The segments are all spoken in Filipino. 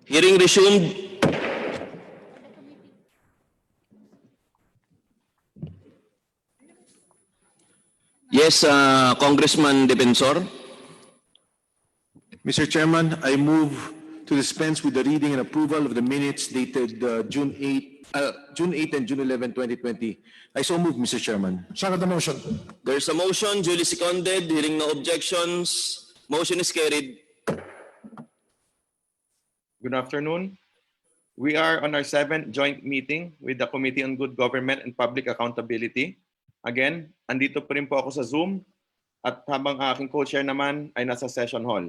Hearing resumed. Yes, Congressman Defensor. Mr. Chairman, I move to dispense with the reading and approval of the minutes dated June 8 and June 11, 2020. I so move, Mr. Chairman. Second the motion. There's a motion, duly seconded. Hearing no objections. Motion is carried. Good afternoon. We are on our 7th joint meeting with the Committee on Good Government and Public Accountability. Again, andito pa rin po ako sa Zoom at habang aking co-chair naman ay nasa session hall.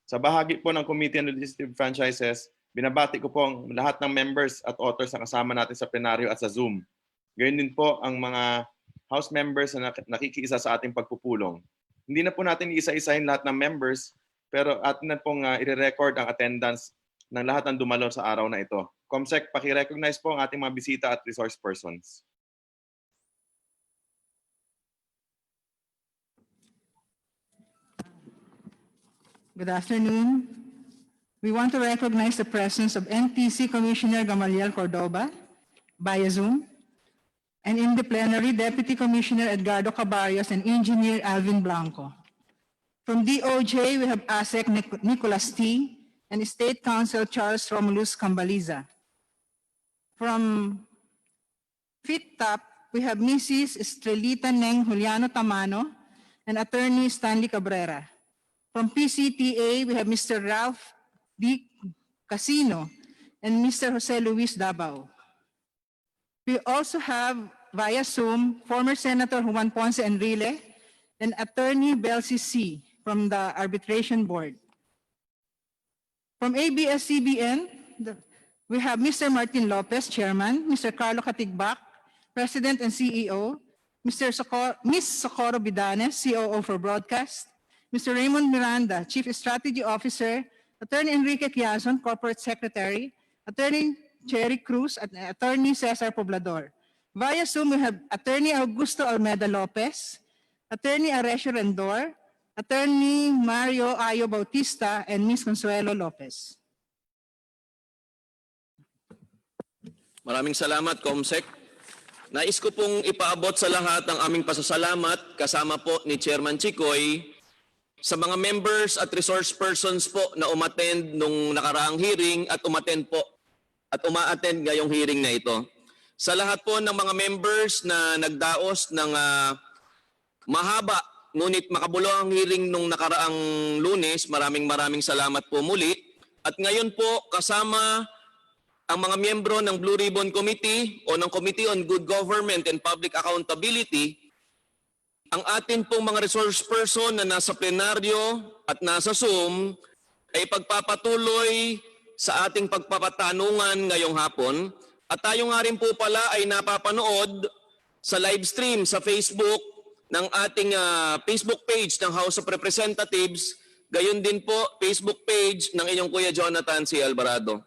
Sa bahagi po ng Committee on Legislative Franchises, binabati ko po ang lahat ng members at authors na kasama natin sa plenaryo at sa Zoom. Gayon din po ang mga House members na nakikiisa sa ating pagpupulong. Hindi na po natin isa-isahin lahat ng members, pero atin na pong i-record ang attendance ng lahat ng dumalo sa araw na ito. Comsec, paki-recognize po ang ating mga bisita at resource persons. Good afternoon. We want to recognize the presence of NTC Commissioner Gamaliel Cordoba via Zoom, and in the plenary, Deputy Commissioner Edgardo Cabarrios and Engineer Alvin Blanco. From DOJ, we have ASEC Nicholas T. and State Counsel Charles Romulus Cambaliza. From FITTAP, we have Mrs. Estrelita Neng Juliano Tamano and Attorney Stanley Cabrera. From PCTA, we have Mr. Ralph D. Casino and Mr. Jose Luis Davao. We also have via Zoom former Senator Juan Ponce Enrile and Attorney Belsi C. from the Arbitration Board. From ABS-CBN, we have Mr. Martin Lopez, Chairman, Mr. Carlo Katigbak, President and CEO, Ms. Socorro Bidanes, COO for Broadcast, Mr. Raymond Miranda, Chief Strategy Officer, Attorney Enrique Quiazon, Corporate Secretary, Attorney Cherry Cruz, at Attorney Cesar Poblador. Via Zoom, we have Attorney Augusto Almeida Lopez, Attorney Aresio Rendor, Attorney Mario Ayo Bautista, and Ms. Consuelo Lopez. Maraming salamat, Comsec. Nais ko pong ipaabot sa lahat ang aming pasasalamat kasama po ni Chairman Chikoy sa mga members at resource persons po na umattend nung nakaraang hearing at umattend po at uma-attend ngayong hearing na ito. Sa lahat po ng mga members na nagdaos ng mahaba ngunit makabuluhang hearing nung nakaraang Lunes, maraming salamat po muli. At ngayon po kasama ang mga miyembro ng Blue Ribbon Committee o ng Committee on Good Government and Public Accountability, ang atin pong mga resource person na nasa plenaryo at nasa Zoom ay pagpapatuloy sa ating pagpapatanungan ngayong hapon. At tayo nga rin po pala ay napapanood sa live stream sa Facebook ng ating Facebook page ng House of Representatives, gayon din po Facebook page ng inyong Kuya Jonathan C. Alvarado.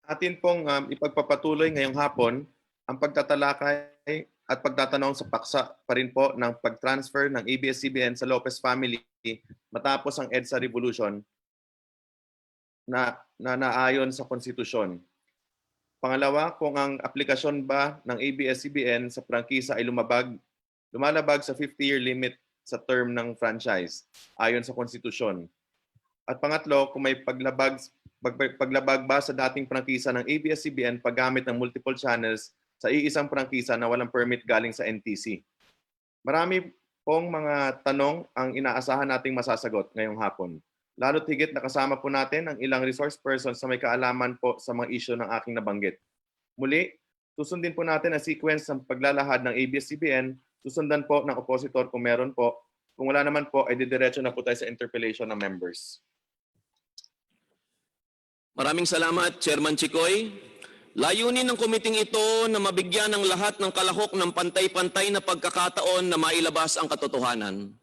Atin pong ipagpapatuloy ngayong hapon ang pagtatalakay at pagtatanong sa paksa pa rin po ng pag-transfer ng ABS-CBN sa Lopez family matapos ang EDSA Revolution na naayon sa konstitusyon. Pangalawa, kung ang aplikasyon ba ng ABS-CBN sa prangkisa ay lumalabag sa 50-year limit sa term ng franchise ayon sa konstitusyon. At pangatlo, kung may paglabag ba sa dating prangkisa ng ABS-CBN paggamit ng multiple channels sa iisang prangkisa na walang permit galing sa NTC. Marami pong mga tanong ang inaasahan nating masasagot ngayong hapon. Lalo't higit na kasama po natin ang ilang resource persons na may kaalaman po sa mga issue ng aking nabanggit. Muli, susundin po natin ang sequence ng paglalahad ng ABS-CBN, susundan po ng oppositor kung meron po. Kung wala naman po, ay didiretso na po tayo sa interpellation ng members. Maraming salamat, Chairman Chikoy. Layunin ng komiting ito na mabigyan ng lahat ng kalahok ng pantay-pantay na pagkakataon na mailabas ang katotohanan.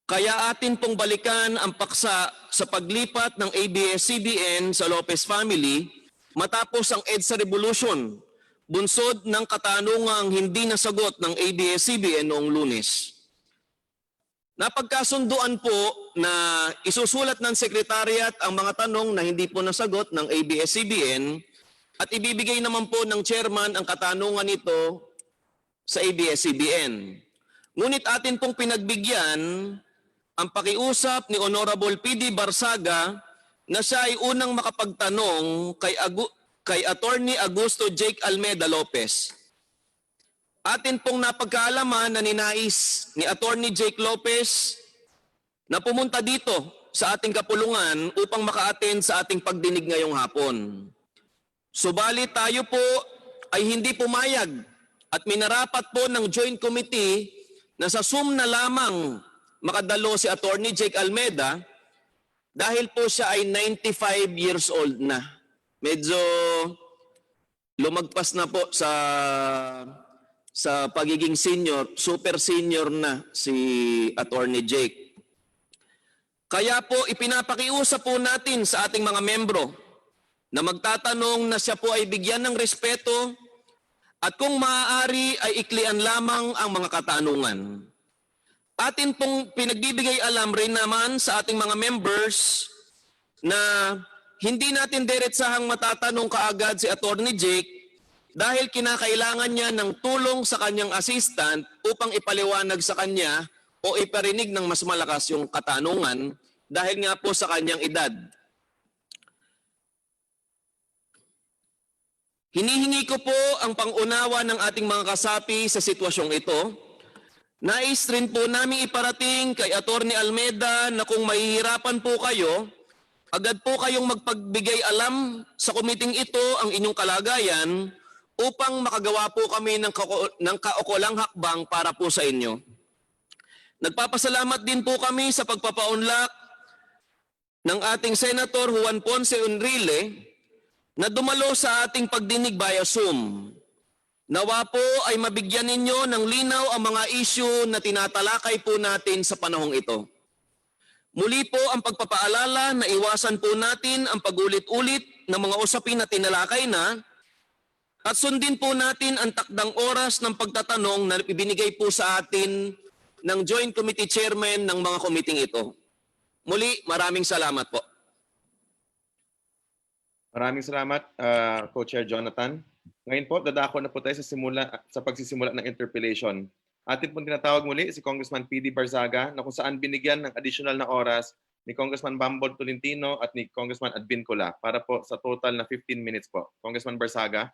Kaya atin pong balikan ang paksa sa paglipat ng ABS-CBN sa Lopez family matapos ang EDSA Revolution, bunsod ng katanungang hindi nasagot ng ABS-CBN noong Lunes. Napagkasunduan po na isusulat ng Secretariat ang mga tanong na hindi po nasagot ng ABS-CBN at ibibigay naman po ng chairman ang katanungan nito sa ABS-CBN. Ngunit atin pong pinagbigyan ang pakiusap ni Honorable PD Barsaga na siya ay unang makapagtanong kay Attorney Augusto Jake Almeda Lopez. Atin pong napagkaalaman na ninais ni Attorney Jake Lopez na pumunta dito sa ating kapulungan upang maka-attend sa ating pagdinig ngayong hapon. Subalit tayo po ay hindi pumayag at minarapat po ng Joint Committee na sa Zoom na lamang makadalo si Attorney Jake Almeda dahil po siya ay 95 years old na. Medyo lumagpas na po sa pagiging senior, super senior na si Attorney Jake. Kaya po ipinapakiusap po natin sa ating mga membro na magtatanong na siya po ay bigyan ng respeto at kung maaari ay iklian lamang ang mga katanungan. Atin pong pinagbibigay alam rin naman sa ating mga members na hindi natin diretsahang matatanong kaagad si Attorney Jake dahil kinakailangan niya ng tulong sa kanyang assistant upang ipaliwanag sa kanya o iparinig ng mas malakas yung katanungan dahil nga po sa kanyang edad. Hinihingi ko po ang pangunawa ng ating mga kasapi sa sitwasyong ito. Nais rin po namin iparating kay Attorney Almeda na kung mahihirapan po kayo, agad po kayong magpagbigay alam sa komiting ito ang inyong kalagayan upang makagawa po kami ng kaukulang hakbang para po sa inyo. Nagpapasalamat din po kami sa pagpapaunlak ng ating Senator Juan Ponce Enrile na dumalo sa ating pagdinig via Zoom. Nawa po ay mabigyan ninyo ng linaw ang mga issue na tinatalakay po natin sa panahong ito. Muli po ang pagpapaalala na iwasan po natin ang pagulit-ulit ng mga usapin na tinalakay na at sundin po natin ang takdang oras ng pagtatanong na ibinigay po sa atin ng Joint Committee Chairman ng mga committee ito. Muli, maraming salamat po. Maraming salamat, Co-Chair Jonathan. Ngayon po, dadako na po tayo sa pagsisimula ng interpellation. Atin pong tinatawag muli si Congressman PD Barzaga na kung saan binigyan ng additional na oras ni Congressman Bambol Tolentino at ni Congressman Advincula para po sa total na 15 minutes po. Congressman Barzaga.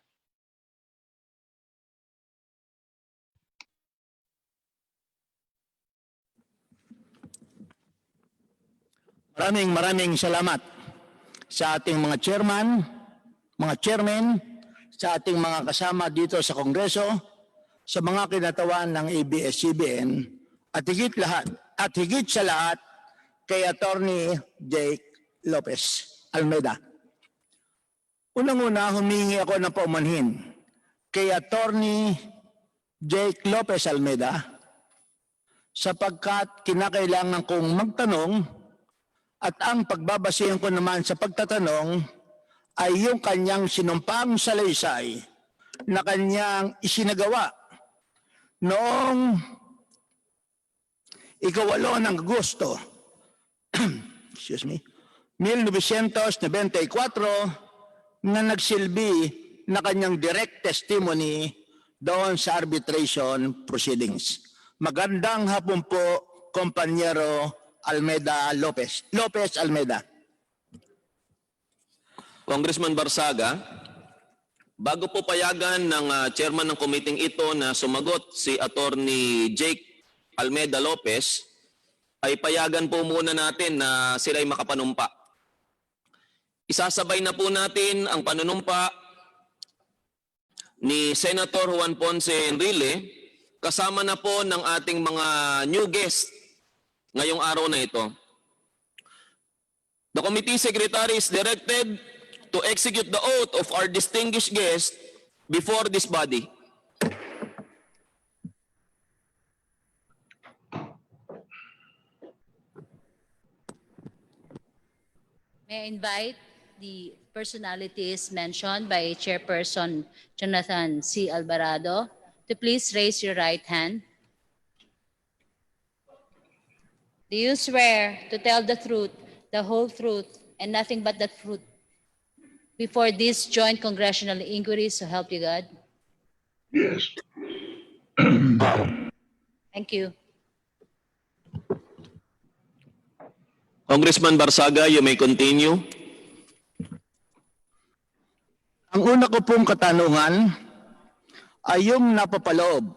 Maraming salamat sa ating mga chairman, sa ating mga kasama dito sa Kongreso, sa mga kinatawan ng ABS-CBN, at higit sa lahat kay Attorney Jake Lopez Almeda. Unang-una, humingi ako ng paumanhin kay Attorney Jake Lopez Almeda sapagkat kinakailangan kong magtanong at ang pagbabasihan ko naman sa pagtatanong ay yung kanyang sinumpang salaysay na kanyang isinagawa noong ika-8 ng Agosto 1994 na nagsilbi na kanyang direct testimony doon sa arbitration proceedings. Magandang hapon po, Kompanyero Lopez Almeda. Congressman Barsaga, bago po payagan ng chairman ng committee ito na sumagot si Attorney Jake Almeda Lopez, ay payagan po muna natin na sila ay makapanumpa. Isasabay na po natin ang panunumpa ni Senator Juan Ponce Enrile kasama na po ng ating mga new guest ngayong araw na ito. The committee secretary is directed to execute the oath of our distinguished guest before this body. May I invite the personalities mentioned by Chairperson Jonathan C. Alvarado to please raise your right hand. Do you swear to tell the truth, the whole truth, and nothing but the truth before this joint congressional inquiry, so help you God? Yes. Thank you. Congressman Barsaga, you may continue. Ang una ko pong katanungan ay yung napapaloob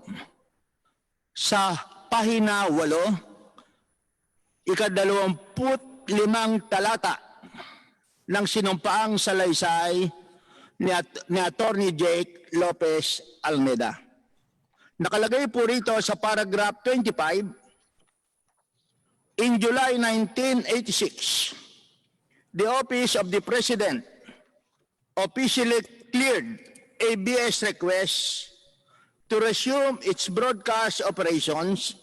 sa pahina 8, ika-25 talata ng sinumpaang salaysay ni Attorney Jake Lopez Almeda. Nakalagay po rito sa paragraph 25, in July 1986, the Office of the President officially cleared ABS request to resume its broadcast operations,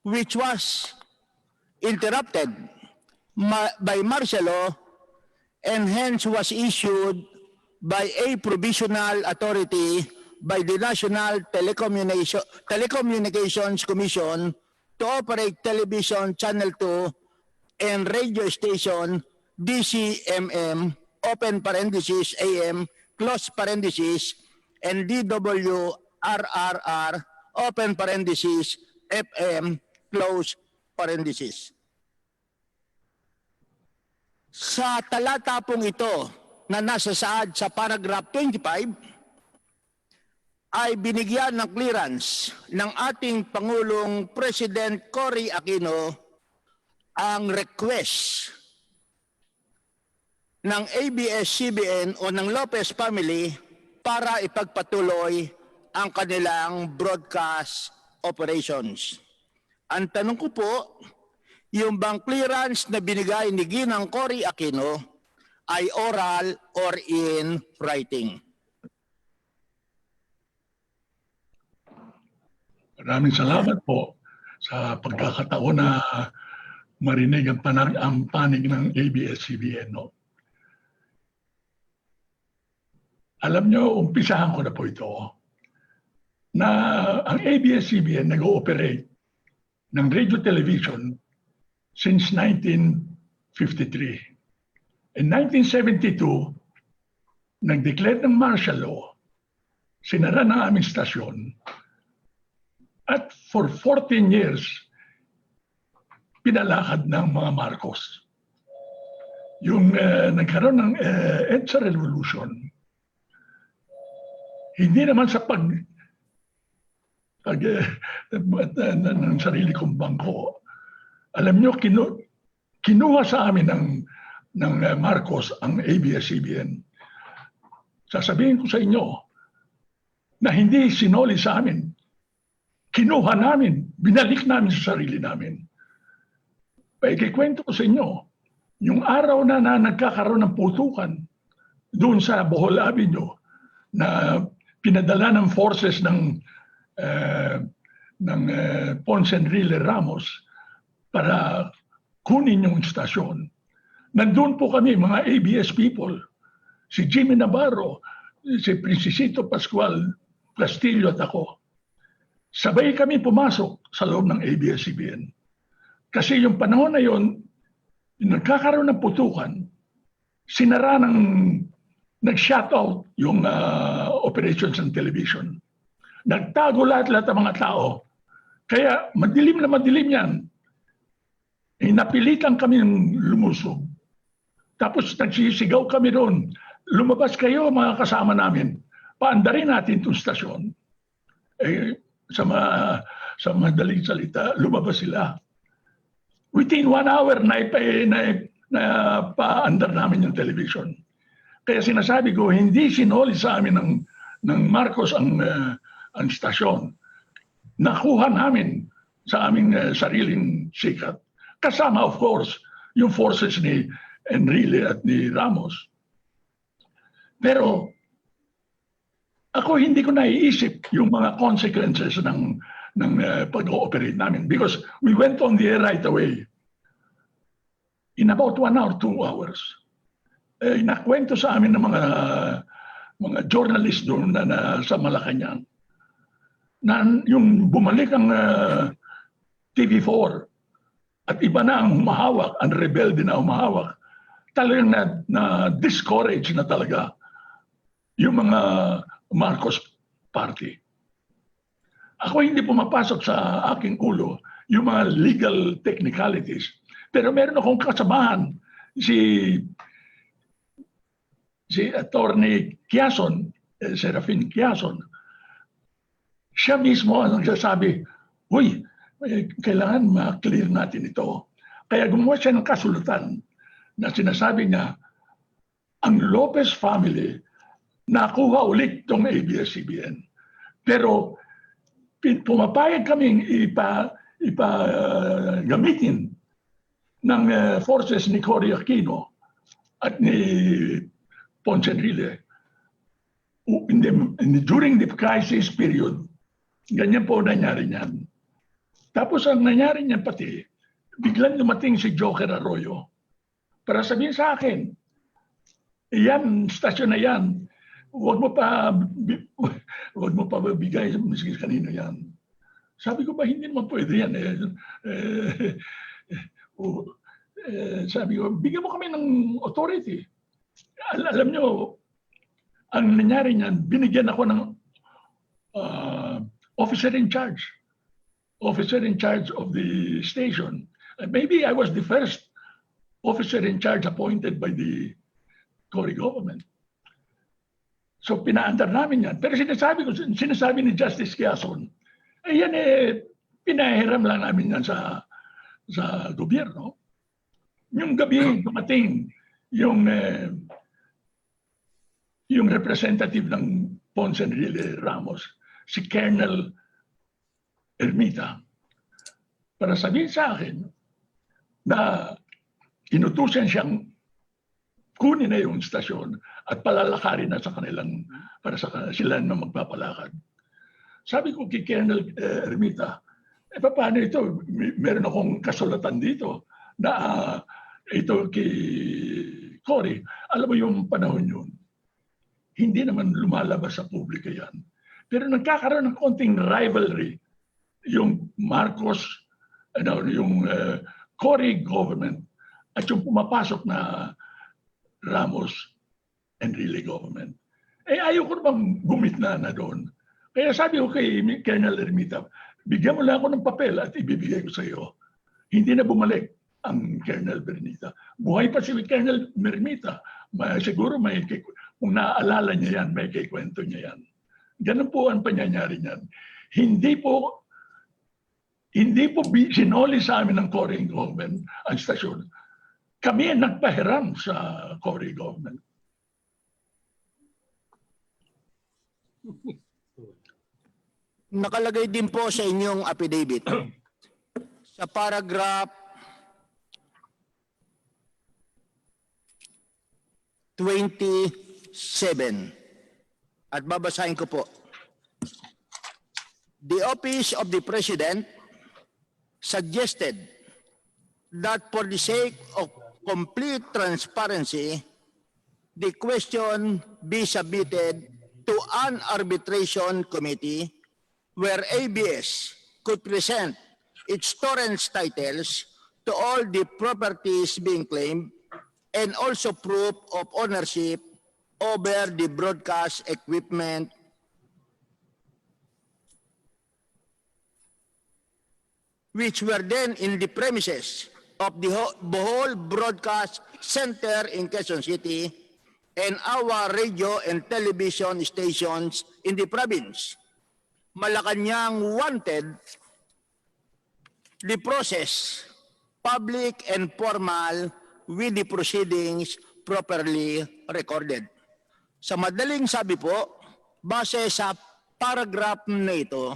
which was interrupted by martial law and hence was issued by a provisional authority by the National Telecommunications Commission to operate television channel 2 and radio station DCMM, open parenthesis AM, close parenthesis, and DWRRR, open parenthesis, FM, close parenthesis. Sa talata pong ito na nasa saad sa paragraph 25, ay binigyan ng clearance ng ating Pangulong President Cory Aquino ang request ng ABS-CBN o ng Lopez family para ipagpatuloy ang kanilang broadcast operations. Ang tanong ko po, yung bang clearance na binigay ni Ginang Cory Aquino ay oral or in writing? Maraming salamat po sa pagkakataon na marinig ang panig ng ABS-CBN. No? Alam nyo, umpisahan ko na po ito, na ang ABS-CBN nag-ooperate ng radio television since 1953. In 1972, nag-declare ng martial law, sinara ng aming stasyon, at for 14 years, pinalakad ng mga Marcos. Yung nagkaroon ng EDSA Revolution, hindi naman sa ng sarili kong bangko. Alam nyo, kinuha sa amin ng Marcos ang ABS-CBN. Sasabihin ko sa inyo na hindi sinoli sa amin. Kinuha namin, binalik namin sa sarili namin. Ikikwento ko sa inyo, yung araw na nagkakaroon ng putukan doon sa Bohol Avenue na pinadala ng forces ng Ponce Enrile Ramos para kunin yung istasyon. Nandun po kami, mga ABS people, si Jimmy Navarro, si Princesito Pascual Castillo at ako. Sabay kami pumasok sa loob ng ABS-CBN. Kasi yung panahon na yon, nagkakaroon ng putukan, sinara nag-shut out yung operations ng television. Nagtago lahat ng mga tao. Kaya madilim na madilim yan. Napilitan kami lumusog. Tapos nagsisigaw kami doon. Lumabas kayo mga kasama namin. Paandarin natin itong stasyon. Sa madaling salita, lumabas sila. Within 1 hour, paandar namin yung television. Kaya sinasabi ko, hindi sinoli sa amin ng Marcos ang stasyon. Nakuha namin sa aming sariling sikat. Kasama, of course, yung forces ni Enrile at ni Ramos. Pero ako hindi ko naiisip yung mga consequences ng pag-ooperate namin because we went on the air right away. In about 1 hour, 2 hours. Nakwento sa amin ng mga journalist doon na sa Malacanang na yung bumalik ang TV4 at iba na ang humahawak, ang rebelde na humahawak, talagang na-discourage na talaga yung mga Marcos Party. Ako hindi pumapasok sa aking ulo yung mga legal technicalities. Pero meron akong kasamahan, si Attorney Quezon, Serafin Quezon. Siya mismo ang nagsasabi, uy, kailangan ma-clear natin ito. Kaya gumawa siya ng kasulatan na sinasabi niya, ang Lopez family nakuha ulit itong ABS-CBN. Pero pumapayag kaming gamitin ng forces ni Cory Aquino at ni Ponce Enrile. During the crisis period, ganyan po nangyari niyan. Tapos ang nangyari niyan pati, biglang dumating si Joker Arroyo para sabihin sa akin, yan, stasyon na yan, huwag mo pa bigay sa kanino yan. Sabi ko ba, hindi naman pwede yan. Sabi ko, bigyan mo kami ng authority. Alam nyo, ang nangyari niyan, binigyan ako ng officer in charge of the station. Maybe I was the first officer in charge appointed by the Cory government. So pinaandar namin yan. Pero sinasabi ni Justice Quezon, yan pinahiram lang namin yan sa gobyerno. Yung gabi dumating yung representative ng Ponce Enrile Ramos, si Colonel Ermita, para sabihin sa akin na inutusan siyang kunin na yung stasyon at palalakarin na sa kanilang, para sa sila na magpapalakad. Sabi ko kay Colonel Ermita, paano ito? Meron akong kasulatan dito na ito kay Cory. Alam mo yung panahon yun, hindi naman lumalabas sa publiko yan. Pero nagkakaroon ng konting rivalry yung Marcos, yung Cory government at yung pumapasok na Ramos Enrile government. Ayaw ko bang gumitna na doon. Kaya sabi ko kay Colonel Ermita, bigyan mo lang ako ng papel at ibibigay ko sa iyo. Hindi na bumalik ang Colonel Ermita. Buhay pa si Colonel Ermita. Siguro kung naaalala niya yan, may kikwento niya yan. Ganun po ang pangyayari niyan. Hindi po sinoli sa amin ng Cory government ang stasyon. Kami ang nagpahiram sa Cory government. Nakalagay din po sa inyong affidavit sa paragraph 27 at babasahin ko po. The Office of the President suggested that for the sake of complete transparency, the question be submitted to an arbitration committee where ABS could present its torrents titles to all the properties being claimed and also proof of ownership over the broadcast equipment which were then in the premises of the Bohol Broadcast Center in Quezon City and our radio and television stations in the province. Malacanang wanted the process public and formal with the proceedings properly recorded. Sa madaling sabi po, base sa paragraph na ito,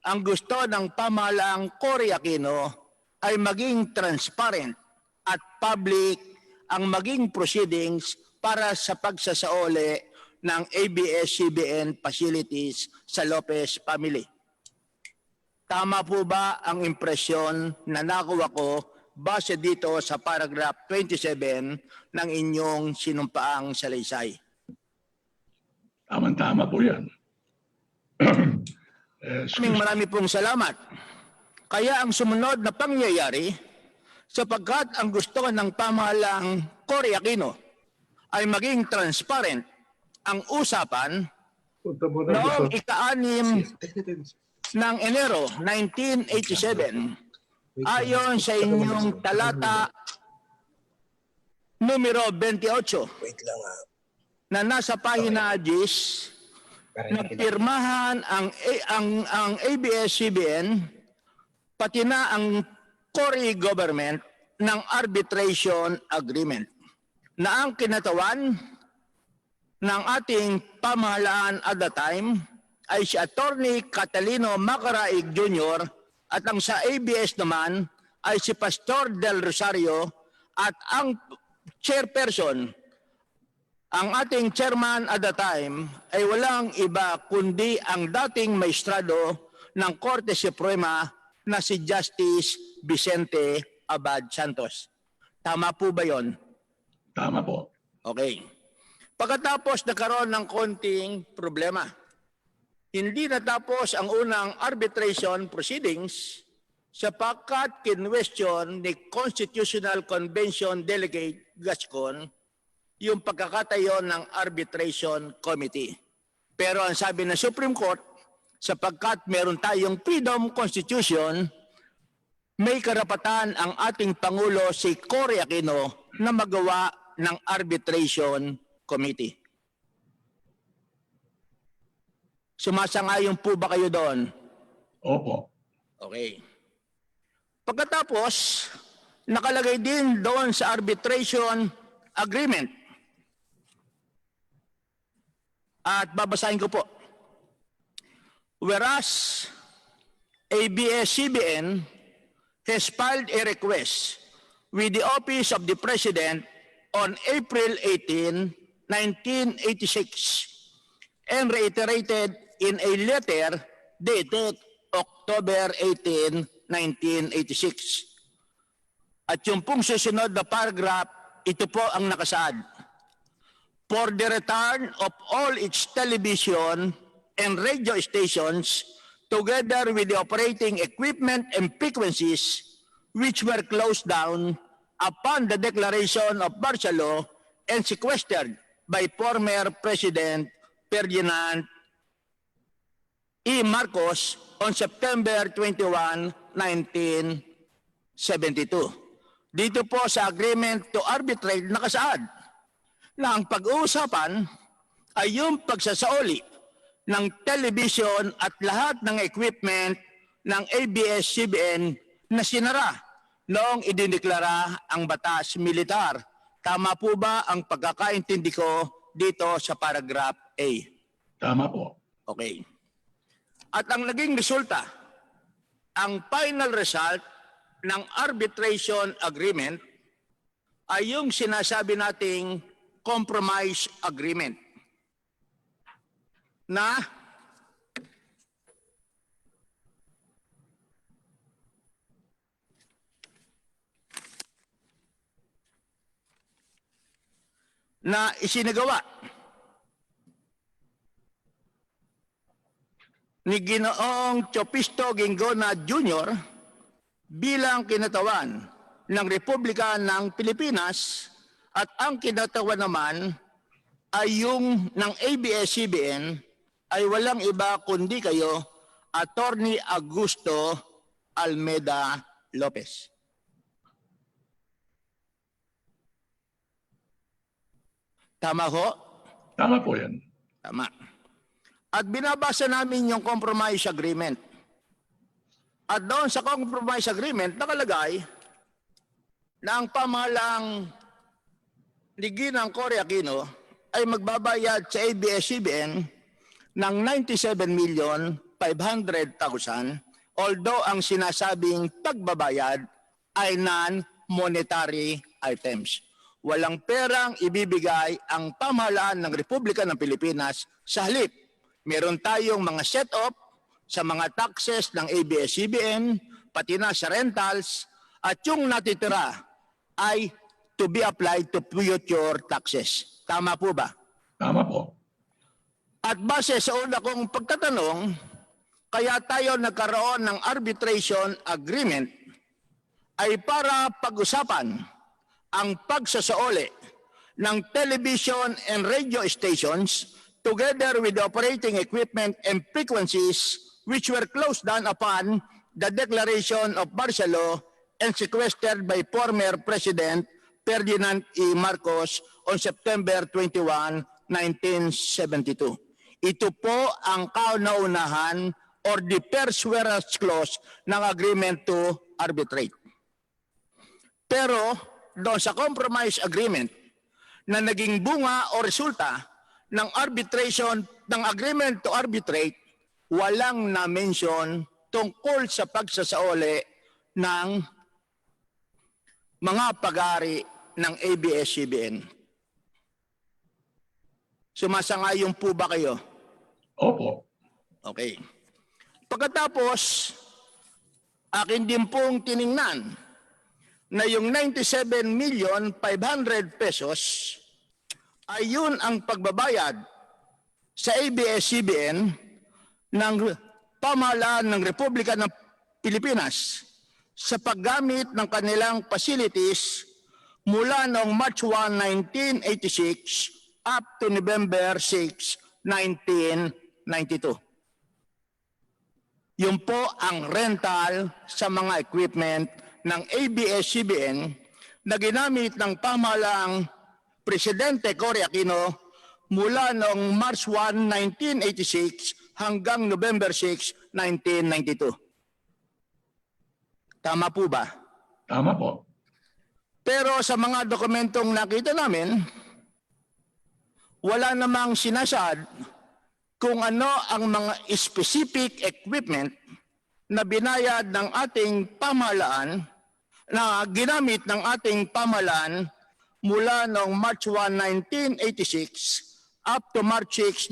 ang gusto ng pamahalaang Cory Aquino ay maging transparent at public ang maging proceedings para sa pagsasaoli ng ABS-CBN facilities sa Lopez family. Tama po ba ang impresyon na nakuha ko base dito sa paragraph 27 ng inyong sinumpaang salaysay? Tama po yan. Marami pong salamat. Kaya ang sumunod na pangyayari sapagkat ang gusto ng pamahalang Cory Aquino ay maging transparent ang usapan noong ika-6 ng Enero 1987 ayon sa inyong talata numero 28 na nasa pahina 10, nagpirmahan ang ABS-CBN pati na ang Cory government ng arbitration agreement na ang kinatawan ng ating pamahalaan at the time ay si Attorney Catalino Macaraig Jr. at ang sa ABS naman ay si Pastor Del Rosario at ang chairperson, ang ating chairman at the time ay walang iba kundi ang dating maestrado ng Korte Suprema na si Justice Vicente Abad Santos. Tama po ba yon? Tama po. Okay. Pagkatapos nagkaroon ng konting problema, hindi natapos ang unang arbitration proceedings sapagkat kinwestiyon ni Constitutional Convention Delegate Gascon yung pagkakatayo ng arbitration committee. Pero ang sabi ng Supreme Court, sapagkat meron tayong freedom constitution, may karapatan ang ating Pangulo si Cory Aquino na magawa ng arbitration committee. Sumasang-ayon po ba kayo doon? Opo. Okay. Pagkatapos, nakalagay din doon sa arbitration agreement. At babasahin ko po. Whereas ABS-CBN has filed a request with the Office of the President on April 18, 1986 and reiterated in a letter dated October 18, 1986. At yung pong susunod na paragraph, ito po ang nakasaad. For the return of all its television and radio stations together with the operating equipment and frequencies which were closed down upon the declaration of martial law and sequestered by former President Ferdinand E. Marcos on September 21, 1972. Dito po sa agreement to arbitrate nakasaad na ang pag-uusapan ay yung pagsasauli ng television at lahat ng equipment ng ABS-CBN na sinara noong idineklara ang batas militar. Tama po ba ang pagkakaintindi ko dito sa paragraph A? Tama po. Okay. At ang naging resulta, ang final result ng arbitration agreement ay yung sinasabi nating compromise agreement na isinagawa ni Ginoong Chopisto Ginggona Jr. bilang kinatawan ng Republika ng Pilipinas at ang kinatawan naman ay yung ng ABS-CBN ay walang iba kundi kayo, Attorney Augusto Almeida Lopez. Tama ho? Tama po yan. Tama. At binabasa namin yung compromise agreement. At doon sa compromise agreement, nakalagay na ang pamahalang ni Ginang Cory Aquino ay magbabayad sa ABS-CBN ng 97,500,000 although ang sinasabing pagbabayad ay non-monetary items. Walang perang ibibigay ang pamahalaan ng Republika ng Pilipinas sa halip. Meron tayong mga set-off sa mga taxes ng ABS-CBN, pati na sa rentals, at yung natitira ay to be applied to future taxes. Tama po ba? Tama po. At base sa una kong pagtatanong, kaya tayo nagkaroon ng arbitration agreement ay para pag-usapan ang pagsasaoli ng television and radio stations together with the operating equipment and frequencies which were closed down upon the declaration of martial law and sequestered by former President Ferdinand E. Marcos on September 21, 1972. Ito po ang kauna-unahan or the first whereas clause ng agreement to arbitrate. Pero doon sa compromise agreement na naging bunga o resulta ng arbitration, ng agreement to arbitrate, walang na-mention tungkol sa pagsasaoli ng mga pag-aari ng ABS-CBN. Sumasangayon po ba kayo? Opo. Okay. Pagkatapos, akin din pong tiningnan na yung 97,500,000 pesos ay yun ang pagbabayad sa ABS-CBN ng pamahalaan ng Republika ng Pilipinas sa paggamit ng kanilang facilities mula noong March 1, 1986 up to November 6, 1992. Yun po ang rental sa mga equipment ng ABS-CBN na ginamit ng pamahalaang Presidente Cory Aquino mula noong March 1, 1986 hanggang November 6, 1992. Tama po ba? Tama po. Pero sa mga dokumentong nakita namin, wala namang sinasad kung ano ang mga specific equipment na binayad ng ating pamahalaan, na ginamit ng ating pamahalaan mula noong March 1, 1986 up to March 6,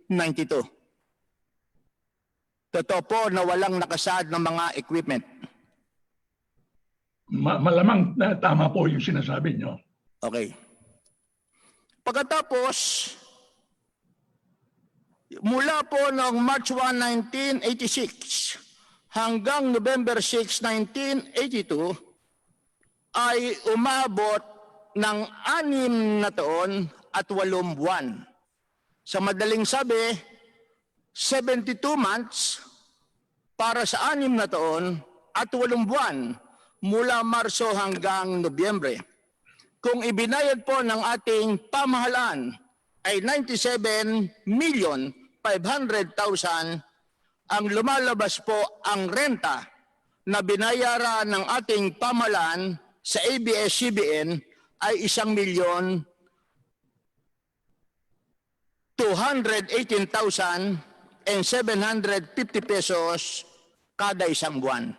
1992. Totoo po na walang nakasad ng mga equipment. Malamang tama po yung sinasabi nyo. Okay. Pagkatapos, mula po noong March 1, 1986 hanggang November 6, 1982 ay umabot ng 6 na taon at 8 buwan. Sa madaling sabi, 72 months para sa 6 na taon at 8 buwan mula Marso hanggang Nobyembre. Kung ibinayad po ng ating pamahalaan ay 97,500,000, ang lumalabas po ang renta na binayaran ng ating pamahalaan sa ABS-CBN ay 1,218,750 pesos kada isang buwan.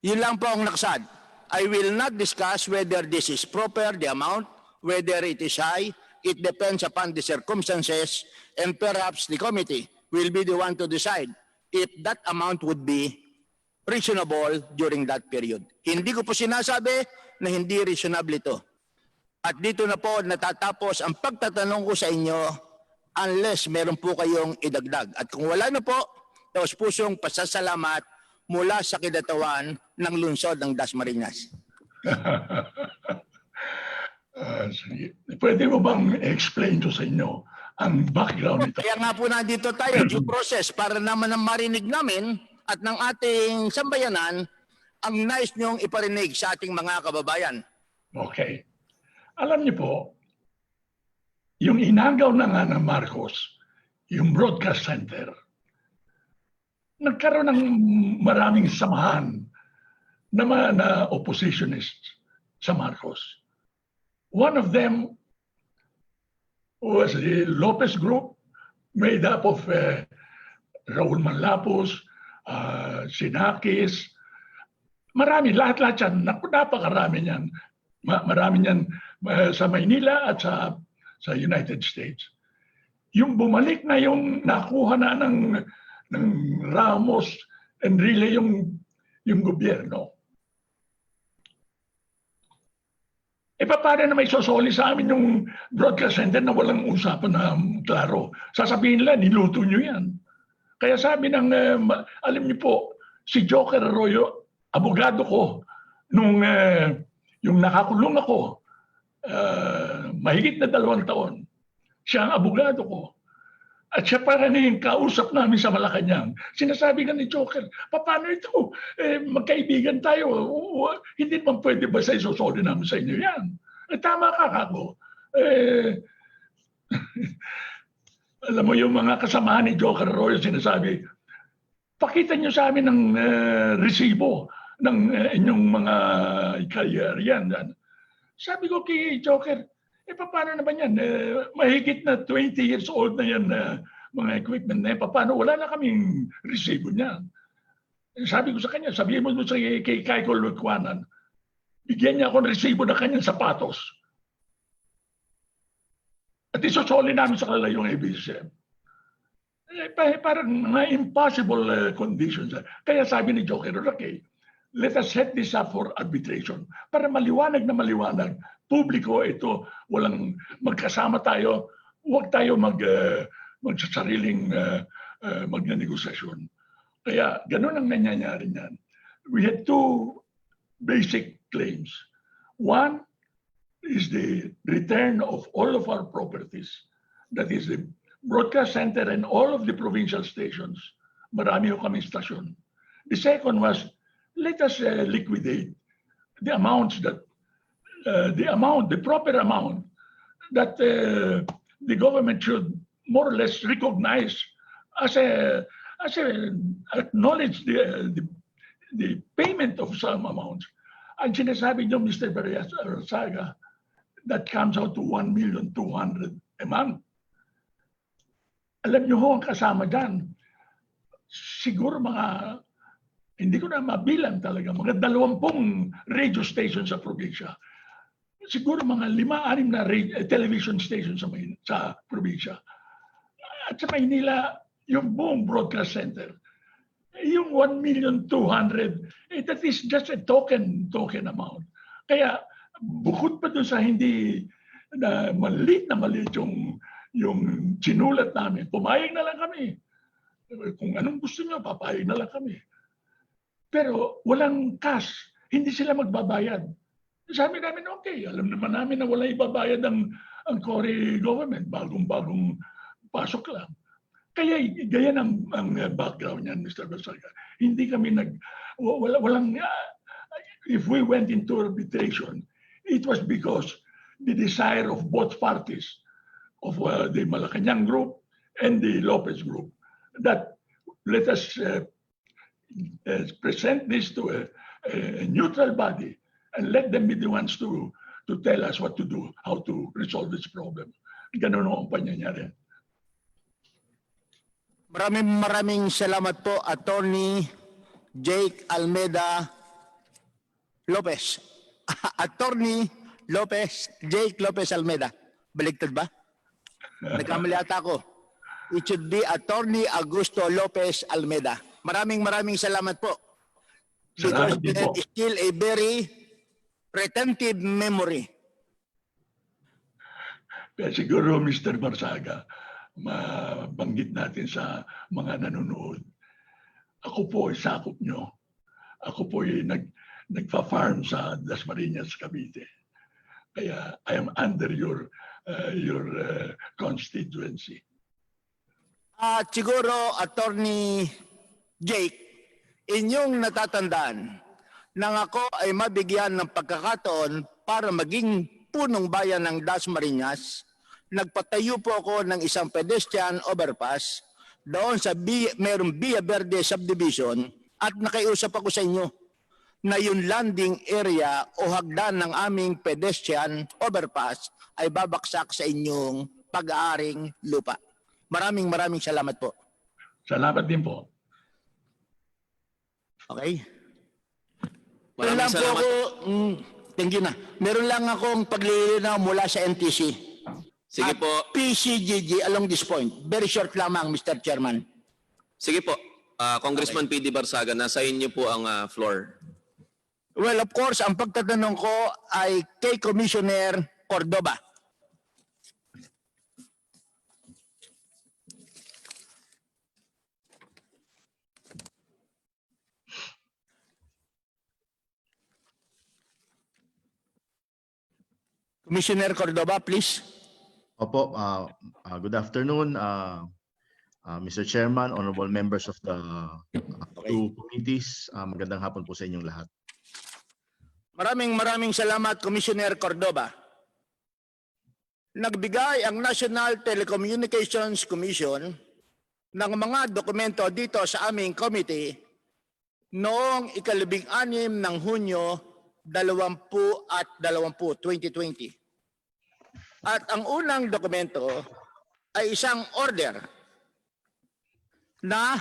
Yun lang po ang nakasad. I will not discuss whether this is proper, the amount, whether it is high. It depends upon the circumstances, and perhaps the committee will be the one to decide if that amount would be reasonable during that period. Hindi ko po sinasabi na hindi reasonable ito. At dito na po natatapos ang pagtatanong ko sa inyo unless meron po kayong idagdag. At kung wala na po, taos pusong pasasalamat mula sa kinatawan ng lungsod ng Dasmariñas. Sige. Pwede mo bang explain to sa inyo ang background nito? Kaya nga po nandito tayo, due process, para naman ang marinig namin at ng ating sambayanan ang nais niyong iparinig sa ating mga kababayan. Okay. Alam niyo po, yung inagaw na nga ng Marcos, yung broadcast center, nagkaroon ng maraming samahan na oppositionists sa Marcos. One of them was the Lopez Group, made up of Raul Manlapos, Sinakis, marami, lahat-lahat yan, napakarami niyan. Marami niyan sa Maynila at sa United States. Yung bumalik na yung nakuha na ng Ramos and really yung gobyerno. E paano na may sosoli sa amin yung broadcast center na walang usapan na klaro? Sasabihin nila, niluto nyo yan. Kaya sabi ng, alam niyo po, si Joker Arroyo abogado ko nung yung nakakulong ako, mahigit na 2 taon. Siya ang abogado ko. At siya parang yung kausap namin sa Malacanang. Sinasabi ka ni Joker, paano ito? Magkaibigan tayo. Hindi naman pwede ba sa isusoli namin sa inyo yan? Tama ka, Kako. Alam mo yung mga kasamahan ni Joker Arroyo sinasabi, pakita niyo sa amin ng resibo ng inyong mga career yan. Sabi ko kay Joker, paano naman yan? Mahigit na 20 years old na yan mga equipment na yan. Paano? Wala na kaming resibo niyan. Sabi ko sa kanya, sabihin mo sa kay Kaiko Lukwanan, bigyan niya ako ng resibo na kanyang sapatos. At isusoli namin sa kanila yung ABCM. Parang mga impossible conditions. Kaya sabi ni Joker, okay, let us set this up for arbitration. Para maliwanag na maliwanag, publiko ito, walang magkasama tayo, huwag tayo magsasariling magnegosasyon. Kaya ganun ang nangyayari niyan. We had 2 basic claims. One is the return of all of our properties. That is the broadcast center and all of the provincial stations. Marami ho kami stasyon. The second was, let us liquidate the amounts that, the proper amount that the government should more or less recognize as acknowledge the payment of some amounts. Ang sinasabi niyo, Mr. Barsaga, that comes out to 1,200,000 a month. Alam niyo ho ang kasama dyan, siguro mga, hindi ko na mabilang talaga, mga 20 radio stations sa probinsya. Siguro mga 5-6 na television stations sa probinsya. At sa Maynila, yung buong broadcast center, yung 1,200,000, that is just a token amount. Kaya bukod pa doon sa hindi na maliit yung sinulat namin, pumayag na lang kami. Kung anong gusto nyo, papayag na lang kami. Pero walang cash, hindi sila magbabayad. Sabi namin, okay, alam naman namin na wala ibabayad ang Cory government, bagong pasok lang. Kaya ganyan ang background niyan, Mr. Barsaga. Hindi kami if we went into arbitration, it was because the desire of both parties, of the Malacanang group and the Lopez group, that let us present this to a neutral body and let them be the ones to tell us what to do, how to resolve this problem. Ganun ang pangyayari. Maraming salamat po, Attorney Jake Almeida Lopez. Attorney Jake Lopez Almeida. Baligtad ba? Nagkamali ata ako. It should be Attorney Augusto Lopez Almeida. Maraming salamat po. Because Salamat din that po. is still a very retentive memory. Kaya siguro, Mr. Barsaga, mabanggit natin sa mga nanonood. Ako po ay sakop nyo. Ako po ay nagpa-farm sa Dasmariñas, Cavite. Kaya I am under your constituency. At siguro, Attorney Jake, inyong natatandaan nang ako ay mabigyan ng pagkakataon para maging punong bayan ng Dasmariñas, nagpatayo po ako ng isang pedestrian overpass doon sa mayroong Villa Verde subdivision at nakiusap ako sa inyo na yung landing area o hagdan ng aming pedestrian overpass ay babaksak sa inyong pag-aaring lupa. Maraming salamat po. Salamat din po. Okay? Maraming salamat. Thank you na. Meron lang akong paglilinaw mula sa NTC. Sige At po. PCGG along this point. Very short lamang, Mr. Chairman. Sige po. Congressman PD Barsaga, nasa inyo po ang floor. Well, of course, ang pagtatanong ko ay kay Commissioner Cordoba. Commissioner Cordova, please. Opo, good afternoon, Mr. Chairman, honorable members of the two committees. Magandang hapon po sa inyong lahat. Maraming salamat, Commissioner Cordova. Nagbigay ang National Telecommunications Commission ng mga dokumento dito sa aming committee noong ika-16 ng Hunyo 2020. At ang unang dokumento ay isang order na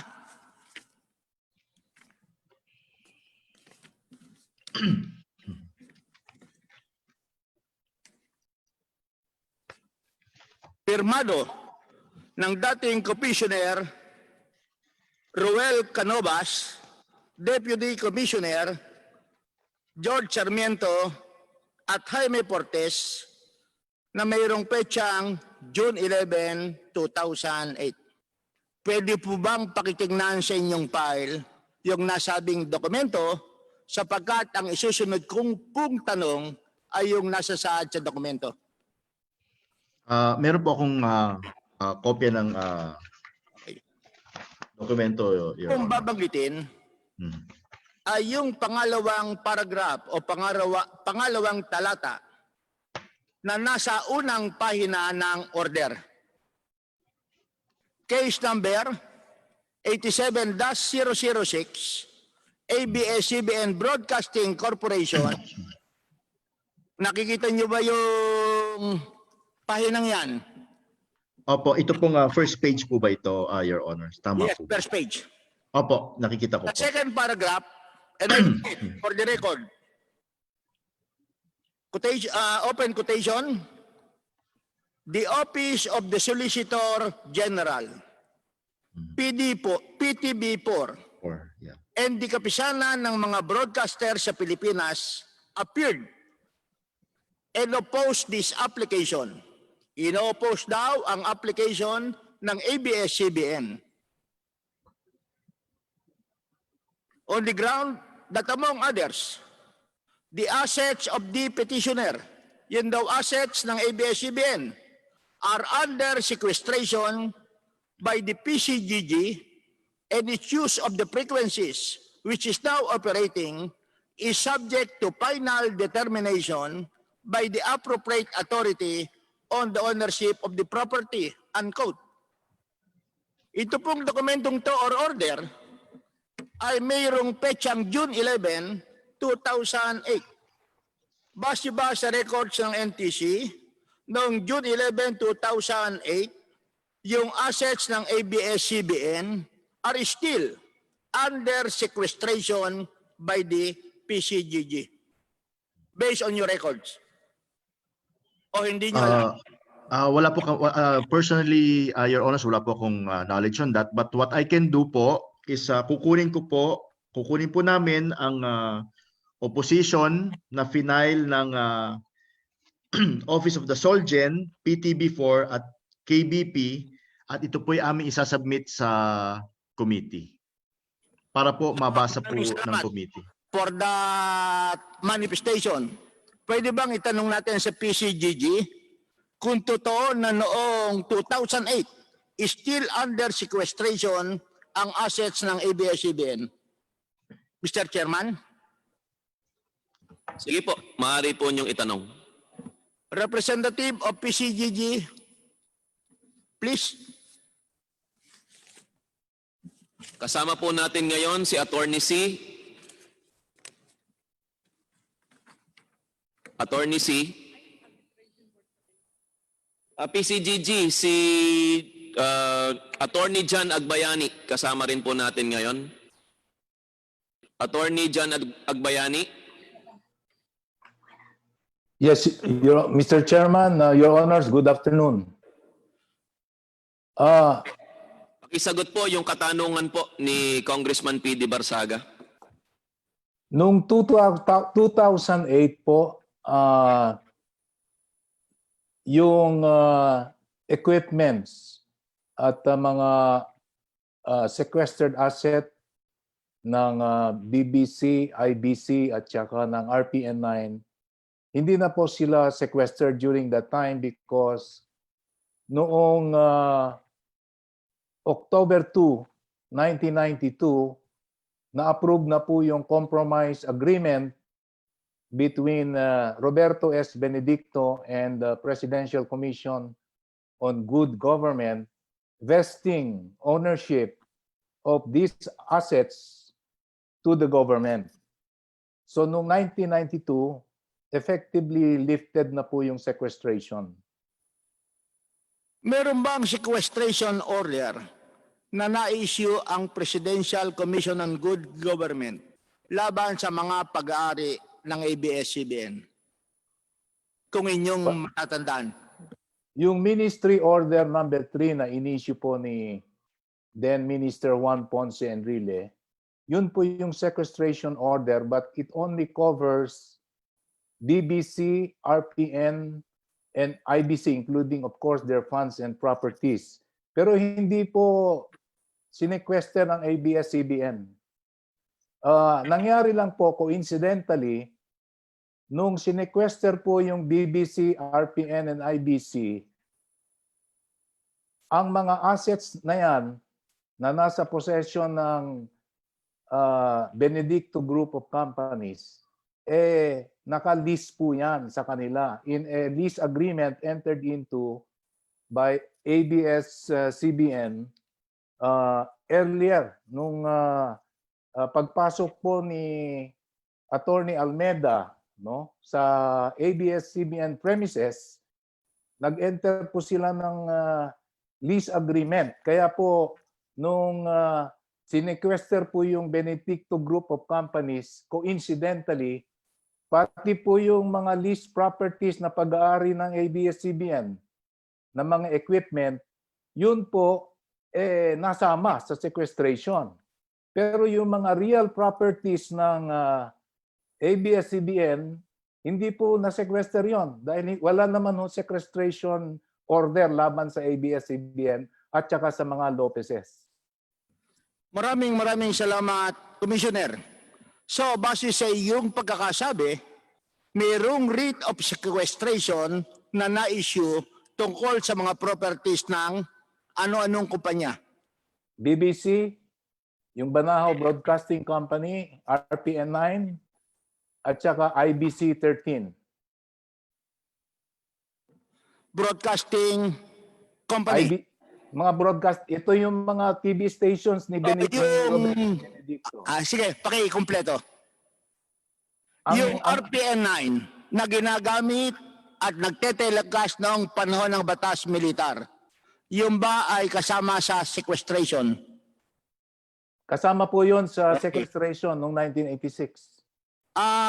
pirmado ng dating Commissioner Ruel Canovas, Deputy Commissioner George Sarmiento at Jaime Portes na mayroong petsang June 11, 2008. Pwede po bang pakitingnan sa inyong file yung nasabing dokumento sapagkat ang isusunod kong pong tanong ay yung nasa saad sa dokumento. Meron po akong kopya ng dokumento. Your Kung Honor. babanggitin ay yung pangalawang paragraph o pangalawang talata na nasa unang pahina ng order. Case number 87-006, ABS-CBN Broadcasting Corporation. Nakikita niyo ba yung pahinang yan? Opo, ito pong first page po ba ito, Your Honor? Tama Yes, po. first page. Opo, nakikita ko The po. second paragraph, and I read for the record, quotation, open quotation, the Office of the Solicitor General, PTB4, Yeah. and the kapisanan ng mga broadcaster sa Pilipinas appeared and opposed this application. Ino-oppose daw ang application ng ABS-CBN on the ground that among others, the assets of the petitioner, yun daw assets ng ABS-CBN, are under sequestration by the PCGG, and its use of the frequencies which is now operating is subject to final determination by the appropriate authority on the ownership of the property, unquote. Ito pong dokumentong to or order ay mayroong petsang June 11, 2008. Base ba sa records ng NTC, noong June 11, 2008, yung assets ng ABS-CBN are still under sequestration by the PCGG. Based on your records. O hindi nyo alam? Wala po, personally, Your Honor, wala po akong knowledge on that. But what I can do po is kukunin po namin ang opposition na final ng Office of the Solgen, PTB4 at KBP, at ito po ay aming isasubmit sa committee para po mabasa po ng committee. For that manifestation, pwede bang itanong natin sa PCGG kung totoo na noong 2008 is still under sequestration ang assets ng ABS-CBN? Mr. Chairman? Sige po, maaari po niyong itanong. Representative of PCGG, please. Kasama po natin ngayon si Attorney C. Attorney C. PCGG, si Attorney John Agbayani, kasama rin po natin ngayon. Attorney John Agbayani. Yes, Mr. Chairman, Your Honors, good afternoon. Pakisagot po yung katanungan po ni Congressman P.D. Barsaga. Noong 2008 po, yung equipments at mga sequestered asset ng BBC, IBC at saka ng RPN9 hindi na po sila sequestered during that time because noong October 2, 1992, na-approve na po yung compromise agreement between Roberto S. Benedicto and the Presidential Commission on Good Government, vesting ownership of these assets to the government. So noong 1992, effectively lifted na po yung sequestration. Meron bang sequestration order na na-issue ang Presidential Commission on Good Government laban sa mga pag-aari ng ABS-CBN? Kung inyong matatandaan. Yung Ministry Order number 3 na in-issue po ni then Minister Juan Ponce Enrile, yun po yung sequestration order but it only covers BBC, RPN, and IBC, including of course their funds and properties. Pero hindi po sinequester ng ABS-CBN. Nangyari lang po coincidentally, nung sinequester po yung BBC, RPN, and IBC, ang mga assets na yan na nasa possession ng Benedicto Group of Companies, naka-lease po yan sa kanila in a lease agreement entered into by ABS-CBN earlier nung pagpasok po ni Attorney Almeda, no, sa ABS-CBN premises, nag-enter po sila ng lease agreement. Kaya po nung sinequester po yung Benedicto Group of Companies, coincidentally, pati po yung mga leased properties na pag-aari ng ABS-CBN na mga equipment, yun po nasama sa sequestration. Pero yung mga real properties ng ABS-CBN, hindi po na-sequester yon dahil wala naman ho sequestration order laban sa ABS-CBN at saka sa mga Lopezes. Maraming salamat, Commissioner. So, base sa iyong pagkakasabi, mayroong writ of sequestration na na-issue tungkol sa mga properties ng ano-anong kumpanya. BBC, yung Banahaw Broadcasting Company, RPN 9, at saka IBC 13. Broadcasting Company. Mga broadcast, ito yung mga TV stations ni Benedicto. Sige, paki-kumpleto. Yung RPN 9 na ginagamit at nagte-telecast noong panahon ng batas militar, yung ba ay kasama sa sequestration? Kasama po yon sa sequestration noong 1986.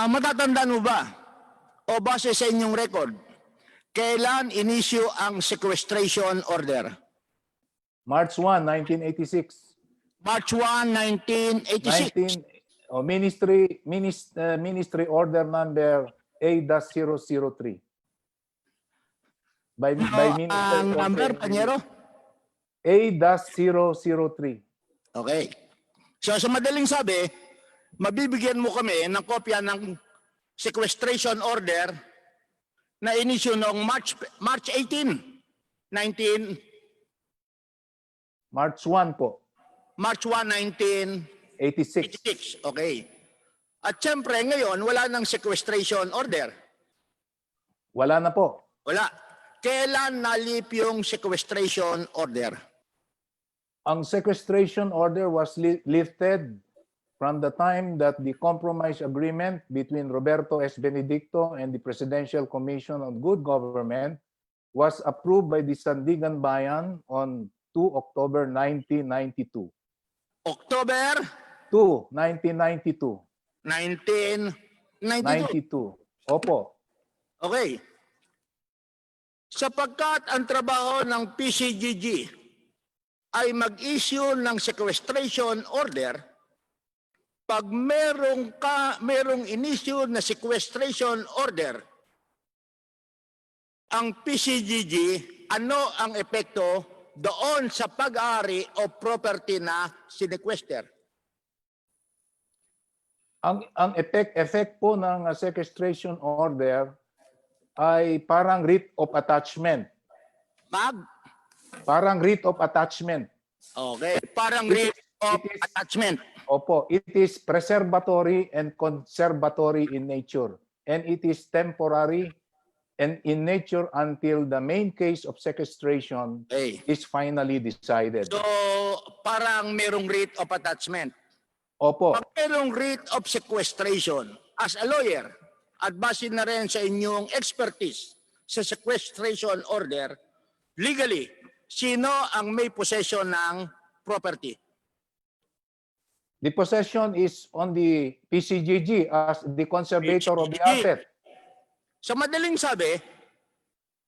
Matatandaan mo ba? O base sa inyong record, kailan in-issue ang sequestration order? March 1, 1986. March 1, 1986. Ministry Order number A-003. By Minister number, Panyero? A-003. Okay. So sa madaling sabi, mabibigyan mo kami ng kopya ng sequestration order na in-issue noong March 18, 19... March 1 po. March 1, 1986. Okay. At syempre, ngayon, wala nang sequestration order. Wala na po. Wala. Kailan nalip yung sequestration order? Ang sequestration order was lifted from the time that the compromise agreement between Roberto S. Benedicto and the Presidential Commission on Good Government was approved by the Sandigan Bayan on 2 October 1992. October 2, 1992. 1992. Opo. Okay. Sapagkat ang trabaho ng PCGG ay mag-issue ng sequestration order, pag merong in-issue na sequestration order, ang PCGG, ano ang epekto doon sa pag-aari o property na sinequester? Ang effect po ng sequestration order ay parang writ of attachment. Mag? Parang writ of attachment. Okay. Parang It writ of it is- attachment. Opo, it is preservatory and conservatory in nature. And it is temporary and in nature until the main case of sequestration Okay. is finally decided. So, parang merong writ of attachment. Opo, Pag merong writ of sequestration, as a lawyer, at base na rin sa inyong expertise sa sequestration order, legally, sino ang may possession ng property? the possession is on the PCGG as the conservator of the PCGG. asset. Sa madaling sabi,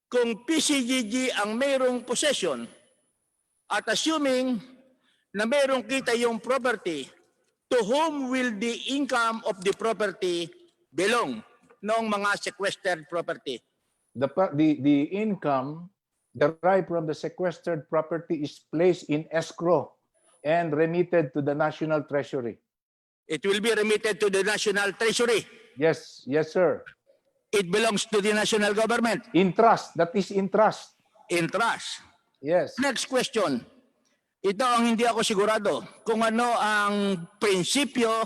kung PCGG ang mayroong possession at assuming na mayroong kita yung property, to whom will the income of the property belong ng mga sequestered property? The income derived from the sequestered property is placed in escrow and remitted to the National Treasury. It will be remitted to the National Treasury. Yes, yes, sir. It belongs to the national government In trust, that is in trust. in trust. Yes. Next question. Ito ang hindi ako sigurado kung ano ang prinsipyo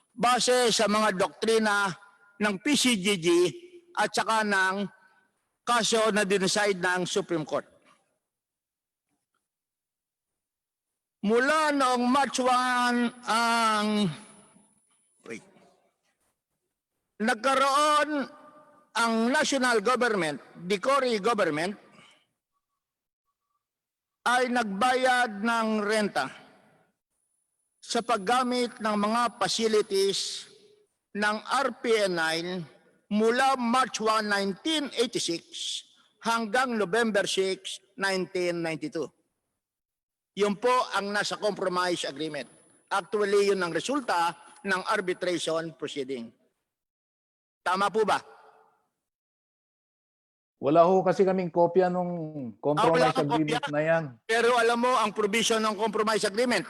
base sa mga doktrina ng PCGG at saka ng kaso na dineside ng Supreme Court. Mula noong March 1 nagkaroon ang national government, the Cory government, ay nagbayad ng renta sa paggamit ng mga facilities ng RPN 9 mula March 1, 1986 hanggang November 6, 1992. Yun po ang nasa compromise agreement. Actually, yun ang resulta ng arbitration proceeding. Tama po ba? Wala ho kasi kaming kopya nung compromise wala kang agreement kopya? na yan. Pero alam mo ang provision ng compromise agreement.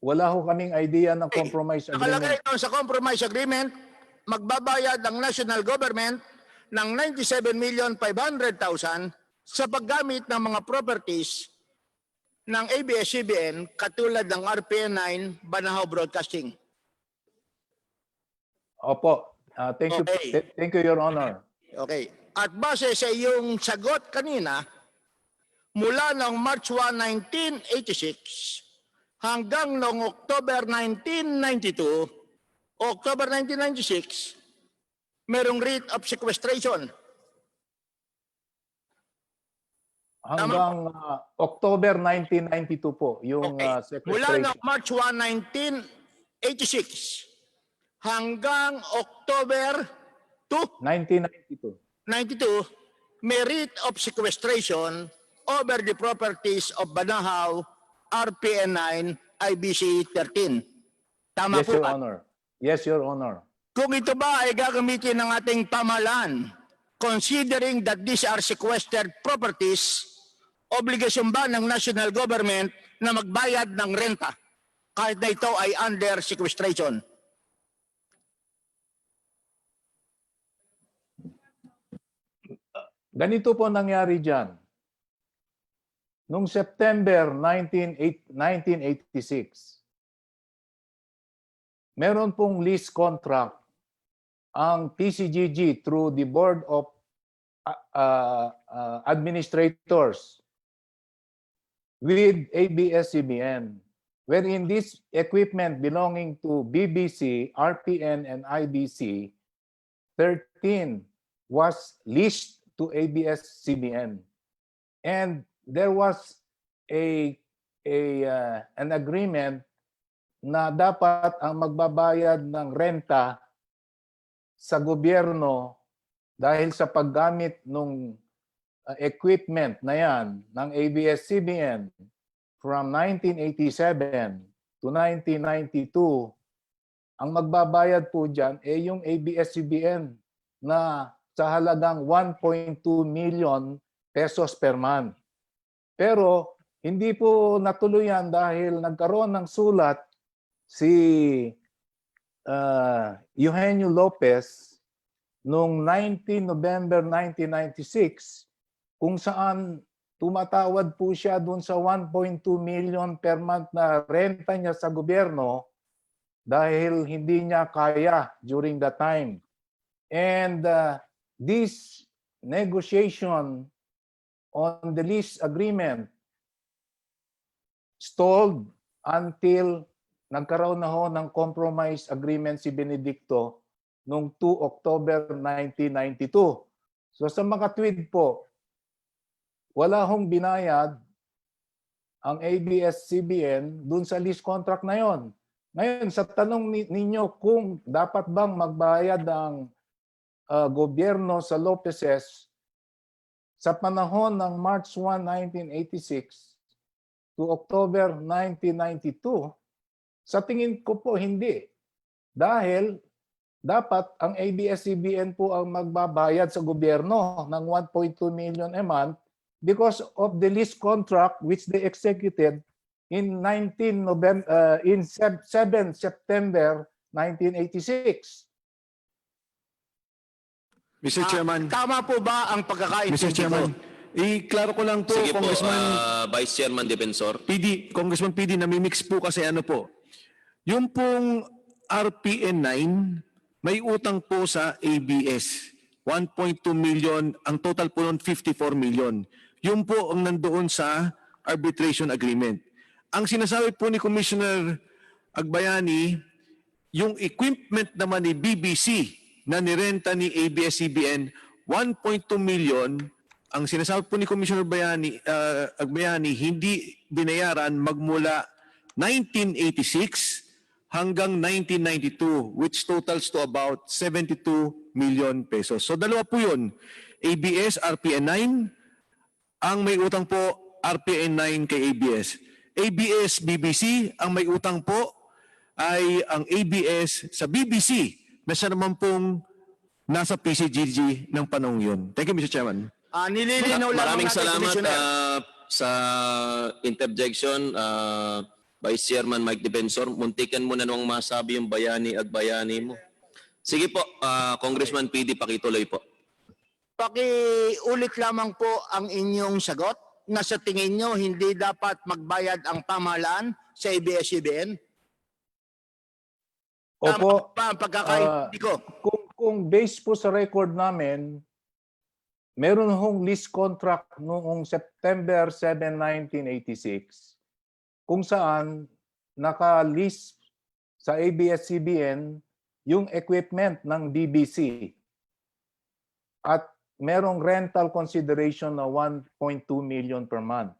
Wala ho kaming idea ng compromise Nakalagay agreement. ito sa compromise agreement, magbabayad ang national government ng 97,500,000 sa paggamit ng mga properties ng ABS-CBN katulad ng RPN 9 Banahaw Broadcasting. Opo. Thank you. Okay. Thank you, Your Honor. Okay. At base sa iyong sagot kanina, mula noong March 1, 1986 hanggang noong October 1992, October 1996, merong writ of sequestration. Hanggang October 1992 po, yung Okay. Mula sequestration. noong March 1, 1986 hanggang October 2, 1992. 92, may writ of sequestration over the properties of Banahaw, RPN 9, IBC 13. Tama Yes, po Your ba? Honor. Yes, Your Honor. Kung ito ba ay gagamitin ng ating pamahalaan, considering that these are sequestered properties, obligasyon ba ng national government na magbayad ng renta kahit na ito ay under sequestration? Ganito po nangyari dyan. Noong September 1986, meron pong lease contract ang PCGG through the Board of Administrators with ABS-CBN, wherein this equipment belonging to BBC, RPN, and IBC 13 was leased to ABS-CBN. And there was an agreement na dapat ang magbabayad ng renta sa gobyerno dahil sa paggamit ng equipment na yan ng ABS-CBN from 1987 to 1992, ang magbabayad po dyan ay yung ABS-CBN na sa halagang 1.2 million pesos per month. Pero hindi po natuloyan dahil nagkaroon ng sulat si Eugenio Lopez noong 19 November 1996 kung saan tumatawad po siya doon sa 1.2 million per month na renta niya sa gobyerno dahil hindi niya kaya during that time. And this negotiation on the lease agreement stalled until nagkaroon na ho ng compromise agreement si Benedicto noong 2 October 1992. So sa mga tweet po, wala hong binayad ang ABS-CBN dun sa lease contract na yon. Ngayon, sa tanong ninyo kung dapat bang magbayad ang gobyerno sa Lopezes sa panahon ng March 1, 1986 to October 1992, sa tingin ko po hindi. Dahil dapat ang ABS-CBN po ang magbabayad sa gobyerno ng 1.2 million a month because of the lease contract which they executed in 7 September 1986. Mr. Chairman, Tama po ba ang pagkakaintindi Mr. Chairman, i-klaro ko lang po, Sige po, Congressman Vice Chairman Defensor. Congressman PD, namimix po kasi ano po. Yung pong RPN 9, may utang po sa ABS. 1.2 million, ang total po nun 54 million. Yun po ang nandoon sa arbitration agreement. Ang sinasabi po ni Commissioner Agbayani, yung equipment naman ni BBC na nirenta ni ABS-CBN, 1.2 million, ang sinasabi po ni Commissioner Agbayani, hindi binayaran magmula 1986 hanggang 1992, which totals to about 72 million pesos. So dalawa po yun, ABS, RPN 9, ang may utang po RPN 9 kay ABS. ABS, BBC, ang may utang po ay ang ABS sa BBC na siya naman pong nasa PCGG ng panahon yun. Thank you, Mr. Chairman. Nililinaw lang Maraming natin, salamat Commissioner. sa interjection, Vice Chairman Mike Defensor. Muntikan mo na nung masabi yung bayani at bayani mo. Sige po, Congressman PD, pakituloy po. Pakiulit lamang po ang inyong sagot na sa tingin nyo hindi dapat magbayad ang pamahalaan sa ABS-CBN? Opo, Tama ba ang pagkakaintindi ko? kung based po sa record namin, meron hong lease contract noong September 7, 1986 kung saan naka-lease sa ABS-CBN yung equipment ng BBC at merong rental consideration na 1.2 million per month.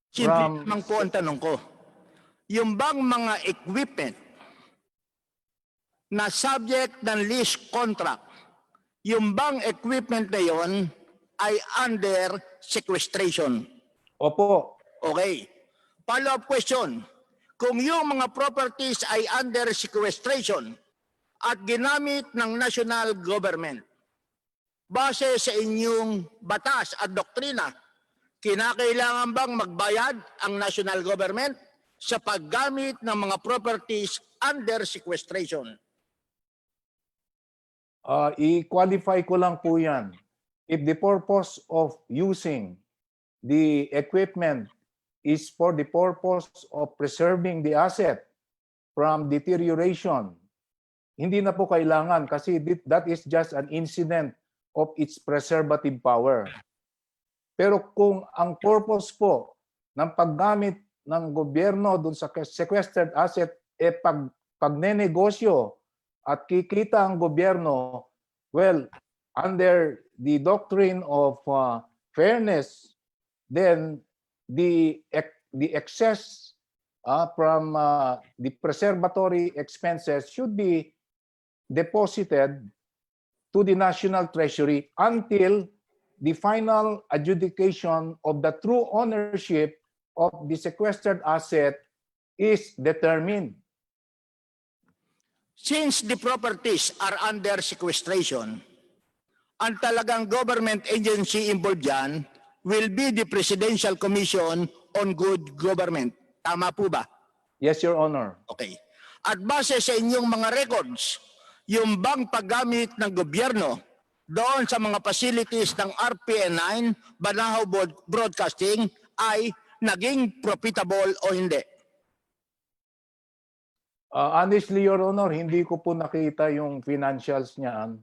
Simple lamang po ang tanong ko. Yung bang mga equipment na subject ng lease contract, yung bang equipment na yon ay under sequestration? Opo, Okay. Follow-up question. Kung yung mga properties ay under sequestration at ginamit ng national government, base sa inyong batas at doktrina, kinakailangan bang magbayad ang national government sa paggamit ng mga properties under sequestration? i-qualify ko lang po yan. If the purpose of using the equipment is for the purpose of preserving the asset from deterioration, hindi na po kailangan kasi that is just an incident of its preservative power. Pero kung ang purpose po ng paggamit ng gobyerno dun sa sequestered asset pagnenegosyo at kikita ang gobyerno, well, under the doctrine of fairness, then the excess from the preservatory expenses should be deposited to the National Treasury until the final adjudication of the true ownership of the sequestered asset is determined. Since the properties are under sequestration, ang talagang government agency involved dyan will be the Presidential Commission on Good Government. Tama po ba? Yes, Your Honor. Okay. At base sa inyong mga records, yung bang paggamit ng gobyerno doon sa mga facilities ng RPN9, Banahaw Broadcasting, ay naging profitable o hindi? Honestly, Your Honor, hindi ko po nakita yung financials niyan.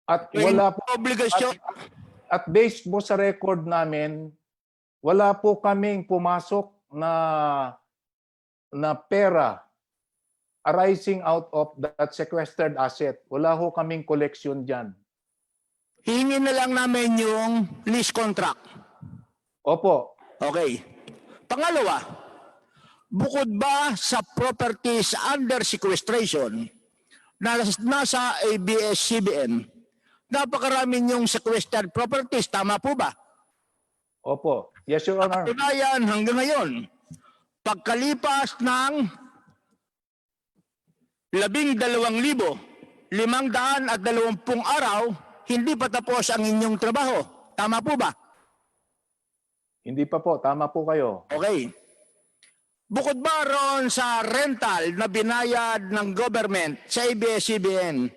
At wala po, Obligasyon. at based po sa record namin, wala po kaming pumasok na pera arising out of that sequestered asset. Wala ho kaming collection dyan. Hingin na lang namin yung lease contract. Opo. Okay. Pangalawa, bukod ba sa properties under sequestration na nasa ABS-CBN, napakarami yung sequestered properties. Tama po ba? Opo. Yes, Your Honor. Katunayan hanggang ngayon, pagkalipas ng 12,520 araw, hindi pa tapos ang inyong trabaho. Tama po ba? Hindi pa po. Tama po kayo. Okay. Bukod ba ron sa rental na binayad ng government sa ABS-CBN,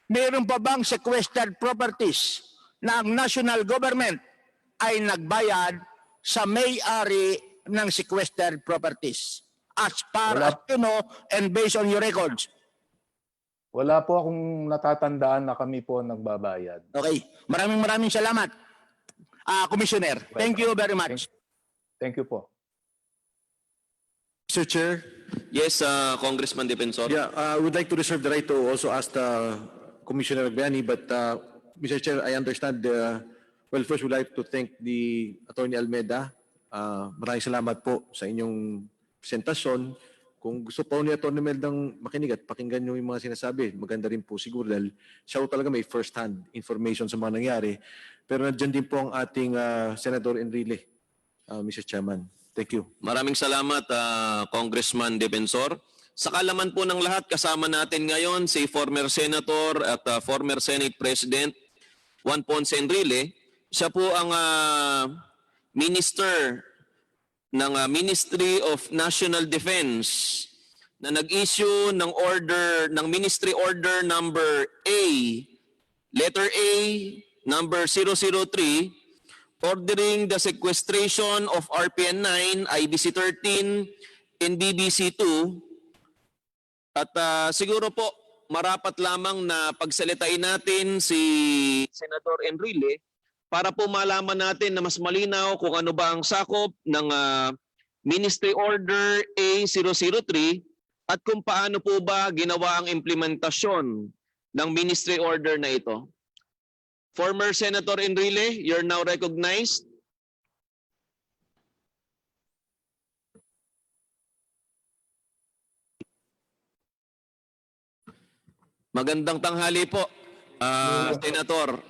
mayroon pa bang sequestered properties na ang national government ay nagbayad sa may-ari ng sequestered properties? As far Wala. as you know and based on your records. Wala po akong natatandaan na kami po nagbabayad. Okay. Maraming salamat, Commissioner. Thank you very much. Thank you po. Mr. Chair, Yes, Congressman Defensor. yeah, I would like to reserve the right to also ask the Commissioner Agbayani, but Mr. Chair, I understand, well, first we'd like to thank the Attorney Almeda. Maraming salamat po sa inyong presentasyon. Kung gusto po ni Attorney Meldang makinig at pakinggan nyo yung mga sinasabi, maganda rin po siguro dahil siya po talaga may first-hand information sa mga nangyari. Pero nandiyan din po ang ating Senator Enrile, Mr. Chairman. Thank you. Maraming salamat, Congressman Defensor. Sa kalaman po ng lahat, kasama natin ngayon si former Senator at former Senate President Juan Ponce Enrile. Siya po ang Minister ng Ministry of National Defense na nag-issue ng order, ng Ministry Order number A, letter A, number 003, ordering the sequestration of RPN9, IBC 13, and BBC 2. At siguro po, marapat lamang na pagsalitain natin si Senator Enrile para po malaman natin na mas malinaw kung ano ba ang sakop ng Ministry Order A003 at kung paano po ba ginawa ang implementasyon ng Ministry Order na ito. Former Senator Enrile, you're now recognized. Magandang tanghali po, Senator.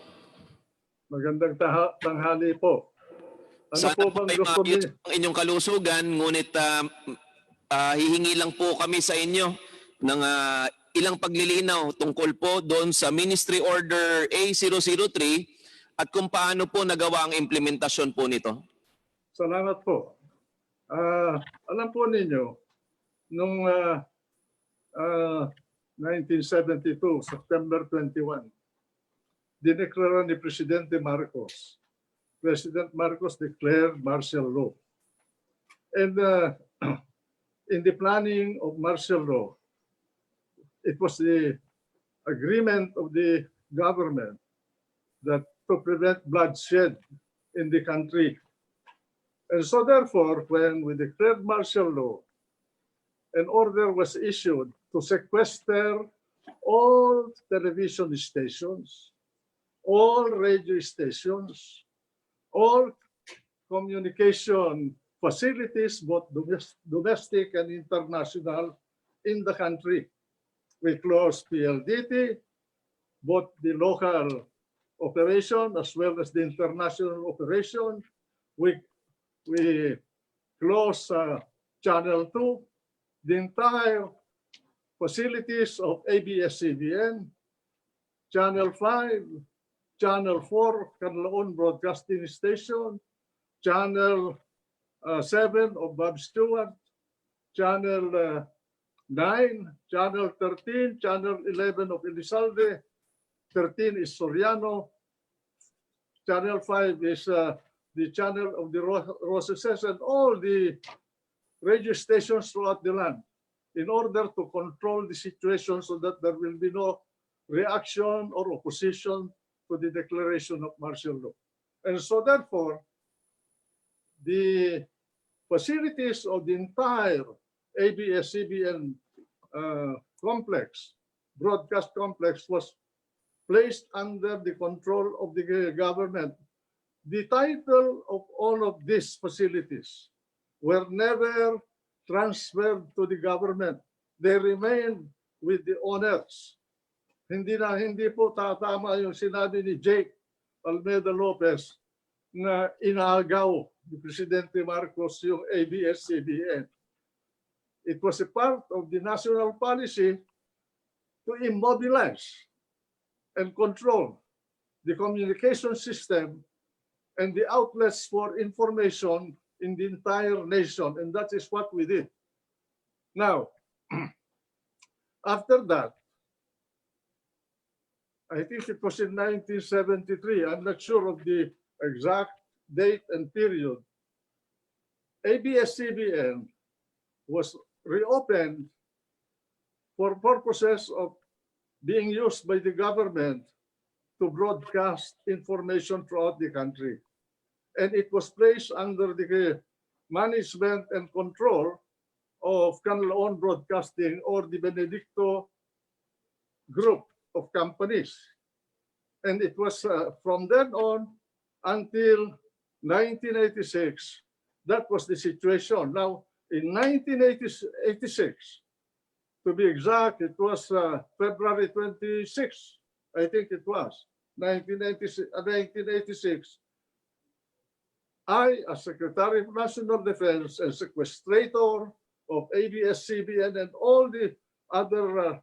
Magandang tanghali po. Ano Sana po po bang ay gusto niyo? maayos ang inyong kalusugan, ngunit hihingi lang po kami sa inyo ng ilang paglilinaw tungkol po doon sa Ministry Order A003 at kung paano po nagawa ang implementasyon po nito. Salamat po. Alam po ninyo, noong 1972, September 21, dineklara ni Presidente Marcos. President Marcos declared martial law. And in the planning of martial law, it was the agreement of the government that to prevent bloodshed in the country. And so therefore, when we declared martial law, an order was issued to sequester all television stations, all radio stations, all communication facilities, both domestic and international, in the country. We closed PLDT, both the local operation as well as the international operation. We closed Channel 2, the entire facilities of ABS-CBN, Channel 5, Channel 4, Canlaon Broadcasting Station, Channel 7 of Bob Stewart, Channel 9, Channel 13, Channel 11 of Elizalde, 13 is Soriano, Channel 5 is the channel of the Roseses, and all the radio stations throughout the land, in order to control the situation so that there will be no reaction or opposition to the declaration of martial law. And so therefore, the facilities of the entire ABS-CBN complex, broadcast complex, was placed under the control of the government. The title of all of these facilities were never transferred to the government. They remained with the owners. Hindi po tatama yung sinabi ni Jake Almeida Lopez na inagaw ni Presidente Marcos yung ABS-CBN. It was a part of the national policy to immobilize and control the communication system and the outlets for information in the entire nation, and that is what we did. Now, after that, I think it was in 1973, I'm not sure of the exact date and period, ABS-CBN was reopened for purposes of being used by the government to broadcast information throughout the country. And it was placed under the management and control of Canlaon Broadcasting, or the Benedicto group of companies. And it was from then on until 1986, that was the situation. Now, in 1986, to be exact, it was February 26, I think it was, 1986, I, as Secretary of National Defense and sequestrator of ABS-CBN and all the other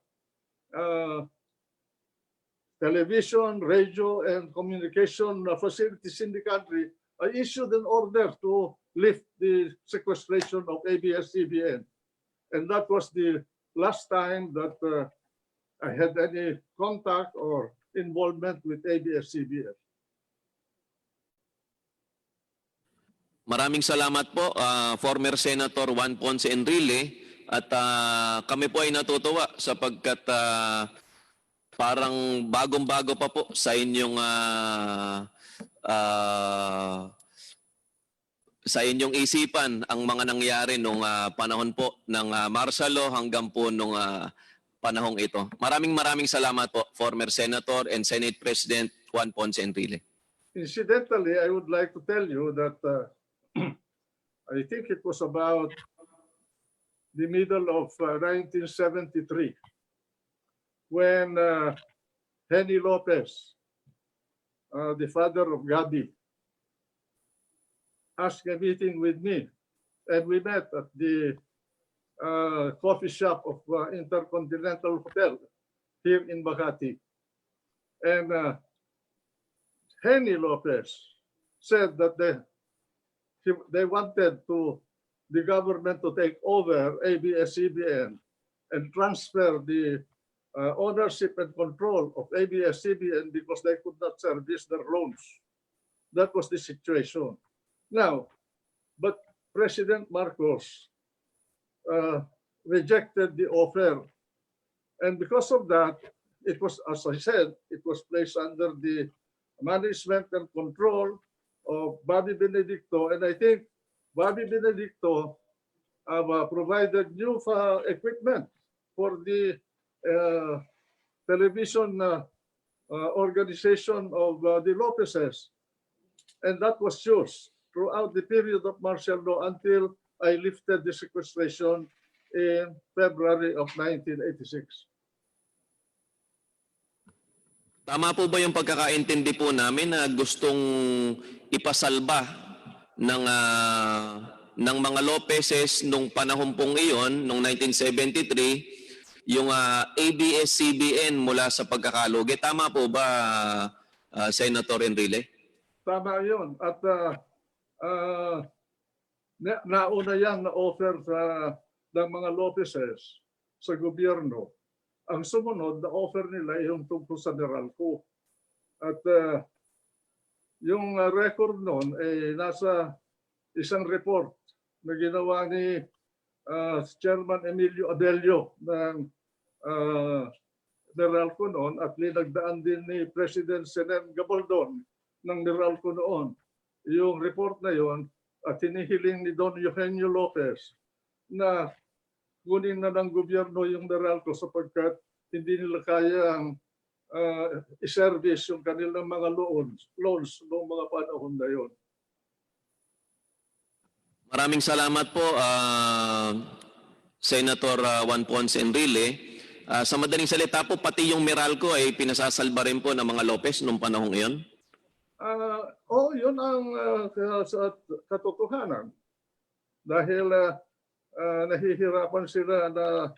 television, radio, and communication facilities in the country, I issued an order to lift the sequestration of ABS-CBN. And that was the last time that I had any contact or involvement with ABS-CBN. Maraming salamat po, former Senator Juan Ponce Enrile, at kami po ay natutuwa sapagkat parang bagong-bago pa po sa inyong isipan ang mga nangyari nung panahon po ng martial law hanggang po nung panahong ito. Maraming salamat po, former Senator and Senate President Juan Ponce Enrile. Incidentally, I would like to tell you that I think it was about the middle of 1973 when Henny Lopez, the father of Gabi, asked a meeting with me, and we met at the coffee shop of Intercontinental Hotel here in Makati. And Henny Lopez said that they wanted the government to take over ABS-CBN and transfer the ownership and control of ABS-CBN because they could not service their loans. That was the situation. Now, but President Marcos rejected the offer. And because of that, it was, as I said, it was placed under the management and control of Bobby Benedicto. And I think Bobby Benedicto provided new equipment for the television organization of the Lopezes. And that was used throughout the period of martial law until I lifted the sequestration in February of 1986. Tama po ba yung pagkakaintindi po namin na gustong ipasalba ng mga Lopezes nung panahon pong iyon, nung 1973, yung ABS-CBN mula sa pagkakalugi? Tama po ba, Senator Enrile? Tama yun. At nauna yan na offer ng mga Lopezes sa gobyerno. Ang sumunod na offer nila yung tungkol sa Meralco. At yung record noon ay nasa isang report na ginawa ni Chairman Emilio Adelio ng Meralco noon at linagdaan din ni President Senen Gabaldon ng Meralco noon. Yung report na yon at hinihiling ni Don Eugenio Lopez na kunin na ng gobyerno yung Meralco sapagkat hindi nila kayang i-service yung kanilang mga loans noong mga panahon na yon. Maraming salamat po, Senator Juan Ponce Enrile. Sa madaling salita po, pati yung Meralco ay pinasasalba rin po ng mga Lopez noong panahong iyon? Yun ang katotohanan. Dahil nahihirapan sila na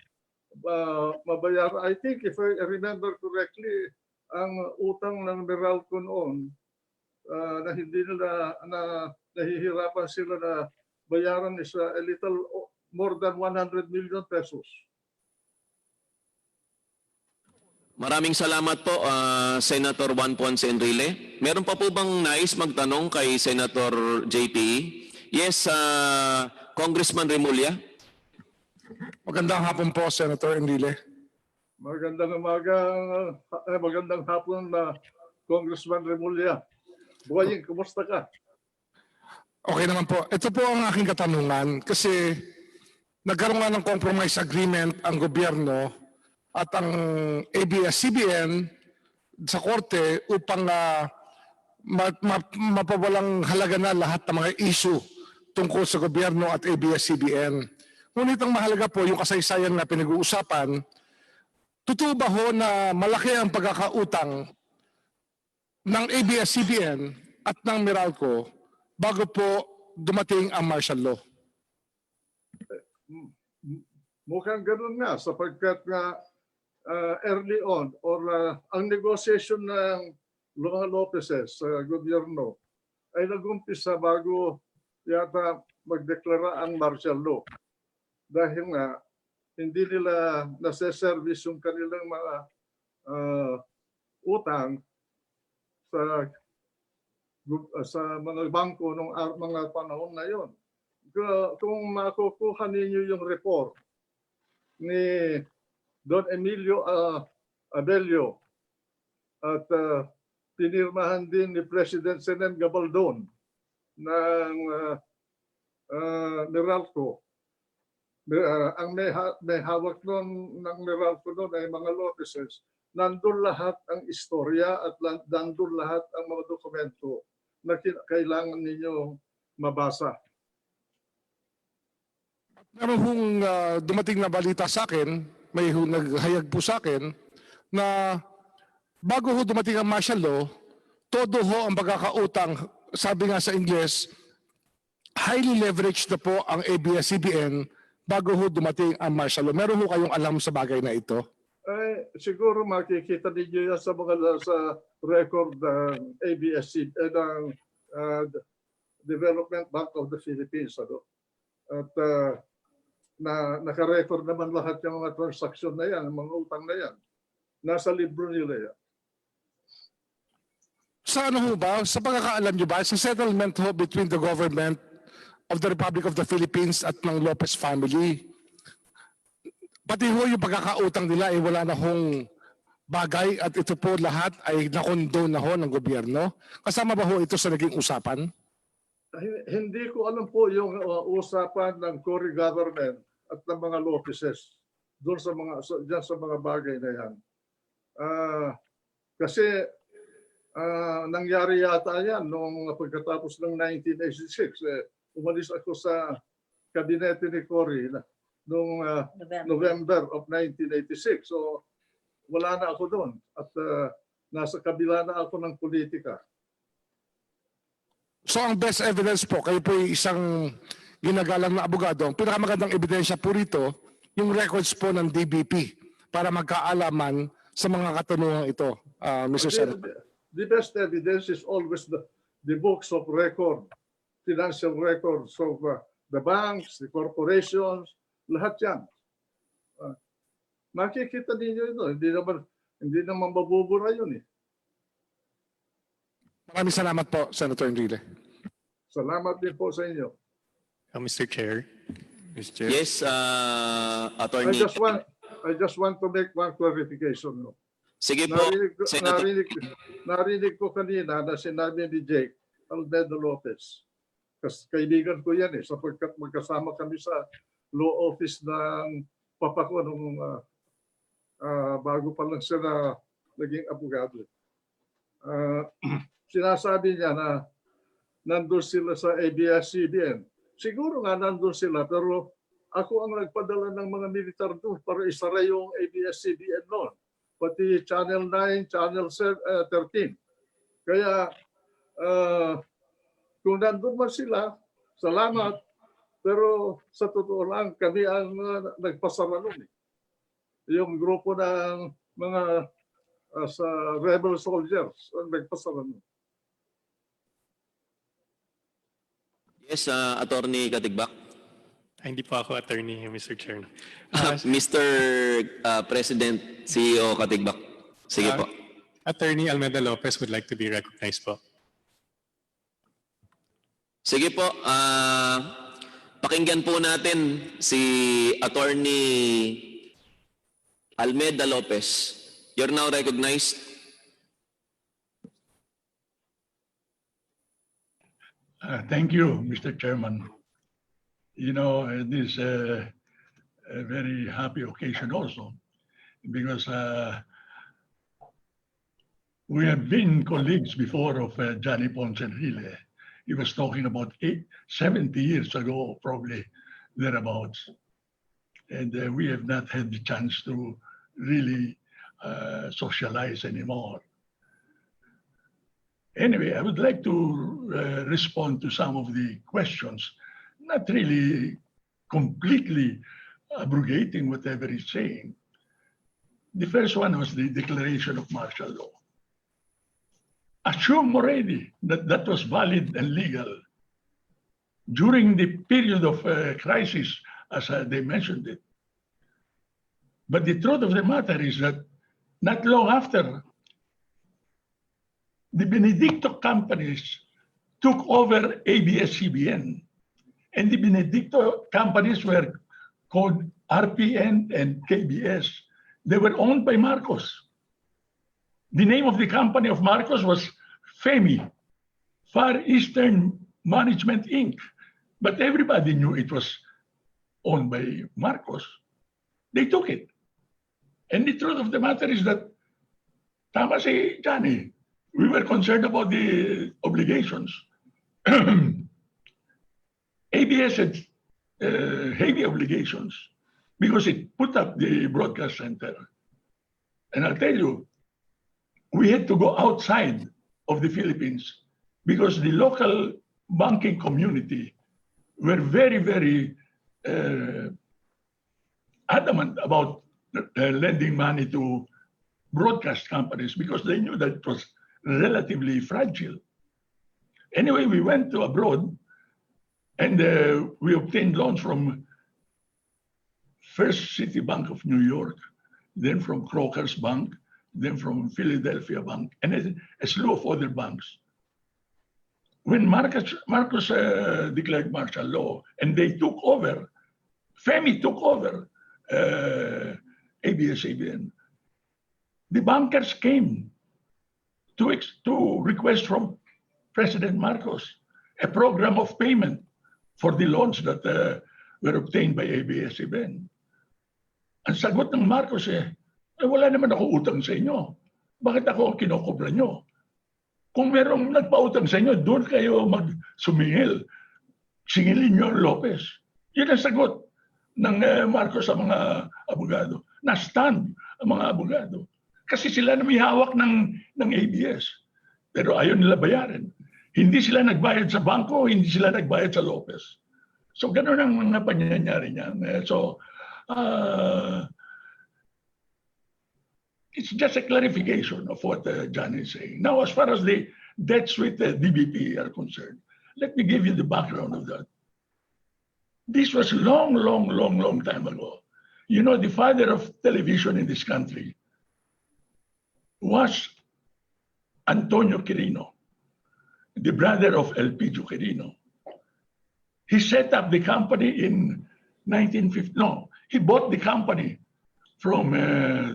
mabayaran. I think if I remember correctly, ang utang ng Meralco noon na hindi nila nahihirapan sila na bayaran is a little more than 100 million pesos. Maraming salamat po, Senator Juan Ponce Enrile. Meron pa po bang nais magtanong kay Senator JPE? Yes, Congressman Remulla. Magandang hapon po, Senator Enrile. Magandang hapon na Congressman Remulla. Boying, kumusta ka? Okay naman po. Ito po ang aking katanungan kasi nagkaroon nga ng compromise agreement ang gobyerno at ang ABS-CBN sa korte upang mapawalang halaga na lahat ng mga issue tungkol sa gobyerno at ABS-CBN. Ngunit ang mahalaga po yung kasaysayan na pinag-uusapan, totoo ba ho na malaki ang pagkakautang ng ABS-CBN at ng Meralco bago po dumating ang martial law? Mukhang ganun nga sapagkat early on or ang negotiation ng mga Lopezes sa gobyerno ay nag-umpisa bago yata magdeklara ang martial law. Dahil nga hindi nila nasa-service yung kanilang mga utang sa mga bangko ng mga panahon na yon. Kung makukuha ninyo yung report ni Don Emilio Adelio at pinirmahan din ni President Senen Gabaldon ng Meralco. Ang may hawak nun ng Meralco nun ay mga Lopezes. Nandun lahat ang istorya at nandun lahat ang mga dokumento na kailangan ninyo mabasa. Meron hong dumating na balita sa akin, may naghayag po sa akin, na bago ho dumating ang martial law, todo ho ang pagkakautang, sabi nga sa Ingles, highly leveraged na po ang ABS-CBN bago ho dumating ang martial law. Meron ho kayong alam sa bagay na ito? Siguro makikita ninyo yan sa record ng ABS-CBN, ng Development Bank of the Philippines. At naka-record naman lahat yung mga transaksyon na yan, mga utang na yan. Nasa libro nila yan. Sa ano ho ba? Sa pagkakaalam nyo ba? Sa settlement ho between the government of the Republic of the Philippines at ng Lopez family, pati ho yung pagkakautang nila ay wala na hong bagay at ito po lahat ay nakondone na ho ng gobyerno. Kasama ba ho ito sa naging usapan? Hindi ko alam po yung usapan ng Cory government at ng mga Lopezes doon sa mga bagay na yan. Kasi nangyari yata yan noong pagkatapos ng 1986. Umalis ako sa kabinete ni Cory noong November of 1986. So wala na ako doon at nasa kabila na ako ng politika. So ang best evidence po, kayo po yung isang ginagalang na abogado, ang pinakamagandang ebidensya po rito, yung records po ng DBP para magkaalaman sa mga katanungan ito, Mr. Senator. The best evidence is always the books of record, financial records of the banks, the corporations, lahat yan. Makikita ninyo ito. Hindi naman mabubura yun eh. Maraming salamat po, Senator Enrile. Salamat din po sa inyo. Mr. Chair. Mr. Chair. Yes, I Attorney. just want to make one clarification. No? Sige po, Senator. Narinig ko kanina na sinabi ni Jake Almeida Lopez. Kaibigan ko yan eh, sapagkat magkasama kami sa law office ng papa ko nung bago pa lang siya naging abogado. Sinasabi niya na nandun sila sa ABS-CBN. Siguro nga nandun sila, pero ako ang nagpadala ng mga militar doon para isara yung ABS-CBN noon. Pati Channel 9, Channel 13. Kaya kung nandun man sila, salamat. Pero sa totoo lang, kami ang nagpasara noon. Yung grupo ng mga sa rebel soldiers ang nagpasara noon. Yes, Attorney Katigbak. Hindi po ako attorney, Mr. Chair. Mr. President, CEO Katigbak. Sige po. Attorney Almeida Lopez would like to be recognized po. Sige po, pakinggan po natin si Attorney Almeida Lopez. You're now recognized. Thank you, Mr. Chairman. You know, this is a very happy occasion also because we have been colleagues before of Johnny Ponce Enrile. He was talking about 70 years ago, probably thereabouts. And we have not had the chance to really socialize anymore. Anyway, I would like to respond to some of the questions, not really completely abrogating whatever he's saying. The first one was the declaration of martial law. Assume already that that was valid and legal during the period of crisis, as they mentioned it. But the truth of the matter is that not long after, the Benedicto companies took over ABS-CBN, and the Benedicto companies were called RPN and KBS. They were owned by Marcos. The name of the company of Marcos was FEMI, Far Eastern Management Inc. But everybody knew it was owned by Marcos. They took it. And the truth of the matter is that, tama si Johnny, we were concerned about the obligations. ABS had heavy obligations because it put up the broadcast center. And I'll tell you, we had to go outside of the Philippines because the local banking community were very, very adamant about lending money to broadcast companies because they knew that it was relatively fragile. Anyway, we went to abroad and we obtained loans from First City Bank of New York, then from Croker's Bank, then from Philadelphia Bank, and a slew of other banks. When Marcos declared martial law and they took over, FEMI took over ABS-CBN, the bankers came to request from President Marcos a program of payment for the loans that were obtained by ABS-CBN. Ang sagot ng Marcos wala naman ako utang sa inyo. Bakit ako kinokobra nyo? Kung merong nagpautang sa inyo, doon kayo magsumingil. Singilin nyo ang Lopez. Yun ang sagot ng Marcos sa mga abogado. Na-stand ang mga abogado. Kasi sila na may hawak ng ABS. Pero ayaw nila bayaran. Hindi sila nagbayad sa bangko, hindi sila nagbayad sa Lopez. So gano'n ang mga pangyayari niyan. So, it's just a clarification of what John is saying. Now, as far as the debts with the DBP are concerned, let me give you the background of that. This was long time ago. You know, the father of television in this country was Antonio Quirino, the brother of Elpidio Quirino. He set up the company in 1950. No, he bought the company from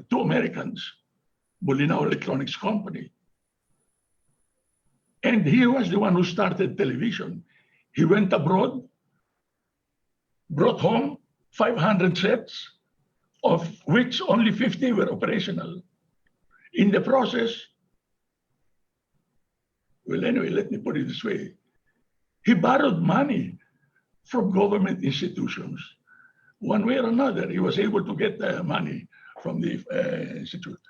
two Americans, Bolinao Electronics Company. And he was the one who started television. He went abroad, brought home 500 sets, of which only 50 were operational. In the process, well, anyway, let me put it this way. He borrowed money from government institutions. One way or another, he was able to get money from the institute,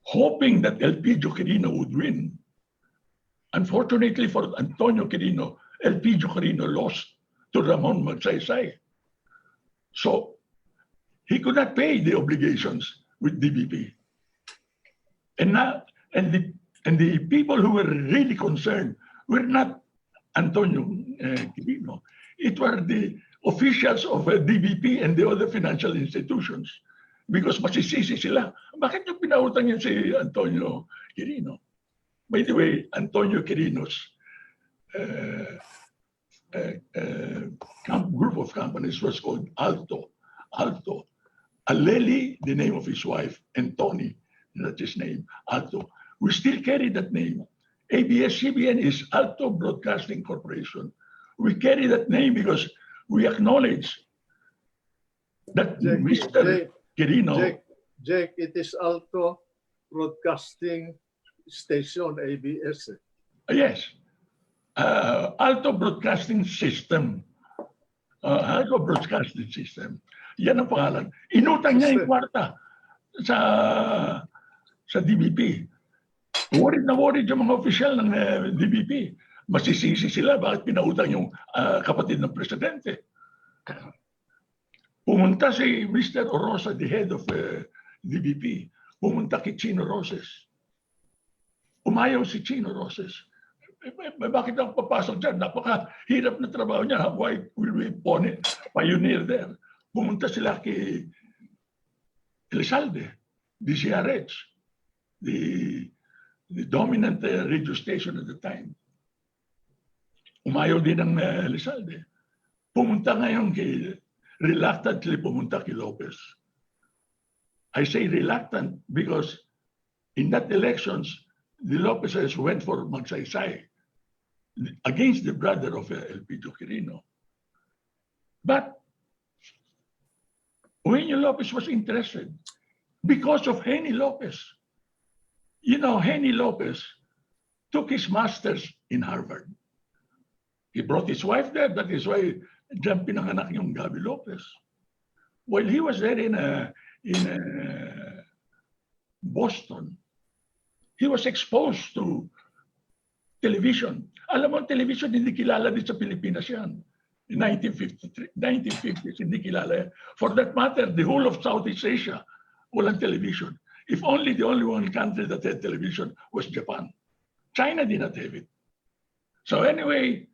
hoping that Elpidio Quirino would win. Unfortunately for Antonio Quirino, Elpidio Quirino lost to Ramon Magsaysay. So he could not pay the obligations with DBP. And the people who were really concerned were not Antonio Quirino. It were the officials of DBP and the other financial institutions. Because masisisi sila. Bakit yung pinautang yun si Antonio Quirino? By the way, Antonio Quirino's group of companies was called Alto. Alto. Aleli, the name of his wife, and Tony, that's his name, Alto. We still carry that name. ABS-CBN is Alto Broadcasting Corporation. We carry that name because we acknowledge that Mr. Quirino... Jake, it is Alto Broadcasting Station, ABS. Yes. Alto Broadcasting System. Alto Broadcasting System. Yan ang pangalan. Inutang niya yung kwarta sa DBP. Worried na worried yung mga opisyal ng DBP. Masisisi sila bakit pinautang yung kapatid ng presidente. Pumunta si Mr. Orosa, the head of DBP. Pumunta kay Chino Roses. Umayaw si Chino Roses. Bakit ako papasok dyan? Napakahirap na trabaho niya. Why will we pioneer there? Pumunta sila kay Elizalde, DCRH, the dominant radio station at the time. Umayaw din ng Elizalde. Pumunta ngayon reluctantly pumunta kay Lopez. I say reluctant because in that elections, the Lopezes went for Magsaysay against the brother of Elpidio Quirino. But Eugenio Lopez was interested because of Henny Lopez. You know, Henny Lopez took his master's in Harvard. He brought his wife there. That is why diyan pinanganak yung Gaby Lopez. While he was there in Boston, he was exposed to television. Alam mo, television hindi kilala din sa Pilipinas yan. In 1950s, hindi kilala yan. For that matter, the whole of Southeast Asia, walang television. If only the only one country that had television was Japan. China did not have it. So anyway,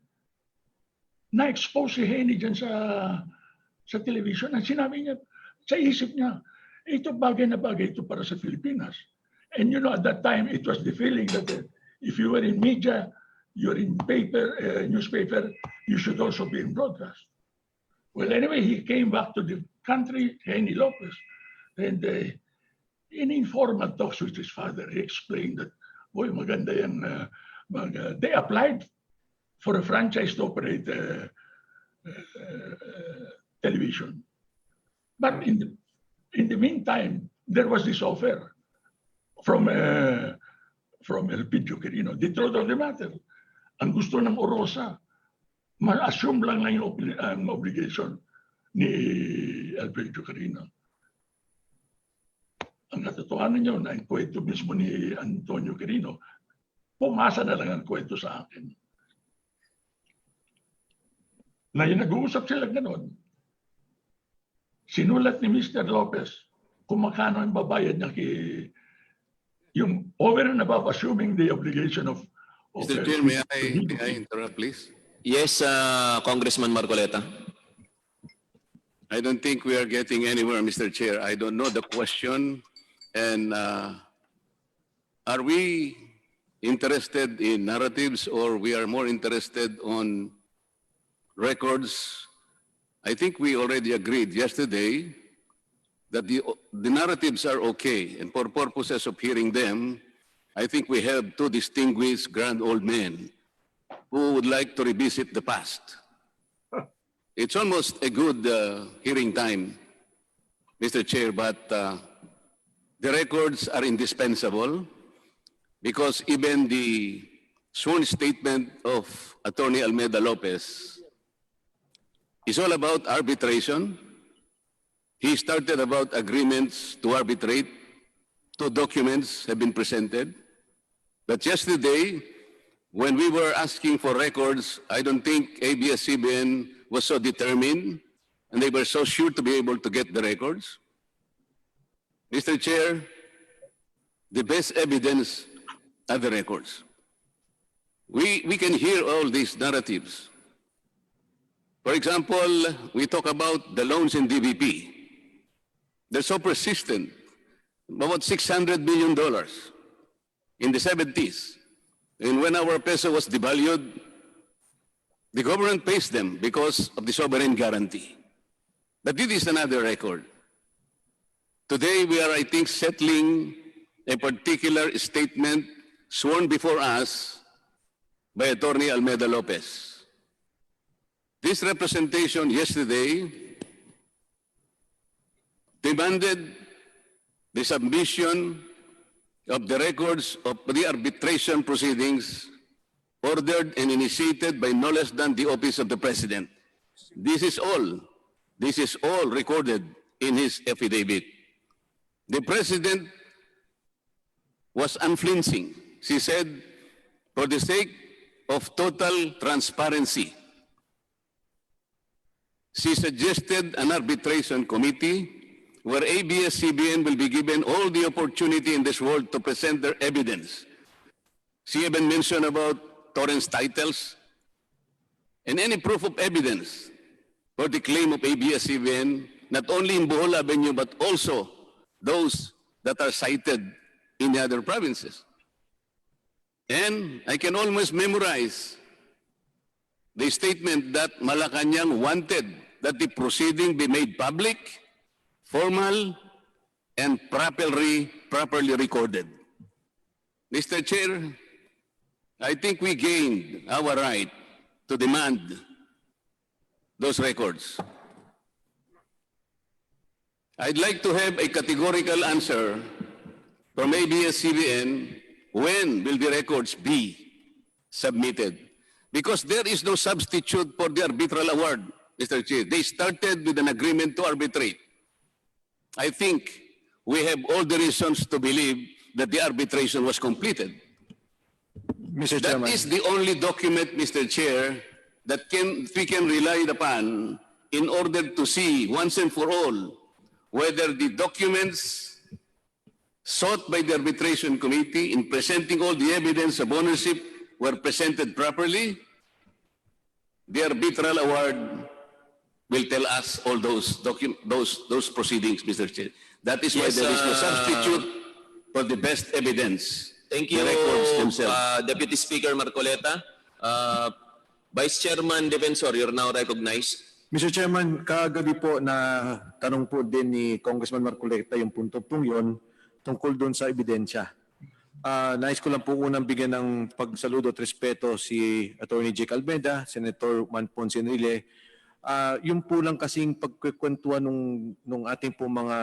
na-expose si Henny dyan sa television. At sinabi niya, sa isip niya, ito bagay na bagay ito para sa Pilipinas. And you know, at that time, it was the feeling that if you were in media, you're in newspaper, you should also be in broadcast. Well, anyway, he came back to the country, Henny Lopez, and in informal talks with his father, he explained that, boy, maganda yan. They applied for a franchise to operate television. But in the meantime, there was this offer from Elpidio Quirino. The truth of the matter, ang gusto ng Orosa, ma-assume lang yung obligation ni Elpidio Quirino. Ang katotohanan nyo na ang kwento mismo ni Antonio Quirino, pumasa na lang ang kwento sa akin. Na yung nag-uusap sila gano'n, sinulat ni Mr. Lopez kung makano ang babayad niya yung over and above assuming the obligation of Mr. Chair, may I interrupt, please? Yes, Congressman Marcoleta. I don't think we are getting anywhere, Mr. Chair. I don't know the question. And are we interested in narratives or we are more interested on records? I think we already agreed yesterday that the narratives are okay. And for purposes of hearing them, I think we have two distinguished grand old men who would like to revisit the past. It's almost a good hearing time, Mr. Chair, but the records are indispensable because even the sworn statement of Attorney Almeida Lopez is all about arbitration. He started about agreements to arbitrate. 2 documents have been presented. But yesterday, when we were asking for records, I don't think ABS-CBN was so determined and they were so sure to be able to get the records. Mr. Chair, the best evidence are the records. We can hear all these narratives. For example, we talk about the loans in DBP. They're so persistent, about $600 million in the 70s. And when our peso was devalued, the government pays them because of the sovereign guarantee. But this is another record. Today, we are, I think, settling a particular statement sworn before us by Attorney Almeida Lopez. This representation yesterday demanded the submission of the records of the arbitration proceedings ordered and initiated by no less than the Office of the President. This is all recorded in his affidavit. The President was unflinching. She said, for the sake of total transparency, she suggested an arbitration committee where ABS-CBN will be given all the opportunity in this world to present their evidence. She even mentioned about Torrens titles and any proof of evidence for the claim of ABS-CBN, not only in Bohol Avenue, but also those that are cited in the other provinces. And I can almost memorize the statement that Malacanang wanted that the proceeding be made public, formal, and properly recorded. Mr. Chair, I think we gained our right to demand those records. I'd like to have a categorical answer from ABS-CBN, when will the records be submitted? Because there is no substitute for the arbitral award, Mr. Chair. They started with an agreement to arbitrate. I think we have all the reasons to believe that the arbitration was completed. Mr. Chairman. That is the only document, Mr. Chair, that we can rely upon in order to see once and for all whether the documents sought by the arbitration committee in presenting all the evidence of ownership were presented properly. The arbitral award will tell us all those proceedings, Mr. Chair. That is why there is no substitute for the best evidence. Thank you, the records themselves. Deputy Speaker Marcoleta. Vice Chairman Defensor, you're now recognized. Mr. Chairman, kagabi po na tanong po din ni Congressman Marcoleta yung punto pong yun tungkol doon sa ebidensya. Nais ko lang po unang bigyan ng pagsaludo at respeto si Attorney Jake Almeida, Senator Juan Ponce Enrile. Yung po lang kasing pagkikwentuhan nung ating po mga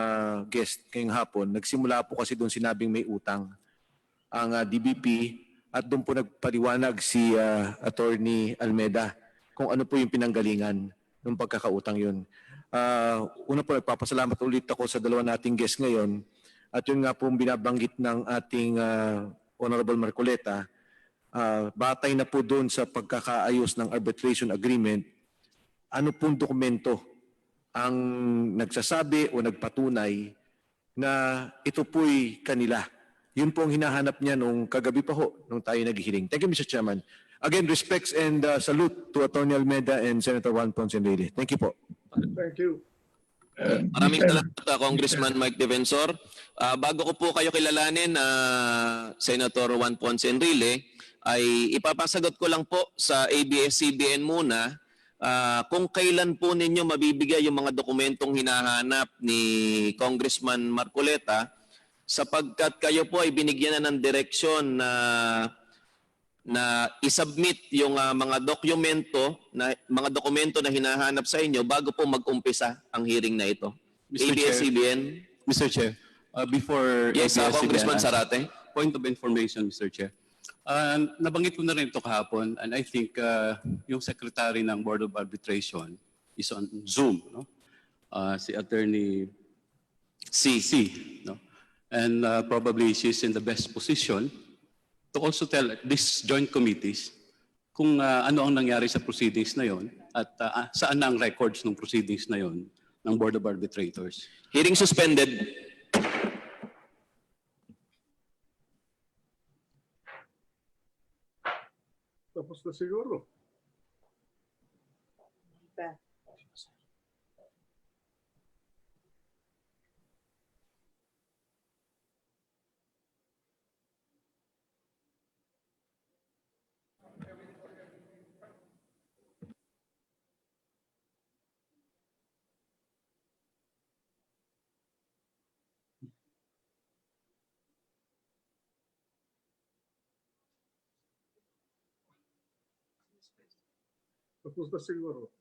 guest ngayong hapon, nagsimula po kasi doon sinabing may utang ang DBP at doon po nagpaliwanag si Attorney Almeida kung ano po yung pinanggalingan ng pagkakautang yun. Una po, nagpapasalamat ulit ako sa dalawa nating guest ngayon. At yun nga po binabanggit ng ating Honorable Marcoleta, batay na po doon sa pagkakaayos ng arbitration agreement, ano pong dokumento ang nagsasabi o nagpatunay na ito po'y kanila. Yun po ang hinahanap niya nung kagabi pa ho, nung tayo naghihiling. Thank you, Mr. Chairman. Again, respects and salute to Attorney Almeida and Senator Juan Ponce Enrile. Thank you po. Thank you. Maraming Mr. salamat, Congressman Mike Defensor. Bago ko po kayo kilalanin, Senator Juan Ponce Enrile, ay ipapasagot ko lang po sa ABS-CBN muna kung kailan po ninyo mabibigay yung mga dokumentong hinahanap ni Congressman Marcoleta, sapagkat kayo po ay binigyan na ng direksyon na isubmit yung mga dokumento na hinahanap sa inyo bago po mag-umpisa ang hearing na ito. Mr. Chair. ABS-CBN. Mr. Chair, before Yes, Congressman Zarate. point of information, Mr. Chair. Nabanggit ko na rin ito kahapon, and I think yung Secretary ng Board of Arbitration is on Zoom, no? Si Attorney C. No? And probably she's in the best position to also tell these joint committees kung ano ang nangyari sa proceedings na yon at saan na ang records ng proceedings na yon ng Board of Arbitrators. Hearing suspended. Tapos na siguro. Tapos na siguro.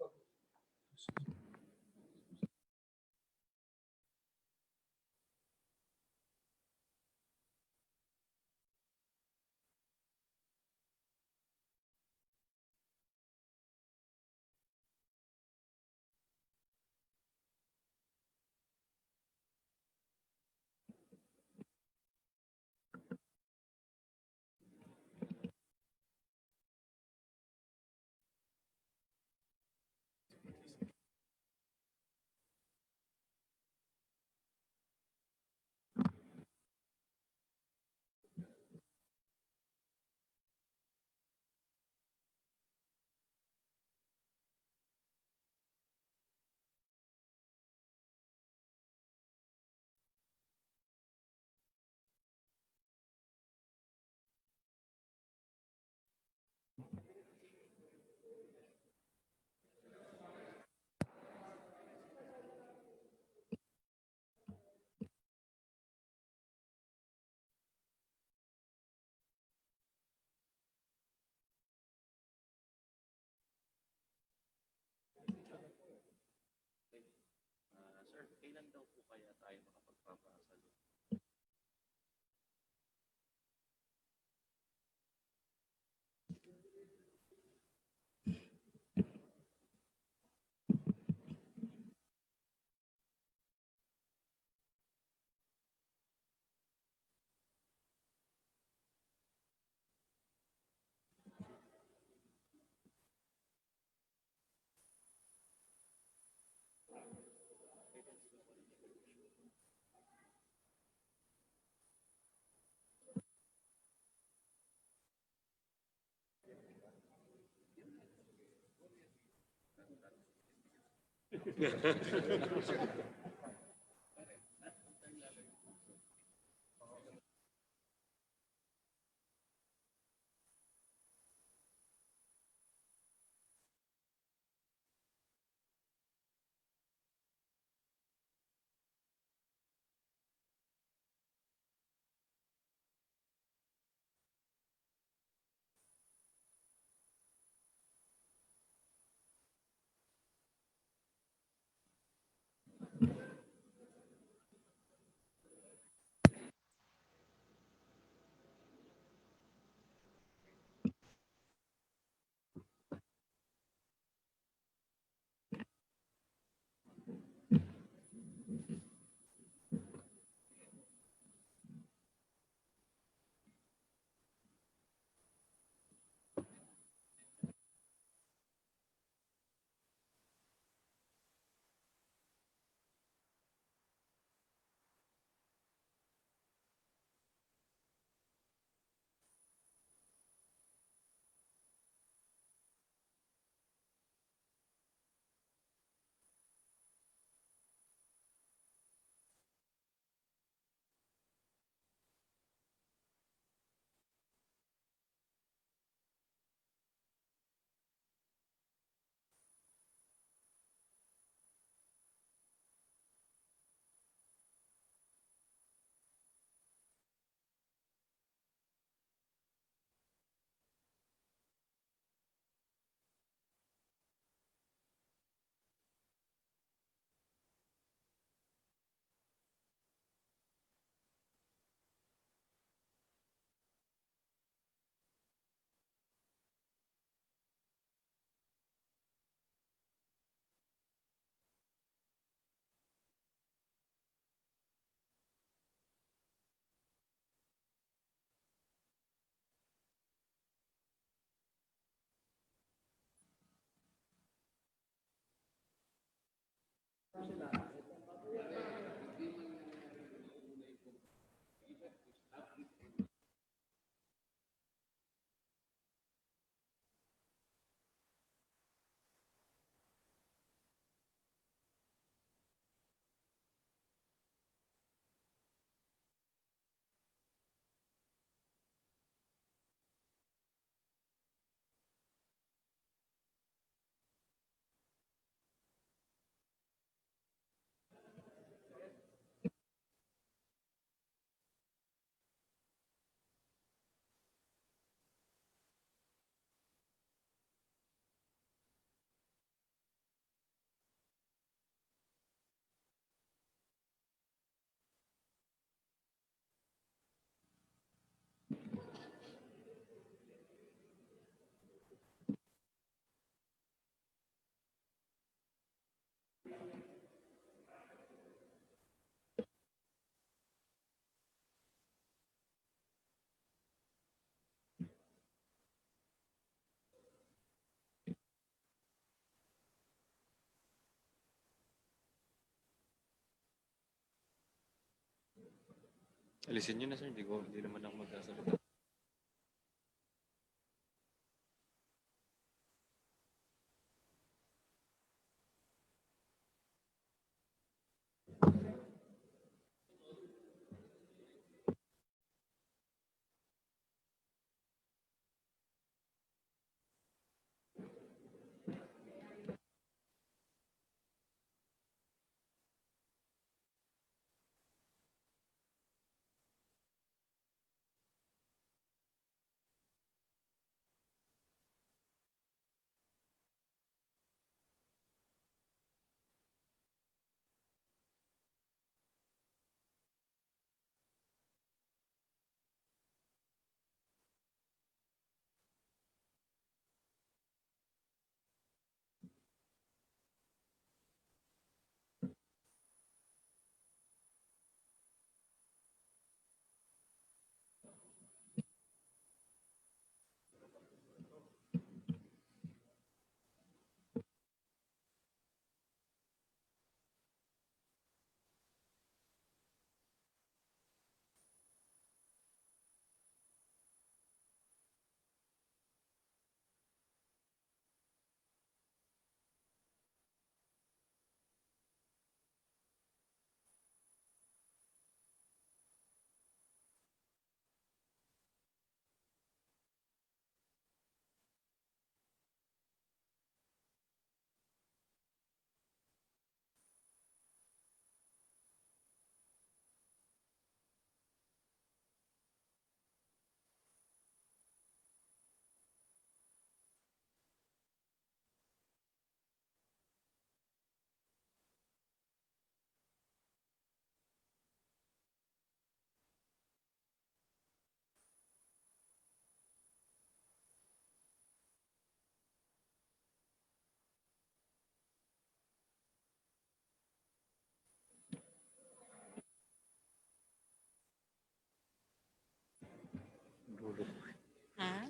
Alisin niyo na sir, hindi naman ako magsasalita.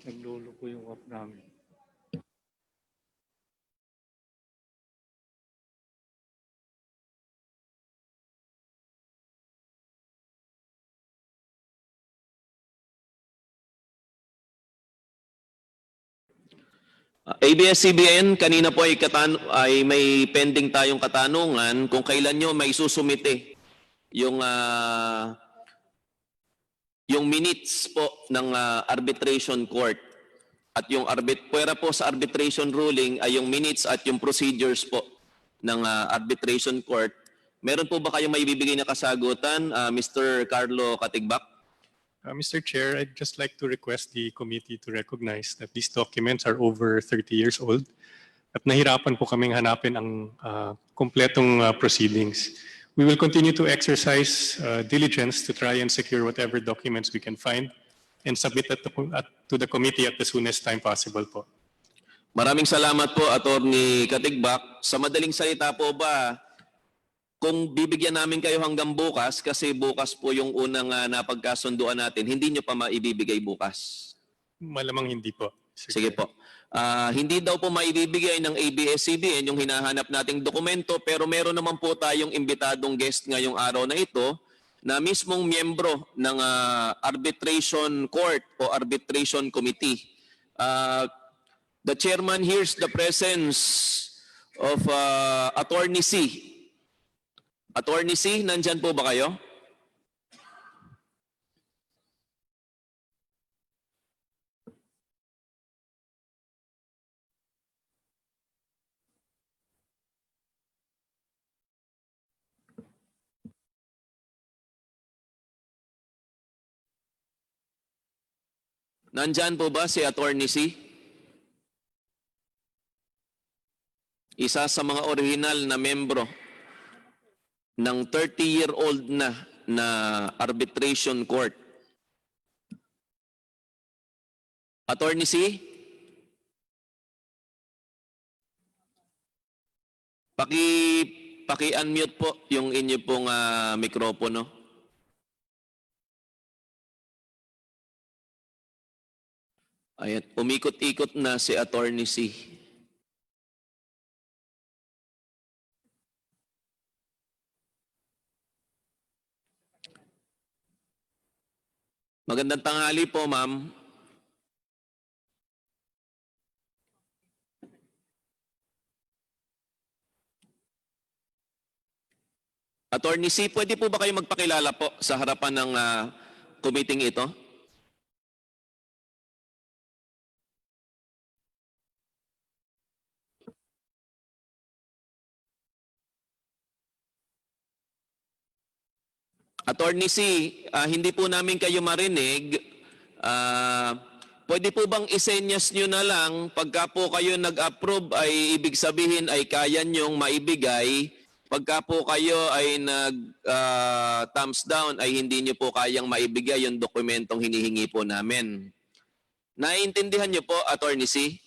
Naglolo po yung off namin. ABS-CBN, kanina po ay may pending tayong katanungan kung kailan nyo may susumite yung minutes po ng arbitration court. At yung pwera po sa arbitration ruling ay yung minutes at yung procedures po ng arbitration court. Meron po ba kayong may bibigay na kasagutan, Mr. Carlo Katigbak? Mr. Chair, I'd just like to request the committee to recognize that these documents are over 30 years old at nahirapan po kaming hanapin ang kompletong proceedings. We will continue to exercise diligence to try and secure whatever documents we can find and submit that to the committee at the soonest time possible po. Maraming salamat po, Attorney Katigbak. Sa madaling salita po ba, kung bibigyan namin kayo hanggang bukas, kasi bukas po yung unang napagkasunduan natin, hindi nyo pa maibibigay bukas? Malamang hindi po. Sige po. Hindi daw po maibibigay ng ABS-CBN yung hinahanap nating dokumento, pero meron naman po tayong imbitadong guest ngayong araw na ito na mismong miyembro ng arbitration court o arbitration committee. The chairman hears the presence of Attorney C. Attorney C, nandyan po ba kayo? Nandyan po ba si Attorney C? Isa sa mga original na membro ng 30-year-old na arbitration court. Attorney C? Paki-unmute po yung inyo pong mikropono. Ayan, umikot-ikot na si Attorney C. Magandang tanghali po, ma'am. Attorney C, pwede po ba kayo magpakilala po sa harapan ng committee ito? Attorney C, hindi po namin kayo marinig. Pwede po bang isenyas nyo na lang pagka po kayo nag-approve ay ibig sabihin ay kaya nyong maibigay. Pagka po kayo ay nag-thumbs down ay hindi nyo po kayang maibigay yung dokumentong hinihingi po namin. Naiintindihan nyo po, Attorney C?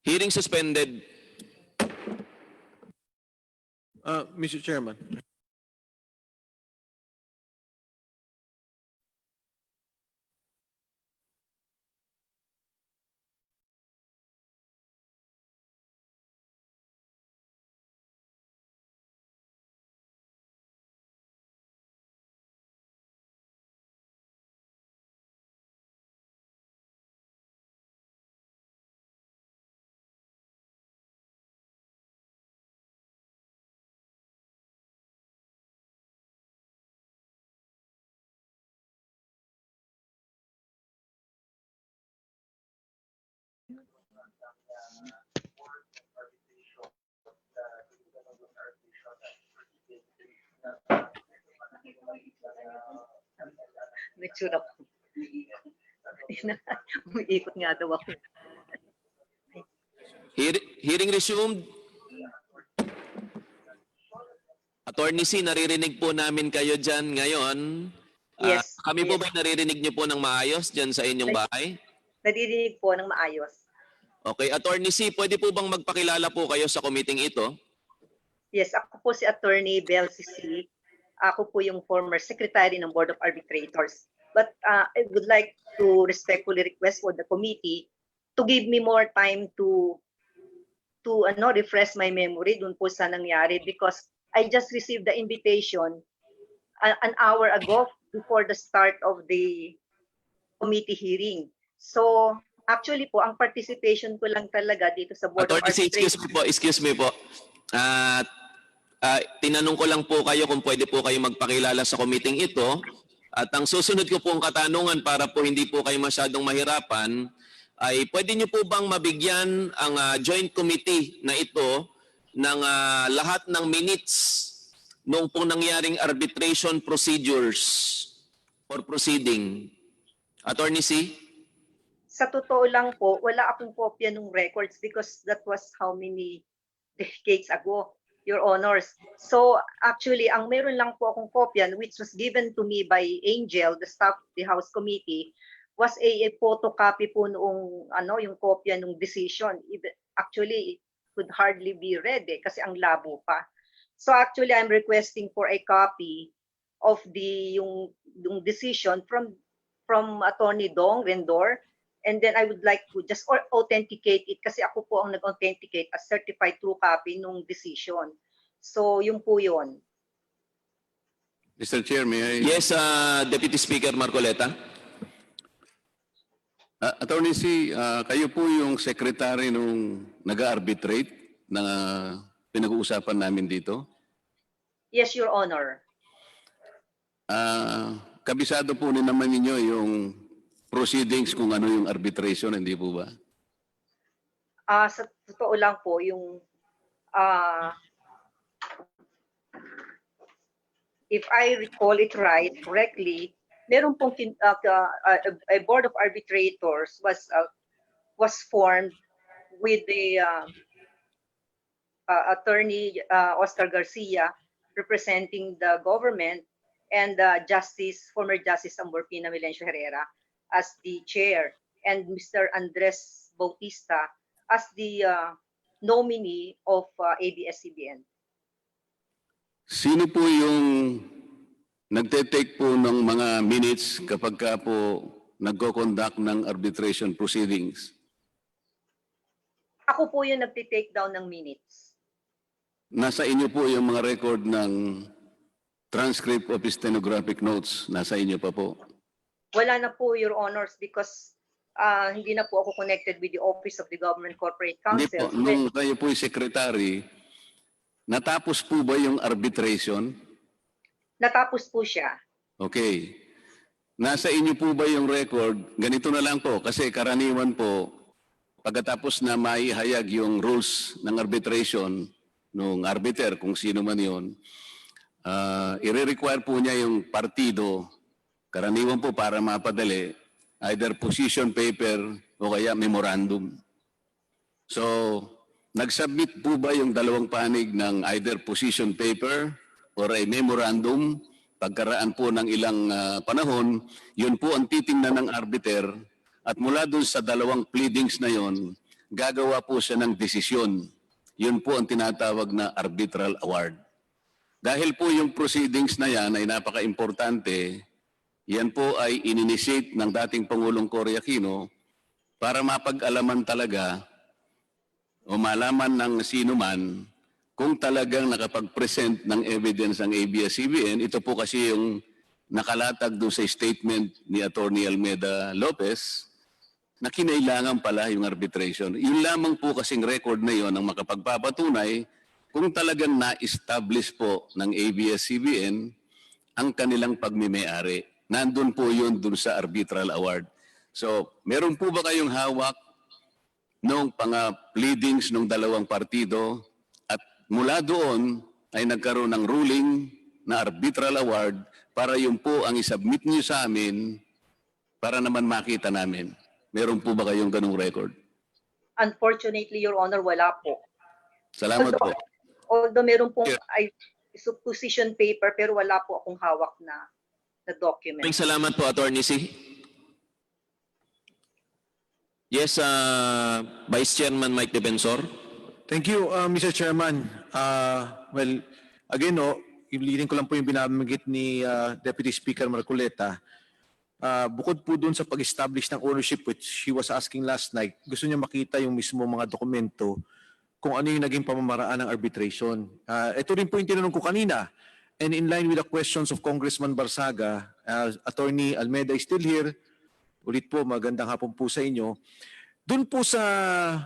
Hearing suspended. Mr. Chairman. May tsura ko. Umiikot nga daw ako. Hearing resumed. Attorney C, naririnig po namin kayo dyan ngayon. Yes. Kami po ba naririnig niyo po ng maayos dyan sa inyong bahay? Naririnig po ng maayos. Okay, Attorney C, pwede po bang magpakilala po kayo sa committee ito? Yes, ako po si Attorney Bel Cici. Ako po yung former secretary ng Board of Arbitrators. But I would like to respectfully request for the committee to give me more time to refresh my memory dun po sa nangyari because I just received the invitation an hour ago before the start of the committee hearing. So actually po, ang participation ko lang talaga dito sa Board Attorney of C, Arbitrators. excuse me po. Tinanong ko lang po kayo kung pwede po kayo magpakilala sa committee ito. At ang susunod ko pong katanungan para po hindi po kayo masyadong mahirapan ay pwede niyo po bang mabigyan ang joint committee na ito ng lahat ng minutes nung pong nangyaring arbitration procedures or proceeding? Attorney C? Sa totoo lang po, wala akong kopya ng records because that was how many decades ago, Your Honors. So actually, ang meron lang po akong kopya which was given to me by Angel, the staff of the House Committee, was a photocopy po noong yung kopya ng decision. Actually, it could hardly be read kasi ang labo pa. So actually, I'm requesting for a copy of yung decision from Attorney Dong Rendor. And then I would like to just authenticate it kasi ako po ang nag-authenticate as certified true copy nung decision. So, yung po yun. Mr. Chair, may I... Yes, Deputy Speaker Marcoleta. Attorney C, kayo po yung secretary nung nag-arbitrate na pinag-uusapan namin dito? Yes, Your Honor. Kabisado po naman ninyo yung proceedings kung ano yung arbitration, hindi po ba? Sa totoo lang po, yung if I recall it correctly, meron pong a board of arbitrators was formed with the attorney Oscar Garcia representing the government and former Justice Amorfina Melencio Herrera as the chair, and Mr. Andres Bautista as the nominee of ABS-CBN. Sino po yung nagte-take po ng mga minutes kapag ka po nagko-conduct ng arbitration proceedings? Ako po yung nagte-take down ng minutes. nasa inyo po yung mga record ng transcript of stenographic notes. Nasa inyo pa po. Wala na po, Your Honors, because hindi na po ako connected with the Office of the Government Corporate Hindi po, Counsel. nung kayo po yung secretary, natapos po ba yung arbitration? Natapos po siya. Okay. Nasa inyo po ba yung record? Ganito na lang po, kasi karaniwan po, pagkatapos na maihayag yung rules ng arbitration ng arbiter, kung sino man yun, i-require po niya yung partido, karaniwan po para mapadali, either position paper o kaya memorandum. So, nag-submit po ba yung dalawang panig ng either position paper or a memorandum? Pagkaraan po ng ilang panahon, yun po ang titingnan ng arbiter at mula dun sa dalawang pleadings na yun, gagawa po siya ng desisyon. Yun po ang tinatawag na arbitral award. Dahil po yung proceedings na yan ay napaka-importante, yan po ay ininitiate ng dating Pangulong Cory Aquino para mapag-alaman talaga o malaman ng sino man kung talagang nakapag-present ng evidence ang ABS-CBN. Ito po kasi yung nakalatag doon sa statement ni Attorney Almeda Lopez na kinailangan pala yung arbitration. Yun lamang po kasing record na yun ang makapagpapatunay kung talagang na-establish po ng ABS-CBN ang kanilang pagmimayari. Nandun po yun dun sa arbitral award. So, meron po ba kayong hawak nung pleadings ng dalawang partido at mula doon ay nagkaroon ng ruling na arbitral award para yun po ang isubmit niyo sa amin para naman makita namin. Meron po ba kayong ganung record? Unfortunately, Your Honor, wala po. Salamat po. Although meron pong position paper, pero wala po akong hawak na document. Maraming salamat po, Attorney C. Yes, Vice Chairman Mike Defensor. Thank you, Mr. Chairman. Well, again, ilirin ko lang po yung binabanggit ni Deputy Speaker Marcoleta. Bukod po dun sa pag-establish ng ownership, which she was asking last night, gusto niya makita yung mismo mga dokumento kung ano yung naging pamamaraan ng arbitration. Ito rin po yung tinanong ko kanina. And in line with the questions of Congressman Barsaga, Attorney Almeda is still here. Ulit po, magandang hapon po sa inyo. Doon po sa,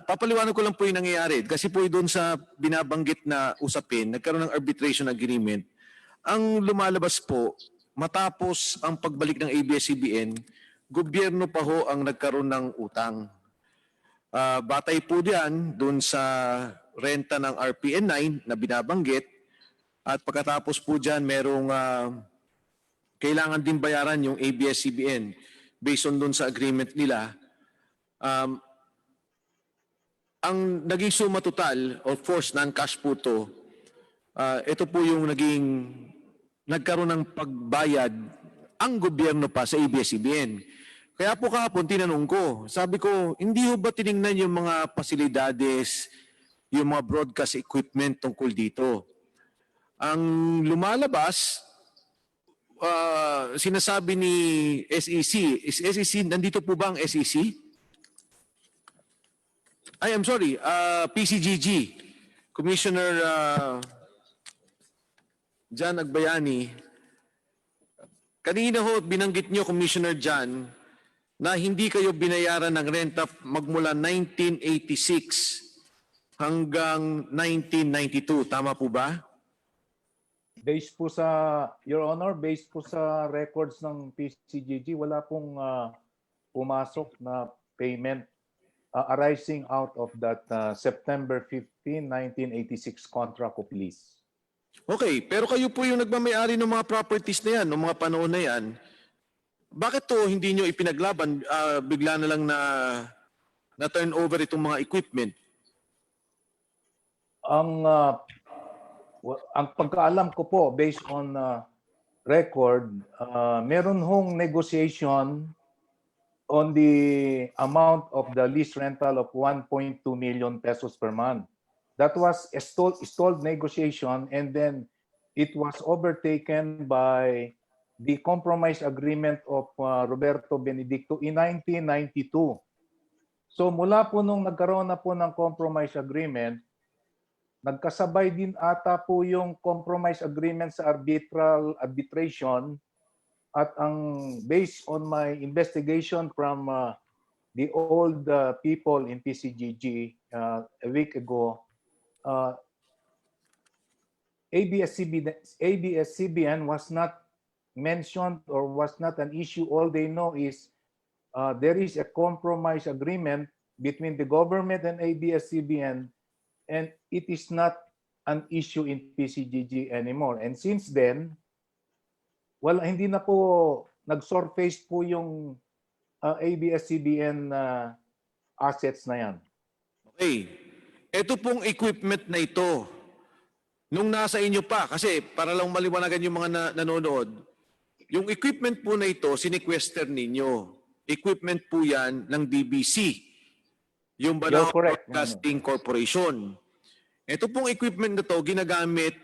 papaliwanag ko lang po yung nangyayari. Kasi po doon sa binabanggit na usapin, nagkaroon ng arbitration agreement. Ang lumalabas po, matapos ang pagbalik ng ABS-CBN, gobyerno pa ho ang nagkaroon ng utang. Batay po diyan doon sa renta ng RPN 9 na binabanggit. At pagkatapos po dyan, merong kailangan din bayaran yung ABS-CBN based on dun sa agreement nila. Ang naging suma total, of course, non-cash po to, ito po yung nagkaroon ng pagbayad ang gobyerno pa sa ABS-CBN. Kaya po kahapon tinanong ko, sabi ko, hindi ho ba tiningnan yung mga pasilidades, yung mga broadcast equipment tungkol dito? Ang lumalabas, sinasabi ni SEC, is SEC, nandito po ba ang SEC? I'm sorry, PCGG, Commissioner John Agbayani. Kanina ho, binanggit nyo, Commissioner John, na hindi kayo binayaran ng renta magmula 1986 hanggang 1992. Tama po ba? Based po sa, Your Honor, based po sa records ng PCGG, wala pong pumasok na payment arising out of that September 15, 1986 contract of lease. Okay, pero kayo po yung nagmamayari ng mga properties na yan, ng mga panahon na yan. Bakit to hindi nyo ipinaglaban, bigla na lang na turn over itong mga equipment? Ang pagkaalam ko po, based on record, meron hong negotiation on the amount of the lease rental of 1.2 million pesos per month. That was a stalled negotiation, and then it was overtaken by the compromise agreement of Roberto Benedicto in 1992. So mula po nung nagkaroon na po ng compromise agreement, nagkasabay din ata po yung compromise agreement sa arbitration at ang based on my investigation from the old people in PCGG a week ago, ABS-CBN was not mentioned or was not an issue. All they know is there is a compromise agreement between the government and ABS-CBN, and it is not an issue in PCGG anymore. And since then, hindi na po nag-surface po yung ABS-CBN assets na yan. Okay. Ito pong equipment na ito, nung nasa inyo pa, kasi para lang maliwanagan yung mga nanonood, yung equipment po na ito, sinequester ninyo. Equipment po yan ng BBC, yung Banao Broadcasting Corporation. Ito pong equipment na to, ginagamit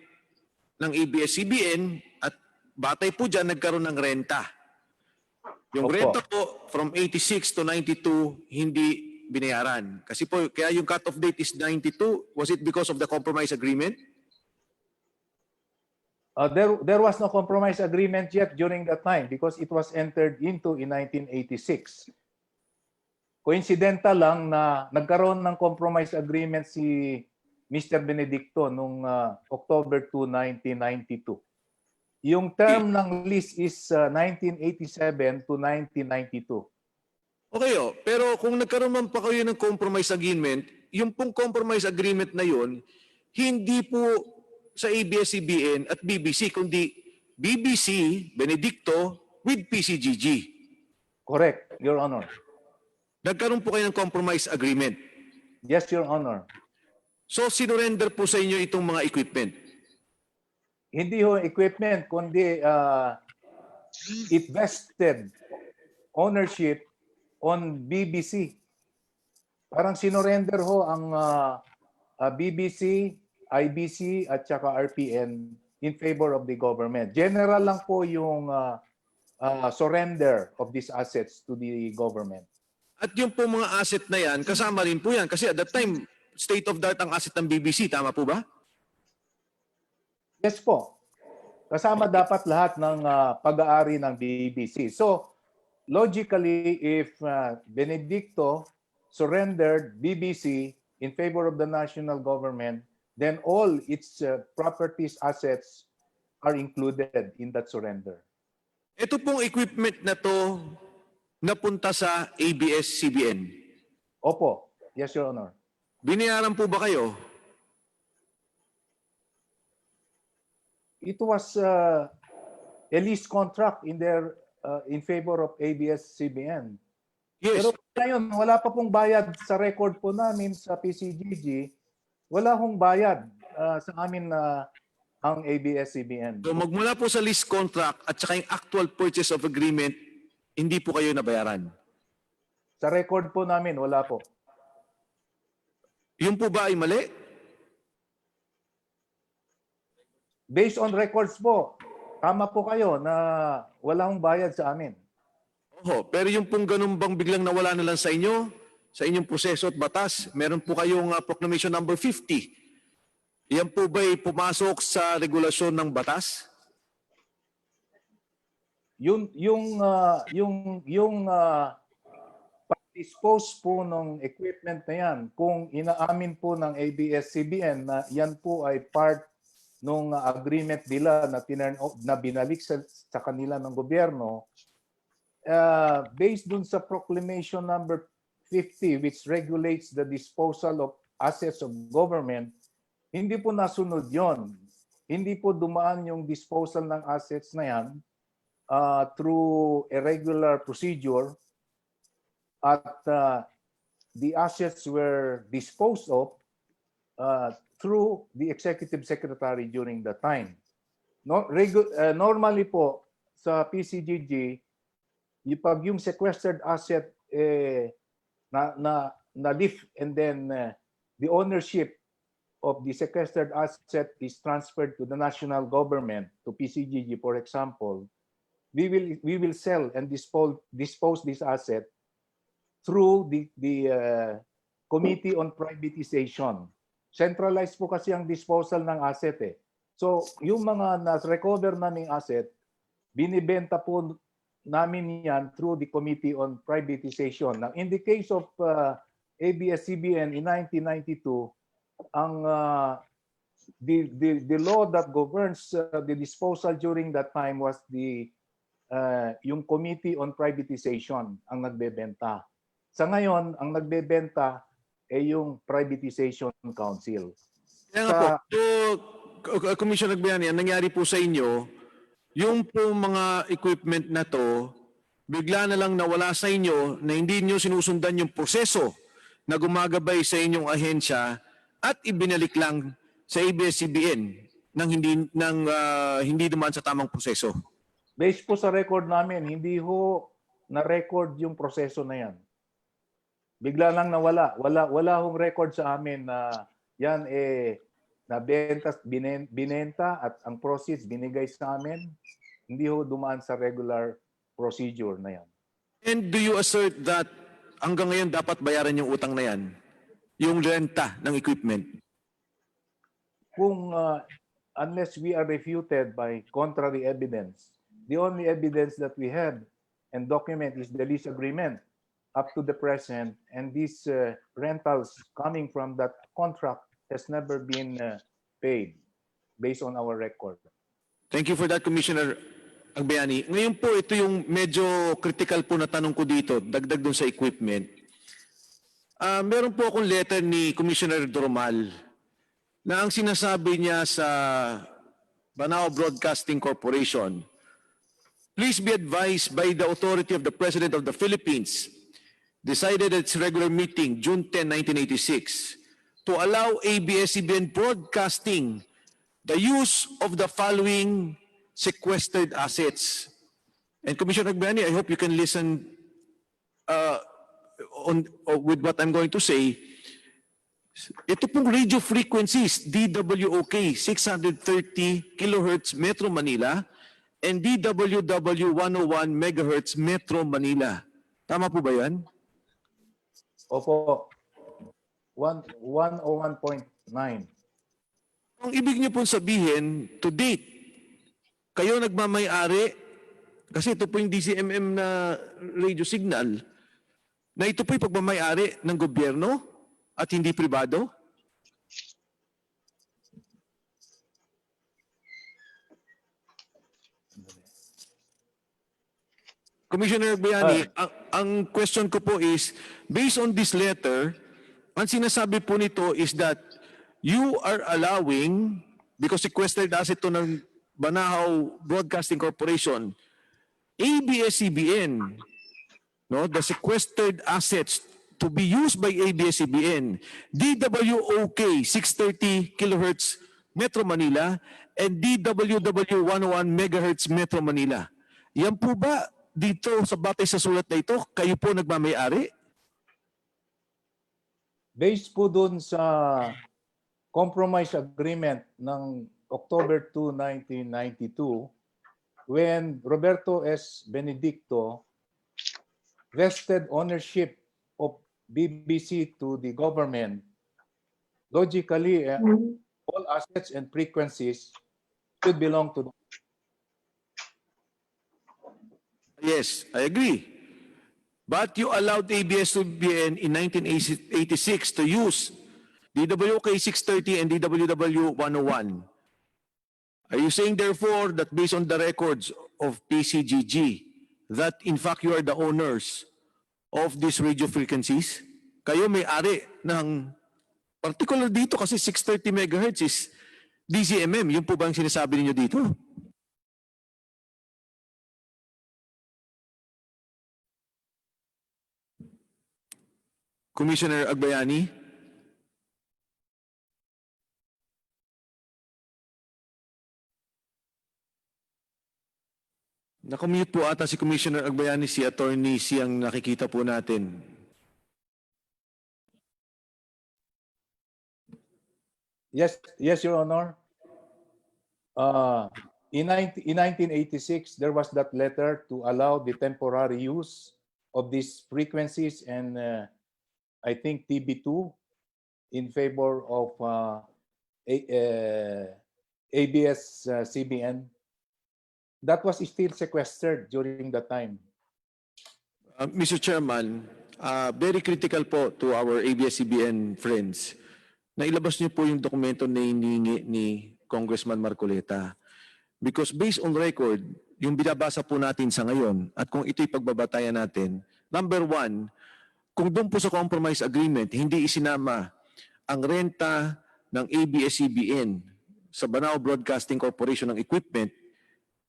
ng ABS-CBN at batay po dyan, nagkaroon ng renta. Yung renta po, from 86 to 92, hindi binayaran. Kasi po, kaya yung cut-off date is 92. Was it because of the compromise agreement? There was no compromise agreement yet during that time because it was entered into in 1986. Coincidental lang na nagkaroon ng compromise agreement si Mr. Benedicto noong October 2, 1992. Yung term ng lease is 1987 to 1992. Okay, pero kung nagkaroon man pa kayo ng compromise agreement, yung pong compromise agreement na yun, hindi po sa ABS-CBN at BBC, kundi BBC, Benedicto, with PCGG. Correct, Your Honor. Nagkaroon po kayo ng compromise agreement. Yes, Your Honor. So, sinurrender po sa inyo itong mga equipment? Hindi ho equipment, kundi it vested ownership on BBC. Parang sinurrender ho ang BBC, IBC at saka RPN in favor of the government. General lang po yung surrender of these assets to the government. At yung po mga asset na yan, kasama rin po yan. Kasi at that time, state-of-the-art ang asset ng BBC. Tama po ba? Yes po. Kasama dapat lahat ng pag-aari ng BBC. So, logically, if Benedicto surrendered BBC in favor of the national government, then all its properties, assets are included in that surrender. Ito pong equipment na to napunta sa ABS-CBN. Opo. Yes, Your Honor. Binayaran po ba kayo? It was a lease contract in favor of ABS-CBN. Yes. Pero ngayon, wala pa pong bayad sa record po namin sa PCGG. Wala hong bayad sa amin ang ABS-CBN. So magmula po sa lease contract at saka yung actual purchase of agreement, hindi po kayo nabayaran? Sa record po namin, wala po. Yun po ba ay mali? Based on records po, tama po kayo na wala hong bayad sa amin. Oho, pero yung pong ganun bang biglang nawala na lang sa inyo, sa inyong proseso at batas, meron po kayong Proclamation number 50. Yan po ba'y pumasok sa regulasyon ng batas? Yung pag-dispose po ng equipment na yan, kung inaamin po ng ABS-CBN na yan po ay part ng agreement nila na binalik sa kanila ng gobyerno, based dun sa Proclamation number 50 which regulates the disposal of assets of government, hindi po nasunod yon. Hindi po dumaan yung disposal ng assets na yan through a regular procedure at the assets were disposed of through the executive secretary during that time. Normally po sa PCGG, pag yung sequestered asset na-lift and then the ownership of the sequestered asset is transferred to the national government, to PCGG for example, we will sell and dispose this asset through the Committee on Privatization. centralized po kasi ang disposal ng asset eh. So, yung mga na-recover naming asset, binibenta po namin yan through the Committee on Privatization. Now, in the case of ABS-CBN in 1992, ang the law that governs the disposal during that time was yung Committee on Privatization ang nagbebenta. Sa ngayon, ang nagbebenta ay yung Privatization Council. Kaya nga po, Commissioner Agbayani, ang nangyari po sa inyo, yung po mga equipment na to, bigla na lang nawala sa inyo na hindi nyo sinusundan yung proseso na gumagabay sa inyong ahensya at ibinalik lang sa ABS-CBN nang hindi dumaan sa tamang proseso. Based po sa record namin, hindi ho na-record yung proseso na yan. Bigla lang nawala. Wala hong record sa amin na yan binenta at ang proceeds binigay sa amin. Hindi ho dumaan sa regular procedure na yan. And do you assert that hanggang ngayon dapat bayaran yung utang na yan? Yung renta ng equipment? Kung unless we are refuted by contrary evidence, the only evidence that we have and document is the lease agreement up to the present, and these rentals coming from that contract has never been paid based on our record. Thank you for that, Commissioner Agbayani. Ngayon po, ito yung medyo critical po na tanong ko dito, dagdag dun sa equipment. Meron po akong letter ni Commissioner Doromal na ang sinasabi niya sa Banao Broadcasting Corporation, please be advised by the authority of the President of the Philippines, decided at its regular meeting, June 10, 1986, to allow ABS-CBN Broadcasting the use of the following sequestered assets. And Commissioner Agbayani, I hope you can listen with what I'm going to say. Ito pong radio frequencies, DWOK 630 kHz Metro Manila and DWW 101 MHz Metro Manila. Tama po ba yan? Opo. 101.9. Ang ibig niyo pong sabihin, to date, kayo nagmamay-ari, kasi ito po yung DCMM na radio signal, na ito po yung pagmamay-ari ng gobyerno at hindi pribado? Commissioner Bayani, ang question ko po is, based on this letter, ang sinasabi po nito is that you are allowing, because sequestered asset to ng Banao Broadcasting Corporation, ABS-CBN, no, the sequestered assets to be used by ABS-CBN, DWOK 630 kHz Metro Manila and DWW 101 MHz Metro Manila. Yan po ba dito sa batay sa sulat na ito, kayo po nagmamay-ari? Based po dun sa compromise agreement ng October 2, 1992, when Roberto S. Benedicto vested ownership of BBC to the government, logically, all assets and frequencies should belong to the. Yes, I agree. But you allowed ABS-CBN in 1986 to use DWOK 630 and DWW 101. Are you saying therefore that based on the records of PCGG, that in fact you are the owners of these radio frequencies? Kayo may-ari ng, particular dito kasi 630 MHz is DCMM. Yun po ba ang sinasabi niyo dito? Commissioner Agbayani? Nakamute po ata si Commissioner Agbayani, si Attorney siyang nakikita po natin. Yes, Your Honor. In 1986, there was that letter to allow the temporary use of these frequencies and I think TB2. in favor of ABS-CBN, that was still sequestered during that time. Mr. Chairman, very critical po to our ABS-CBN friends na ilabas niyo po yung dokumento na hinihingi ni Congressman Marcoleta. Because based on record, yung binabasa po natin sa ngayon at kung ito'y pagbabatayan natin, number one, kung doon po sa compromise agreement, hindi isinama ang renta ng ABS-CBN sa Banao Broadcasting Corporation ng equipment,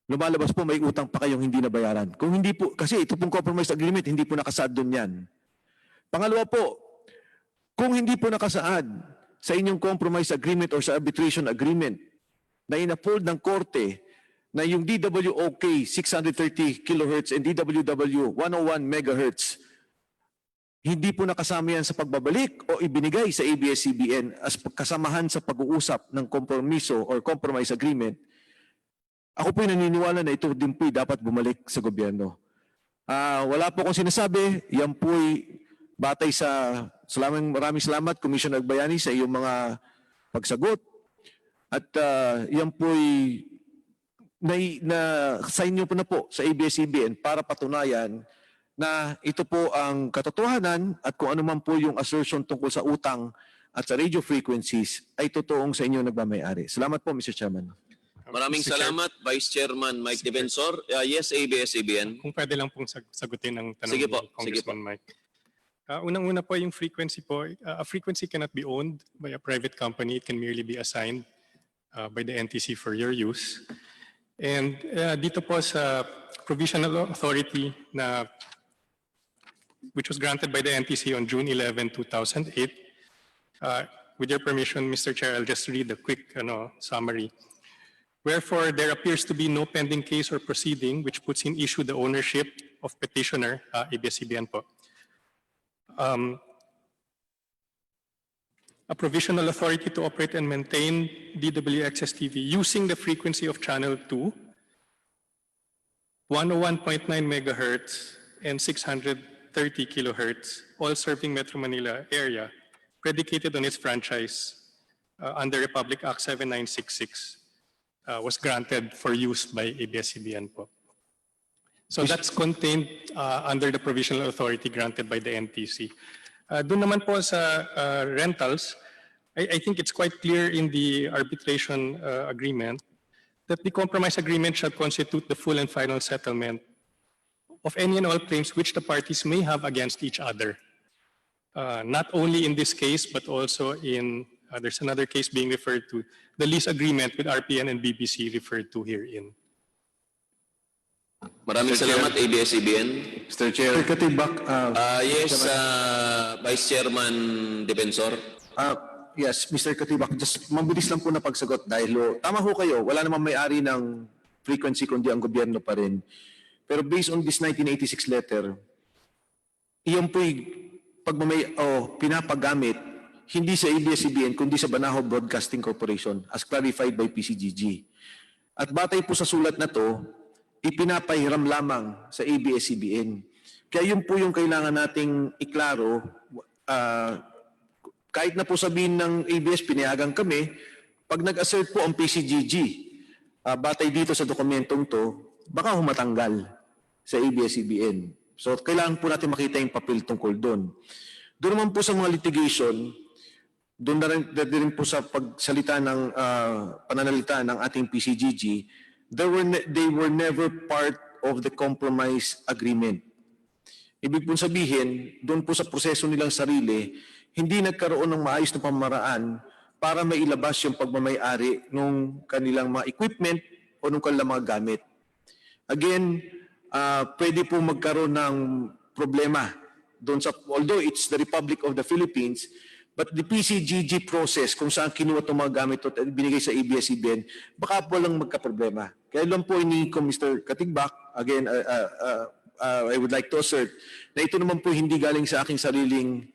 lumalabas po may utang pa kayong hindi nabayaran. Kung hindi po, kasi ito pong compromise agreement, hindi po nakasaad doon yan. Pangalawa po, kung hindi po nakasaad sa inyong compromise agreement or sa arbitration agreement na in-uphold ng korte na yung DWOK 630 kHz and DWW 101 MHz, hindi po nakasama yan sa pagbabalik o ibinigay sa ABS-CBN as kasamahan sa pag-uusap ng kompromiso or compromise agreement, ako po'y naniniwala na ito din po'y dapat bumalik sa gobyerno. Wala po akong sinasabi, yan po'y batay sa maraming salamat, Commissioner Agbayani, sa iyong mga pagsagot. At yan po'y na-sign nyo po na po sa ABS-CBN para patunayan na ito po ang katotohanan at kung ano man po yung assertion tungkol sa utang at sa radio frequencies ay totoong sa inyo nagmamayari. Salamat po, Mr. Chairman. Maraming salamat, Vice Chairman Mike Defensor. Yes, ABS-CBN. Kung pwede lang pong sagutin ang tanong Sige po, ni Congressman Mike. Unang-una po yung frequency po. A frequency cannot be owned by a private company. It can merely be assigned by the NTC for your use. And dito po sa provisional authority na which was granted by the NTC on June 11, 2008. With your permission, Mr. Chair, I'll just read a quick summary. Wherefore, there appears to be no pending case or proceeding which puts in issue the ownership of petitioner, ABS-CBN po. A provisional authority to operate and maintain DWXS-TV using the frequency of channel 2, 101.9 megahertz and 630 kilohertz, all serving Metro Manila area, predicated on its franchise under Republic Act 7966, was granted for use by ABS-CBN po. So that's contained under the provisional authority granted by the NTC. Doon naman po sa rentals, I think it's quite clear in the arbitration agreement that the compromise agreement shall constitute the full and final settlement of any and all claims which the parties may have against each other. Not only in this case, but also in, there's another case being referred to, the lease agreement with RPN and BBC referred to herein. Maraming salamat, ABS-CBN. Mr. Chair. Yes, Vice Chairman Defensor. Yes, Mr. Katibak, just mabilis lang po na pagsagot dahil tama ho kayo, wala namang may-ari ng frequency kundi ang gobyerno pa rin. Pero based on this 1986 letter, iyon po'y pinapagamit hindi sa ABS-CBN kundi sa Banao Broadcasting Corporation as clarified by PCGG. At batay po sa sulat na to, ipinapahiram lamang sa ABS-CBN. Kaya yun po yung kailangan nating iklaro. Kahit na po sabihin ng ABS, pinayagan kami, pag nag-assert po ang PCGG, batay dito sa dokumentong to, baka humatanggal sa ABS-CBN. So kailangan po natin makita yung papel tungkol doon. Doon naman po sa mga litigation, doon na rin po sa pagsalita ng pananalita ng ating PCGG, they were never part of the compromise agreement. Ibig pong sabihin, doon po sa proseso nilang sarili, hindi nagkaroon ng maayos na pamaraan para mailabas yung pagmamay-ari ng kanilang mga equipment o ng kanilang mga gamit. Again, pwede po magkaroon ng problema doon sa, although it's the Republic of the Philippines, but the PCGG process, kung saan kinuha itong mga gamit at binigay sa ABS-CBN, baka po lang magka-problema. Kaya lang po ini ko Mr. Katigbak, again, I would like to assert na ito naman po hindi galing sa aking sariling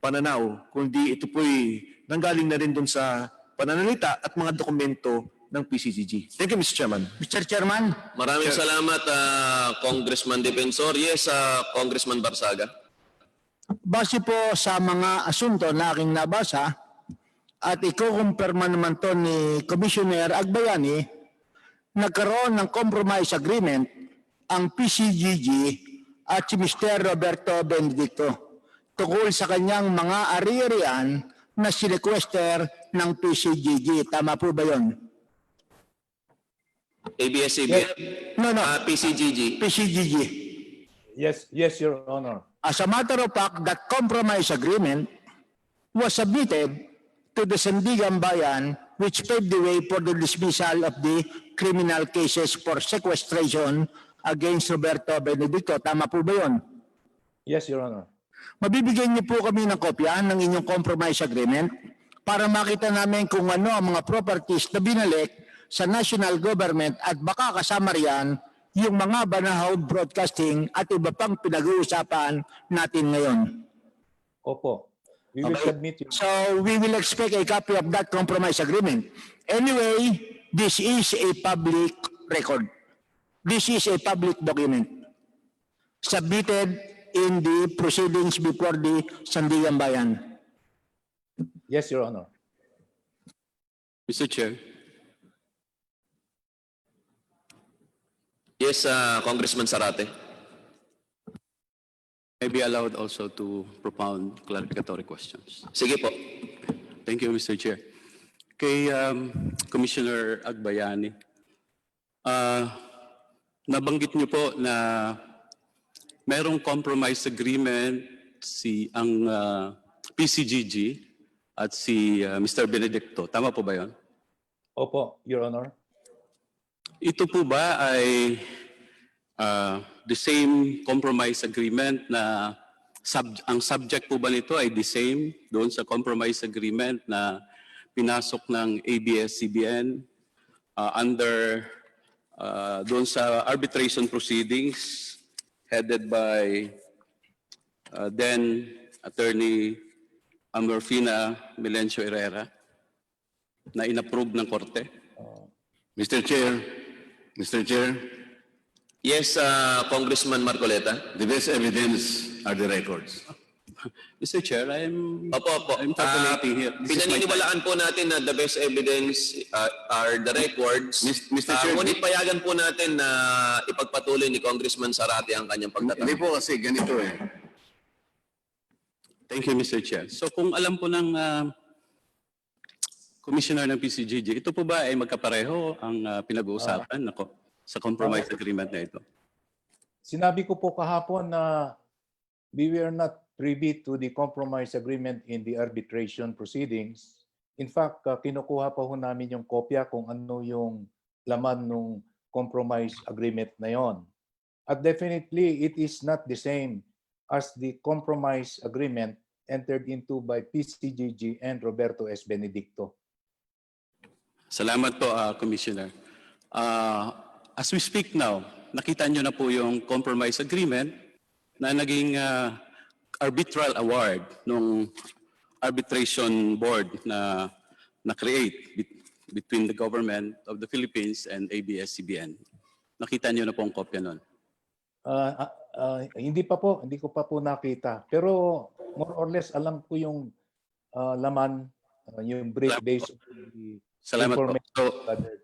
pananaw, kundi ito po'y nanggaling na rin doon sa pananalita at mga dokumento ng PCGG. Thank you, Mr. Chairman. Mr. Chairman. Maraming salamat, Congressman Defensor. Yes, Congressman Barsaga. Base po sa mga asunto na aking nabasa, at ikukumpirma naman to ni Commissioner Agbayani, nagkaroon ng compromise agreement ang PCGG at si Mr. Roberto Benedicto tungkol sa kanyang mga ari-arian na sinequester ng PCGG. Tama po ba yun? ABS-CBN? No, no. PCGG? PCGG. Yes, Your Honor. As a matter of fact, that compromise agreement was submitted to the Sandigan Bayan, which paved the way for the dismissal of the criminal cases for sequestration against Roberto Benedicto. Tama po ba yun? Yes, Your Honor. Mabibigyan niyo po kami ng kopya ng inyong compromise agreement para makita namin kung ano ang mga properties na binalik sa national government at baka kasama riyan yung mga Banahaw Broadcasting at iba pang pinag-uusapan natin ngayon. Opo. We will submit you. So we will expect a copy of that compromise agreement. Anyway, this is a public record. This is a public document submitted in the proceedings before the Sandigan Bayan. Yes, Your Honor. Mr. Chair. Yes, Congressman Sarate. May be allowed also to propound clarificatory questions. Sige po. Thank you, Mr. Chair. Kay Commissioner Agbayani, nabanggit niyo po na merong compromise agreement ang PCGG at si Mr. Benedicto. Tama po ba yun? Opo, Your Honor. Ito po ba ay the same compromise agreement na ang subject po ba nito ay the same doon sa compromise agreement na pinasok ng ABS-CBN under doon sa arbitration proceedings headed by then Attorney Amorfina Melencio Herrera na inapprove ng Korte? Mr. Chair, Yes, Congressman Marcoleta. the best evidence are the records. Mr. Chair, I'm Opo. calculating here. This is my time. Pinaniniwalaan po natin na the best evidence are the records. Mr. Chair, Ngunit payagan po natin na ipagpatuloy ni Congressman Sarate ang kanyang hindi pagtatanong. po kasi ganito eh. Thank you, Mr. Chair. So kung alam po ng Commissioner ng PCGG, ito po ba ay magkapareho ang pinag-uusapan sa compromise agreement na ito? Sinabi ko po kahapon na we were not privy to the compromise agreement in the arbitration proceedings. In fact, kinukuha pa ho namin yung kopya kung ano yung laman ng compromise agreement na yon. At definitely, it is not the same as the compromise agreement entered into by PCGG and Roberto S. Benedicto. Salamat po, Commissioner. As we speak now, nakita nyo na po yung compromise agreement na naging arbitral award ng arbitration board na create between the government of the Philippines and ABS-CBN. Nakita nyo na po ang kopya nun? Hindi ko pa po nakita. Pero more or less alam ko yung laman, yung brief based on the Salamat po. information.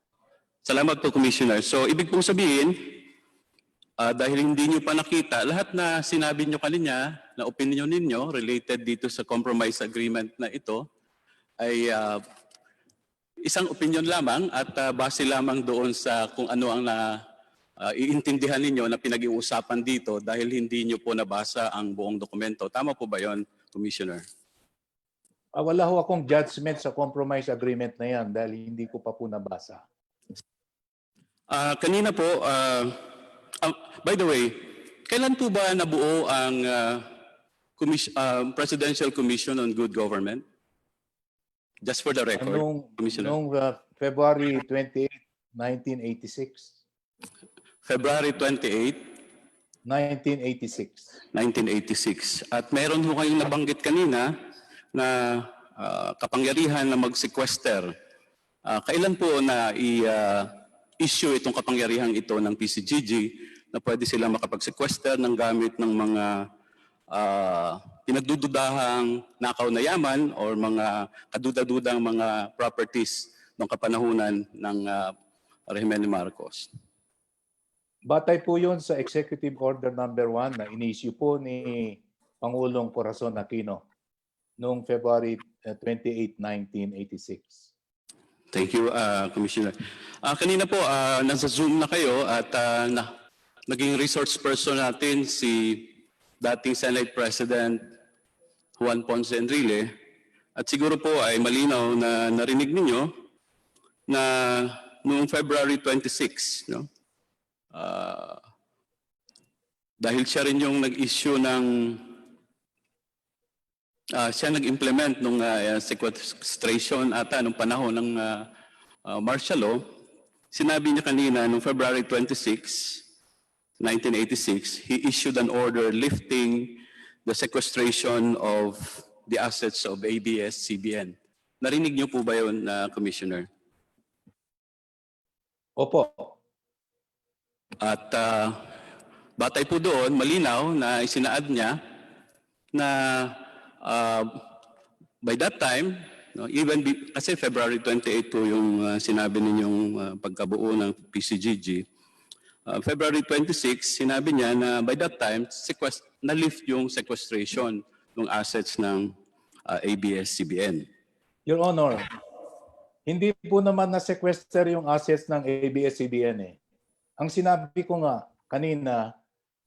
Salamat po, Commissioner. So, ibig pong sabihin, dahil hindi nyo pa nakita, lahat na sinabi nyo kanina, na opinion ninyo related dito sa compromise agreement na ito, ay isang opinion lamang at base lamang doon sa kung ano ang iintindihan ninyo na pinag-iusapan dito dahil hindi nyo po nabasa ang buong dokumento. Tama po ba yon, Commissioner? Wala ho akong judgment sa compromise agreement na yan dahil hindi ko pa po nabasa. Kanina po, by the way, kailan po ba nabuo ang Presidential Commission on Good Government? Just for the record, Commissioner. Noong February 28, 1986. February 28, 1986. 1986. At meron ho kayong nabanggit kanina na kapangyarihan na mag-sequester. Kailan po na issue itong kapangyarihang ito ng PCGG na pwede silang makapag-sequester ng gamit ng mga pinagdududahang nakaw na yaman or mga kadudadudang mga properties ng kapanahunan ng rehimen ni Marcos. Batay po yun sa Executive Order number 1 na inisyu po ni Pangulong Corazon Aquino noong February 28, 1986. Thank you, Commissioner. Kanina po, nasa Zoom na kayo at naging resource person natin si dating Senate President Juan Ponce Enrile. At siguro po ay malinaw na narinig ninyo na noong February 26, no? Dahil siya rin yung nag-issue ng siya nag-implement ng sequestration ata nung panahon ng martial law. Sinabi niya kanina noong February 26, 1986, he issued an order lifting the sequestration of the assets of ABS-CBN. Narinig niyo po ba yun, Commissioner? Opo. At batay po doon, malinaw na isinaad niya na by that time, no, kasi February 28 po yung sinabi ninyong pagkabuo ng PCGG, February 26, sinabi niya na by that time, na-lift yung sequestration ng assets ng ABS-CBN. Your Honor, hindi po naman na-sequester yung assets ng ABS-CBN eh. Ang sinabi ko nga kanina,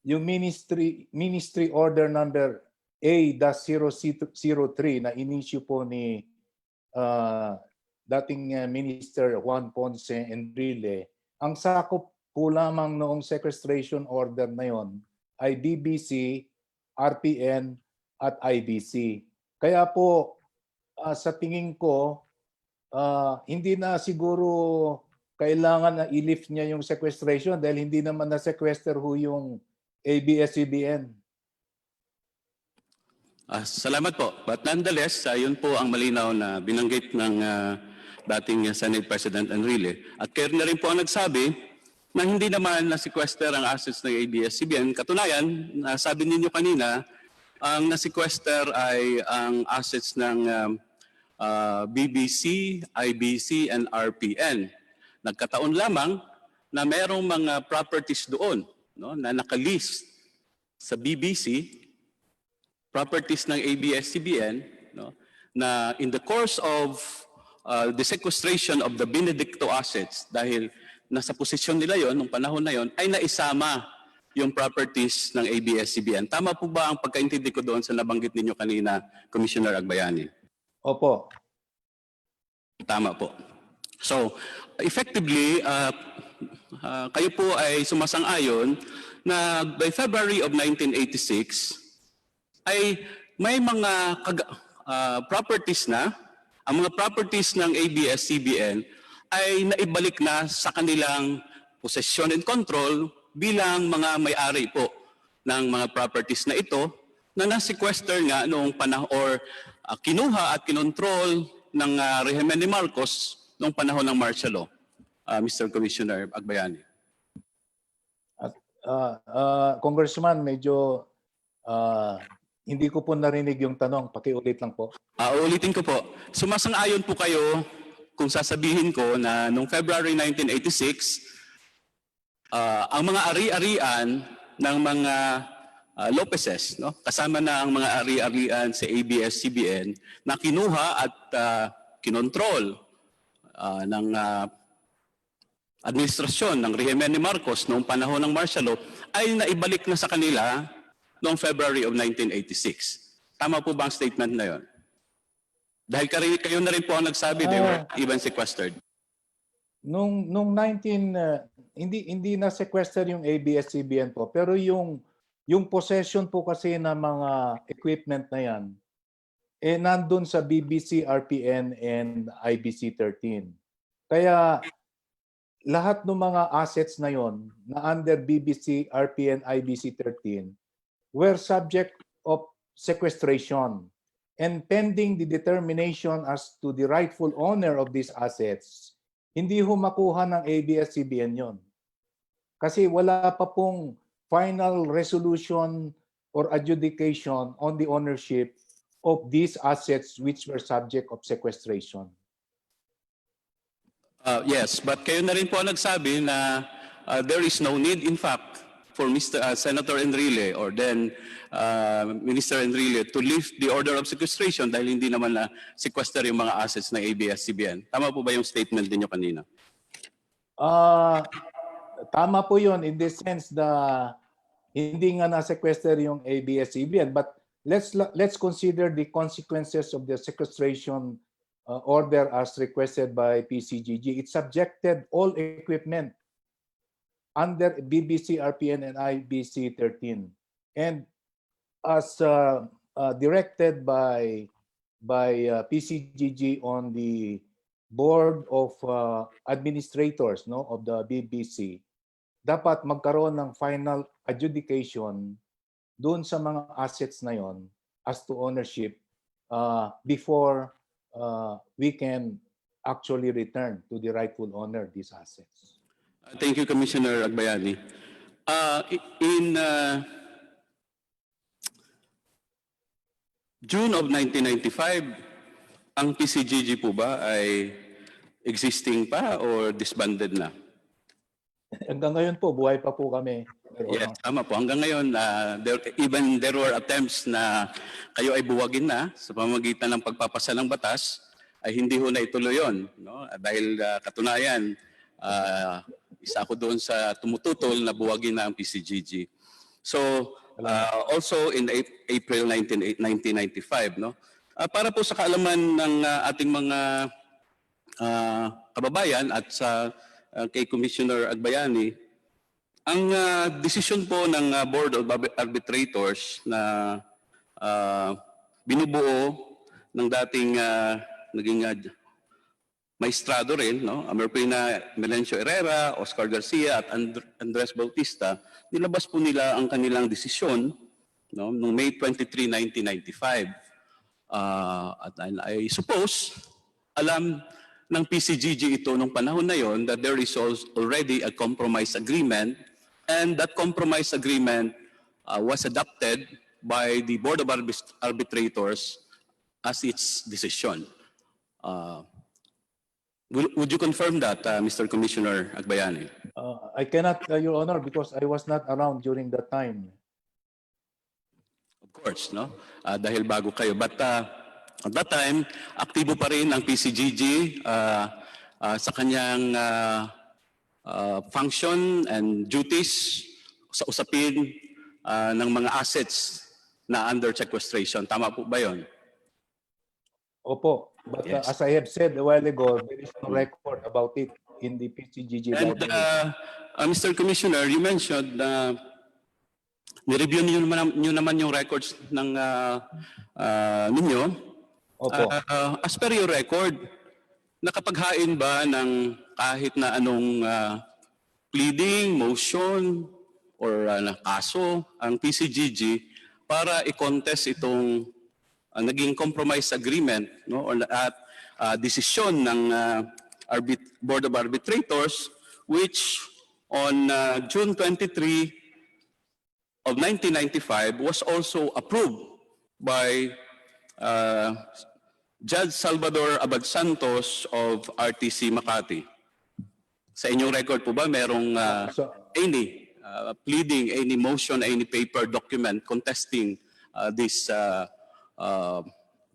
yung Ministry Order number A-003 na inisyu po ni dating Minister Juan Ponce Enrile, ang sakop po lamang noong sequestration order na yon ay BBC, RPN at IBC. Kaya po sa tingin ko, hindi na siguro kailangan na i-lift niya yung sequestration dahil hindi naman na-sequester ho yung ABS-CBN. Salamat po. But nonetheless, yun po ang malinaw na binanggit ng dating Senate President Enrile. At kayo na rin po ang nagsabi na hindi naman na-sequester ang assets ng ABS-CBN. Katunayan, sabi ninyo kanina, ang na-sequester ay ang assets ng BBC, IBC, and RPN. Nagkataon lamang na mayroong mga properties doon, no, na nakalist sa BBC, properties ng ABS-CBN, no, na in the course of the sequestration of the Benedicto assets, dahil nasa posisyon nila yon nung panahon na yon, ay naisama yung properties ng ABS-CBN. Tama po ba ang pagkaintindi ko doon sa nabanggit ninyo kanina, Commissioner Agbayani? Opo. Tama po. So, effectively, kayo po ay sumasang-ayon na by February of 1986 ay may mga properties na, ang mga properties ng ABS-CBN ay naibalik na sa kanilang possession and control bilang mga may-ari po ng mga properties na ito na na-sequester nga noong panahon or kinuha at kinontrol ng rehimen ni Marcos noong panahon ng martial law, Mr. Commissioner Agbayani. Congressman, medyo hindi ko po narinig yung tanong. Pakiulit lang po. Uulitin ko po. Sumasang-ayon po kayo kung sasabihin ko na noong February 1986, ang mga ari-arian ng mga Lopezes, no? Kasama na ang mga ari-arian sa ABS-CBN na kinuha at kinontrol ng administrasyon ng rehimen ni Marcos noong panahon ng martial law ay naibalik na sa kanila noong February of 1986. Tama po ba ang statement na yon? Dahil kayo na rin po ang nagsabi, they were even sequestered. Nung hindi na sequester yung ABS-CBN po, pero yung possession po kasi ng mga equipment na yan, nandun sa BBC, RPN, and IBC 13. Kaya lahat ng mga assets na yon na under BBC, RPN, IBC 13 were subject of sequestration. And pending the determination as to the rightful owner of these assets, hindi ho makuha ng ABS-CBN yon. Kasi wala pa pong final resolution or adjudication on the ownership of these assets which were subject of sequestration. Yes, but kayo na rin po nagsabi na there is no need, in fact, for Senator Enrile or then Minister Enrile to lift the order of sequestration dahil hindi naman na sequester yung mga assets ng ABS-CBN. Tama po ba yung statement ninyo kanina? Tama po yun in the sense na hindi nga na-sequester yung ABS-CBN, but let's consider the consequences of the sequestration order as requested by PCGG. It subjected all equipment under BBC, RPN, and IBC 13. And as directed by PCGG on the board of administrators of the BBC, dapat magkaroon ng final adjudication doon sa mga assets na yon as to ownership before we can actually return to the rightful owner these assets. Thank you, Commissioner Agbayani. In June of 1995, ang PCGG po ba ay existing pa or disbanded na? Hanggang ngayon po, buhay pa po kami. Yes, tama po. Hanggang ngayon, there were attempts na kayo ay buwagin na sa pamamagitan ng pagpapasa ng batas, ay hindi ho na ituloy yun. No? Dahil katunayan, isa ako doon sa tumututol na buwagin na ang PCGG. So, also in April 1995, no? Para po sa kaalaman ng ating mga kababayan at sa kay Commissioner Agbayani, ang desisyon po ng Board of Arbitrators na binubuo ng dating naging maestrado rin, no? Amerpina Melencio Herrera, Oscar Garcia at Andres Bautista, nilabas po nila ang kanilang desisyon, no, noong May 23, 1995. At I suppose, alam ng PCGG ito nung panahon na yon that there is already a compromise agreement, and that compromise agreement was adopted by the Board of Arbitrators as its decision. Would you confirm that, Mr. Commissioner Agbayani? I cannot, Your Honor, because I was not around during that time. Of course, no? Dahil bago kayo. But at that time, aktibo pa rin ang PCGG sa kanyang function and duties sa usapin ng mga assets na under sequestration. Tama po ba yun? Opo. But Yes. as I have said a while ago, there is no record about it in the PCGG And library. Mr. Commissioner, you mentioned na nireview niyo naman yung records ng ninyo. Opo. As per your record, nakapaghain ba ng kahit na anong pleading, motion, or kaso ang PCGG para i-contest itong naging compromise agreement, no, or at desisyon ng Board of Arbitrators, which on June 23 of 1995 was also approved by Judge Salvador Abad Santos of RTC Makati. Sa inyong record po ba merong any pleading, any motion, any paper document contesting this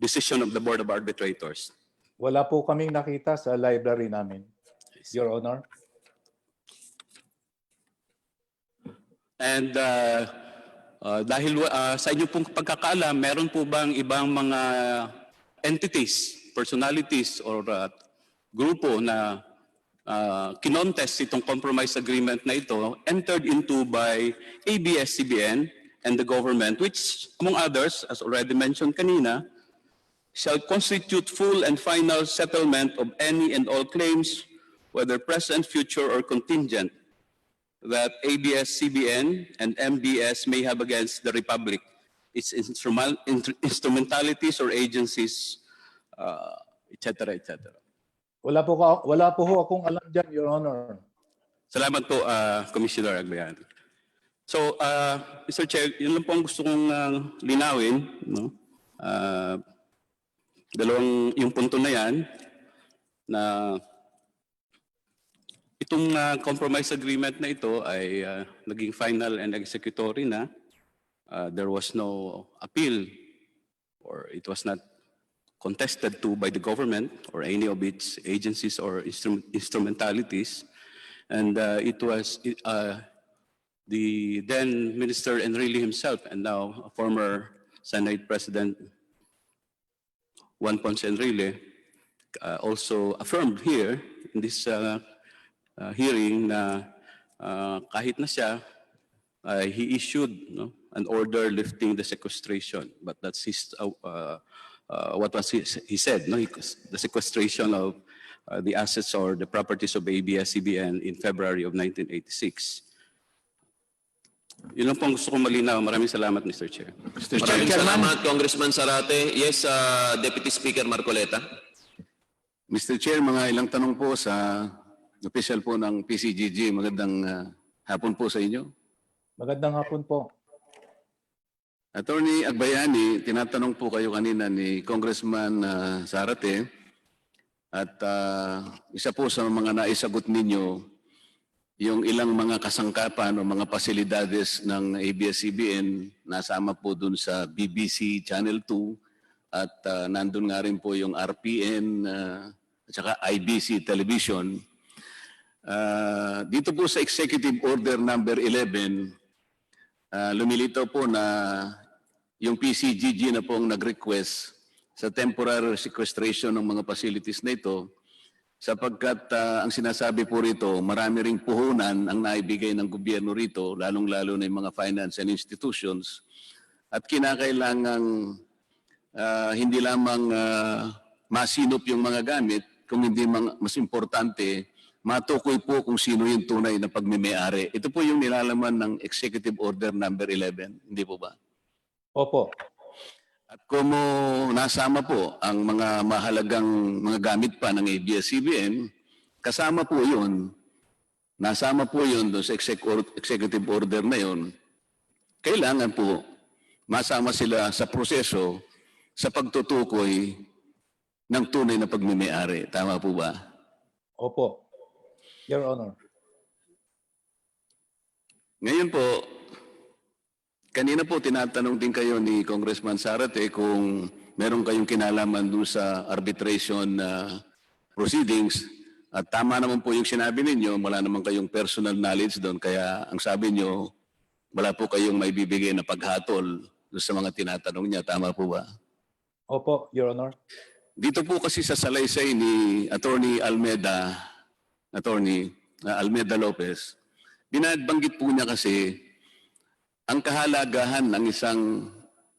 decision of the Board of Arbitrators? Wala po kaming nakita sa library namin, Your Honor. And dahil sa inyo pong pagkakaalam, meron po bang ibang mga entities, personalities, or grupo na kinontest itong compromise agreement na ito entered into by ABS-CBN and the government, which, among others, as already mentioned kanina, shall constitute full and final settlement of any and all claims, whether present, future, or contingent, that ABS-CBN and MBS may have against the Republic, its instrumentalities or agencies, etc., etc. Wala po ho akong alam dyan, Your Honor. Salamat po, Commissioner Agbayani. So, Mr. Chair, yun lang po ang gusto kong linawin. No? Yung punto na yan, na itong compromise agreement na ito ay naging final and executory na. There was no appeal or it was not contested to by the government or any of its agencies or instrumentalities. And it was the then Minister Enrile himself and now former Senate President Juan Ponce Enrile also affirmed here in this hearing na kahit na siya, he issued an order lifting the sequestration. But that's his, what was he said, no? The sequestration of the assets or the properties of ABS-CBN in February of 1986. Yun lang po ang gusto kong malinaw. Maraming salamat, Mr. Chair. Maraming salamat, Congressman Zarate. Yes, Deputy Speaker Marcoleta. Mr. Chair, mga ilang tanong po sa official po ng PCGG. Magandang hapon po sa inyo. Magandang hapon po. Attorney Agbayani, tinatanong po kayo kanina ni Congressman Zarate at isa po sa mga naisagot ninyo yung ilang mga kasangkapan o mga pasilidades ng ABS-CBN nasama po dun sa BBC Channel 2 at nandun nga rin po yung RPN at saka IBC Television. Dito po sa Executive Order number 11, lumilitaw po na yung PCGG na po ang nag-request sa temporary sequestration ng mga facilities na ito sapagkat ang sinasabi po rito, marami ring puhunan ang naibigay ng gobyerno rito, lalong-lalo na yung mga finance and institutions at kinakailangang hindi lamang masinop yung mga gamit, kung hindi mas importante, matukoy po kung sino yung tunay na pagmimay-ari. Ito po yung nilalaman ng Executive Order number 11, hindi po ba? Opo. At kung nasama po ang mga mahalagang mga gamit pa ng ABS-CBN, kasama po yun, nasama po yun doon sa Executive Order na yun, kailangan po masama sila sa proseso sa pagtutukoy ng tunay na pagmimay-ari. Tama po ba? Opo. Your Honor. Ngayon po, kanina po tinatanong din kayo ni Congressman Zarate kung meron kayong kinalaman doon sa arbitration proceedings at tama naman po yung sinabi ninyo, wala naman kayong personal knowledge doon kaya ang sabi nyo, wala po kayong may bibigay na paghatol doon sa mga tinatanong niya. Tama po ba? Opo, Your Honor. Dito po kasi sa salaysay ni Attorney Almeda Lopez, binabanggit po niya kasi ang kahalagahan ng isang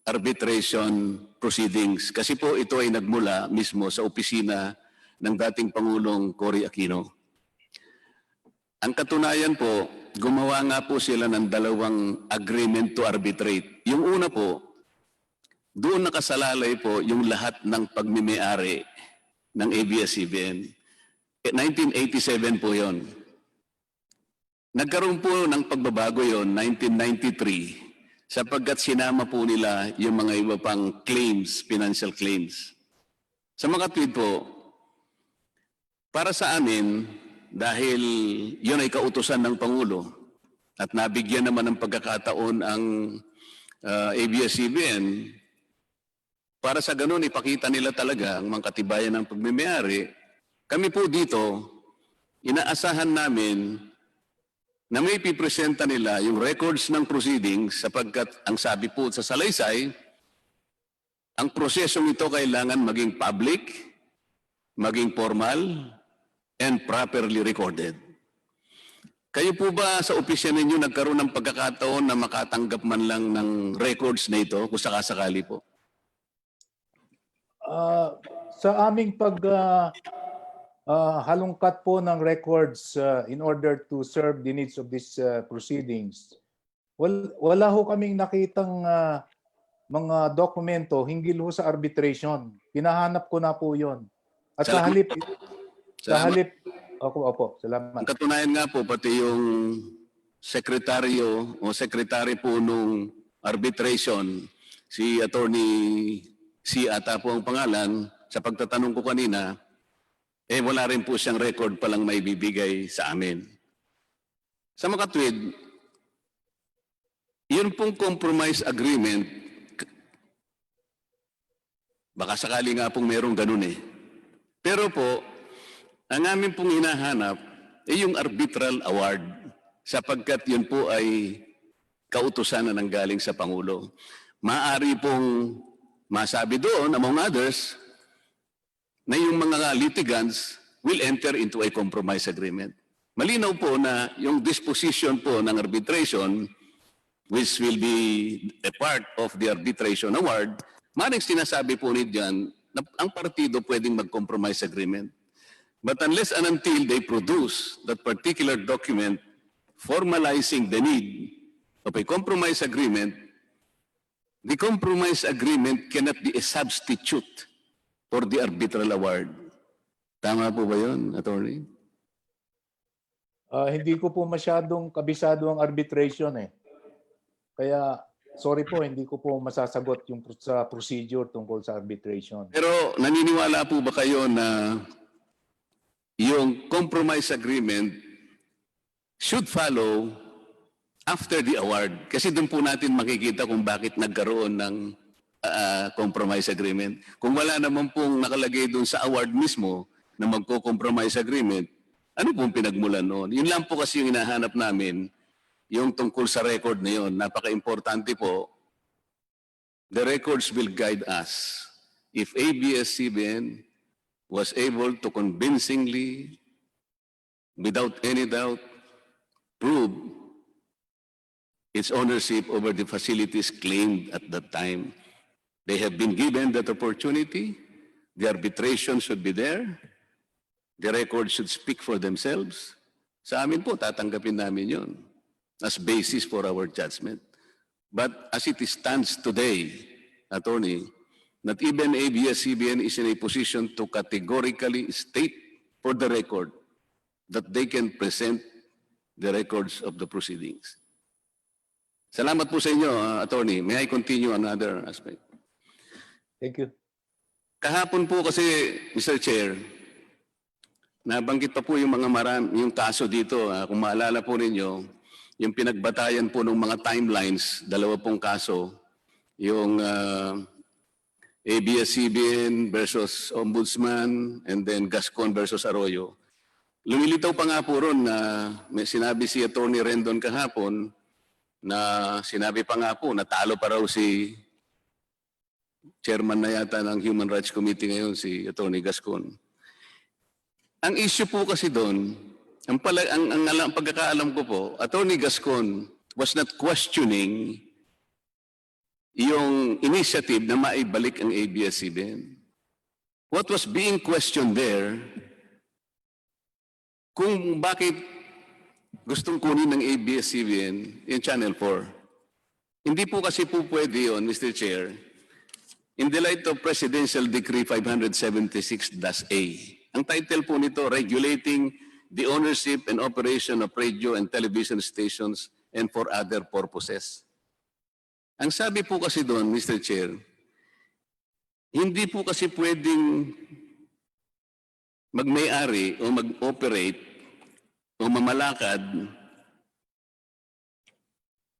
arbitration proceedings kasi po ito ay nagmula mismo sa opisina ng dating Pangulong Cory Aquino. Ang katunayan po, gumawa nga po sila ng dalawang agreement to arbitrate. Yung una po, doon nakasalalay po yung lahat ng pagmimay-ari ng ABS-CBN. 1987 po yon. Nagkaroon po ng pagbabago yon 1993 sapagkat sinama po nila yung mga iba pang claims, financial claims. Sa mga tweet po, para sa amin, dahil yun ay kautusan ng Pangulo at nabigyan naman ng pagkakataon ang ABS-CBN, para sa ganun ipakita nila talaga ang mga katibayan ng pagmimayari, kami po dito, inaasahan namin na may pipresenta nila yung records ng proceedings sapagkat ang sabi po sa salaysay, ang prosesong ito kailangan maging public, maging formal, and properly recorded. Kayo po ba sa opisya ninyo nagkaroon ng pagkakataon na makatanggap man lang ng records na ito kung sakasakali po? Sa aming halongkat po ng records in order to serve the needs of these proceedings, wala ho kaming nakitang mga dokumento hinggil ho sa arbitration. Pinahanap ko na po yon. At sa halip, opo, salamat. Ang katunayan nga po, pati yung sekretaryo o sekretary po nung arbitration, si Attorney C ata po ang pangalan, sa pagtatanong ko kanina, wala rin po siyang record palang may bibigay sa amin. Sa makatwid, yun pong compromise agreement, baka sakali nga pong merong ganun eh. Pero po, ang amin pong hinahanap ay yung arbitral award sapagkat yun po ay kautusan na nanggaling sa Pangulo. Maaari pong masabi doon, among others, na yung mga litigants will enter into a compromise agreement. Malinaw po na yung disposition po ng arbitration, which will be a part of the arbitration award, maring sinasabi po diyan na ang partido pwedeng mag-compromise agreement. But unless and until they produce that particular document formalizing the need of a compromise agreement, the compromise agreement cannot be a substitute for the arbitral award. Tama po ba yun, Attorney? Hindi ko po masyadong kabisado ang arbitration eh. Kaya, sorry po, hindi ko po masasagot yung sa procedure tungkol sa arbitration. Pero naniniwala po ba kayo na yung compromise agreement should follow after the award? Kasi doon po natin makikita kung bakit nagkaroon ng compromise agreement. Kung wala naman pong nakalagay doon sa award mismo na magko-compromise agreement, ano pong pinagmulan noon? Yun lang po kasi yung hinahanap namin, yung tungkol sa record na yun. Napaka-importante po. The records will guide us. If ABS-CBN was able to convincingly, without any doubt, prove its ownership over the facilities claimed at that time. They have been given that opportunity. The arbitration should be there. The records should speak for themselves. Sa amin po, tatanggapin namin yun as basis for our judgment. But as it stands today, Attorney, not even ABS-CBN is in a position to categorically state for the record that they can present the records of the proceedings. Salamat po sa inyo, Attorney. May I continue another aspect? Thank you. Kahapon po kasi, Mr. Chair, nabanggit pa po yung mga yung kaso dito. Kung maalala po ninyo, yung pinagbatayan po ng mga timelines, dalawa pong kaso, yung ABS-CBN versus Ombudsman, and then Gascon versus Arroyo. Lumilitaw pa nga po ron na may sinabi si Attorney Rendon kahapon na sinabi pa nga po, natalo pa raw si chairman na yata ng Human Rights Committee ngayon, si Attorney Gascon. Ang issue po kasi doon, ang pagkakaalam ko po, Attorney Gascon was not questioning yung initiative na maibalik ang ABS-CBN. What was being questioned there, kung bakit gustong kunin ng ABS-CBN yung Channel 4. Hindi po kasi po pwede yun, Mr. Chair, in the light of Presidential Decree 576-A. Ang title po nito, Regulating the Ownership and Operation of Radio and Television Stations and for Other Purposes. Ang sabi po kasi doon, Mr. Chair, hindi po kasi pwedeng magmay-ari o mag-operate o mamalakad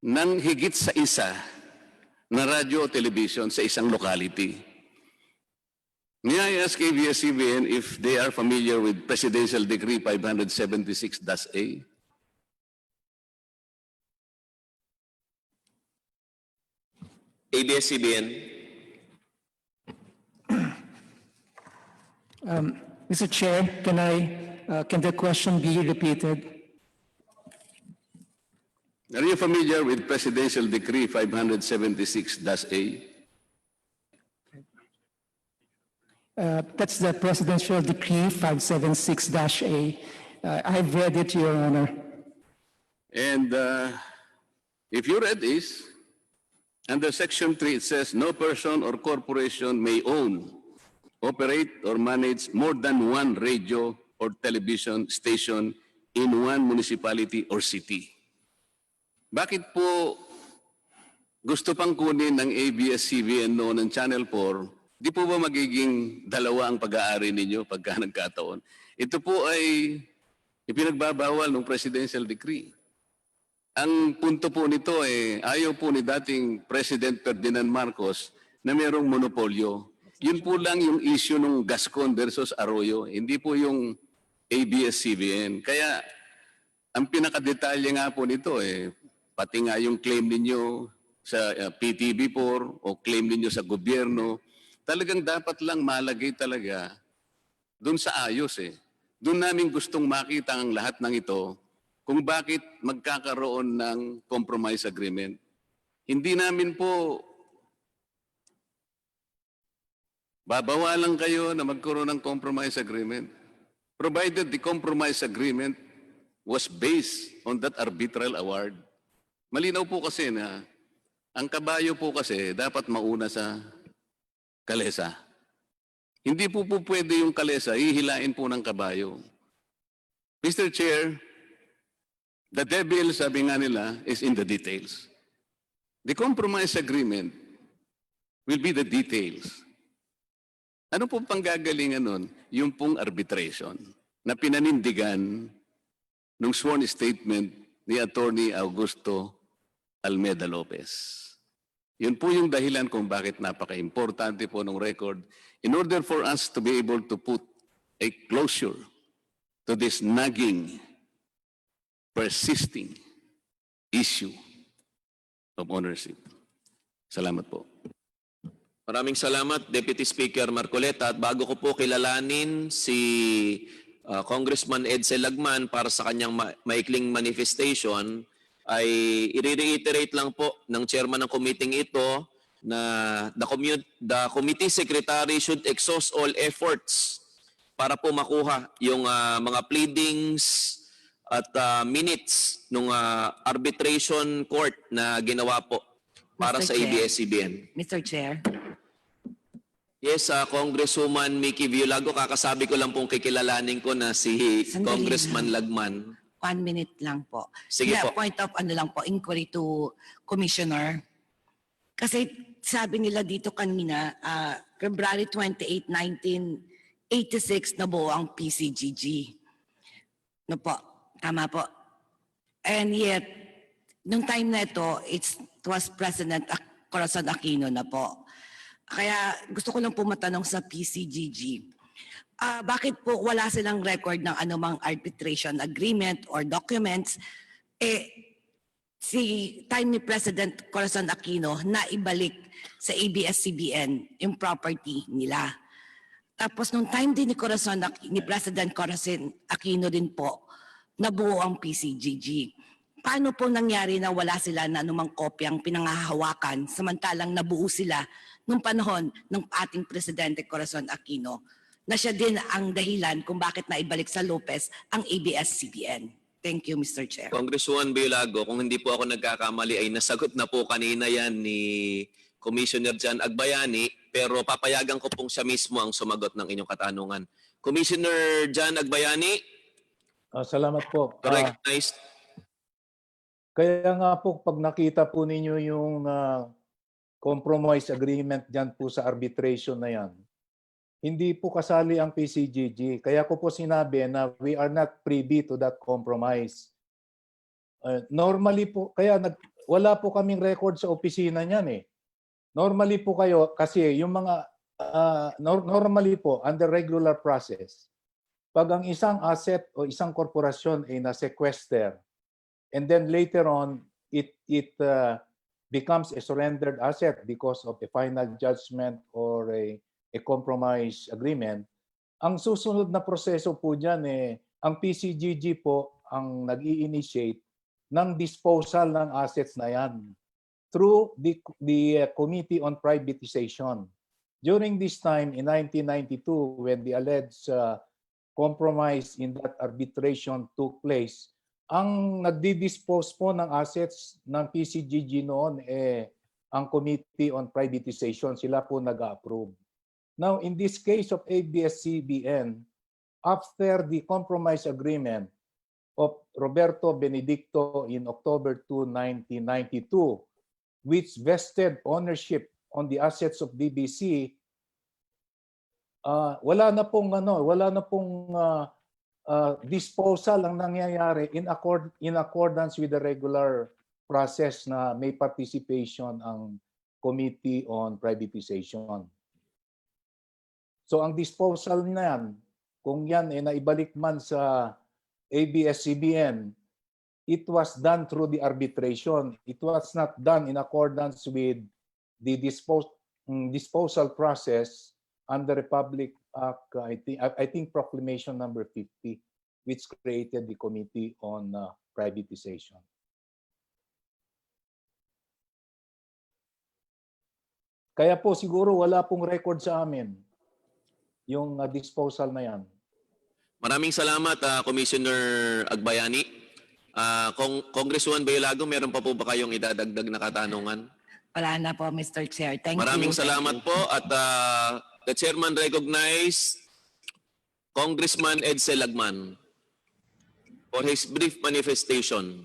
ng higit sa isa na radio o television sa isang locality. May I ask ABS-CBN if they are familiar with Presidential Decree 576-A? ABS-CBN. Mr. Chair, can the question be repeated? Are you familiar with Presidential Decree 576-A? That's the Presidential Decree 576-A. I've read it, Your Honor. And if you read this, under Section 3, it says, no person or corporation may own, operate, or manage more than one radio or television station in one municipality or city. bakit po gusto pang kunin ng ABS-CBN noon ng Channel 4, di po ba magiging dalawa ang pag-aari ninyo pagka nagkataon? Ito po ay ipinagbabawal ng presidential decree. Ang punto po nito ayaw po ni dating President Ferdinand Marcos na mayroong monopolyo. Yun po lang yung issue ng Gascon versus Arroyo, hindi po yung ABS-CBN. Kaya ang pinakadetalye nga po nito pati nga yung claim ninyo sa PTV4 o claim ninyo sa gobyerno, talagang dapat lang malagay talaga doon sa ayos Doon namin gustong makita ang lahat ng ito kung bakit magkakaroon ng compromise agreement. Hindi namin po babawalan kayo na magkaroon ng compromise agreement, provided the compromise agreement was based on that arbitral award. Malinaw po kasi na ang kabayo po kasi dapat mauna sa kalesa. Hindi po pwede yung kalesa, hihilain po ng kabayo. Mr. Chair, the devil, sabi nga nila, is in the details. The compromise agreement will be the details. Ano po panggagalingan nun? Yung pong arbitration na pinanindigan nung sworn statement ni Attorney Augusto Almeda Lopez. Yun po yung dahilan kung bakit napaka-importante po ng record in order for us to be able to put a closure to this nagging, persisting issue of ownership. Salamat po. Maraming salamat, Deputy Speaker Marcoleta. At bago ko po kilalanin si Congressman Edsel Lagman para sa kanyang maikling manifestation, ay i-reiterate lang po ng chairman ng committee ito na the committee secretary should exhaust all efforts para po makuha yung mga pleadings at minutes ng arbitration court na ginawa po para Mr. sa Chair. ABS-CBN. Mr. Chair. Yes, Congresswoman Mickey Violago, kakasabi ko lang pong kikilalanin ko na si Sandali Congressman lang. Lagman. 1 minute lang po. Sige po. Point of inquiry to Commissioner. Kasi sabi nila dito kanina, February 28, 1986 nabuo ang PCGG. No po, tama po. And yet, nung time na ito, it was President Corazon Aquino na po. Kaya gusto ko lang po matanong sa PCGG. Bakit po wala silang record ng anumang arbitration agreement or documents? Si time ni President Corazon Aquino na ibalik sa ABS-CBN yung property nila. Tapos nung time din ni President Corazon Aquino din po, nabuo ang PCGG. Paano po nangyari na wala sila na anumang kopyang pinangahawakan samantalang nabuo sila nung panahon ng ating Presidente Corazon Aquino na siya din ang dahilan kung bakit naibalik sa Lopez ang ABS-CBN? Thank you, Mr. Chair. Congresswoman Violago, kung hindi po ako nagkakamali ay nasagot na po kanina yan ni Commissioner Jan Agbayani, pero papayagan ko pong siya mismo ang sumagot ng inyong katanungan. Commissioner Jan Agbayani, Salamat po. recognized. Kaya nga po, pag nakita po ninyo yung compromise agreement dyan po sa arbitration na yan, hindi po kasali ang PCGG. Kaya ko po sinabi na we are not privy to that compromise. Normally po, wala po kaming record sa opisina niyan . Normally po kayo, kasi yung mga, normally po, under regular process, pag ang isang asset o isang korporasyon ay na-sequester, and then later on, it becomes a surrendered asset because of a final judgment or a compromise agreement, ang susunod na proseso po dyan ang PCGG po ang nag-i-initiate ng disposal ng assets na yan through the Committee on Privatization. During this time in 1992, when the alleged compromise in that arbitration took place, ang nagdi-dispose po ng assets ng PCGG noon ang Committee on Privatization, sila po nag-approve. Now, in this case of ABS-CBN, after the compromise agreement, of Roberto Benedicto in October 2, 1992, which vested ownership on the assets of DBC, wala na pong disposal ang nangyayari in accordance with the regular process na may participation ang Committee on Privatization. So ang disposal na yan, kung yan ay naibalik man sa ABS-CBN, it was done through the arbitration. It was not done in accordance with the disposal process under Republic Act, I think Proclamation number 50, which created the Committee on Privatization. Kaya po siguro wala pong record sa amin yung disposal na yan. Maraming salamat, Commissioner Agbayani. Congresswoman Bayalago, meron pa po ba kayong idadagdag na katanungan? Wala na po, Mr. Chair. Thank Maraming you. salamat po at the chairman recognized Congressman Edsel Lagman for his brief manifestation.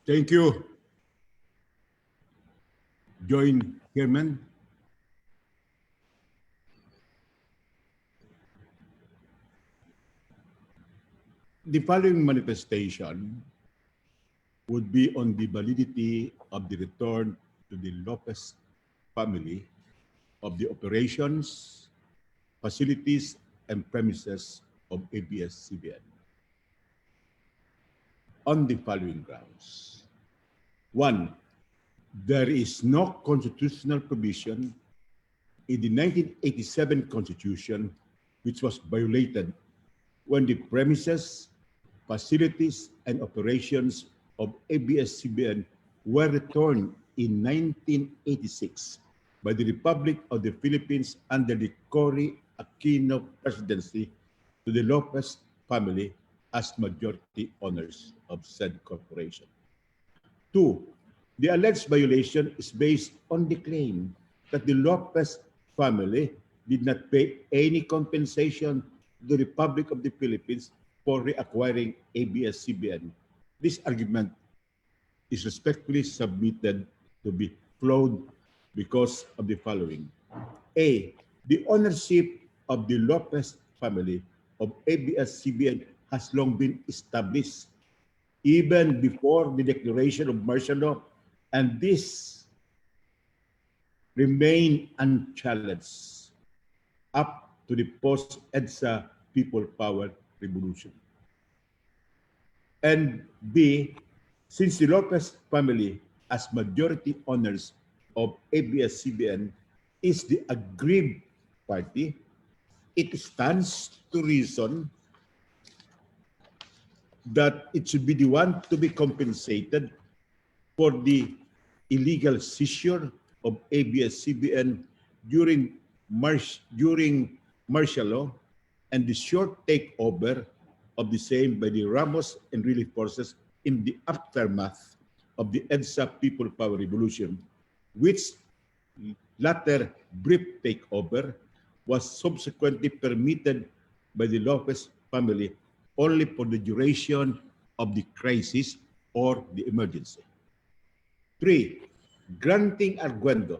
Thank you, Joint Chairman. The following manifestation would be on the validity of the return to the Lopez family of the operations, facilities, and premises of ABS-CBN on the following grounds. One, there is no constitutional provision in the 1987 Constitution which was violated when the premises, facilities, and operations of ABS-CBN were returned in 1986 by the Republic of the Philippines under the Cory Aquino presidency to the Lopez family as majority owners of said corporation. Two, the alleged violation is based on the claim that the Lopez family did not pay any compensation to the Republic of the Philippines for reacquiring ABS-CBN. This argument is respectfully submitted to be flawed because of the following. A, the ownership of the Lopez family of ABS-CBN has long been established even before the declaration of martial law, and this remained unchallenged up to the post-EDSA People Power Revolution. And B, since the Lopez family as majority owners of ABS-CBN is the aggrieved party, it stands to reason that it should be the one to be compensated for the illegal seizure of ABS-CBN during martial law and the short takeover of the same by the Ramos and relief forces in the aftermath of the EDSA People Power Revolution, which latter brief takeover was subsequently permitted by the Lopez family only for the duration of the crisis or the emergency. 3, granting arguendo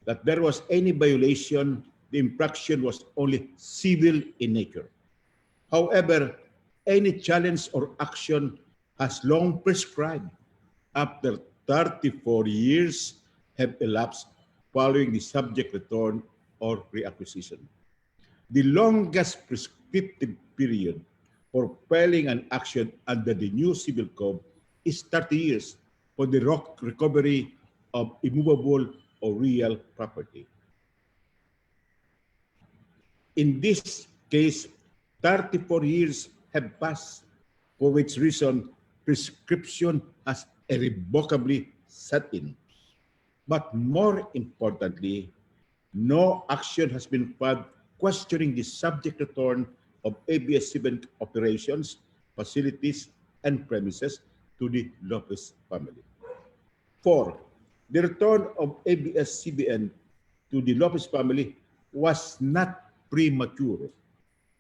that there was any violation, the infraction was only civil in nature. However, any challenge or action has long prescribed after 34 years have elapsed following the subject return or reacquisition. The longest prescriptive period for filing an action under the new civil code is 30 years for the recovery of immovable or real property. In this case, 34 years have passed, for which reason prescription has irrevocably set in. But more importantly, no action has been filed questioning the subject return of ABS-CBN operations, facilities, and premises to the Lopez family. 4, the return of ABS-CBN to the Lopez family was not premature.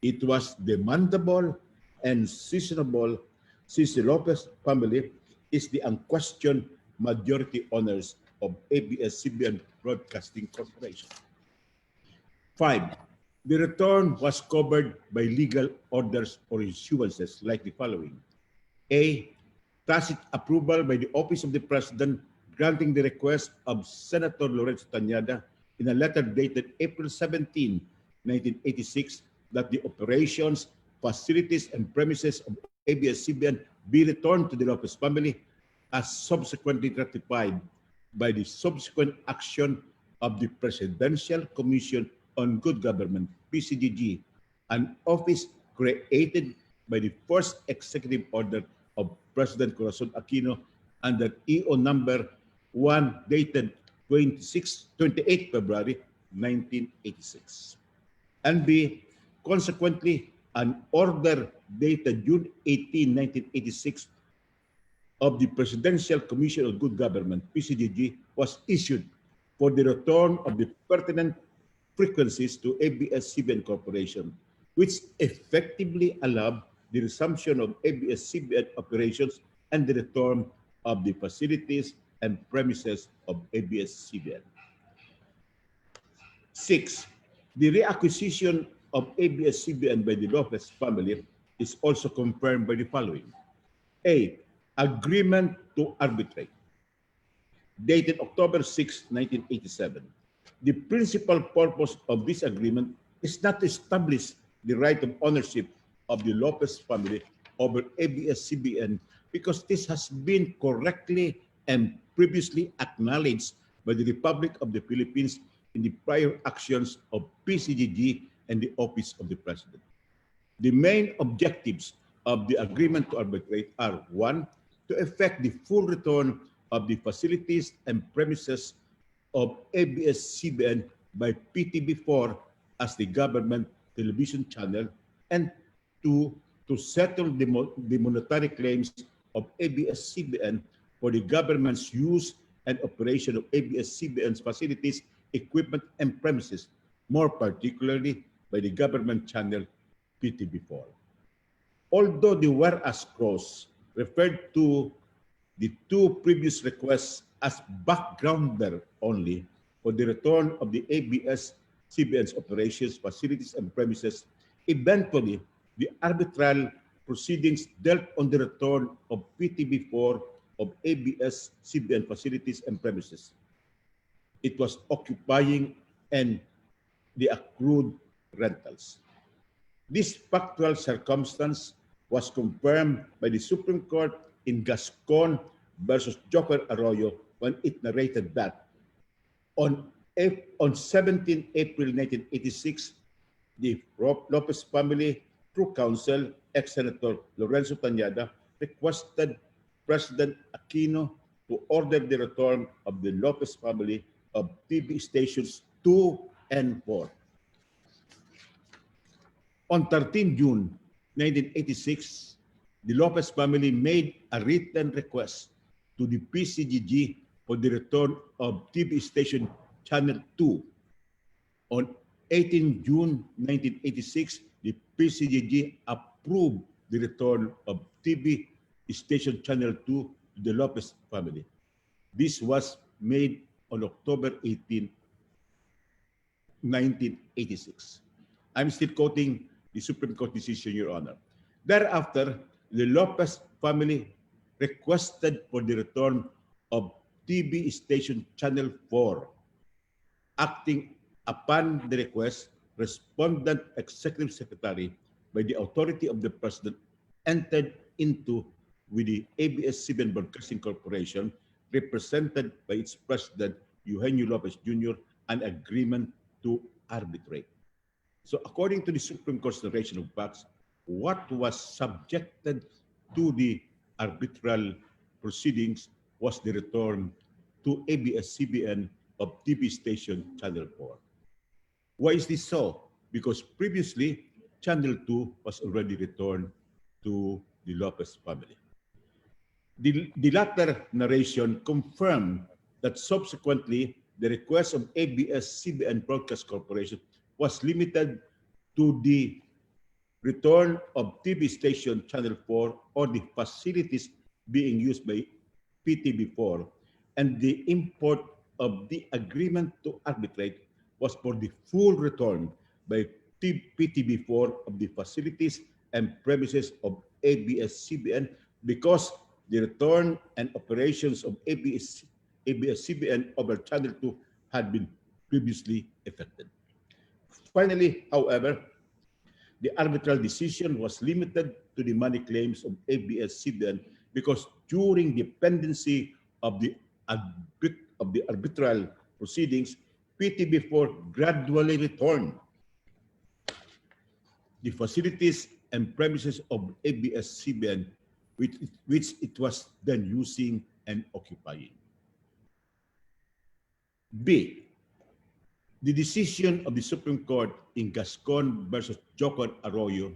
It was demandable and seasonable since the Lopez family is the unquestioned majority owners of ABS-CBN Broadcasting Corporation. 5. The return was covered by legal orders or issuances like the following. A. Tacit approval by the Office of the President granting the request of Senator Lorenzo Tañada in a letter dated April 17, 1986, that the operations, facilities, and premises of ABS-CBN be returned to the Lopez family, as subsequently ratified by the subsequent action of the Presidential Commission on Good Government, PCGG, an office created by the first executive order of President Corazon Aquino under EO number 1 dated 28 February 1986. And B, consequently, an order dated June 18, 1986 of the Presidential Commission on Good Government, PCGG, was issued for the return of the pertinent frequencies to ABS-CBN Corporation, which effectively allowed the resumption of ABS-CBN operations and the return of the facilities and premises of ABS-CBN. 6. The reacquisition of ABS-CBN by the Lopez family is also confirmed by the following. A. Agreement to arbitrate, dated October 6, 1987. The principal purpose of this agreement is not to establish the right of ownership of the Lopez family over ABS-CBN because this has been correctly and previously acknowledged by the Republic of the Philippines in the prior actions of PCGG and the Office of the President. The main objectives of the agreement to arbitrate are: 1, to effect the full return of the facilities and premises of ABS-CBN by PTB4 as the government television channel, and 2, to settle the monetary claims of ABS-CBN for the government's use and operation of ABS-CBN's facilities, equipment, and premises, more particularly by the government channel PTB4. Although the whereas clause referred to the two previous requests as backgrounder only for the return of the ABS-CBN's operations, facilities, and premises, eventually the arbitral proceedings dealt on the return of PTB4 of ABS-CBN facilities and premises. It was occupying and the accrued rentals. This factual circumstance was confirmed by the Supreme Court in Gascon versus Joker Arroyo when it narrated that on 17 April 1986, the Lopez family, through counsel, ex-Senator Lorenzo Tañada, requested President Aquino to order the return of the Lopez family of TV stations 2 and 4. On 13 June 1986, the Lopez family made a written request to the PCGG for the return of TV station Channel 2. On 18 June 1986, the PCGG approved the return of TV station Channel 2 to the Lopez family. This was made on October 18, 1986. I'm still quoting the Supreme Court decision, Your Honor. Thereafter, the Lopez family requested for the return of TV station Channel 4. Acting upon the request, Respondent Executive Secretary by the authority of the President entered into with the ABS-CBN Broadcasting Corporation, represented by its President, Eugenio Lopez Jr., an agreement to arbitrate. So according to the Supreme Court's narration of facts, what was subjected to the arbitral proceedings was the return to ABS-CBN of TV station Channel 4. Why is this so? Because previously, Channel 2 was already returned to the Lopez family. The latter narration confirmed that subsequently, the request of ABS-CBN Broadcast Corporation was limited to the return of TV station Channel 4 or the facilities being used by PTB4, and the import of the agreement to arbitrate was for the full return by PTB4 of the facilities and premises of ABS-CBN, because the return and operations of ABS-CBN over Channel 2 had been previously effected. Finally, however, the arbitral decision was limited to the money claims of ABS-CBN because during the pendency of the arbitral proceedings, PTB4 gradually returned the facilities and premises of ABS-CBN, which it was then using and occupying. B, the decision of the Supreme Court in Gascon versus Jocor Arroyo,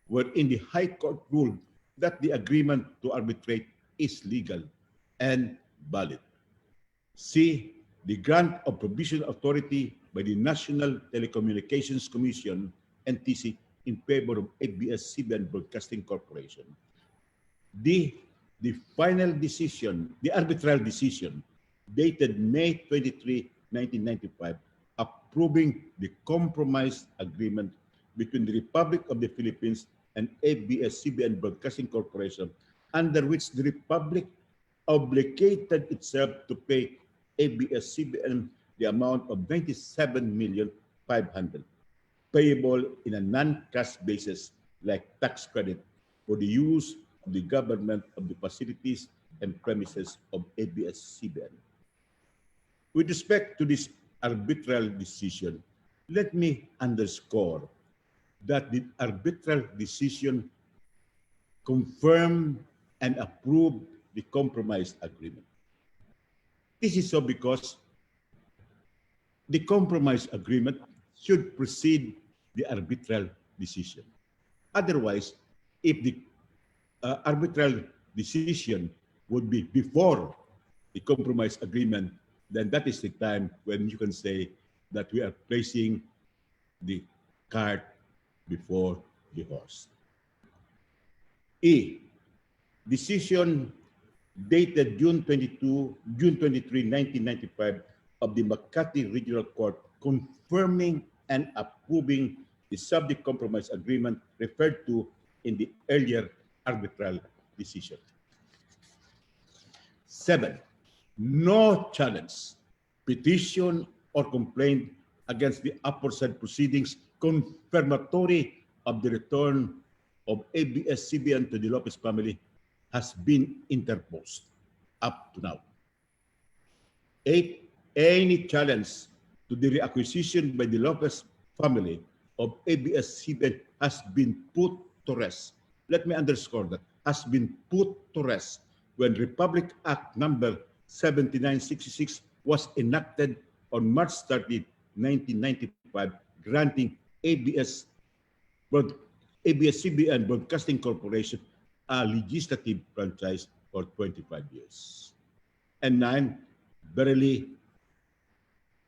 wherein the High Court ruled that the agreement to arbitrate is legal and valid. C, the grant of provisional authority by the National Telecommunications Commission, NTC, in favor of ABS-CBN Broadcasting Corporation. D, the final decision, the arbitral decision, dated May 23, 1995, approving the compromise agreement between the Republic of the Philippines and ABS-CBN Broadcasting Corporation, under which the Republic obligated itself to pay ABS-CBN the amount of $97,500,000, payable in a non-cash basis like tax credit for the use of the government of the facilities and premises of ABS-CBN. With respect to this arbitral decision, let me underscore that the arbitral decision confirmed and approved the compromise agreement. This is so because the compromise agreement should precede the arbitral decision. Otherwise, if the arbitral decision would be before the compromise agreement, then that is the time when you can say that we are placing the cart before the horse. E, decision dated June 23, 1995 of the Makati Regional Court confirming and approving the subject compromise agreement referred to in the earlier arbitral decision. 7, no challenge, petition, or complaint against the aforesaid proceedings confirmatory of the return of ABS-CBN to the Lopez family has been interposed up to now. 8, any challenge to the reacquisition by the Lopez family of ABS-CBN has been put to rest. Let me underscore that, has been put to rest when Republic Act number 7966 was enacted on March 30, 1995, granting ABS-CBN Broadcasting Corporation a legislative franchise for 25 years. And 9, verily,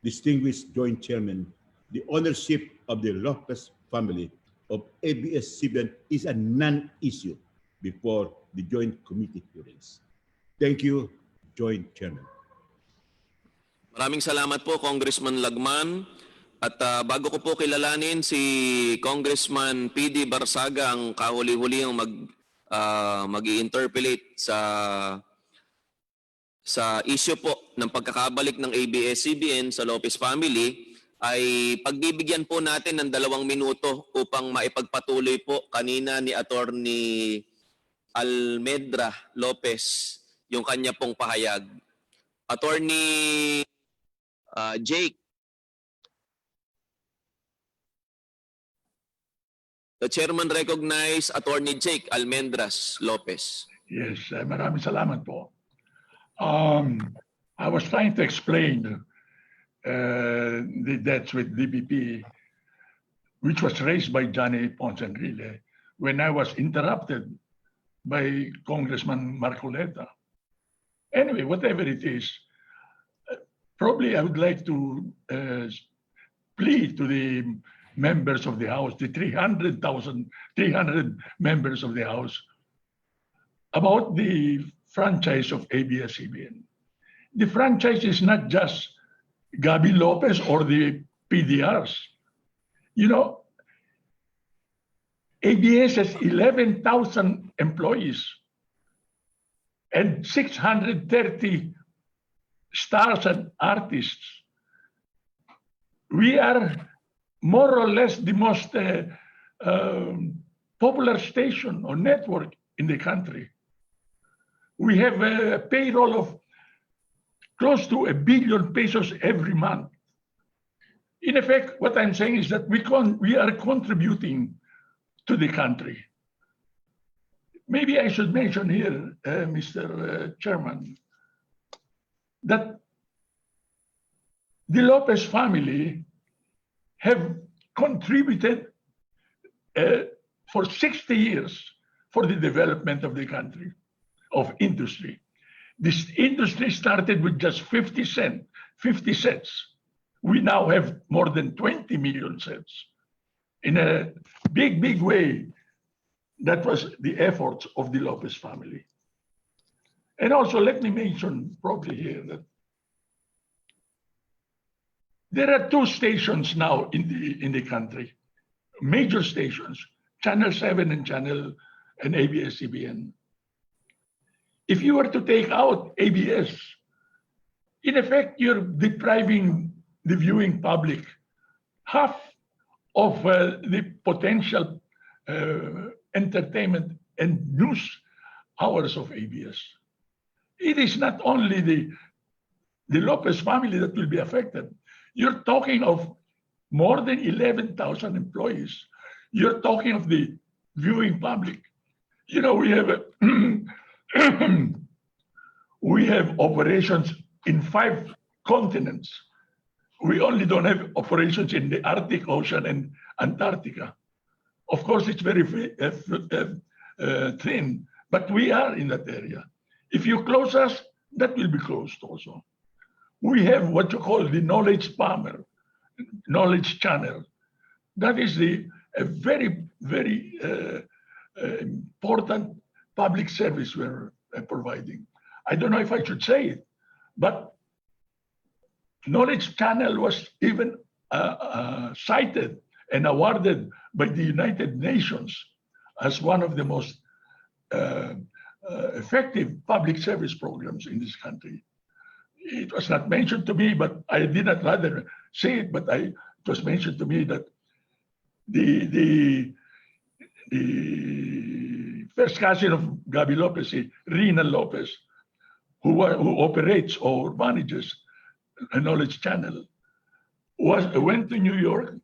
distinguished Joint Chairman, the ownership of the Lopez family of ABS-CBN is a non-issue before the Joint Committee hearings. Thank you, Joint Chairman. Maraming salamat po, Congressman Lagman. At bago ko po kilalanin si Congressman PD Barsaga, ang kahuli-huli ang mag-i-interpolate sa issue po ng pagkakabalik ng ABS-CBN sa Lopez family, ay pagbibigyan po natin ng 2 minuto upang maipagpatuloy po kanina ni Attorney Almendra Lopez yung kanya pong pahayag. Attorney Jake, the chairman recognizes Attorney Jake Almendras Lopez. Yes, maraming salamat po. I was trying to explain the debts with DBP, which was raised by Johnny Ponce Enrile, when I was interrupted by Congressman Marcoleta. Anyway, whatever it is, probably I would like to plead to the members of the House, the 300 members of the House, about the franchise of ABS-CBN. The franchise is not just Gabi Lopez or the PDRs. You know, ABS has 11,000 employees and 630 stars and artists. We are more or less the most popular station or network in the country. We have a payroll of close to ₱1 billion every month. In effect, what I'm saying is that we are contributing to the country. Maybe I should mention here, Mr. Chairman, that the Lopez family have contributed for 60 years for the development of the country, of industry. This industry started with just 50 cents. We now have more than 20 million cents. In a big, big way, that was the efforts of the Lopez family. And also, let me mention probably here that there are 2 stations now in the country, major stations, Channel 7 and ABS-CBN. If you were to take out ABS, in effect, you're depriving the viewing public half of the potential entertainment and news hours of ABS. It is not only the Lopez family that will be affected. You're talking of more than 11,000 employees. You're talking of the viewing public. You know, we have we have operations in 5 continents. We only don't have operations in the Arctic Ocean and Antarctica. Of course, it's very thin, but we are in that area. If you close us, that will be closed also. We have what you call the knowledge channel. That is a very, very important public service we're providing. I don't know if I should say it, but Knowledge Channel was even cited and awarded by the United Nations as one of the most effective public service programs in this country. It was not mentioned to me, but I did not rather say it, but it was mentioned to me that the first cousin of Gabi Lopez, Rina Lopez, who operates or manages a Knowledge Channel, went to New York,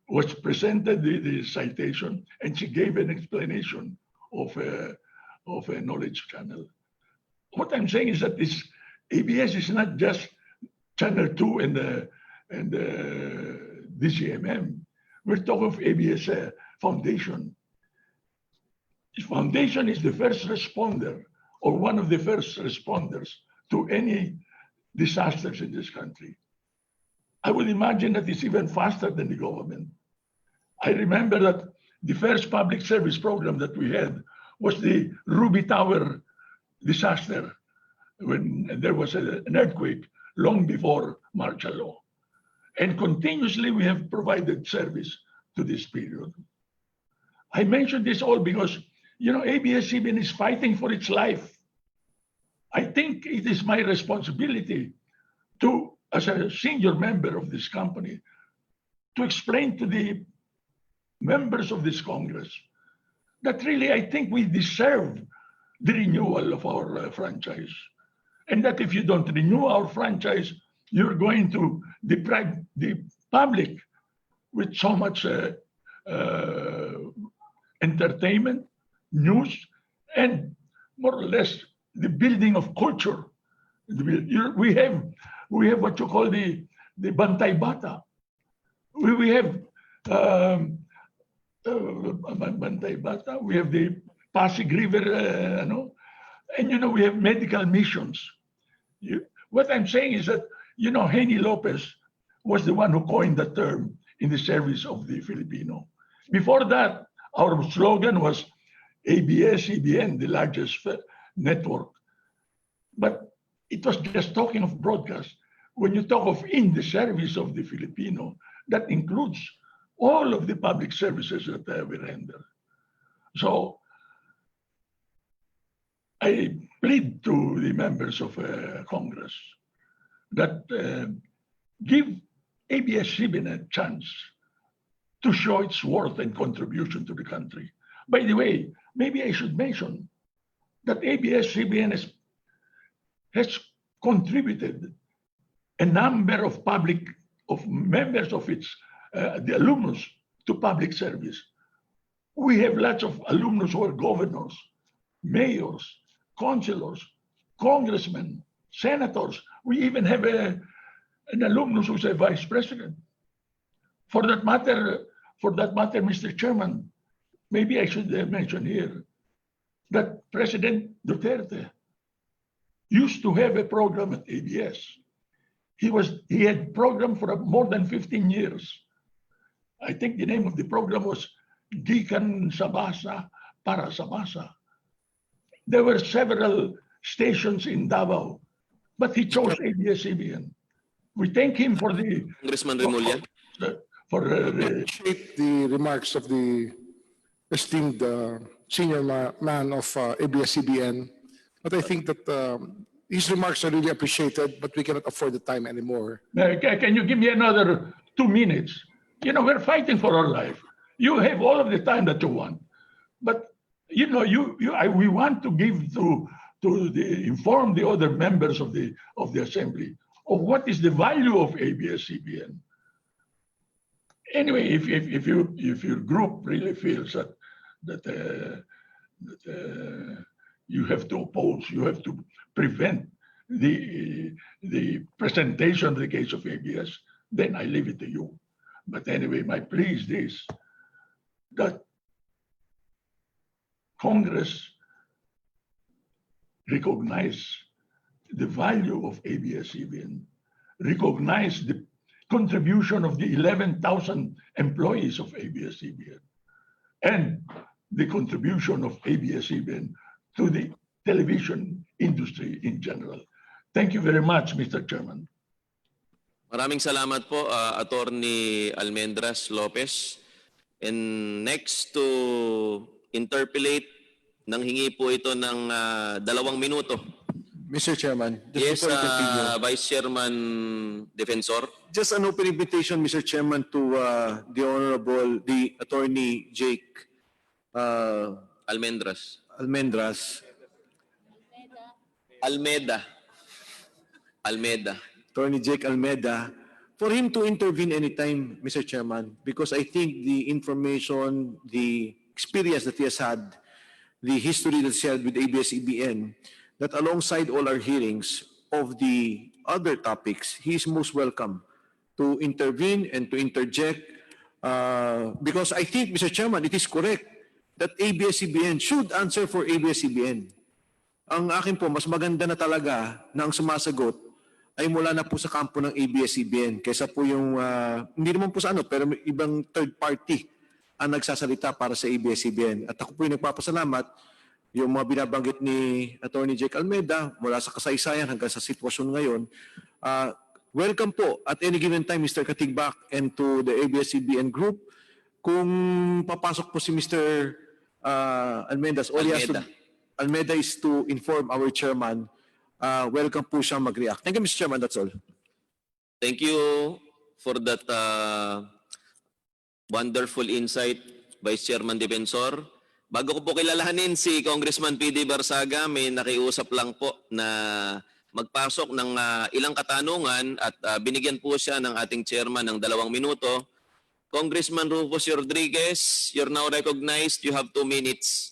was presented the citation, and she gave an explanation of a Knowledge Channel. What I'm saying is that this ABS is not just Channel 2 and DCMM. We're talking of ABS Foundation. The foundation is the first responder or one of the first responders to any disasters in this country. I would imagine that it's even faster than the government. I remember that the first public service program that we had was the Ruby Tower disaster, when there was an earthquake long before martial law. And continuously we have provided service to this period. I mention this all because, you know, ABS-CBN is fighting for its life. I think it is my responsibility to, as a senior member of this company, to explain to the members of this Congress that really I think we deserve the renewal of our franchise. And that if you don't renew our franchise, you're going to deprive the public with so much entertainment, news, and more or less the building of culture. We have what you call the Bantay Bata. We have Bantay Bata. We have the Pasig River, and we have medical missions. What I'm saying is that, Henny Lopez was the one who coined the term in the service of the Filipino. Before that, our slogan was ABS-CBN, the largest network. But it was just talking of broadcast. When you talk of in the service of the Filipino, that includes all of the public services that we render. So I plead to the members of Congress that give ABS-CBN a chance to show its worth and contribution to the country. By the way, maybe I should mention that ABS-CBN has contributed a number of members of its the alumnus to public service. We have lots of alumnus who are governors, mayors, councilors, congressmen, senators. We even have an alumnus who's a vice president. For that matter, Mr. Chairman, maybe I should mention here that President Duterte used to have a program at ABS. He had program for more than 15 years. I think the name of the program was Gikan sa Basa para sa Basa. There were several stations in Davao, but he chose ABS-CBN. We thank him for the Congressman Remulla. Appreciate the remarks of the esteemed senior man of ABS-CBN, but I think that his remarks are really appreciated, but we cannot afford the time anymore. Can you give me another 2 minutes? You know, we're fighting for our life. You have all of the time that you want, but you know, we want to give to inform the other members of the assembly of what is the value of ABS-CBN. Anyway, if your group really feels that you have to oppose, you have to prevent the presentation of the case of ABS, then I leave it to you. But anyway, my plea is this, that Congress recognize the value of ABS-CBN, recognize the contribution of the 11,000 employees of ABS-CBN, and the contribution of ABS-CBN to the television industry in general. Thank you very much, Mr. Chairman. Maraming salamat po, Attorney Almendras Lopez. And next to interpolate, nanghingi po ito ng 2 minuto. Mr. Chairman, Yes, before you continue, Vice Chairman Defensor. just an open invitation, Mr. Chairman, to the Attorney Jake Almendras. Almeda. Attorney Jake Almeda, for him to intervene anytime, Mr. Chairman, because I think the information, the experience that he has had, the history that's shared with ABS-CBN, that alongside all our hearings of the other topics, he is most welcome to intervene and to interject because I think, Mr. Chairman, it is correct that ABS-CBN should answer for ABS-CBN. Ang akin po, mas maganda na talaga na ang sumasagot ay mula na po sa kampo ng ABS-CBN kaysa po yung, hindi naman po sa pero ibang third party ang nagsasalita para sa ABS-CBN. At ako po yung nagpapasalamat, yung mga binabanggit ni Attorney Jake Almeda mula sa kasaysayan hanggang sa sitwasyon ngayon. Welcome po at any given time, Mr. Katigbak, and to the ABS-CBN group. Kung papasok po si Mr. Almeda, Almeda is to inform our chairman. Welcome po siya mag-react. Thank you, Mr. Chairman. That's all. Thank you for that wonderful insight, Vice Chairman Defensor. Bago ko po kilalahanin si Congressman PD Barsaga, may nakiusap lang po na magpasok ng ilang katanungan at binigyan po siya ng ating chairman ng 2 minuto. Congressman Rufus Rodriguez, you're now recognized. You have 2 minutes.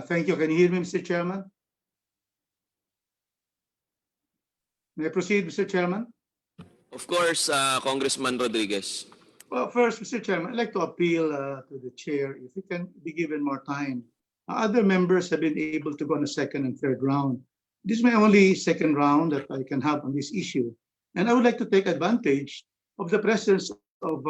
Thank you. Can you hear me, Mr. Chairman? May I proceed, Mr. Chairman? Of course, Congressman Rodriguez. Well, first, Mr. Chairman, I'd like to appeal to the chair if we can be given more time. Other members have been able to go on a second and third round. this is my only second round that I can have on this issue. And I would like to take advantage of the presence of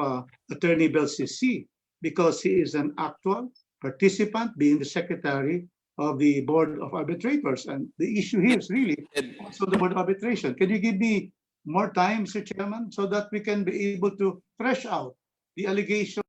Attorney Belcisi because he is an actual participant, being the secretary of the Board of Arbitrators. And the issue here is really also the Board of Arbitration. Can you give me more time, Mr. Chairman, so that we can be able to thresh out the allegation?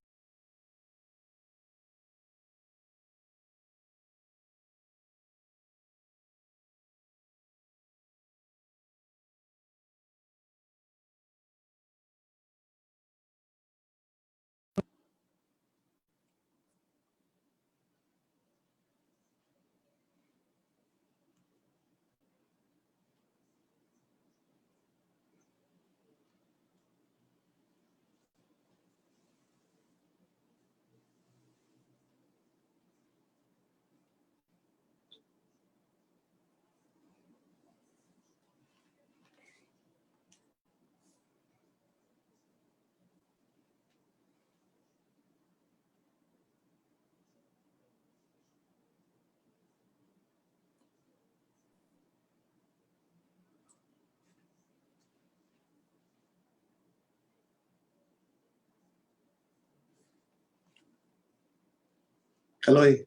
Kaloy.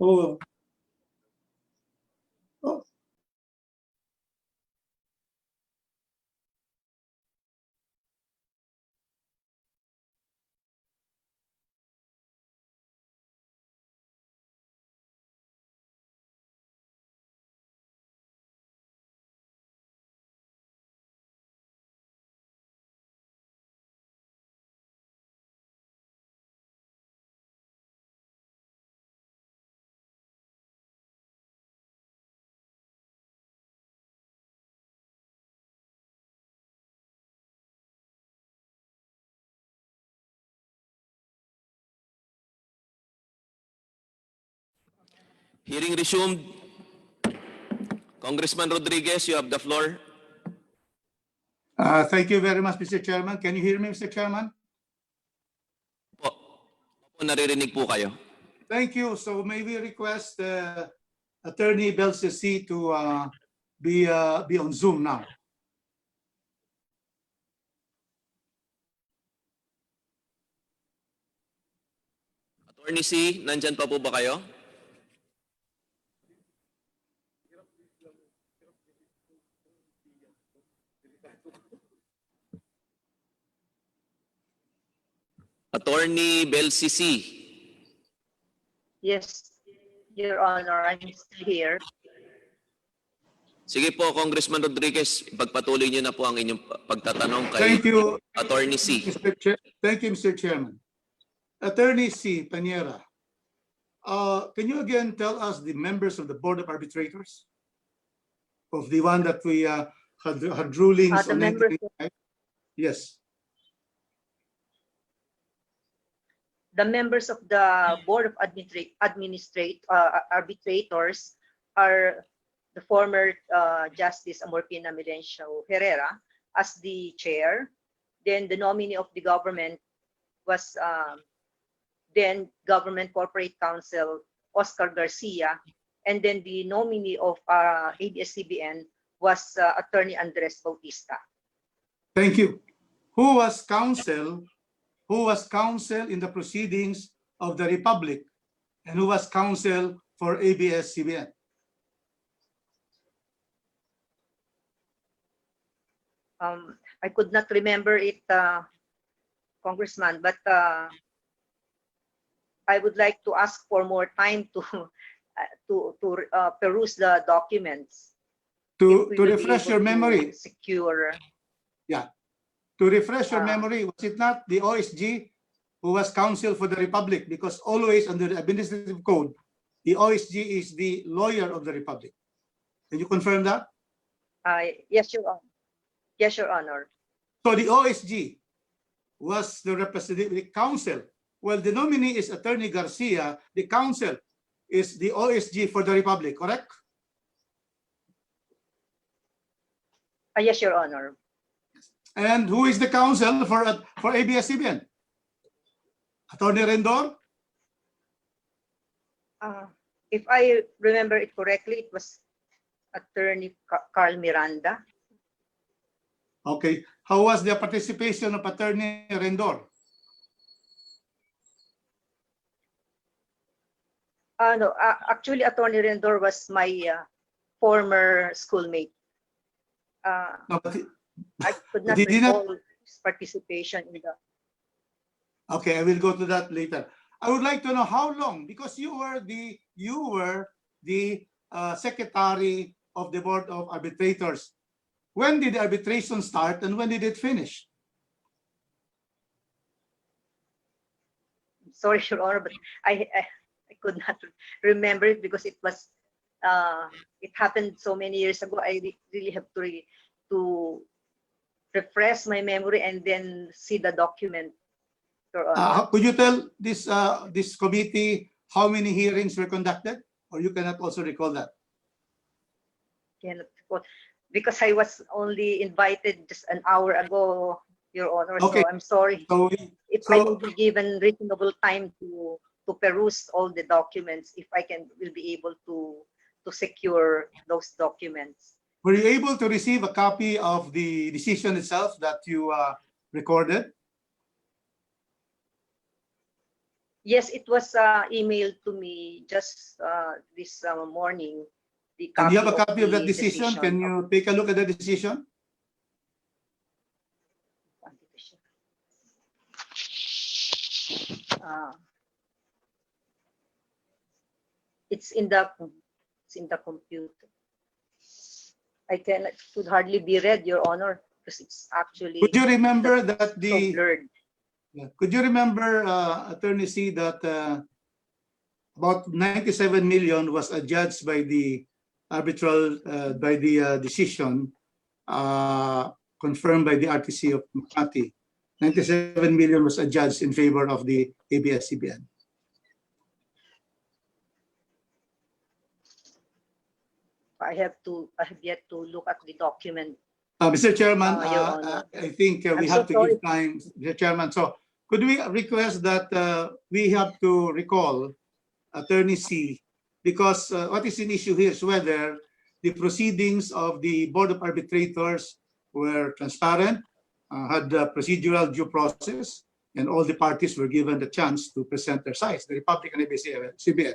Oh. Oh. Hearing resumed. Congressman Rodriguez, you have the floor. Thank you very much, Mr. Chairman. Can you hear me, Mr. Chairman? Opo, naririnig po kayo. Thank you. So may we request Attorney Belcisi to be on Zoom now. Attorney C, nandyan pa po ba kayo? Attorney Belcisi. Yes, Your Honor, I'm still here. Sige po, Congressman Rodriguez, ipagpatuloy niyo na po ang inyong pagtatanong kay Thank you, Attorney C. Thank you, Mr. Chairman. Attorney C. Paniera, can you again tell us the members of the Board of Arbitrators? Of the one that we had rulings The on members, 1985? Yes. the members of the Board of Arbitrators are the former Justice Amorpina Melencio Herrera as the chair. Then the nominee of the government was then Government Corporate Counsel Oscar Garcia, and then the nominee of ABS-CBN was Attorney Andres Bautista. Thank you. Who was counsel in the proceedings of the Republic, and who was counsel for ABS-CBN? I could not remember it, Congressman, but I would like to ask for more time to peruse the documents. To refresh your memory. Secure. Yeah. To refresh your memory, was it not the OSG who was counsel for the Republic? Because always under the Administrative Code, the OSG is the lawyer of the Republic. Can you confirm that? Yes, Your Honor. Yes, Your Honor. So the OSG was the representative, the counsel. Well, the nominee is Attorney Garcia. The counsel is the OSG for the Republic, correct? Yes, Your Honor. And who is the counsel for ABS-CBN? Attorney Rendor? If I remember it correctly, it was Attorney Carl Miranda. Okay. How was the participation of Attorney Rendor? No, actually, Attorney Rendor was my former schoolmate. No, but I could not he did not- recall his participation in the. Okay, I will go to that later. I would like to know how long, because you were the secretary of the Board of Arbitrators. When did the arbitration start and when did it finish? Sorry, Your Honor, but I could not remember it because it was it happened so many years ago. I really have to refresh my memory and then see the document, Your Honor. Could you tell this committee how many hearings were conducted, or you cannot also recall that? Cannot recall, because I was only invited just an hour ago, Your Honor. Okay. So I'm sorry. So, If I will be given reasonable time to peruse all the documents, if I will be able to secure those documents. were you able to receive a copy of the decision itself that you recorded? Yes, it was emailed to me just this morning. The And you have a of copy of that the decision? Can you take a look at the decision? It's in the computer. It could hardly be read, Your Honor, because it's actually. Could you remember that so blurred. Could you remember, Attorney C, that about 97 million was adjudged by the arbitral, by the decision confirmed by the RTC of Makati. 97 million was adjudged in favor of the ABS-CBN. I have yet to look at the document. Mr. Chairman, Your Honor. I think we have to give time, Mr. Chairman. So could we request that we have to recall Attorney C, because what is an issue here is whether the proceedings of the Board of Arbitrators were transparent, had procedural due process, and all the parties were given the chance to present their sides, the Republic and ABS-CBN.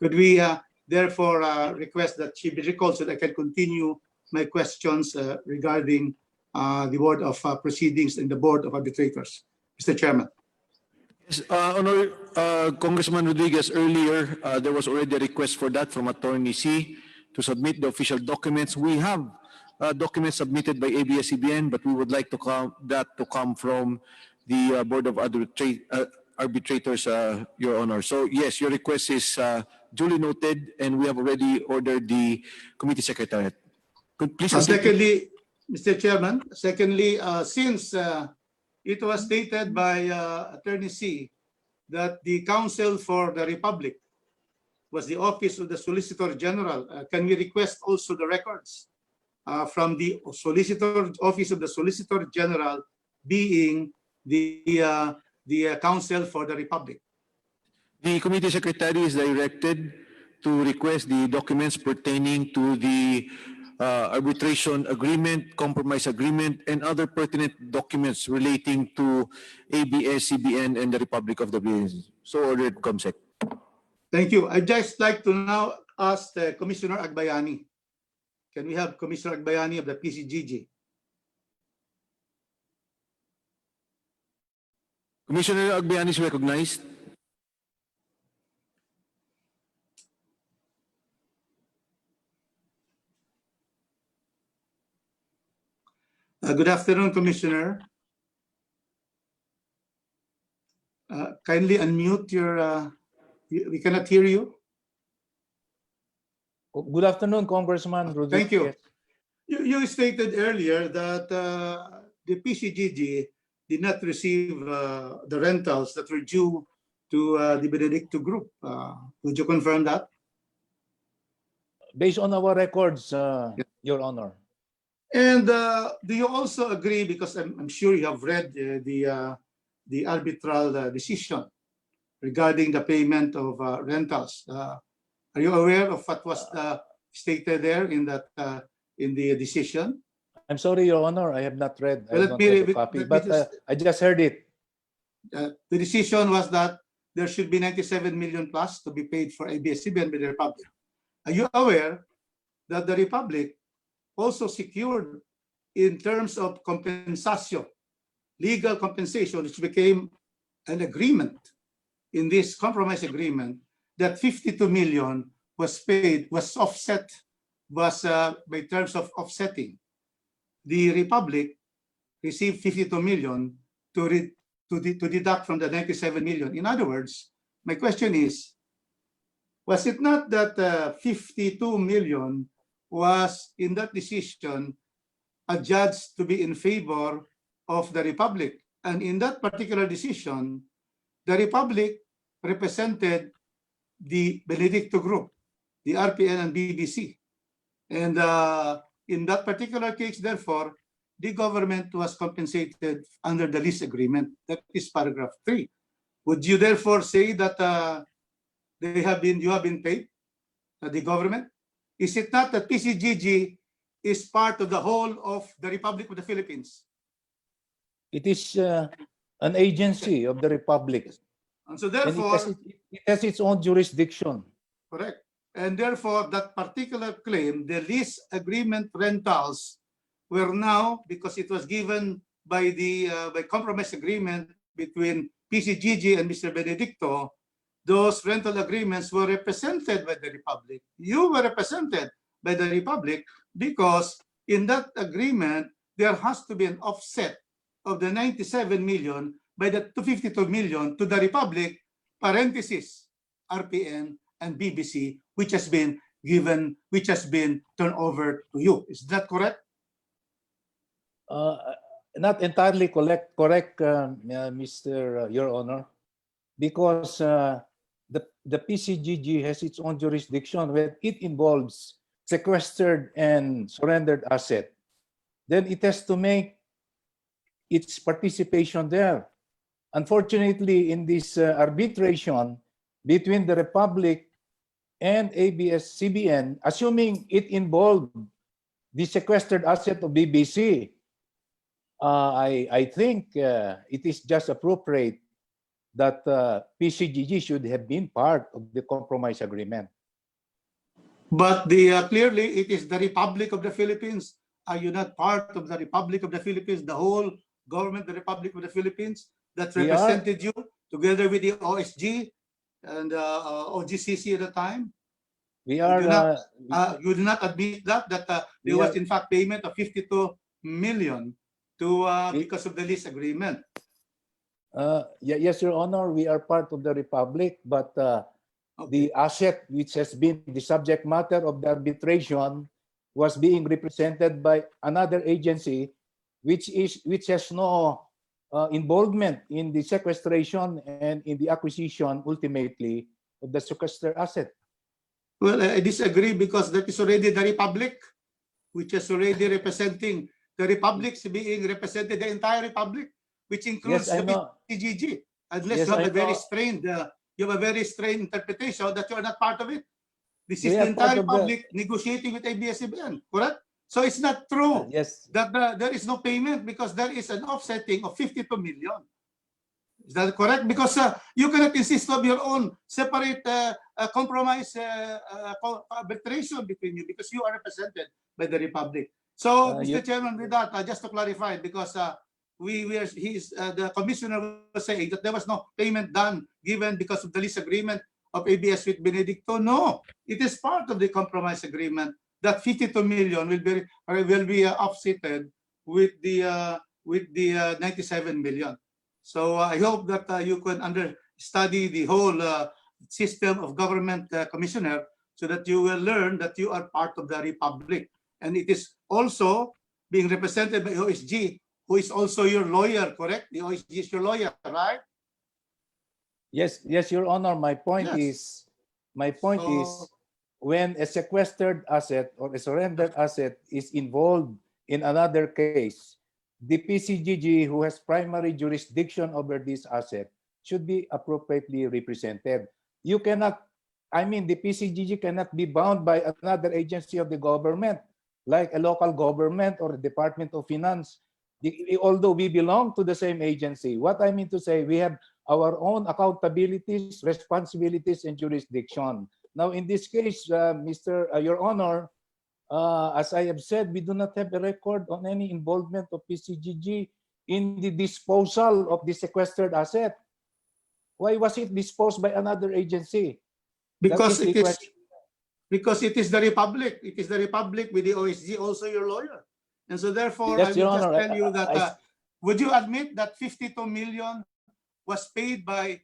Could we therefore request that she be recalled so that I can continue my questions regarding the Board of Proceedings and the Board of Arbitrators? Mr. Chairman. Yes, Congressman Rodriguez, earlier there was already a request for that from Attorney C to submit the official documents. We have documents submitted by ABS-CBN, but we would like to come from the Board of Arbitrators, Your Honor. So yes, your request is duly noted, and we have already ordered the committee secretariat. Could please. Secondly, Mr. Chairman, since it was stated by Attorney C that the counsel for the Republic was the Office of the Solicitor General, can we request also the records from the Office of the Solicitor General being the counsel for the Republic? The committee secretary is directed to request the documents pertaining to the arbitration agreement, compromise agreement, and other pertinent documents relating to ABS-CBN and the Republic of the Philippines. So ordered, Comsec. Thank you. I'd just like to now ask Commissioner Agbayani. Can we have Commissioner Agbayani of the PCGG? Commissioner Agbayani is recognized. Good afternoon, Commissioner. Kindly unmute your, we cannot hear you. Good afternoon, Congressman Rodriguez. Thank you. You stated earlier that the PCGG did not receive the rentals that were due to the Benedicto Group. Would you confirm that? Based on our records, Your Honor. And do you also agree, because I'm sure you have read the arbitral decision regarding the payment of rentals. Are you aware of what was stated there in that in the decision? I'm sorry, Your Honor, I have not read. I Well, don't have a copy, but I just heard it. The decision was that there should be 97 million plus to be paid for ABS-CBN by the Republic. Are you aware that the Republic also secured in terms of compensation, legal compensation, which became an agreement in this compromise agreement, that 52 million was paid, was offset, was by terms of offsetting. The Republic received 52 million to deduct from the 97 million. In other words, my question is, was it not that 52 million was in that decision adjudged to be in favor of the Republic? And in that particular decision, the Republic represented the Benedicto Group, the RPN and BBC. And in that particular case, therefore, the government was compensated under the lease agreement. That is paragraph 3. Would you therefore say that you have been paid, the government? Is it not that PCGG is part of the whole of the Republic of the Philippines? It is an agency of the Republic. And so And therefore, it has its own jurisdiction. correct. And therefore, that particular claim, the lease agreement rentals, were now, because it was given by the by compromise agreement between PCGG and Mr. Benedicto, those rental agreements were represented by the Republic. You were represented by the Republic because in that agreement, there has to be an offset of the 97 million by the 252 million to the Republic, parenthesis, RPN and BBC, which has been given, which has been turned over to you. Is that correct? Not entirely correct, Mr. Your Honor, because the PCGG has its own jurisdiction when it involves sequestered and surrendered asset. Then it has to make its participation there. Unfortunately, in this arbitration between the Republic and ABS-CBN, assuming it involved the sequestered asset of BBC, I think it is just appropriate that PCGG should have been part of the compromise agreement. But clearly, it is the Republic of the Philippines. Are you not part of the Republic of the Philippines, the whole government, the Republic of the Philippines, that We represented you together with the OSG and OGCC at the time? We are. You do not admit that there was in fact payment of 52 million to because of the lease agreement. Yes, Your Honor, we are part of the Republic, but the asset which has been the subject matter of the arbitration was being represented by another agency, which has no involvement in the sequestration and in the acquisition ultimately of the sequestered asset. Well, I disagree because that is already the Republic, which is already representing the Republic being represented, the entire Republic, which includes Yes, I the know. PCGG. Unless Yes, you have I a very know. strange interpretation that you are not part of it. This is We the are part entire of the- Republic negotiating with ABS-CBN, correct? So it's not true Yes. that there is no payment because there is an offsetting of 52 million. Is that correct? Because you cannot insist of your own separate compromise arbitration between you because you are represented by the Republic. So, Mr. Chairman, with that, just to clarify, because the commissioner was saying that there was no payment done given because of the lease agreement of ABS with Benedicto. No, it is part of the compromise agreement that 52 million will be offsetted with the 97 million. So I hope that you can study the whole system of government, Commissioner, so that you will learn that you are part of the Republic. And it is also being represented by OSG, who is also your lawyer, correct? The OSG is your lawyer, right? Yes, Your Honor. My point is when a sequestered asset or a surrendered asset is involved in another case, the PCGG, who has primary jurisdiction over this asset, should be appropriately represented. You cannot I mean, the PCGG cannot be bound by another agency of the government, like a local government or Department of Finance. Although we belong to the same agency, what I mean to say, we have our own accountabilities, responsibilities, and jurisdiction. Now, in this case, Your Honor, as I have said, we do not have a record on any involvement of PCGG in the disposal of the sequestered asset. Why was it disposed by another agency? Because That is it the is question. because it is the Republic. It is the Republic with the OSG, also your lawyer. And so therefore, Yes, I Your will just Honor, tell you that, would you admit that 52 million was paid by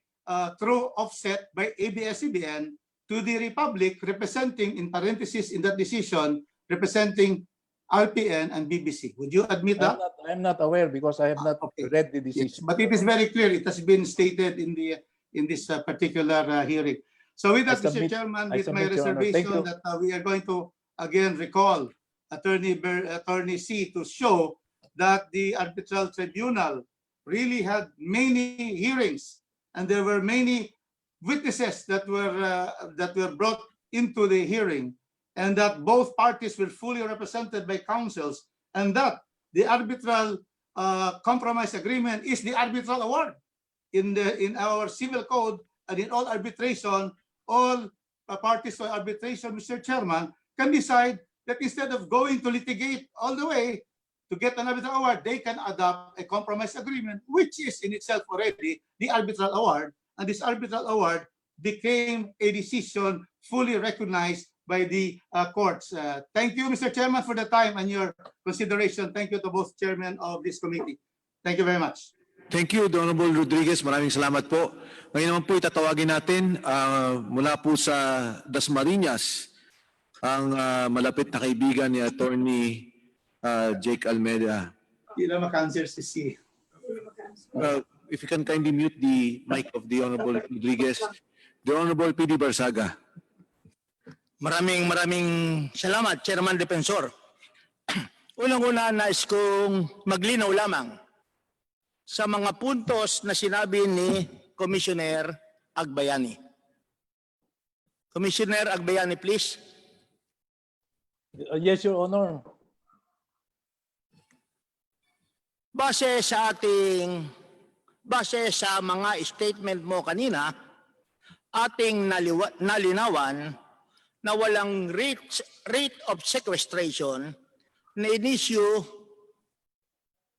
through offset by ABS-CBN to the Republic, representing, in parentheses in that decision, representing RPN and BBC? Would you admit that? I'm not aware because I have not read the Yes, decision. but it is very clear. It has been stated in this particular hearing. So with that, Mr. Chairman, with my Your Honor. Thank reservation you. that we are going to again recall Attorney C to show that the arbitral tribunal really had many hearings and there were many witnesses that were brought into the hearing, and that both parties were fully represented by counsels, and that the arbitral compromise agreement is the arbitral award in our civil code, and in all arbitration, all parties to arbitration, Mr. Chairman, can decide that instead of going to litigate all the way to get an arbitral award, they can adopt a compromise agreement, which is in itself already the arbitral award, and this arbitral award became a decision fully recognized by the courts. Thank you, Mr. Chairman, for the time and your consideration. Thank you to both chairmen of this committee. Thank you very much. Thank you, Honorable Rodriguez. Maraming salamat po. Ngayon naman po itatawagin natin mula po sa Dasmariñas ang malapit na kaibigan ni Attorney Jake Almeida. Hindi na maka-answer si C. If you can kindly mute the mic of the Honorable Rodriguez. The Honorable PD Barsaga. Maraming salamat, Chairman Defensor. Unang-una, nais kong maglinaw lamang sa mga puntos na sinabi ni Commissioner Agbayani. Commissioner Agbayani, please. Yes, Your Honor. Base sa mga statement mo kanina, ating nalinawan na walang rate of sequestration na inisyu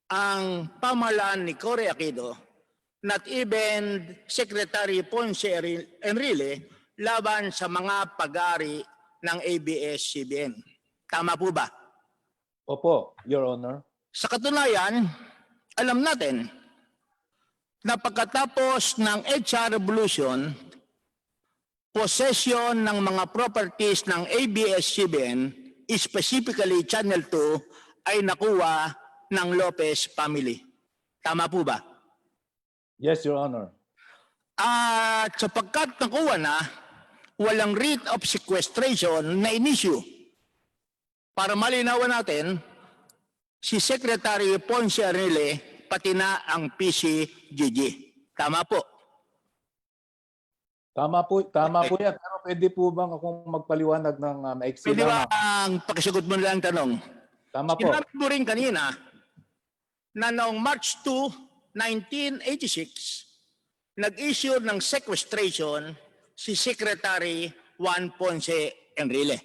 ang pamahalaan ni Cory Aquino, not even Secretary Ponce Enrile, laban sa mga pag-aari ng ABS-CBN. Tama po ba? Opo, Your Honor. Sa katunayan, alam natin na pagkatapos ng HR Revolution, possession ng mga properties ng ABS-CBN, specifically Channel 2, ay nakuha ng Lopez family. Tama po ba? Yes, Your Honor. At sapagkat nakuha na, walang rate of sequestration na inisyu. Para malinawan natin, si Secretary Ponce Enrile, pati na ang PCGG. Tama po. Tama po yan. Pero pwede po bang akong magpaliwanag ng maiksi Pwede ba lamang? ang pakisagot mo lang tanong? Tama po. Sinabi mo rin kanina na noong March 2, 1986, nag-issue ng sequestration si Secretary Juan Ponce Enrile.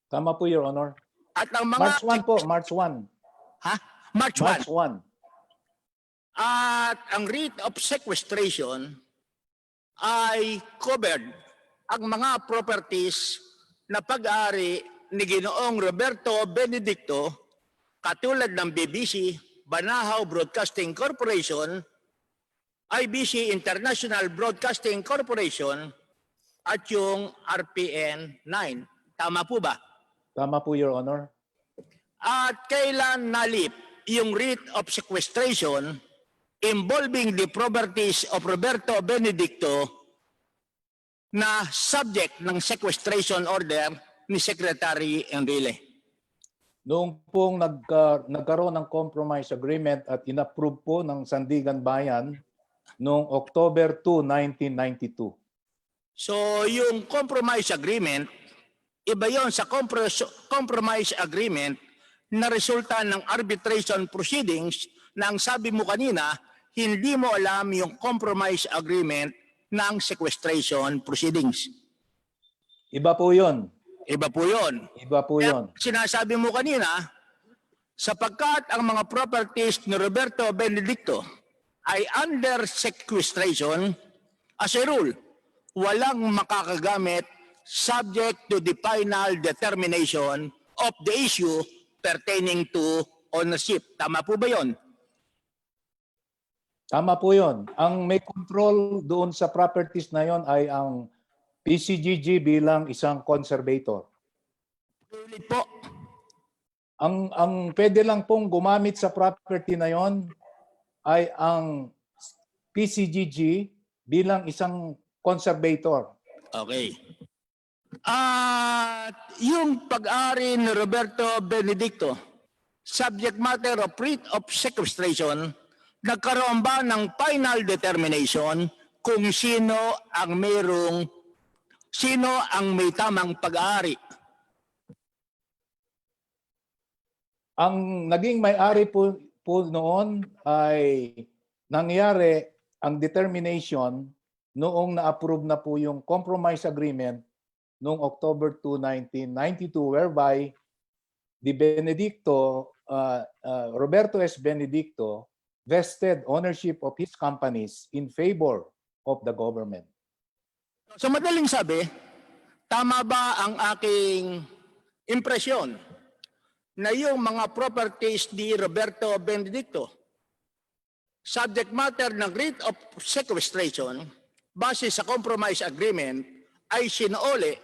Tama po, Your Honor. At ang mga March 1 po, March 1. Ha? March 1. March 1. At ang rate of sequestration ay covered ang mga properties na pag-aari ni Ginoong Roberto Benedicto, katulad ng BBC, Banahaw Broadcasting Corporation, IBC International Broadcasting Corporation, at yung RPN 9. Tama po ba? Tama po, Your Honor. At kailan nalip yung rate of sequestration involving the properties of Roberto Benedicto na subject ng sequestration order ni Secretary Enrile? Noong pong nagkaroon ng compromise agreement at inapprove po ng Sandigan Bayan noong October 2, 1992. So yung compromise agreement, iba yon sa compromise agreement na resulta ng arbitration proceedings na ang sabi mo kanina, hindi mo alam yung compromise agreement ng sequestration proceedings. Iba po yun. Iba po yun. Iba po Kaya yun. sinasabi mo kanina, sapagkat ang mga properties ni Roberto Benedicto ay under sequestration, as a rule, walang makakagamit subject to the final determination of the issue pertaining to ownership. Tama po ba yun? Tama po yun. Ang may control doon sa properties na yon ay ang PCGG bilang isang conservator. Ulit po. Ang pwede lang pong gumamit sa property na yon ay ang PCGG bilang isang conservator. Okay. At yung pag-ari ni Roberto Benedicto, subject matter of writ of sequestration, nagkaroon ba ng final determination kung sino ang may tamang pag-aari? Ang naging may-ari po noon ay nangyari ang determination noong na-approve na po yung compromise agreement noong October 2, 1992, whereby the Roberto S. Benedicto vested ownership of his companies in favor of the government. Sa madaling sabi, tama ba ang aking impresyon na yung mga properties ni Roberto Benedicto, subject matter ng writ of sequestration, base sa compromise agreement, ay sinauli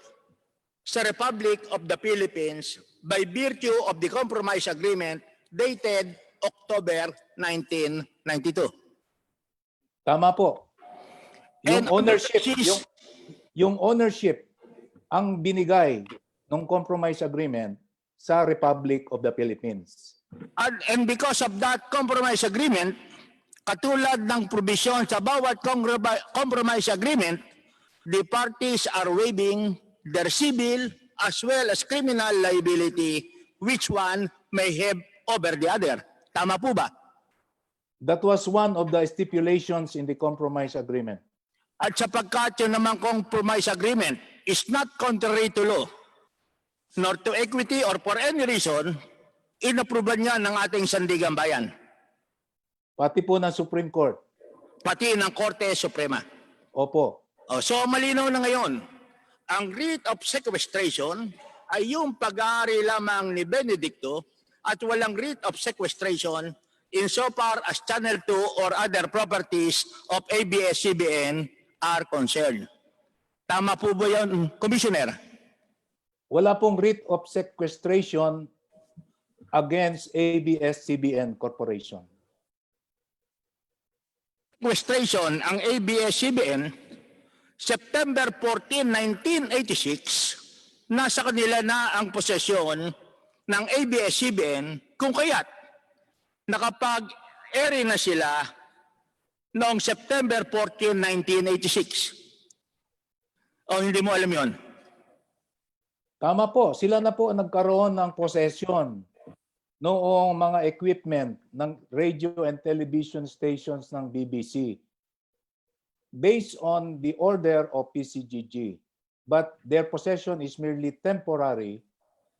sa Republic of the Philippines by virtue of the compromise agreement dated October 1992. Tama po. Yung ownership, yung ownership ang binigay ng compromise agreement sa Republic of the Philippines. And because of that compromise agreement, katulad ng provision sa bawat compromise agreement, the parties are waiving their civil as well as criminal liability, which one may have over the other. Tama po ba? That was one of the stipulations in the compromise agreement. At sapagkat yun naman compromise agreement is not contrary to law, nor to equity or for any reason, inapruban niya ng ating sandigang bayan. Pati po ng Supreme Court. Pati ng Korte Suprema. Opo. So malinaw na ngayon, ang writ of sequestration ay yung pag-aari lamang ni Benedicto at walang writ of sequestration insofar as Channel 2 or other properties of ABS-CBN are concerned. Tama po ba yun, Commissioner? Wala pong writ of sequestration against ABS-CBN Corporation. Sequestration ang ABS-CBN September 14, 1986, nasa kanila na ang posesyon ng ABS-CBN kung kaya't nakapag-eri na sila noong September 14, 1986. O hindi mo alam yon? Tama po, sila na po ang nagkaroon ng posesyon noong mga equipment ng radio and television stations ng BBC based on the order of PCGG. But their possession is merely temporary,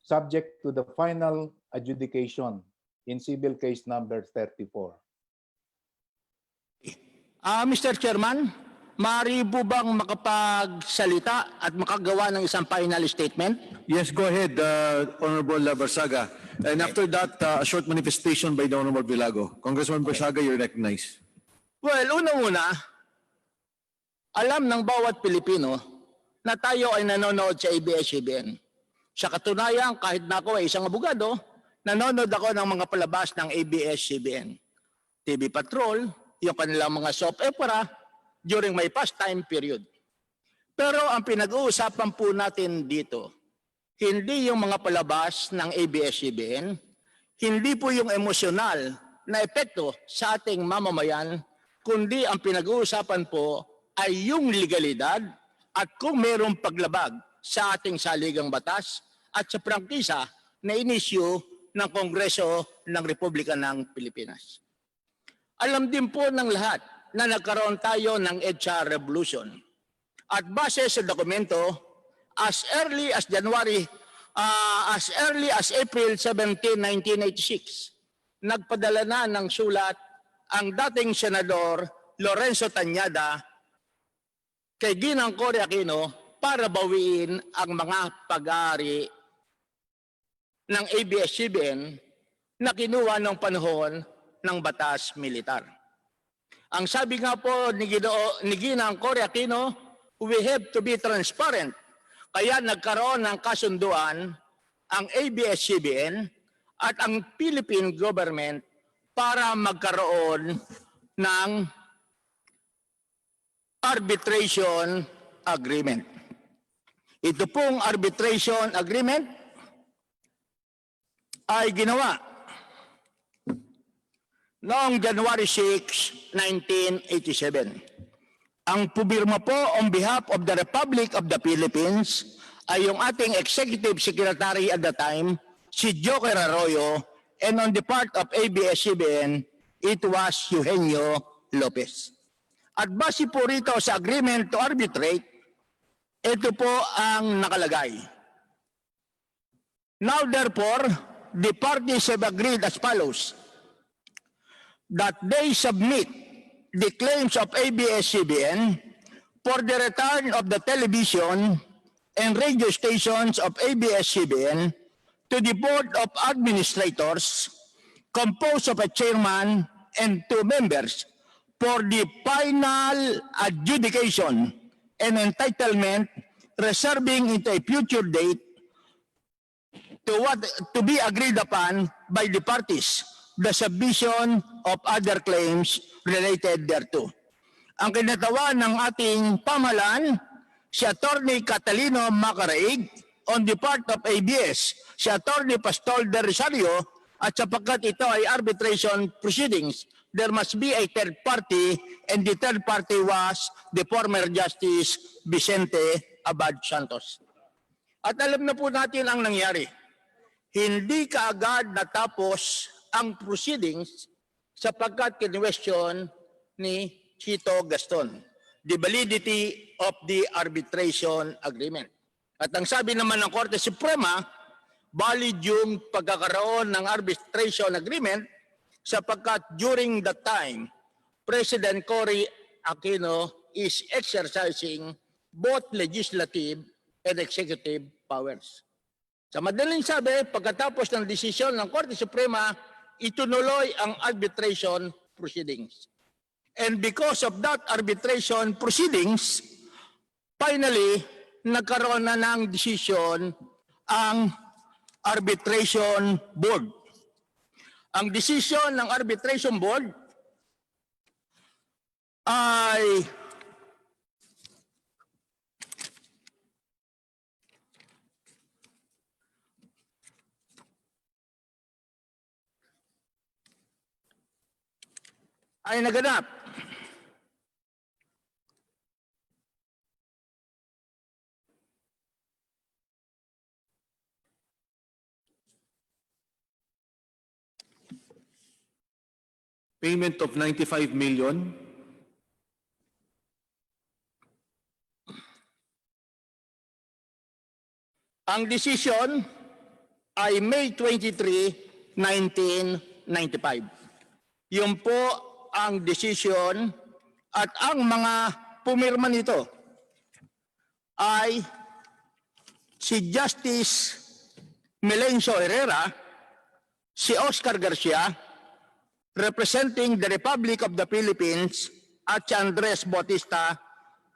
subject to the final adjudication in civil case number 34. Mr. Chairman, maaari po bang makapagsalita at makagawa ng isang final statement? Yes, go ahead, Honorable Barsaga. And after that, a short manifestation by the Honorable Vilago. Congressman Barsaga, you're recognized. Well, una-una, alam ng bawat Pilipino na tayo ay nanonood sa ABS-CBN. Sa katunayan, kahit na ako ay isang abogado, nanonood ako ng mga palabas ng ABS-CBN. TV Patrol, yung kanilang mga soap opera during my pastime period. Pero ang pinag-uusapan po natin dito, hindi yung mga palabas ng ABS-CBN, hindi po yung emosyonal na epekto sa ating mamamayan, kundi ang pinag-uusapan po ay yung legalidad at kung mayroong paglabag sa ating saligang batas at sa prangkisa na inisyu ng Kongreso ng Republika ng Pilipinas. Alam din po ng lahat na nagkaroon tayo ng EDSA revolution. At base sa dokumento, as early as April 17, 1986, nagpadala na ng sulat ang dating Senador Lorenzo Tañada kay Ginang Cory Aquino para bawiin ang mga pag-aari ng ABS-CBN na kinuha ng panahon ng batas militar. Ang sabi nga po ni Ginang Cory Aquino, we have to be transparent. Kaya nagkaroon ng kasunduan ang ABS-CBN at ang Philippine government para magkaroon ng arbitration agreement. Ito pong arbitration agreement ay ginawa noong January 6, 1987. Ang pumirma po on behalf of the Republic of the Philippines ay yung ating Executive Secretary at the time, si Joker Arroyo, and on the part of ABS-CBN, it was Eugenio Lopez. At base po rito sa agreement to arbitrate, ito po ang nakalagay. Now therefore, the parties have agreed as follows, that they submit the claims of ABS-CBN for the return of the television and radio stations of ABS-CBN to the Board of Administrators composed of a chairman and 2 members for the final adjudication and entitlement, reserving into a future date to be agreed upon by the parties the submission of other claims related thereto. Ang kinatawa ng ating pamahalaan, si Atty. Catalino Macaraig on the part of ABS, si Atty. Pastor de Rosario, at sapagkat ito ay arbitration proceedings, there must be a third party, and the third party was the former Justice Vicente Abad Santos. At alam na po natin ang nangyari. Hindi kaagad natapos ang proceedings sapagkat kinwestiyon ni Chito Gaston the validity of the arbitration agreement. At ang sabi naman ng Korte Suprema, valid yung pagkakaroon ng arbitration agreement sapagkat during that time, President Cory Aquino is exercising both legislative and executive powers. Sa madaling sabi, pagkatapos ng desisyon ng Korte Suprema, itunuloy ang arbitration proceedings. And because of that arbitration proceedings, finally, nagkaroon na ng desisyon ang arbitration board. Ang desisyon ng arbitration board ay naganap. Payment of 95 million. Ang desisyon ay May 23, 1995. Yun po ang desisyon at ang mga pumirma nito ay si Justice Melencio Herrera, si Oscar Garcia, representing the Republic of the Philippines, at si Andres Bautista,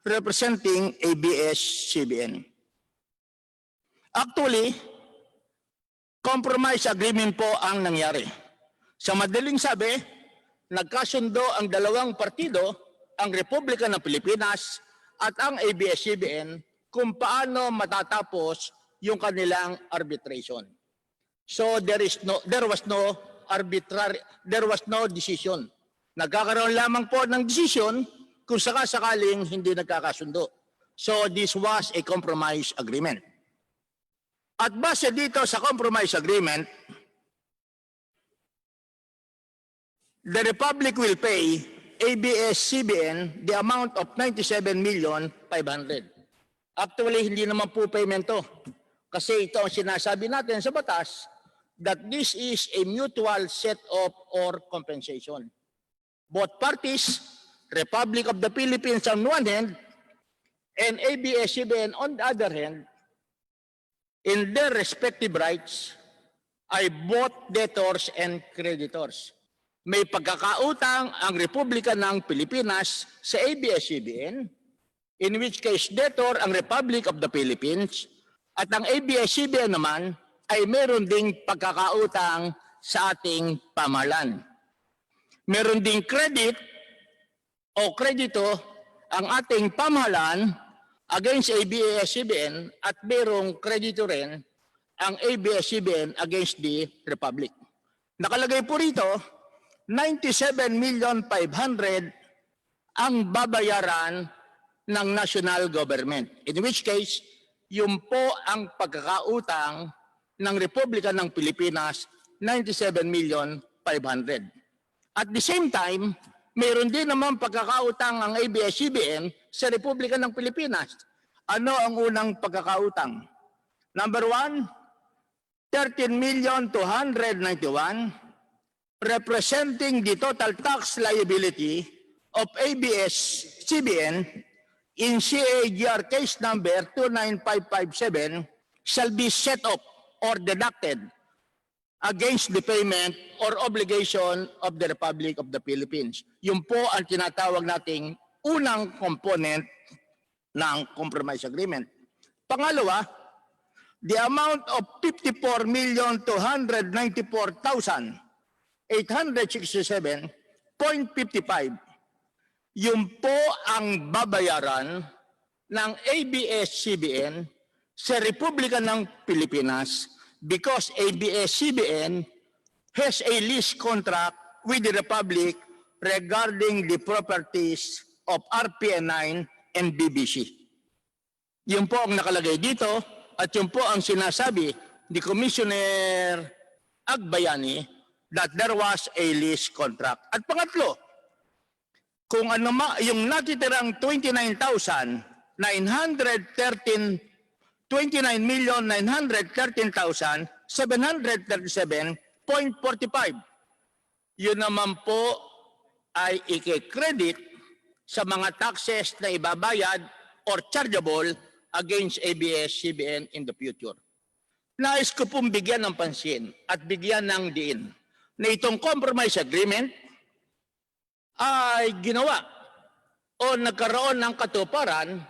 representing ABS-CBN. Actually, compromise agreement po ang nangyari. Sa madaling sabi, nagkasundo ang dalawang partido, ang Republika ng Pilipinas at ang ABS-CBN, kung paano matatapos yung kanilang arbitration. So there was no decision. Nagkakaroon lamang po ng decision kung sakasakaling hindi nagkakasundo. So this was a compromise agreement. At base dito sa compromise agreement, the Republic will pay ABS-CBN the amount of 97,500,000. Actually, hindi naman po payment to. Kasi ito ang sinasabi natin sa batas that this is a mutual set-off or compensation. Both parties, Republic of the Philippines on one hand, and ABS-CBN on the other hand, in their respective rights, ay both debtors and creditors. May pagkakautang ang Republika ng Pilipinas sa ABS-CBN, in which case debtor ang Republic of the Philippines, at ang ABS-CBN naman ay meron ding pagkakautang sa ating pamahalaan. Meron ding credit o kredito ang ating pamahalaan against ABS-CBN at merong kredito rin ang ABS-CBN against the Republic. Nakalagay po rito, 97,500,000 ang babayaran ng national government. In which case, yun po ang pagkakautang ng Republika ng Pilipinas, 97,500,000. At the same time, mayroon din naman pagkakautang ang ABS-CBN sa Republika ng Pilipinas. Ano ang unang pagkakautang? Number 1, 13,291,000, representing the total tax liability of ABS-CBN in CAGR case number 29557 shall be set up or deducted against the payment or obligation of the Republic of the Philippines. Yun po ang tinatawag nating unang component ng compromise agreement. Pangalawa, the amount of 54,294,867.55, yun po ang babayaran ng ABS-CBN sa Republika ng Pilipinas because ABS-CBN has a lease contract with the Republic regarding the properties of RPN9 and BBC. Yun po ang nakalagay dito at yun po ang sinasabi ni Commissioner Agbayani that there was a lease contract. At pangatlo, kung ano yung natitirang 29,913,737.45, yun naman po ay i-credit sa mga taxes na ibabayad or chargeable against ABS-CBN in the future. Nais ko pong bigyan ng pansin at bigyan ng diin na itong compromise agreement ay ginawa o nagkaroon ng katuparan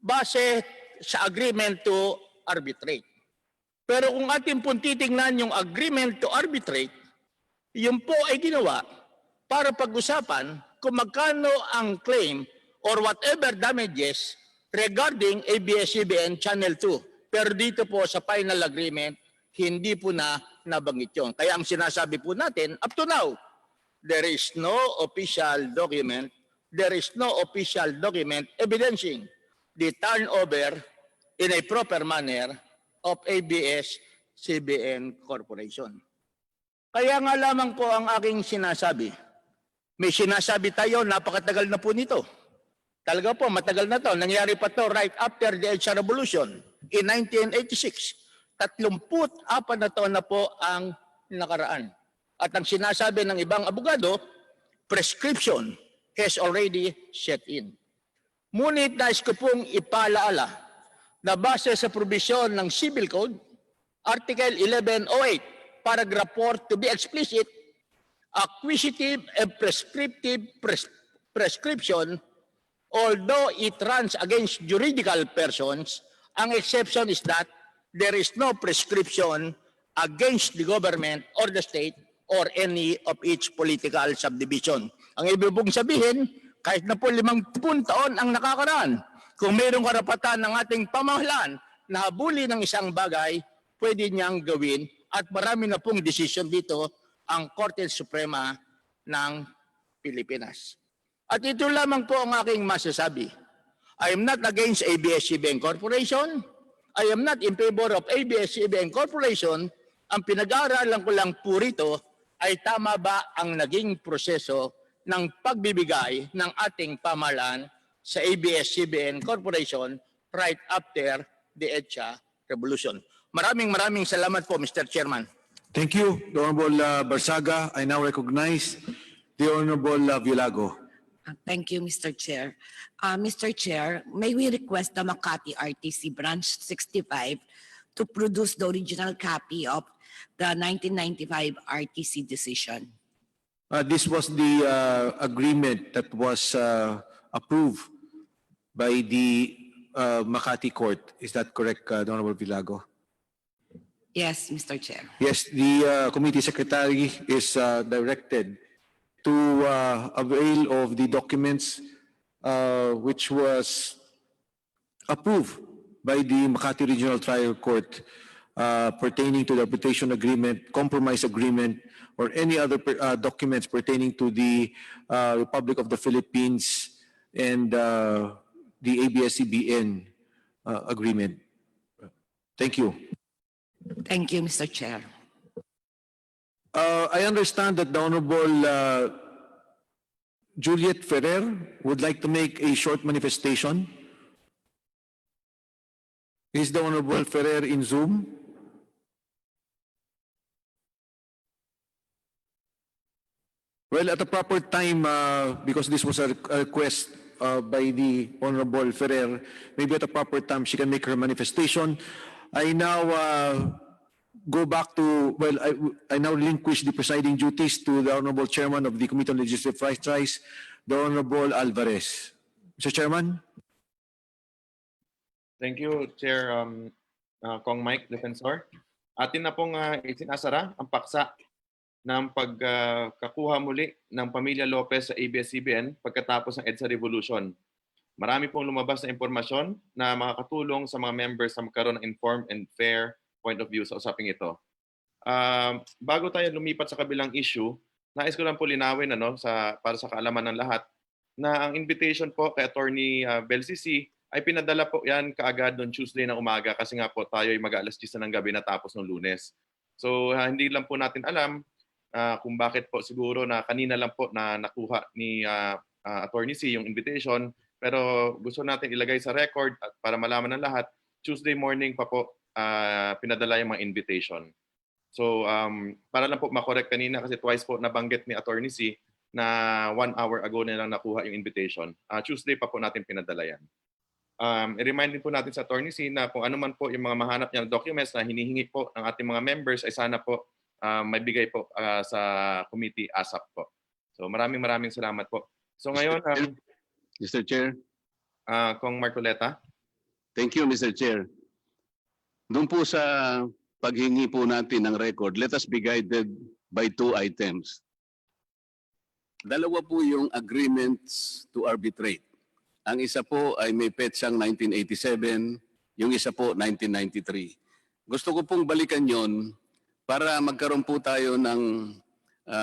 base sa agreement to arbitrate. Pero kung ating pong titingnan yung agreement to arbitrate, yun po ay ginawa para pag-usapan kung magkano ang claim or whatever damages regarding ABS-CBN Channel 2. Pero dito po sa final agreement, hindi po na nabanggit yun. Kaya ang sinasabi po natin, up to now, there is no official document evidencing the turnover in a proper manner of ABS-CBN Corporation. Kaya nga lamang po ang aking sinasabi. May sinasabi tayo, napakatagal na po nito. Talaga po, matagal na to. Nangyari pa to right after the EDSA Revolution in 1986. 34 na taon na po ang nakaraan. At ang sinasabi ng ibang abogado, prescription has already set in. Ngunit nais ko pong ipalaala na base sa provision ng Civil Code, Article 1108, Paragraph 4, to be explicit, acquisitive and prescriptive prescription, although it runs against juridical persons, ang exception is that there is no prescription against the government or the state or any of its political subdivision. Ang ibig pong sabihin, kahit na po 50 taon ang nakakaraan, kung mayroong karapatan ng ating pamahalaan na habulin ng isang bagay, pwede niyang gawin at marami na pong desisyon dito ang Korte Suprema ng Pilipinas. At ito lamang po ang aking masasabi. I am not against ABS-CBN Corporation. I am not in favor of ABS-CBN Corporation. Ang pinag-aaralan ko lang po rito ay tama ba ang naging proseso ng pagbibigay ng ating pamahalaan sa ABS-CBN Corporation right after the EDSA Revolution. Maraming salamat po, Mr. Chairman. Thank you, the Honorable Barsaga. I now recognize the Honorable Villago. Thank you, Mr. Chair. Mr. Chair, may we request the Makati RTC Branch 65 to produce the original copy of the 1995 RTC decision? This was the agreement that was approved by the Makati Court. Is that correct, Honorable Villago? Yes, Mr. Chair. Yes, the committee secretary is directed to avail of the documents which was approved by the Makati Regional Trial Court pertaining to the arbitration agreement, compromise agreement, or any other documents pertaining to the Republic of the Philippines and the ABS-CBN agreement. Thank you. Thank you, Mr. Chair. I understand that the Honorable Juliet Ferrer would like to make a short manifestation. Is the Honorable Ferrer in Zoom? Well, at a proper time, because this was a request by the Honorable Ferrer, maybe at a proper time she can make her manifestation. I now go back to, well, I now relinquish the presiding duties to the Honorable Chairman of the Committee on Legislative Franchise, the Honorable Alvarez. Mr. Chairman? Thank you, Chair Kong Mike Defensor. Atin na pong isinasara ang paksa ng pagkakuha muli ng Pamilya Lopez sa ABS-CBN pagkatapos ng EDSA Revolution. Marami pong lumabas na impormasyon na makakatulong sa mga members na magkaroon ng informed and fair point of view sa usaping ito. Bago tayo lumipat sa kabilang issue, nais ko lang po linawin para sa kaalaman ng lahat na ang invitation po kay Attorney Belcisi ay pinadala po yan kaagad noong Tuesday ng umaga kasi nga po tayo ay mag-alas 10 ng gabi natapos ng Lunes. So hindi lang po natin alam kung bakit po siguro na kanina lang po na nakuha ni Attorney C yung invitation, pero gusto natin ilagay sa record at para malaman ng lahat, Tuesday morning pa po pinadala yung mga invitation. So para lang po makorek kanina kasi twice po nabanggit ni Attorney C na 1 hour ago na lang nakuha yung invitation. Tuesday pa po natin pinadala yan. I-remind din po natin sa Attorney C na kung ano man po yung mga mahanap niyang documents na hinihingi po ng ating mga members ay sana po may bigay po sa committee ASAP po. So maraming salamat po. So ngayon, Mr. Chair. Kong Marcoleta. Thank you, Mr. Chair. Doon po sa paghingi po natin ng record, let us be guided by 2 items. Dalawa po yung agreements to arbitrate. Ang isa po ay may petsang 1987, yung isa po 1993. Gusto ko pong balikan yon para magkaroon po tayo ng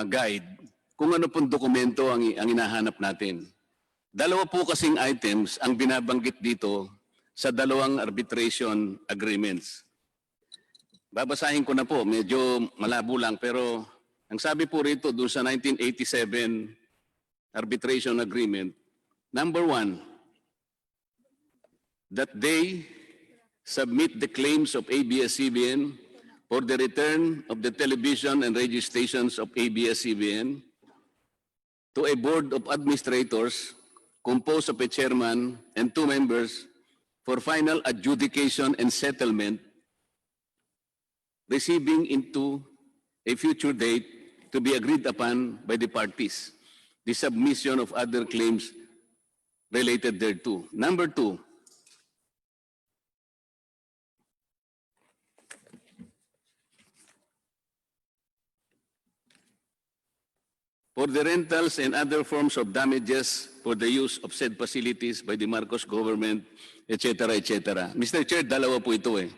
guide kung ano pong dokumento ang hinahanap natin. Dalawa po kasing items ang binabanggit dito sa dalawang arbitration agreements. Babasahin ko na po, medyo malabo lang, pero ang sabi po rito doon sa 1987 arbitration agreement, number 1, that they submit the claims of ABS-CBN for the return of the television and radio stations of ABS-CBN to a board of administrators composed of a chairman and 2 members for final adjudication and settlement, receiving into a future date to be agreed upon by the parties, the submission of other claims related thereto. Number 2, for the rentals and other forms of damages for the use of said facilities by the Marcos government, etc., etc. Mr. Chair, dalawa po ito eh.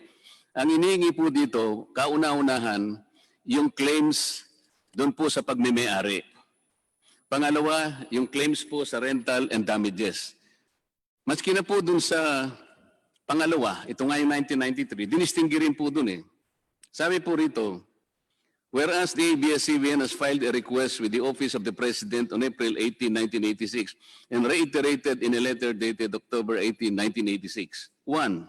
Ang inihingi po dito, kauna-unahan, yung claims doon po sa pagmimay-ari. Pangalawa, yung claims po sa rental and damages. Maski na po dun sa pangalawa, ito nga yung 1993, dinistinggi rin po dun eh. Sabi po rito, whereas the ABS-CBN has filed a request with the Office of the President on April 18, 1986 and reiterated in a letter dated October 18, 1986. 1.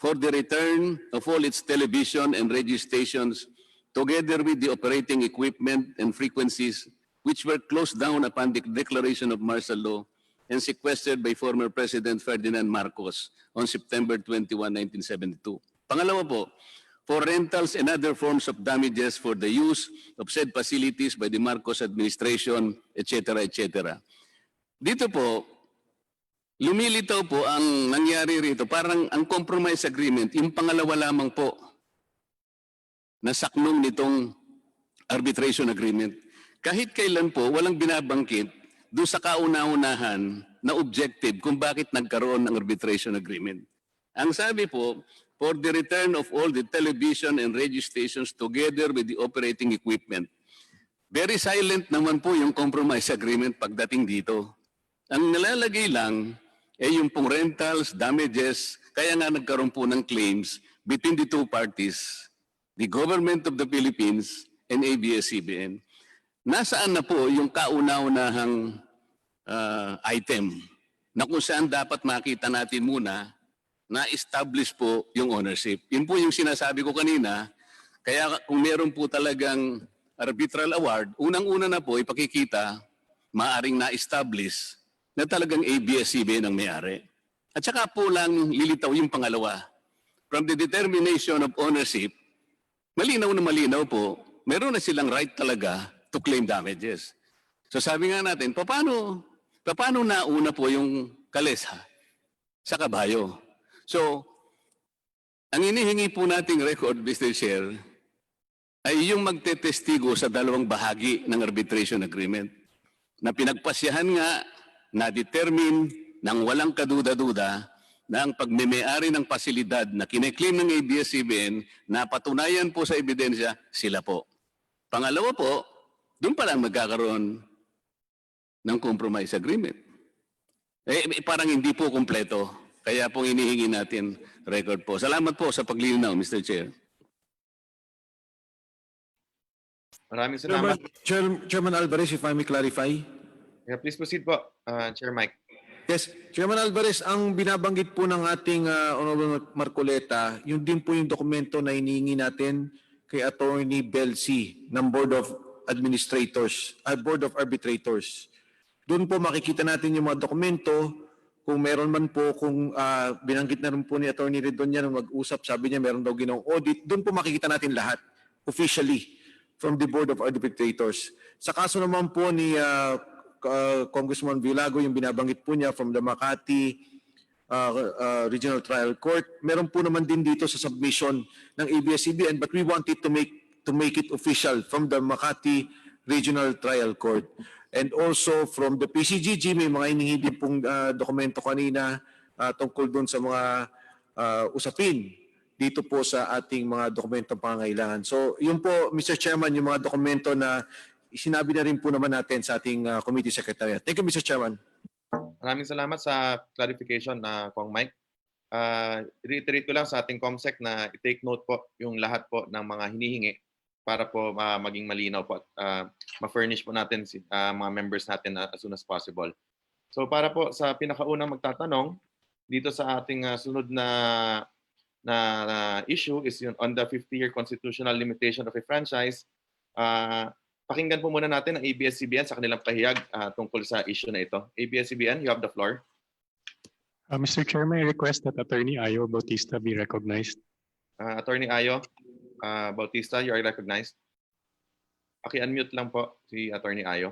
For the return of all its television and radio stations together with the operating equipment and frequencies which were closed down upon the declaration of martial law and sequestered by former President Ferdinand Marcos on September 21, 1972. Pangalawa po, for rentals and other forms of damages for the use of said facilities by the Marcos administration, etc., etc. Dito po, lumilitaw po ang nangyari rito. Parang ang compromise agreement, yung pangalawa lamang po na saknong nitong arbitration agreement. Kahit kailan po, walang binabangkit doon sa kauna-unahan na objective kung bakit nagkaroon ng arbitration agreement. Ang sabi po, for the return of all the television and radio stations together with the operating equipment. Very silent naman po yung compromise agreement pagdating dito. Ang nalalagay lang ay yung pong rentals, damages, kaya nga nagkaroon po ng claims between the two parties, the government of the Philippines and ABS-CBN. Nasaan na po yung kauna-unahang item na kung saan dapat makita natin muna na establish po yung ownership. Yun po yung sinasabi ko kanina. Kaya kung meron po talagang arbitral award, unang-una na po ipakikita, maaring na-establish na talagang ABS-CBN ang may-ari. At saka po lang lilitaw yung pangalawa. From the determination of ownership, malinaw na malinaw po, meron na silang right talaga to claim damages. So sabi nga natin, paano nauna po yung kalesa sa kabayo? So, ang inihingi po nating record, Mr. Chair, ay yung magtetestigo sa dalawang bahagi ng arbitration agreement na pinagpasyahan nga na determine ng walang kaduda-duda na ang pagmemeari ng pasilidad na kineklaim ng ABS-CBN na patunayan po sa ebidensya, sila po. Pangalawa po, doon pa lang magkakaroon ng compromise agreement. Parang hindi po kumpleto. Kaya pong inihingi natin record po. Salamat po sa paglilinaw, Mr. Chair. Maraming salamat. Chairman Alvarez, if I may clarify. Yeah, please proceed po, Chair Mike. Yes, Chairman Alvarez, ang binabanggit po ng ating Honorable Marcoleta, yun din po yung dokumento na hinihingi natin kay Attorney Belsi ng Board of Arbitrators. Doon po makikita natin yung mga dokumento. Kung meron man po, kung binanggit na rin po ni Attorney Redonia nung mag-usap, sabi niya meron daw ginawang audit, doon po makikita natin lahat officially from the Board of Arbitrators. Sa kaso naman po ni Congressman Villago, yung binabanggit po niya from the Makati Regional Trial Court, meron po naman din dito sa submission ng ABS-CBN, but we wanted to make it official from the Makati Regional Trial Court. And also from the PCGG, may mga hinihingi din pong dokumento kanina tungkol doon sa mga usapin dito po sa ating mga dokumentong pangangailangan. So yun po, Mr. Chairman, yung mga dokumento na sinabi na rin po naman natin sa ating Committee Secretariat. Thank you, Mr. Chairman. Maraming salamat sa clarification na Kong Mike. Reiterate ko lang sa ating COMSEC na i-take note po yung lahat po ng mga hinihingi para po maging malinaw po at ma-furnish po natin mga members natin as soon as possible. So para po sa pinakaunang magtatanong dito sa ating sunod na issue is yun on the 50-year constitutional limitation of a franchise. Pakinggan po muna natin ang ABS-CBN sa kanilang pahayag tungkol sa issue na ito. ABS-CBN, you have the floor. Mr. Chair, may I request that Attorney Ayo Bautista be recognized. Attorney Ayo Bautista, you are recognized. Paki-unmute lang po si Attorney Ayo.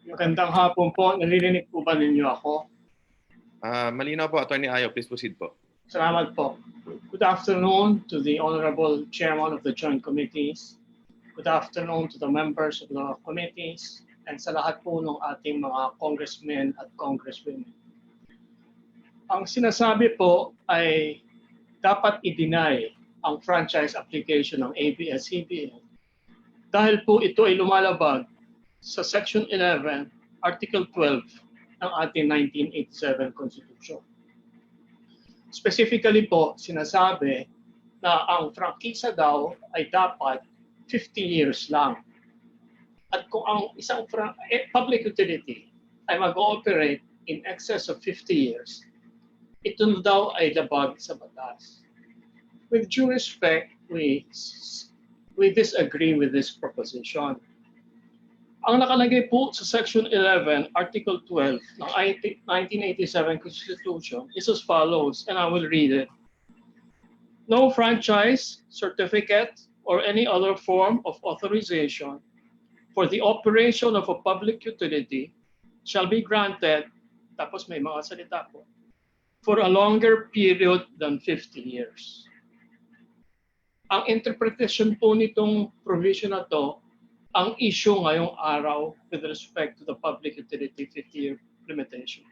Magandang hapon po. Narinig po ba ninyo ako? Malinaw po, Attorney Ayo. Please proceed po. Salamat po. Good afternoon to the Honorable Chairman of the Joint Committees. Good afternoon to the members of the committees and sa lahat po ng ating mga congressmen at congresswomen. Ang sinasabi po ay dapat i-deny ang franchise application ng ABS-CBN dahil po ito ay lumalabag sa Section 11, Article 12 ng ating 1987 Constitution. Specifically po, sinasabi na ang prangkisa daw ay dapat 50 years lang. At kung ang isang public utility ay mag-ooperate in excess of 50 years, ito daw ay labag sa batas. With due respect, we disagree with this proposition. Ang nakalagay po sa Section 11, Article 12 ng 1987 Constitution is as follows, and I will read it. No franchise, certificate, or any other form of authorization for the operation of a public utility shall be granted, tapos may mga salita po, for a longer period than 50 years. Ang interpretation po nitong provision na to, ang issue ngayong araw with respect to the public utility 50-year limitation.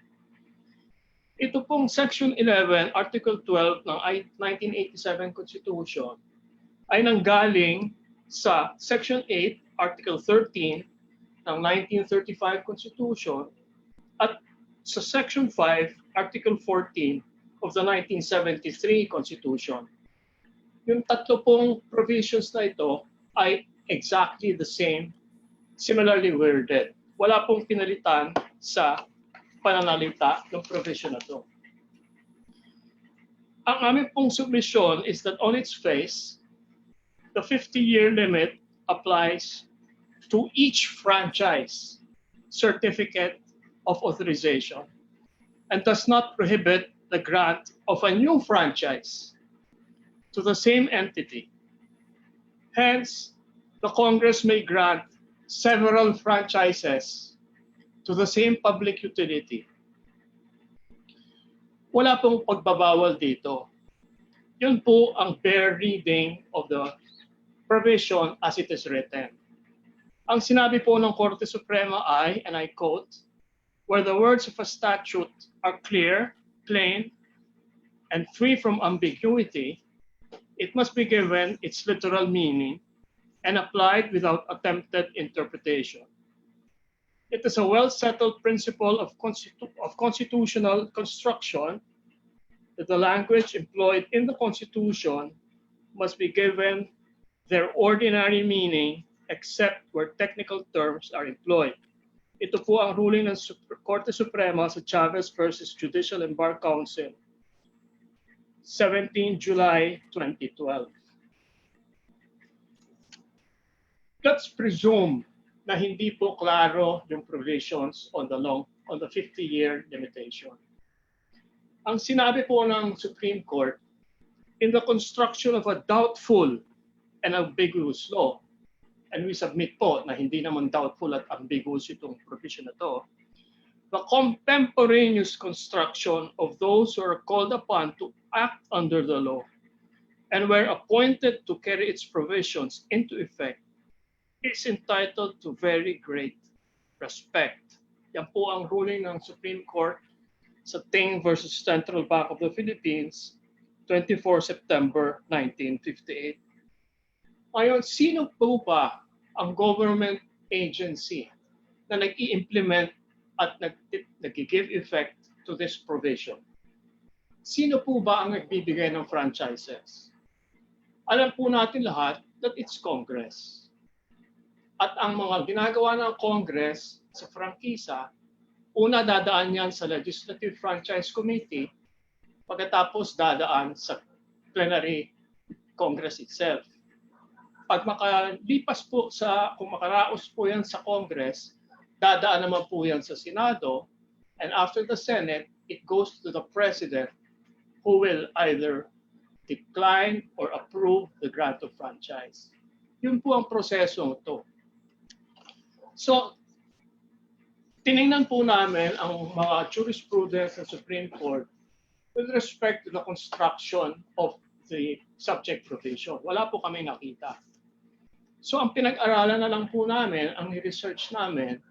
Ito pong Section 11, Article 12 ng 1987 Constitution ay nanggaling sa Section 8, Article 13 ng 1935 Constitution at sa Section 5, Article 14 of the 1973 Constitution. Yung tatlo pong provisions na ito ay exactly the same, similarly worded. Wala pong pinalitan sa pananalita ng provision na ito. Ang aming pong submission is that on its face, the 50-year limit applies to each franchise certificate of authorization and does not prohibit the grant of a new franchise to the same entity. Hence, the Congress may grant several franchises to the same public utility. Wala pong pagbabawal dito. Yun po ang bare reading of the provision as it is written. Ang sinabi po ng Korte Suprema ay, and I quote, where the words of a statute are clear, plain, and free from ambiguity, it must be given its literal meaning and applied without attempted interpretation. It is a well-settled principle of constitutional construction that the language employed in the Constitution must be given their ordinary meaning except where technical terms are employed. Ito po ang ruling ng Korte Suprema sa Chavez versus Judicial and Bar Council, 17 July 2012. Let's presume na hindi po klaro yung provisions on the 50-year limitation. Ang sinabi po ng Supreme Court, in the construction of a doubtful and ambiguous law, and we submit po na hindi naman doubtful at ambiguous itong provision na to, the contemporaneous construction of those who are called upon to act under the law and were appointed to carry its provisions into effect is entitled to very great respect. Yan po ang ruling ng Supreme Court sa Ting versus Central Bank of the Philippines, 24 September 1958. Ngayon, sino po ba ang government agency na nag-i-implement at nag-give effect to this provision? Sino po ba ang nagbibigay ng franchises? Alam po natin lahat that it's Congress. At ang mga ginagawa ng Congress sa prangkisa, una dadaan yan sa Legislative Franchise Committee, pagkatapos dadaan sa plenary Congress itself. Pag makalipas po kung makaraos po yan sa Congress, dadaan naman po yan sa Senado, and after the Senate, it goes to the President who will either decline or approve the grant of franchise. Yun po ang proseso ito. So, tinignan po namin ang mga jurisprudence ng Supreme Court with respect to the construction of the subject provision. Wala po kami nakita. So, ang pinag-aralan na lang po namin, ang research namin,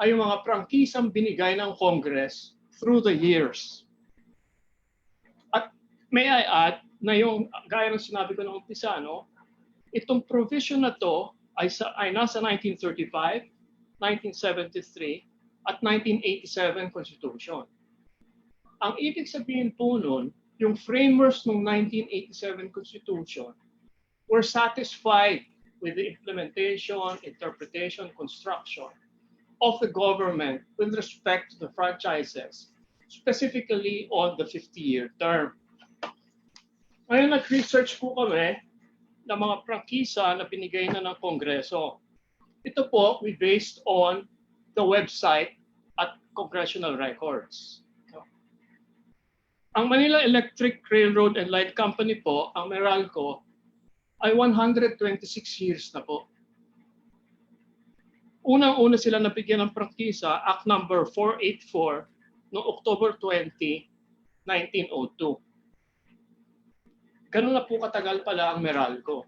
ay yung mga prangkisang binigay ng Congress through the years. At may I add na yung, gaya ng sinabi ko noong umpisa, no, itong provision na to ay nasa 1935, 1973, at 1987 Constitution. Ang ibig sabihin po nun, yung framers ng 1987 Constitution were satisfied with the implementation, interpretation, construction of the government with respect to the franchises, specifically on the 50-year term. Ngayon nag-research po kami ng mga prangkisa na binigay na ng Kongreso. Ito po, we based on the website at congressional records. Ang Manila Electric Railroad and Light Company po, ang Meralco, ay 126 years na po. Unang-una sila nabigyan ng prangkisa, Act Number 484 noong October 20, 1902. Ganun na po katagal pala ang Meralco.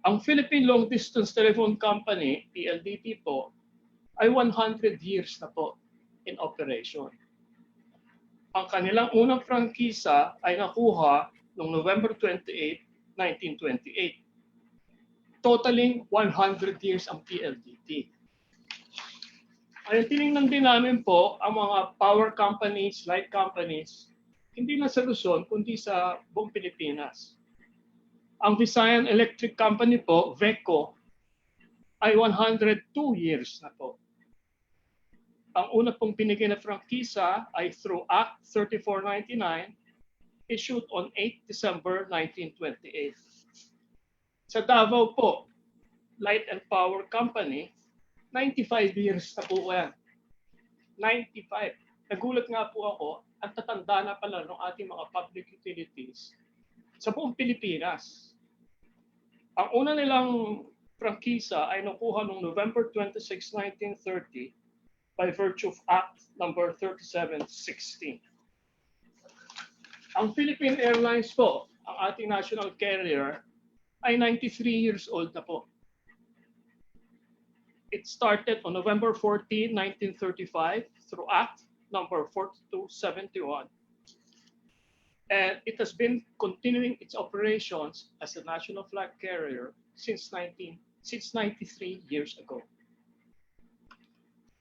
Ang Philippine Long Distance Telephone Company, PLDT po, ay 100 years na po in operation. Ang kanilang unang prangkisa ay nakuha noong November 28, 1928. Totaling 100 years ang PLDT. Ay tiningnan din namin po ang mga power companies, light companies, hindi na sa Luzon, kundi sa buong Pilipinas. Ang Visayan Electric Company po, VECO, ay 102 years na po. Ang una pong binigay na prangkisa ay through Act 3499, issued on 8 December 1928. Sa Davao po, Light and Power Company, 95 years na po yan. 95. Nagulat nga po ako, ang tatanda na pala ng ating mga public utilities sa buong Pilipinas. Ang una nilang prangkisa ay nakuha noong November 26, 1930 by virtue of Act number 3716. Ang Philippine Airlines po, ang ating national carrier, ay 93 years old na po. It started on November 14, 1935 through Act number 4271. And it has been continuing its operations as a national flag carrier since 93 years ago.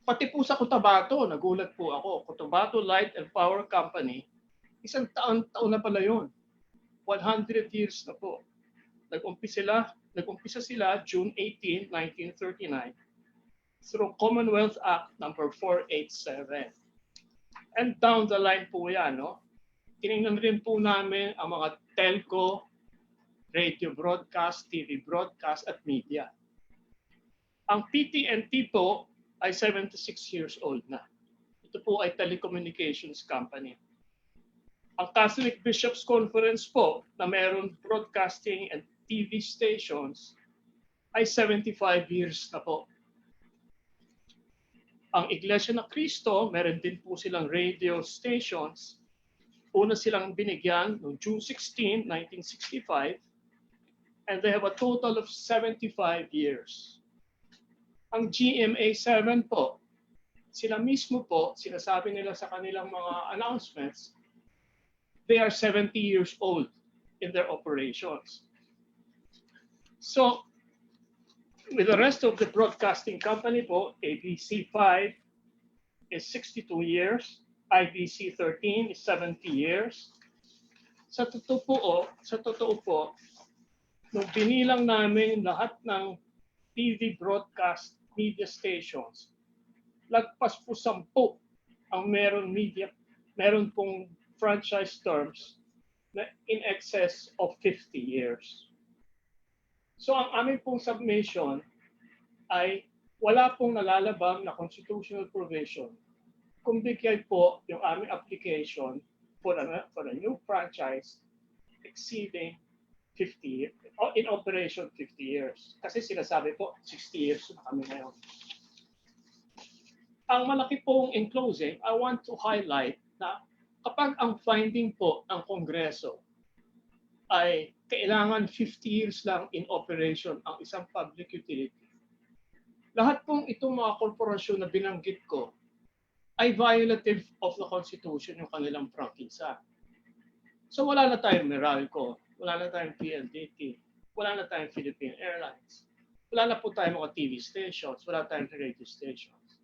Pati po sa Cotabato, nagulat po ako, Cotabato Light and Power Company, isang taon na pala yun. 100 years na po. Nag-umpisa sila June 18, 1939 through Commonwealth Act number 487. And down the line po yan, no? Tinignan rin po namin ang mga telco, radio broadcast, TV broadcast, at media. Ang PT&T po ay 76 years old na. Ito po ay telecommunications company. Ang Catholic Bishops' Conference po na meron broadcasting and TV stations ay 75 years na po. Ang Iglesia ng Cristo, meron din po silang radio stations. Una silang binigyan noong June 16, 1965, and they have a total of 75 years. Ang GMA7 po, sila mismo po, sinasabi nila sa kanilang mga announcements, they are 70 years old in their operations. So, with the rest of the broadcasting company po, ABC5 is 62 years, IBC 13 is 70 years. Sa totoo po, nung binilang namin lahat ng TV broadcast media stations, lagpas po 10 ang meron pong franchise terms na in excess of 50 years. So ang aming pong submission ay wala pong nalalabag na constitutional provision kung bigay po yung aming application for a new franchise exceeding 50 years, or in operation 50 years. Kasi sinasabi po, 60 years na kami ngayon. Ang malaki pong in closing, I want to highlight na kapag ang finding po ng Kongreso ay kailangan 50 years lang in operation ang isang public utility, lahat pong itong mga korporasyon na binanggit ko ay violative of the Constitution yung kanilang prangkisa. So wala na tayong Meralco, wala na tayong PLDT, wala na tayong Philippine Airlines, wala na po tayong mga TV stations, wala tayong radio stations.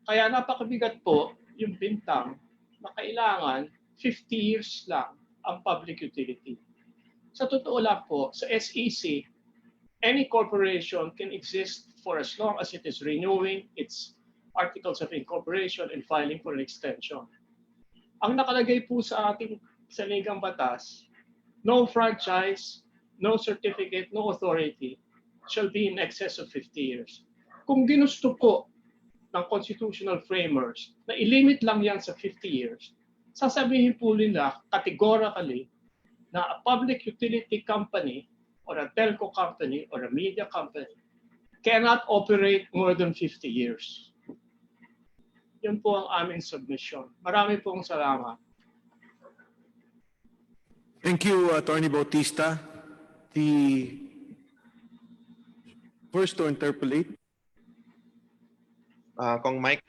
Kaya napakabigat po yung bintang na kailangan 50 years lang ang public utility. Sa totoo lang po, sa SEC, any corporation can exist for as long as it is renewing its articles of incorporation and filing for an extension. Ang nakalagay po sa ating saligang batas, no franchise, no certificate, no authority shall be in excess of 50 years. Kung ginusto po ng constitutional framers na ilimit lang yan sa 50 years, sasabihin po nila categorically na a public utility company or a telco company or a media company cannot operate more than 50 years. Yun po ang aming submission. Marami pong salamat. Thank you, Attorney Bautista. The first to interpolate. Kong Mike,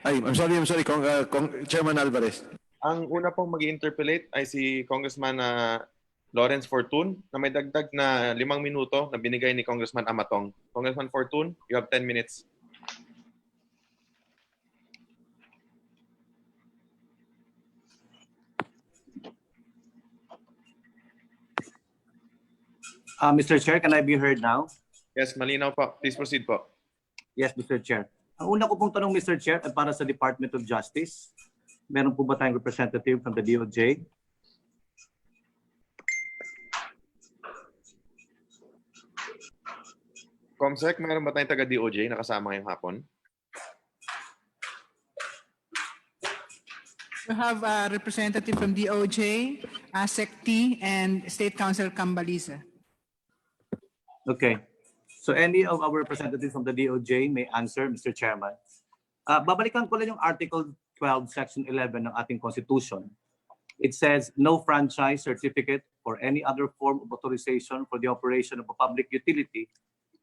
Ay, I'm sorry, Chairman Alvarez. ang una pong mag-interpolate ay si Congressman Lawrence Fortun na may dagdag na 5 minuto na binigay ni Congressman Amatong. Congressman Fortun, you have 10 minutes. Mr. Chair, can I be heard now? Yes, malinaw po. Please proceed po. Yes, Mr. Chair. Ang una ko pong tanong, Mr. Chair, ay para sa Department of Justice. Meron po ba tayong representative from the DOJ? Comsec, meron ba tayong taga-DOJ na kasama ngayong hapon? We have a representative from DOJ, SECT, and State Council Cambaliza. Okay. So any of our representatives from the DOJ may answer, Mr. Chairman. Babalikan ko lang yung Article 12, Section 11 ng ating Constitution. It says, no franchise, certificate, or any other form of authorization for the operation of a public utility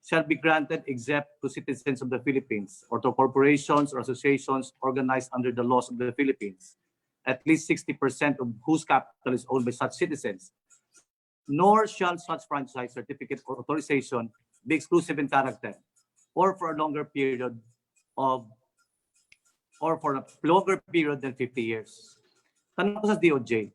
shall be granted except to citizens of the Philippines or to corporations or associations organized under the laws of the Philippines, at least 60% of whose capital is owned by such citizens. Nor shall such franchise, certificate, or authorization be exclusive in character or for a longer period than 50 years. Tanong ko sa DOJ,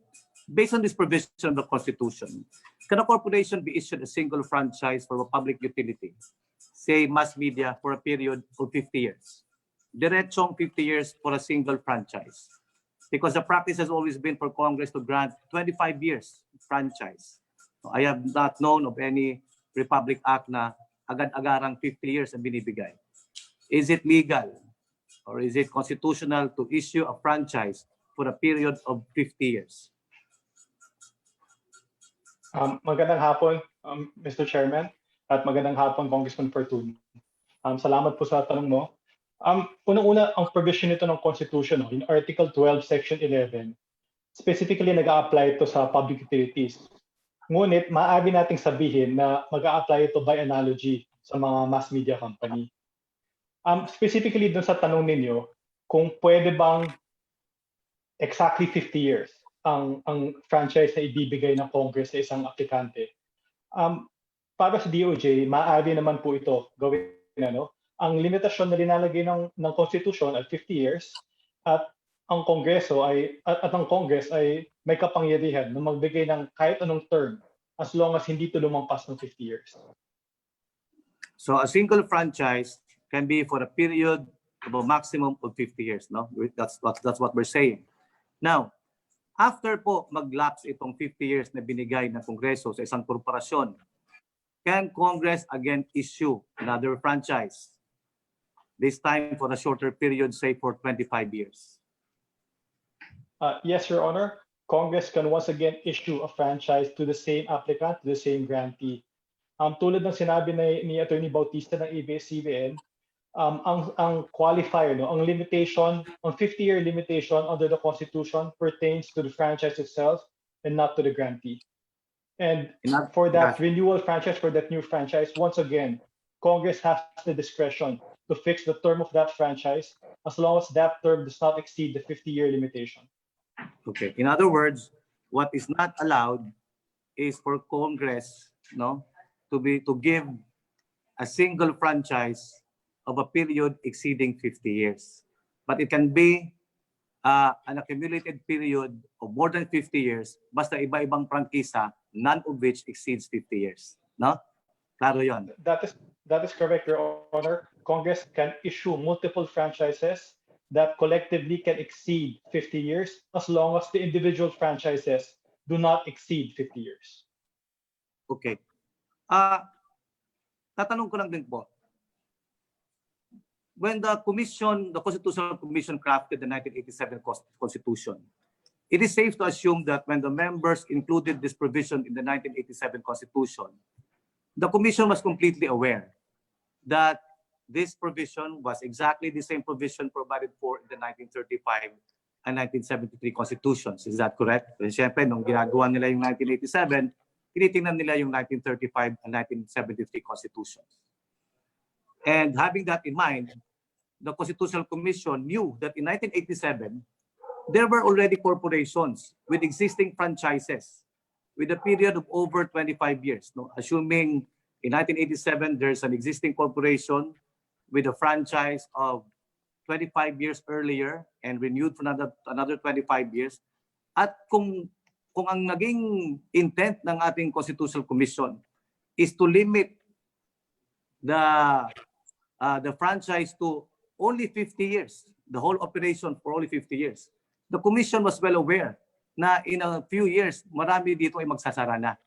based on this provision of the Constitution, can a corporation be issued a single franchise for a public utility, say mass media, for a period of 50 years? Diretsong 50 years for a single franchise. Because the practice has always been for Congress to grant 25 years franchise. I have not known of any Republic Act na agad-agarang 50 years ang binibigay. Is it legal or is it constitutional to issue a franchise for a period of 50 years? Magandang hapon, Mr. Chairman, at magandang hapon, Congressman Fortun. Salamat po sa tanong mo. Unang-una, ang provision nito ng Constitution, in Article 12, Section 11, specifically nag-a-apply ito sa public utilities. Ngunit, maaari nating sabihin na mag-a-apply ito by analogy sa mga mass media company. Specifically dun sa tanong ninyo, kung pwede bang exactly 50 years ang franchise na ibibigay ng Congress sa isang aplikante. Para sa DOJ, maaari naman po ito gawin. Ang limitasyon na linalagay ng Constitution ay 50 years at ang Congress ay may kapangyarihan na magbigay ng kahit anong term as long as hindi ito lumampas ng 50 years. So a single franchise can be for a period of a maximum of 50 years, no? That's what we're saying. Now, after po mag-lapse itong 50 years na binigay ng Kongreso sa isang korporasyon, can Congress again issue another franchise? This time for a shorter period, say for 25 years. Yes, Your Honor. Congress can once again issue a franchise to the same applicant, to the same grantee. Tulad ng sinabi ni Attorney Bautista ng ABS-CBN, ang qualifier, ang limitation, ang 50-year limitation under the Constitution pertains to the franchise itself and not to the grantee. And for that renewal franchise, for that new franchise, once again, Congress has the discretion to fix the term of that franchise as long as that term does not exceed the 50-year limitation. Okay. In other words, what is not allowed is for Congress, to give a single franchise of a period exceeding 50 years. but it can be an accumulated period of more than 50 years, basta iba-ibang prangkisa, none of which exceeds 50 years. No? Klaro yon. That is correct, Your Honor. Congress can issue multiple franchises that collectively can exceed 50 years as long as the individual franchises do not exceed 50 years. Okay. Tatanong ko lang din po, when the Constitutional Commission crafted the 1987 Constitution, it is safe to assume that when the members included this provision in the 1987 Constitution, the Commission was completely aware that this provision was exactly the same provision provided for in the 1935 and 1973 Constitutions. Is that correct? Kasi siyempre, nung ginagawa nila yung 1987, tinitingnan nila yung 1935 and 1973 Constitutions. And having that in mind, the Constitutional Commission knew that in 1987, there were already corporations with existing franchises with a period of over 25 years. No? Assuming in 1987, there's an existing corporation with a franchise of 25 years earlier and renewed for another 25 years. At kung ang naging intent ng ating Constitutional Commission is to limit the franchise to only 50 years, the whole operation for only 50 years, the Commission was well aware na in a few years, marami dito ay magsasara na.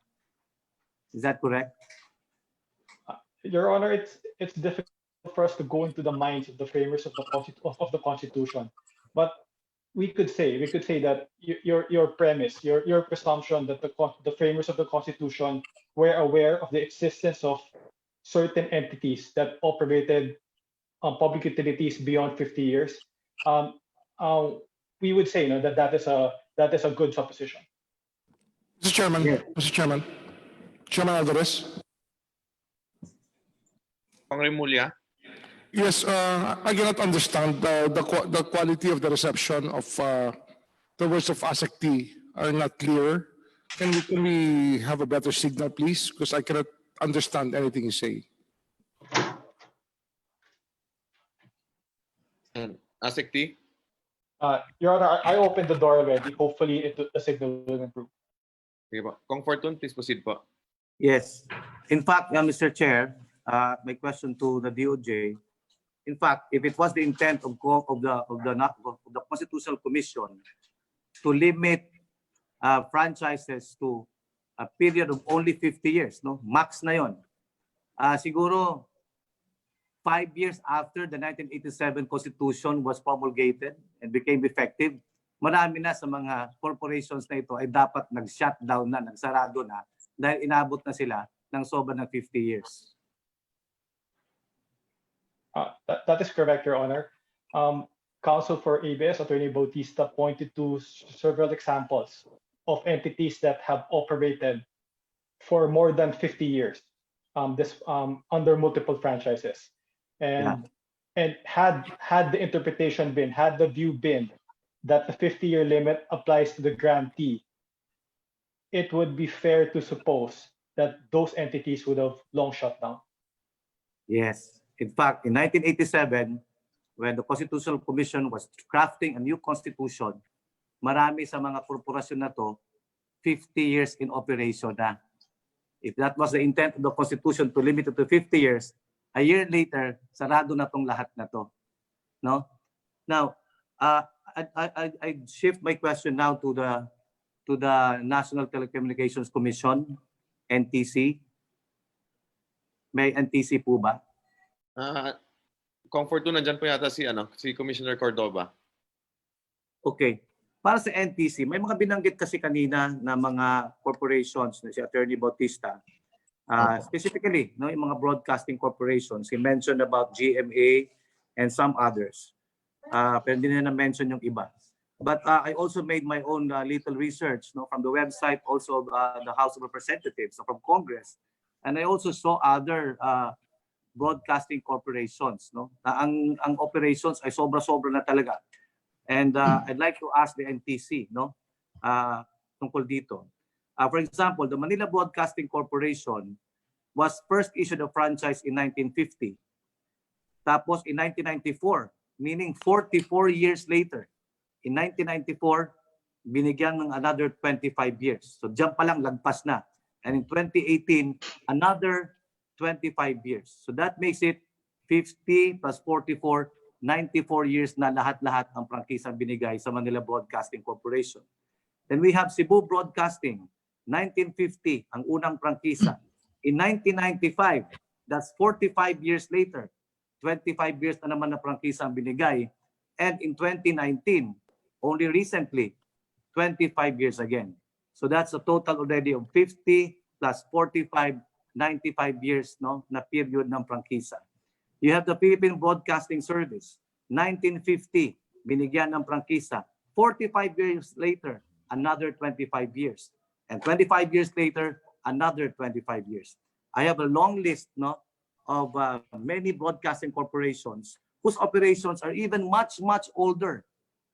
Is that correct? Your Honor, it's difficult for us to go into the minds of the framers of the Constitution, but we could say that your premise, your presumption that the framers of the Constitution were aware of the existence of certain entities that operated public utilities beyond 50 years, we would say that is a good supposition. Mr. Chairman, Mr. Chairman, Chairman Alvarez. Mulya. Yes, I cannot understand the quality of the reception of the words of ASEC are not clear. Can we have a better signal, please? Because I cannot understand anything you say. ASEC. Your Honor, I opened the door already. Hopefully, the signal will improve. Okay po. Kong Fortune, please proceed po. Yes. In fact, Mr. Chair, my question to the DOJ, in fact, if it was the intent of the Constitutional Commission to limit franchises to a period of only 50 years, no, max na yon. Siguro 5 years after the 1987 Constitution was promulgated and became effective, marami na sa mga corporations na ito ay dapat nag-shutdown na, nagsarado na dahil inabot na sila ng sobra ng 50 years. That is correct, Your Honor. Counsel for ABS, Attorney Bautista, pointed to several examples of entities that have operated for more than 50 years under multiple franchises. And had the interpretation been, had the view been that the 50-year limit applies to the grantee, it would be fair to suppose that those entities would have long shut down. Yes. In fact, in 1987, when the Constitutional Commission was crafting a new constitution, marami sa mga korporasyon na to, 50 years in operation na. If that was the intent of the Constitution to limit it to 50 years, a year later, sarado na tong lahat na to. No? Now, I shift my question now to the National Telecommunications Commission, NTC. May NTC po ba? Kong Fortune, nandyan po yata si Commissioner Cordova. Okay. Para sa NTC, may mga binanggit kasi kanina na mga corporations na si Attorney Bautista. Specifically, no, yung mga broadcasting corporations. He mentioned about GMA and some others. Pero hindi na mention yung iba. But I also made my own little research, no, from the website, also the House of Representatives, so from Congress. And I also saw other broadcasting corporations, no? Ang operations ay sobra-sobra na talaga. And I'd like to ask the NTC, no, tungkol dito. For example, the Manila Broadcasting Corporation was first issued a franchise in 1950. Tapos in 1994, meaning 44 years later. In 1994, binigyan ng another 25 years. So diyan pa lang lagpas na. And in 2018, another 25 years. So that makes it 50 plus 44, 94 years na lahat-lahat ang prangkisa binigay sa Manila Broadcasting Corporation. Then we have Cebu Broadcasting, 1950, ang unang prangkisa. In 1995, that's 45 years later, 25 years na naman na prangkisa ang binigay. And in 2019, only recently, 25 years again. So that's a total already of 50 plus 45, 95 years no, na period ng prangkisa. You have the Philippine Broadcasting Service, 1950, binigyan ng prangkisa. 45 years later, another 25 years. And 25 years later, another 25 years. I have a long list no, of many broadcasting corporations whose operations are even much, much older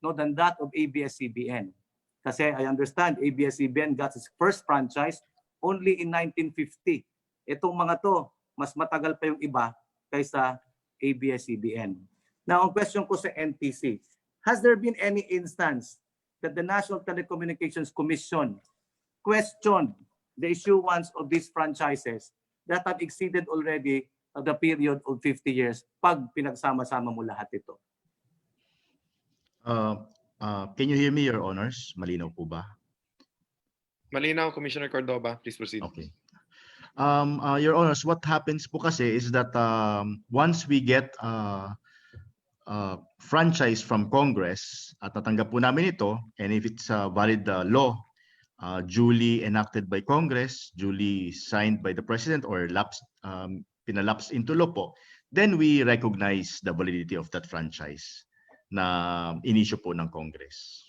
no, than that of ABS-CBN. Kasi I understand ABS-CBN got its first franchise only in 1950. Itong mga to, mas matagal pa yung iba kaysa ABS-CBN. Now, ang question ko sa NTC, has there been any instance that the National Telecommunications Commission questioned the issuance of these franchises that have exceeded already the period of 50 years pag pinagsama-sama mo lahat ito? Can you hear me, Your Honors? Malinaw po ba? Malinaw, Commissioner Cordova. Please proceed. Okay. Your Honors, what happens po kasi is that once we get franchise from Congress, at tatanggap po namin ito, and if it's a valid law, duly enacted by Congress, duly signed by the President, or pinalapse into law po, then we recognize the validity of that franchise na inisyu po ng Congress.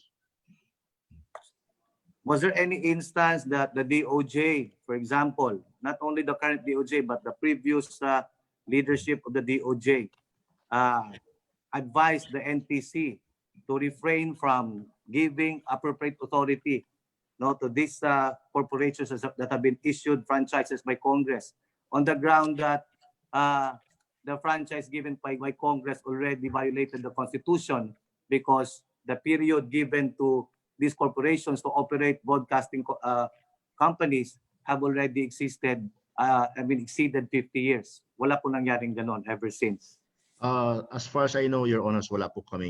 Was there any instance that the DOJ, for example, not only the current DOJ, but the previous leadership of the DOJ, advised the NTC to refrain from giving appropriate authority no, to these corporations that have been issued franchises by Congress on the ground that the franchise given by Congress already violated the Constitution because the period given to these corporations to operate broadcasting companies have already exceeded 50 years. Wala po nangyaring ganon ever since. As far as I know, Your Honors, wala po akong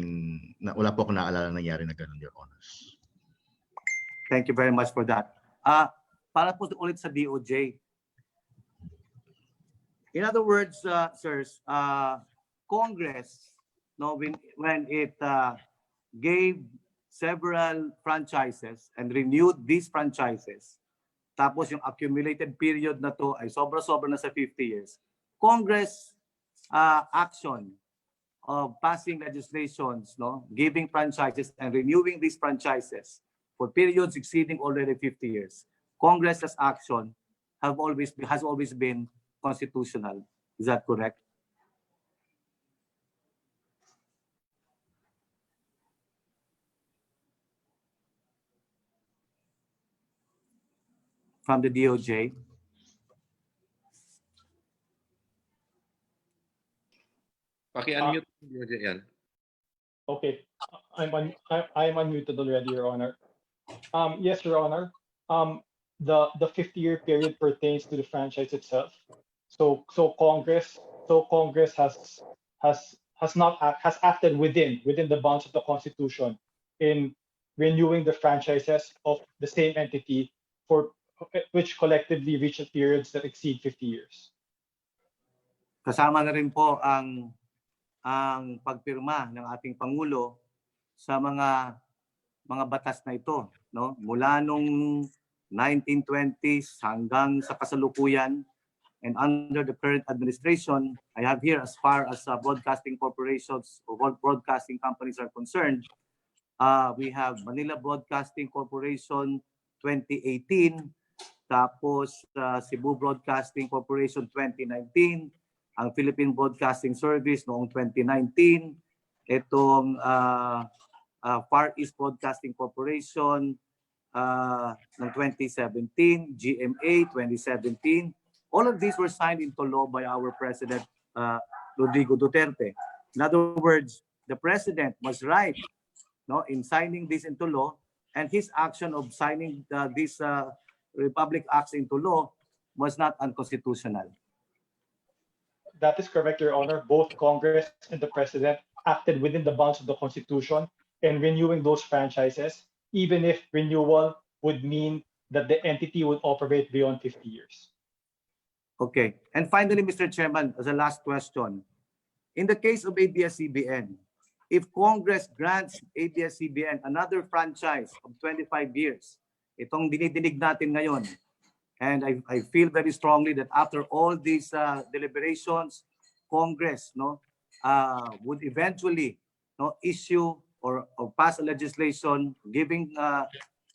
naalala nangyari na ganon, Your Honors. Thank you very much for that. Para po ulit sa DOJ. In other words, sirs, Congress, no, when it gave several franchises and renewed these franchises, tapos yung accumulated period na to ay sobra-sobra na sa 50 years, Congress action of passing legislations, no, giving franchises and renewing these franchises for periods exceeding already 50 years, Congress's action has always been constitutional. Is that correct? From the DOJ? Paki-unmute DOJ yan. Okay, I'm unmuted already, Your Honor. Yes, Your Honor. The 50-year period pertains to the franchise itself. So Congress has acted within the bounds of the Constitution in renewing the franchises of the same entity for which collectively reach periods that exceed 50 years. Kasama na rin po ang pagpirma ng ating Pangulo sa mga batas na ito, no? Mula nung 1920s hanggang sa kasalukuyan, and under the current administration, I have here as far as broadcasting corporations or broadcasting companies are concerned, we have Manila Broadcasting Corporation 2018, tapos Cebu Broadcasting Corporation 2019, ang Philippine Broadcasting Service noong 2019, itong Far East Broadcasting Corporation ng 2017, GMA 2017. All of these were signed into law by our President Rodrigo Duterte. In other words, the President was right, no, in signing this into law, and his action of signing these Republic Acts into law was not unconstitutional. That is correct, Your Honor. Both Congress and the President acted within the bounds of the Constitution in renewing those franchises, even if renewal would mean that the entity would operate beyond 50 years. Okay. And finally, Mr. Chairman, as a last question, in the case of ABS-CBN, if Congress grants ABS-CBN another franchise of 25 years, itong dinidinig natin ngayon, and I feel very strongly that after all these deliberations, Congress would eventually issue or pass a legislation giving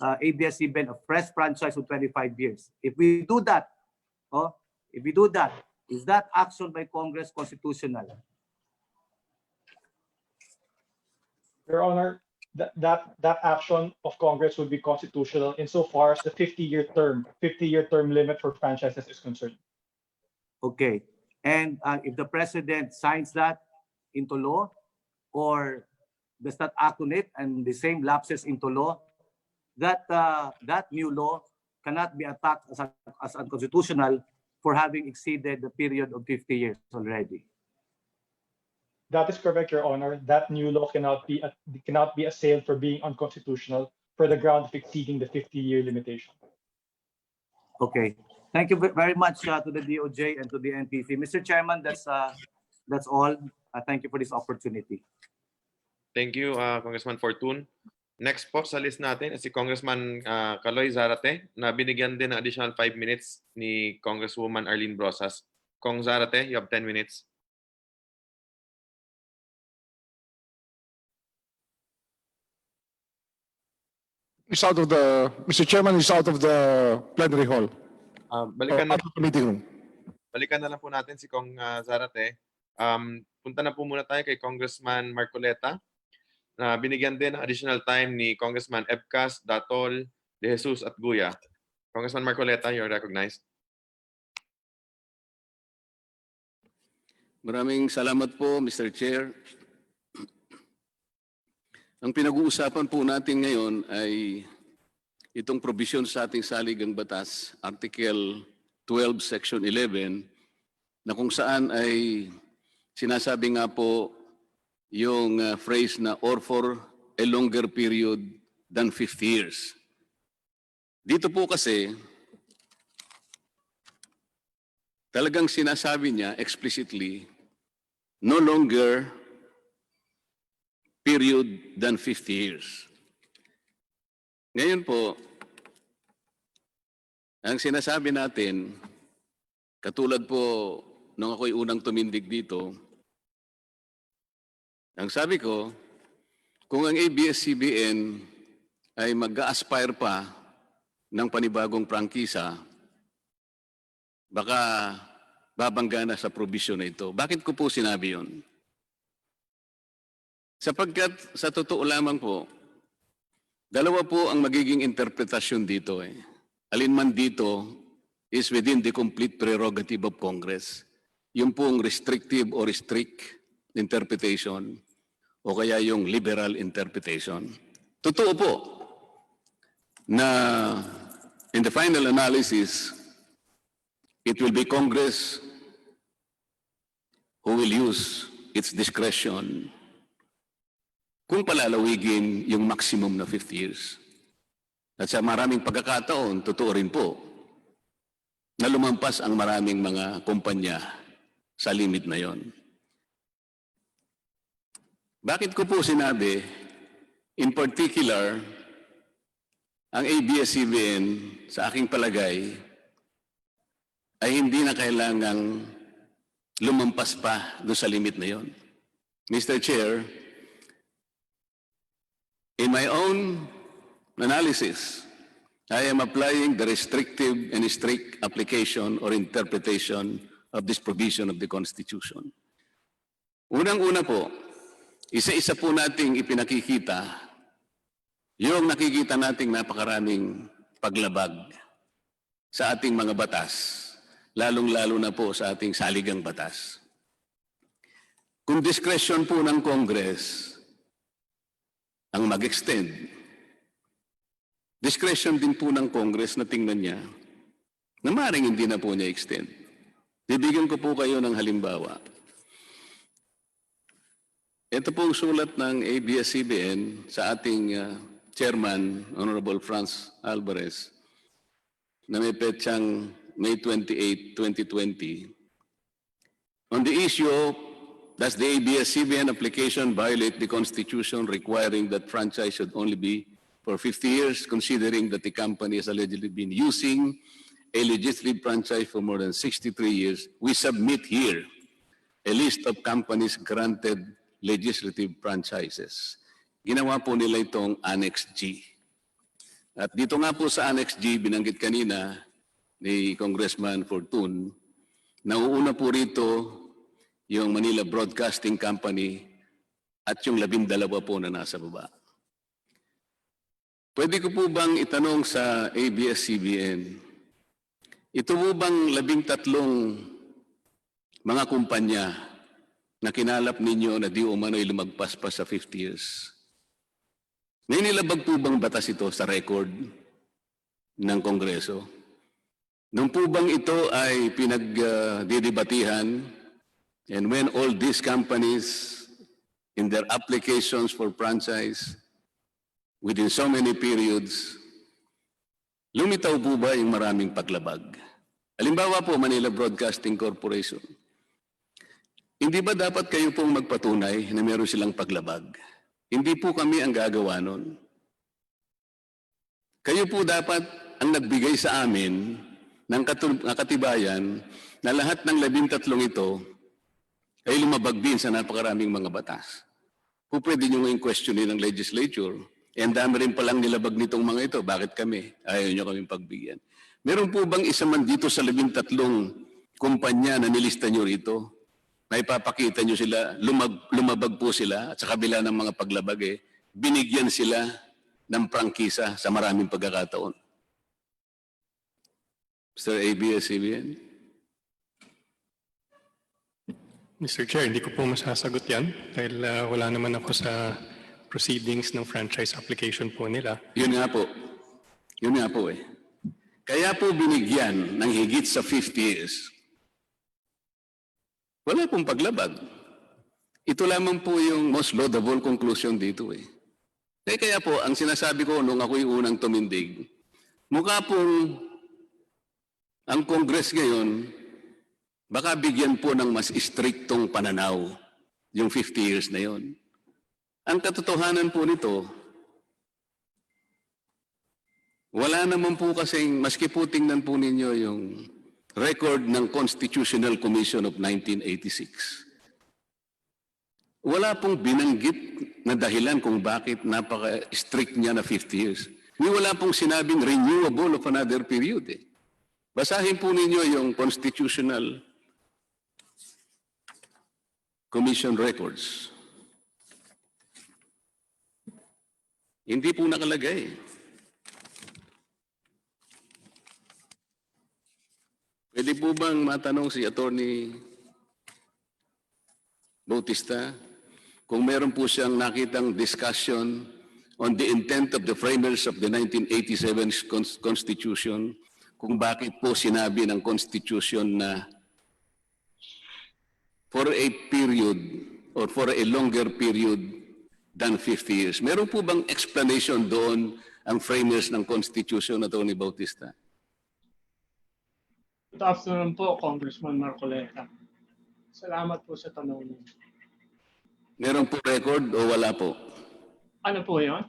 ABS-CBN a fresh franchise of 25 years. If we do that, is that action by Congress constitutional? Your Honor, that action of Congress would be constitutional insofar as the 50-year term limit for franchises is concerned. Okay. And if the President signs that into law or does not act on it and the same lapses into law, that new law cannot be attacked as unconstitutional for having exceeded the period of 50 years already. That is correct, Your Honor. That new law cannot be assailed for being unconstitutional for the ground of exceeding the 50-year limitation. Okay. Thank you very much to the DOJ and to the NTC. Mr. Chairman, that's all. Thank you for this opportunity. Thank you, Congressman Fortun. Next po sa list natin si Congressman Kaloy Zarate na binigyan din ng additional 5 minutes ni Congresswoman Arlene Brosas. Kong Zarate, you have 10 minutes. Mr. Chairman is out of the plenary hall. Balikan na Meeting room. Balikan na lang po natin si Kong Zarate. Punta na po muna tayo kay Congressman Marcoleta na binigyan din ng additional time ni Congressman Ebcas, Datol, De Jesus at Guya. Congressman Marcoleta, you're recognized. Maraming salamat po, Mr. Chair. Ang pinag-uusapan po natin ngayon ay itong provision sa ating saligang batas, Article 12, Section 11, na kung saan ay sinasabi nga po yung phrase na or for a longer period than 50 years. Dito po kasi, talagang sinasabi niya explicitly, no longer period than 50 years. Ngayon po, ang sinasabi natin, katulad po nung ako'y unang tumindig dito, ang sabi ko, kung ang ABS-CBN ay mag-aspire pa ng panibagong prangkisa, baka babangga na sa provision na ito. Bakit ko po sinabi yun? Sapagkat sa totoo lamang po, dalawa po ang magiging interpretasyon dito. Alin man dito is within the complete prerogative of Congress. Yung pong restrictive or strict interpretation o kaya yung liberal interpretation. Totoo po na in the final analysis, it will be Congress who will use its discretion kung palalawigin yung maximum na 50 years. At sa maraming pagkakataon, totoo rin po na lumampas ang maraming mga kumpanya sa limit na yon. Bakit ko po sinabi, in particular, ang ABS-CBN sa aking palagay ay hindi na kailangang lumampas pa doon sa limit na yon. Mr. Chair, in my own analysis, I am applying the restrictive and strict application or interpretation of this provision of the Constitution. Unang-una po, isa-isa po nating ipinakikita yung nakikita nating napakaraming paglabag sa ating mga batas, lalong-lalo na po sa ating saligang batas. Kung discretion po ng Congress ang mag-extend, discretion din po ng Congress na tingnan niya na maaaring hindi na po niya extend. Bibigyan ko po kayo ng halimbawa. Ito pong sulat ng ABS-CBN sa ating Chairman, Honorable Franz Alvarez, na may petsang May 28, 2020. On the issue of, does the ABS-CBN application violate the Constitution requiring that franchise should only be for 50 years, considering that the company has allegedly been using a legislative franchise for more than 63 years, we submit here a list of companies granted legislative franchises. Ginawa po nila itong Annex G. At dito nga po sa Annex G, binanggit kanina ni Congressman Fortun, nauuna po rito yung Manila Broadcasting Company at yung 12 po na nasa baba. Pwede ko po bang itanong sa ABS-CBN, ito po bang 13 mga kumpanya na kinalap ninyo na di umano'y lumagpas pa sa 50 years? May nilabag po bang batas ito sa record ng Kongreso? Nung po bang ito ay pinagdidebatihan, and when all these companies in their applications for franchise within so many periods, lumitaw po ba yung maraming paglabag? Halimbawa po, Manila Broadcasting Corporation. Hindi ba dapat kayo pong magpatunay na meron silang paglabag? Hindi po kami ang gagawa nun. Kayo po dapat ang nagbigay sa amin ng katibayan na lahat ng 13 ito ay lumabag din sa napakaraming mga batas. Kung pwede nyo ngayong questionin ng legislature, and dami rin palang nilabag nitong mga ito, bakit kami? Ayaw nyo kaming pagbigyan. Meron po bang isa man dito sa 13 kumpanya na nilista nyo rito? Na ipapakita nyo sila, lumabag po sila, at sa kabila ng mga paglabag binigyan sila ng prangkisa sa maraming pagkakataon. Mr. ABS-CBN? Mr. Chair, hindi ko po masasagot yan dahil wala naman ako sa proceedings ng franchise application po nila. Yun nga po. Yun nga po Kaya po binigyan ng higit sa 50 years. Wala pong paglabag. Ito lamang po yung most laudable conclusion dito Kaya po, ang sinasabi ko nung ako'y unang tumindig, mukha pong ang Congress ngayon, baka bigyan po ng mas istriktong pananaw yung 50 years na yon. Ang katotohanan po nito, wala naman po kasing, maski po tingnan po ninyo yung record ng Constitutional Commission of 1986. Wala pong binanggit na dahilan kung bakit napaka-strict niya na 50 years. Wala pong sinabing renewable of another period Basahin po ninyo yung Constitutional Commission records. Hindi po nakalagay. Pwede po bang matanong si Attorney Bautista kung meron po siyang nakitang discussion on the intent of the framers of the 1987 Constitution, kung bakit po sinabi ng Constitution na for a period or for a longer period than 50 years. Meron po bang explanation doon ang framers ng Constitution, Attorney Bautista? Good afternoon po, Congressman Marcoleta. Salamat po sa tanong niyo. Meron po record o wala po? Ano po yun?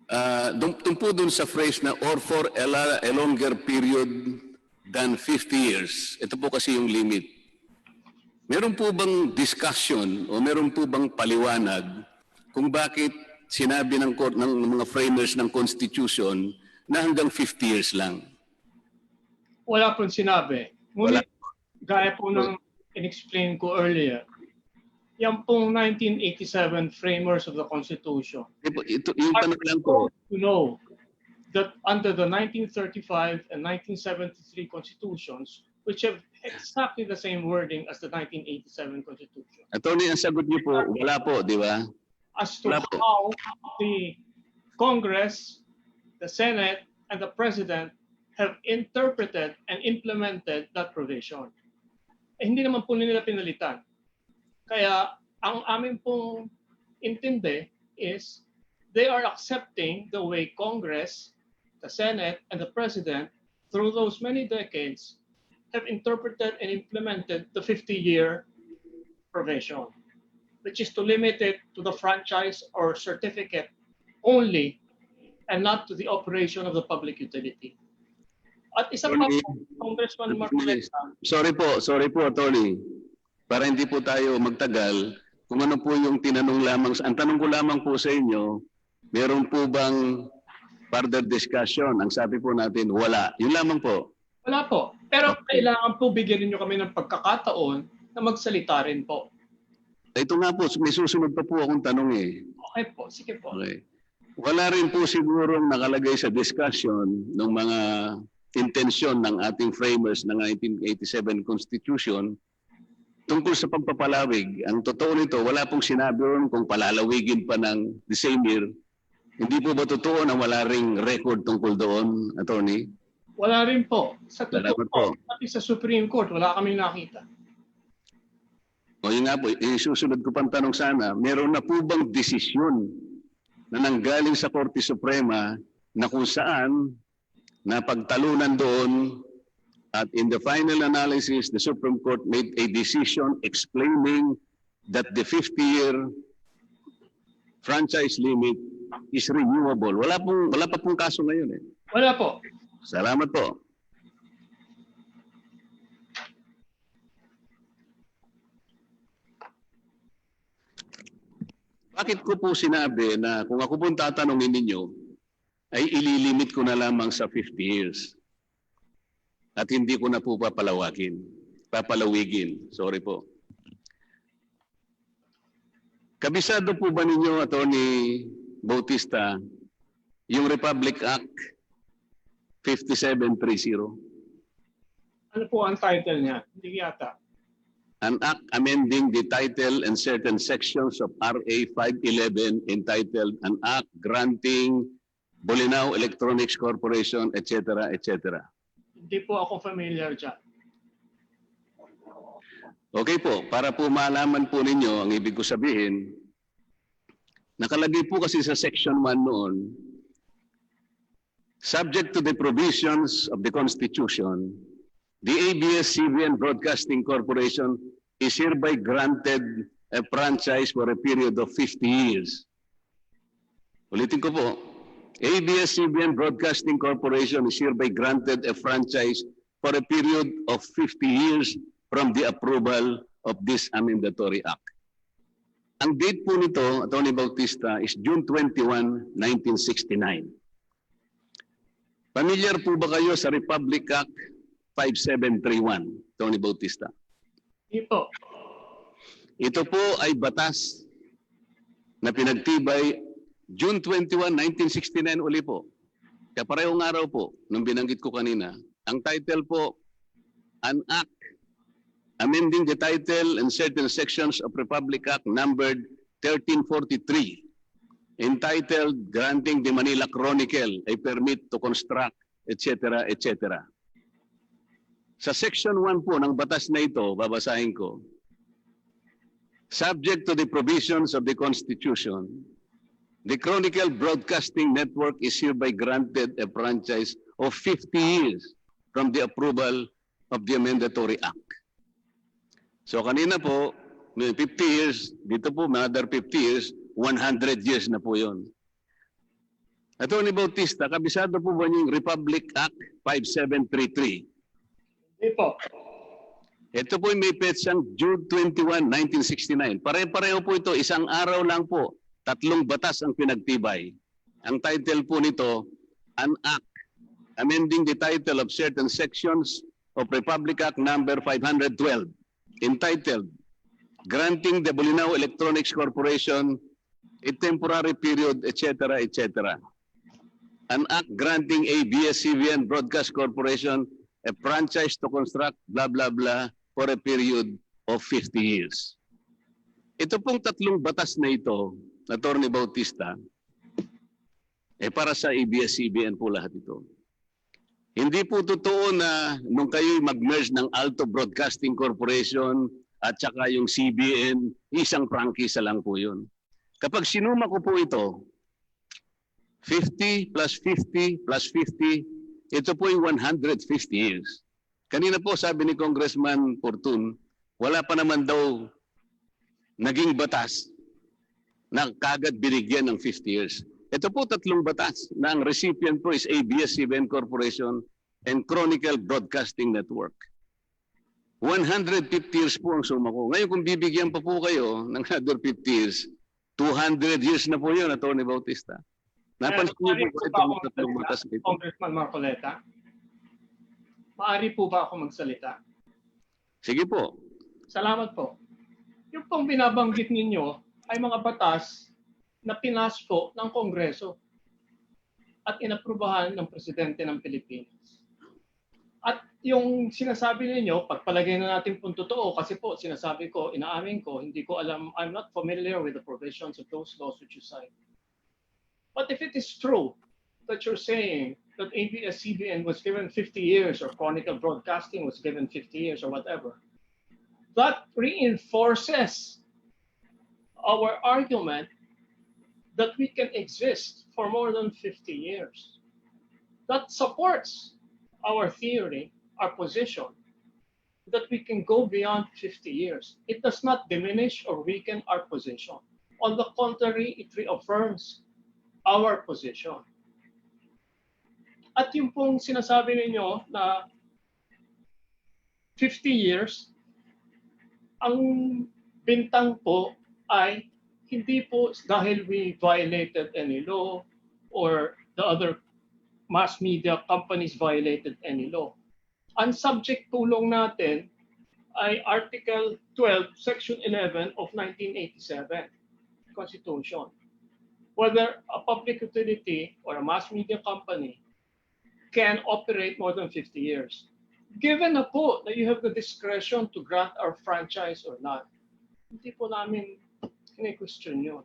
Doon sa phrase na or for a longer period than 50 years. Ito po kasi yung limit. Meron po bang discussion o meron po bang paliwanag kung bakit sinabi ng mga framers ng Constitution na hanggang 50 years lang? Wala pong sinabi. Ngunit, gaya po ng in-explain ko earlier, yan pong 1987 framers of the Constitution yung tanong lang ko. To know that under the 1935 and 1973 Constitutions, which have exactly the same wording as the 1987 Constitution. Attorney, ang sagot niyo po, wala po, di ba? As to Wala po. how the Congress, the Senate, and the President have interpreted and implemented that provision. Eh, hindi naman po nila pinalitan. Kaya ang amin pong intindi is they are accepting the way Congress, the Senate, and the President, through those many decades, have interpreted and implemented the 50-year provision, which is to limit it to the franchise or certificate only and not to the operation of the public utility. At isa pa po, Congressman Marcoleta, Sorry po, Attorney. Para hindi po tayo magtagal, kung ano po yung tinanong lamang, ang tanong ko lamang po sa inyo, meron po bang further discussion? Ang sabi po natin, wala. Yun lamang po. wala po. Pero kailangan po bigyan niyo kami ng pagkakataon na magsalita rin po. Ito nga po, may susunod pa po akong tanong eh. Okay po, sige po. Okay. Wala rin po siguro nakalagay sa discussion ng mga intensyon ng ating framers ng 1987 Constitution tungkol sa pagpapalawig. Ang totoo nito, wala pong sinabi ron kung palalawigin pa ng the same year. Hindi po ba totoo na wala ring record tungkol doon, Attorney? Wala rin po. Sa totoo Salamat po, po. pati sa Supreme Court, wala kaming nakita. O yun nga po, isusunod ko pang tanong sana, meron na po bang desisyon na nanggaling sa Korte Suprema na kung saan napagtalunan doon at in the final analysis, the Supreme Court made a decision explaining that the 50-year franchise limit is renewable. Wala pa pong kaso ngayon eh. Wala po. Salamat po. Bakit ko po sinabi na kung ako pong tatanungin ninyo, ay ililimit ko na lamang sa 50 years. At hindi ko na po papalawigin. Sorry po. Kabisado po ba ninyo, Attorney Bautista, yung Republic Act 5730? Ano po ang title niya? Hindi yata. An act amending the title and certain sections of RA 511 entitled An Act Granting Bolinao Electronics Corporation, etc., etc. Hindi po ako familiar dyan. Okay po, para po malaman po ninyo, ang ibig ko sabihin, nakalagay po kasi sa Section 1 noon, subject to the provisions of the Constitution, the ABS-CBN Broadcasting Corporation is hereby granted a franchise for a period of 50 years. Ulitin ko po, ABS-CBN Broadcasting Corporation is hereby granted a franchise for a period of 50 years from the approval of this amendatory act. Ang date po nito, Atty. Bautista, is June 21, 1969. Familiar po ba kayo sa Republic Act 5731, Atty. Bautista? Hindi po. Ito po ay batas na pinagtibay June 21, 1969 uli po. Kaya parehong araw po, nung binanggit ko kanina, ang title po, An Act Amending the Title and Certain Sections of Republic Act numbered 1343, entitled Granting the Manila Chronicle a Permit to Construct, etc., etc. Sa Section 1 po ng batas na ito, babasahin ko, subject to the provisions of the Constitution, the Chronicle Broadcasting Network is hereby granted a franchise of 50 years from the approval of the Amendatory Act. So kanina po, may 50 years, dito po another 50 years, 100 years na po yun. Atty. Bautista, kabisado po ba yung Republic Act 5733? Hindi po. Ito po may petsang June 21, 1969. Pare-pareho po ito, isang araw lang po. 3 batas ang pinagtibay. Ang title po nito, An Act Amending the Title of Certain Sections of Republic Act number 512, entitled Granting the Bolinao Electronics Corporation a Temporary Period, etc., etc. An Act Granting ABS-CBN Broadcast Corporation a franchise to construct blah, blah, blah for a period of 50 years. Ito pong tatlong batas na ito, Attorney Bautista, para sa ABS-CBN po lahat ito. Hindi po totoo na nung kayo'y mag-merge ng Alto Broadcasting Corporation at saka yung CBN, isang prangkisa lang po yun. Kapag sinuma ko po ito, 50 plus 50 plus 50, ito po yung 150 years. Kanina po sabi ni Congressman Fortun, wala pa naman daw naging batas na kagad binigyan ng 50 years. Ito po tatlong batas na ang recipient po is ABS-CBN Corporation and Chronicle Broadcasting Network. 150 years po ang suma ko. Ngayon kung bibigyan pa po kayo ng another 50 years, 200 years na po yun, Atty. Bautista. Napansin niyo po itong tatlong batas ito. Congressman Marcoleta, maaari po ba ako magsalita? Sige po. Salamat po. Yung pong binabanggit ninyo ay mga batas na pinasko ng Kongreso at inaprubahan ng Presidente ng Pilipinas. At yung sinasabi ninyo, pagpalagay na natin kung totoo, kasi po sinasabi ko, inaamin ko, hindi ko alam, I'm not familiar with the provisions of those laws which you cite. But if it is true that you're saying that ABS-CBN was given 50 years or Chronicle Broadcasting was given 50 years or whatever, that reinforces our argument that we can exist for more than 50 years. That supports our theory, our position, that we can go beyond 50 years. It does not diminish or weaken our position. On the contrary, it reaffirms our position. At yung pong sinasabi ninyo na 50 years, ang bintang po ay hindi po dahil we violated any law or the other mass media companies violated any law. Ang subject tulong natin ay Article 12, Section 11 of 1987 Constitution. Whether a public utility or a mass media company can operate more than 50 years. Given na po that you have the discretion to grant our franchise or not, hindi po namin kine-question yun.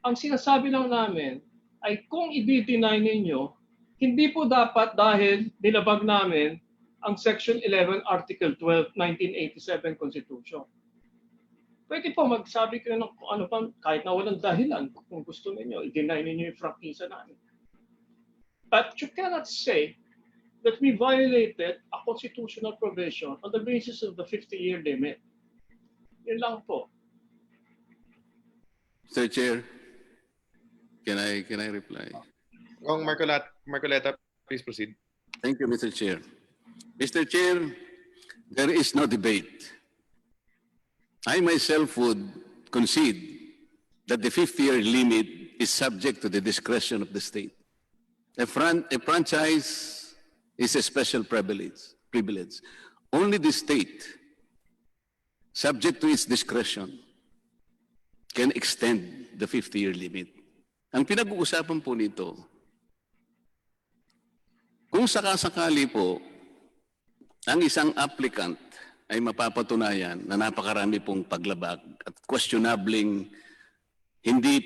Ang sinasabi lang namin ay kung i-deny ninyo, hindi po dapat dahil nilabag namin ang Section 11, Article 12, 1987 Constitution. Pwede po magsabi kayo ng kung ano pa, kahit na walang dahilan kung gusto ninyo, i-deny ninyo yung frankisa namin. But you cannot say that we violated a constitutional provision on the basis of the 50-year limit. Yun lang po. Mr. Chair, can I reply? Kong Marcoleta, please proceed. Thank you, Mr. Chair. Mr. Chair, there is no debate. I myself would concede that the 50-year limit is subject to the discretion of the state. A franchise is a special privilege. Only the state, subject to its discretion, can extend the 50-year limit. Ang pinag-uusapan po nito, kung sakasakali po ang isang applicant ay mapapatunayan na napakarami pong paglabag at questionabling hindi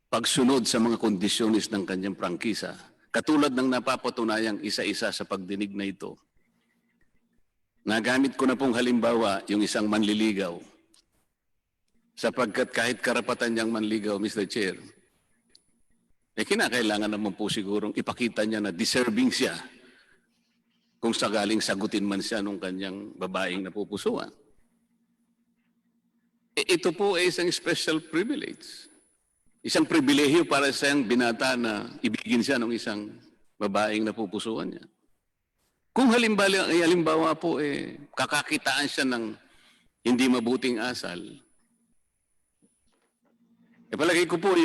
pagsunod sa mga kondisyonis ng kanyang prangkisa, katulad ng napapatunayang isa-isa sa pagdinig na ito. Nagamit ko na pong halimbawa yung isang manliligaw, sapagkat kahit karapatan niyang manligaw, Mr. Chair, kinakailangan naman po sigurong ipakita niya na deserving siya kung sagaling sagutin man siya nung kanyang babaeng napupusuan. Ito po ay isang special privilege. Isang pribilehiyo para sa isang binata na ibigin siya ng isang babaeng napupusuan niya. Kung halimbawa po kakakitaan siya ng hindi mabuting asal, palagay ko po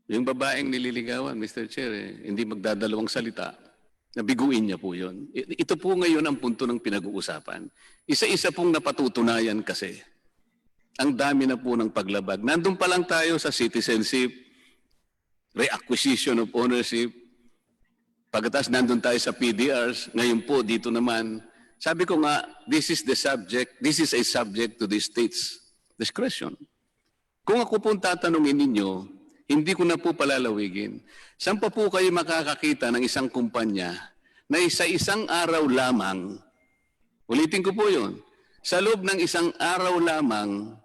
yung babaeng nililigawan, Mr. Chair, hindi magdadalawang salita, nabiguin niya po yun. Ito po ngayon ang punto ng pinag-uusapan. Isa-isa pong napatutunayan kasi. Ang dami na po ng paglabag. Nandun pa lang tayo sa citizenship, reacquisition of ownership, Pagkatapos nandun tayo sa PDRs, ngayon po dito naman, sabi ko nga, this is a subject to the state's discretion. Kung ako pong tatanungin ninyo, hindi ko na po palalawigin. Saan pa po kayo makakakita ng isang kumpanya na sa isang araw lamang, ulitin ko po yun, sa loob ng isang araw lamang,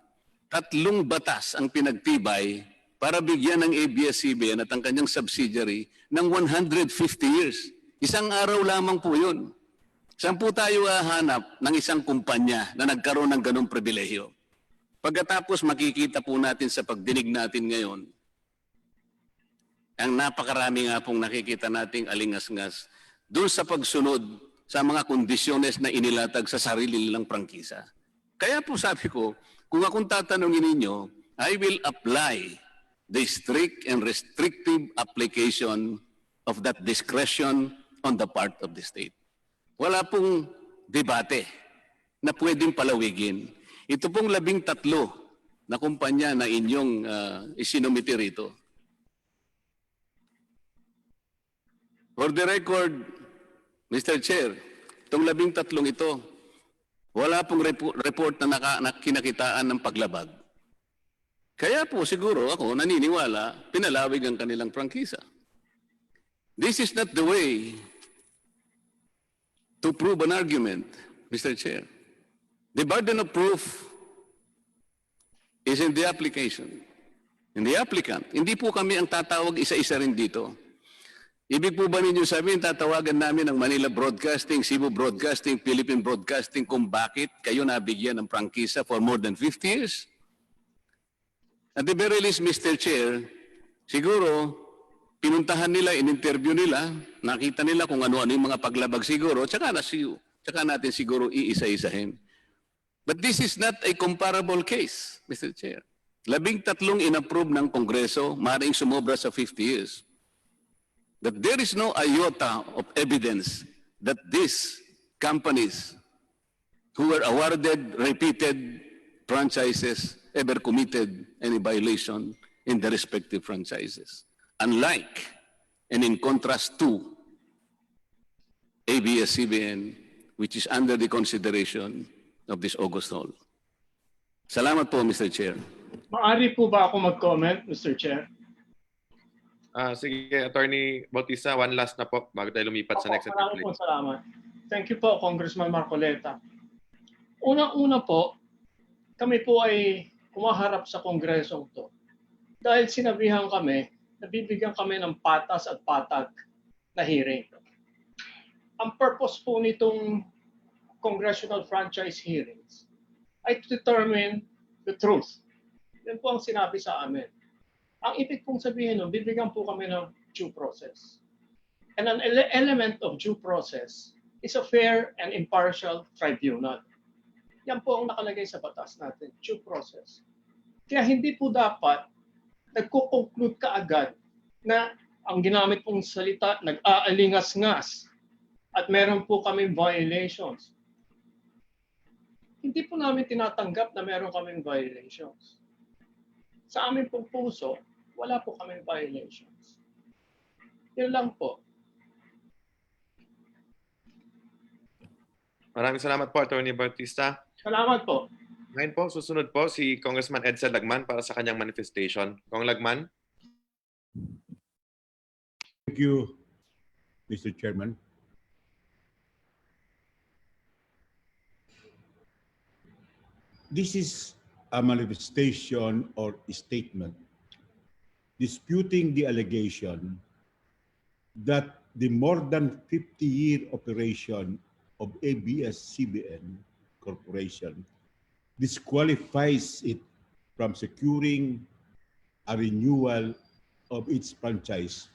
3 batas ang pinagtibay para bigyan ng ABS-CBN at ang kanyang subsidiary ng 150 years. Isang araw lamang po yun. Saan po tayo hahanap ng isang kumpanya na nagkaroon ng ganong pribilehyo? Pagkatapos makikita po natin sa pagdinig natin ngayon, ang napakarami nga pong nakikita nating alingas-ngas doon sa pagsunod sa mga kondisyones na inilatag sa sarili nilang prangkisa. Kaya po sabi ko, kung akong tatanungin ninyo, I will apply the strict and restrictive application of that discretion on the part of the state. Wala pong debate na pwedeng palawigin. Ito pong 13 na kumpanya na inyong isinumiti rito. For the record, Mr. Chair, itong 13 ito, wala pong report na kinakitaan ng paglabag. Kaya po siguro ako naniniwala, pinalawig ang kanilang prangkisa. This is not the way to prove an argument, Mr. Chair. The burden of proof is in the application, in the applicant. Hindi po kami ang tatawag isa-isa rin dito. Ibig po ba ninyo sabihin, tatawagan namin ng Manila Broadcasting, Cebu Broadcasting, Philippine Broadcasting kung bakit kayo nabigyan ng prangkisa for more than 50 years? At the very least, Mr. Chair, siguro, pinuntahan nila, in-interview nila, nakita nila kung ano-ano yung mga paglabag siguro, tsaka natin siguro iisa-isahin. But this is not a comparable case, Mr. Chair. 13 in-approve ng Kongreso, maaaring sumobra sa 50 years. That there is no iota of evidence that these companies who were awarded repeated franchises ever committed any violation in the respective franchises. Unlike and in contrast to ABS-CBN, which is under the consideration of this August Hall. Salamat po, Mr. Chair. Maari po ba ako mag-comment, Mr. Chair? Sige, Attorney Bautista, one last na po bago tayo lumipat sa next Maraming po salamat. Thank you po, Congressman Marcoleta. Una-una po, kami po ay kumaharap sa Kongresong to dahil sinabihan kami, nabibigyan kami ng patas at patag na hearing. Ang purpose po nitong Congressional Franchise Hearings ay to determine the truth. Yan po ang sinabi sa amin. Ang ibig pong sabihin nun, bibigyan po kami ng due process. And an element of due process is a fair and impartial tribunal. Yan po ang nakalagay sa batas natin, due process. Kaya hindi po dapat nagko-conclude ka agad na ang ginamit pong salita, nag-aalingas-ngas at meron po kaming violations. Hindi po namin tinatanggap na meron kaming violations. Sa amin pong puso, wala po kaming violations. Yun lang po. Maraming salamat po, Attorney Bautista. Salamat po. Ngayon po, susunod po si Congressman Edsel Lagman para sa kanyang manifestation. Kong Lagman. Thank you, Mr. Chairman. This is a manifestation or statement disputing the allegation that the more than 50-year operation of ABS-CBN Corporation disqualifies it from securing a renewal of its franchise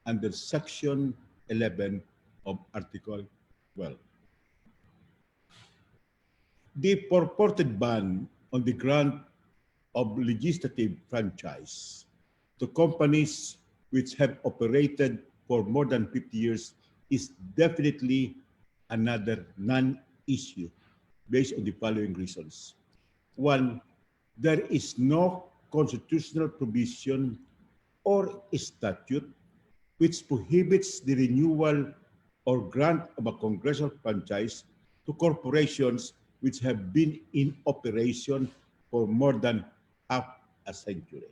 under Section 11 of Article 12. The purported ban on the grant of legislative franchise to companies which have operated for more than 50 years is definitely another non-issue based on the following reasons. One, there is no constitutional provision or statute which prohibits the renewal or grant of a congressional franchise to corporations which have been in operation for more than half a century.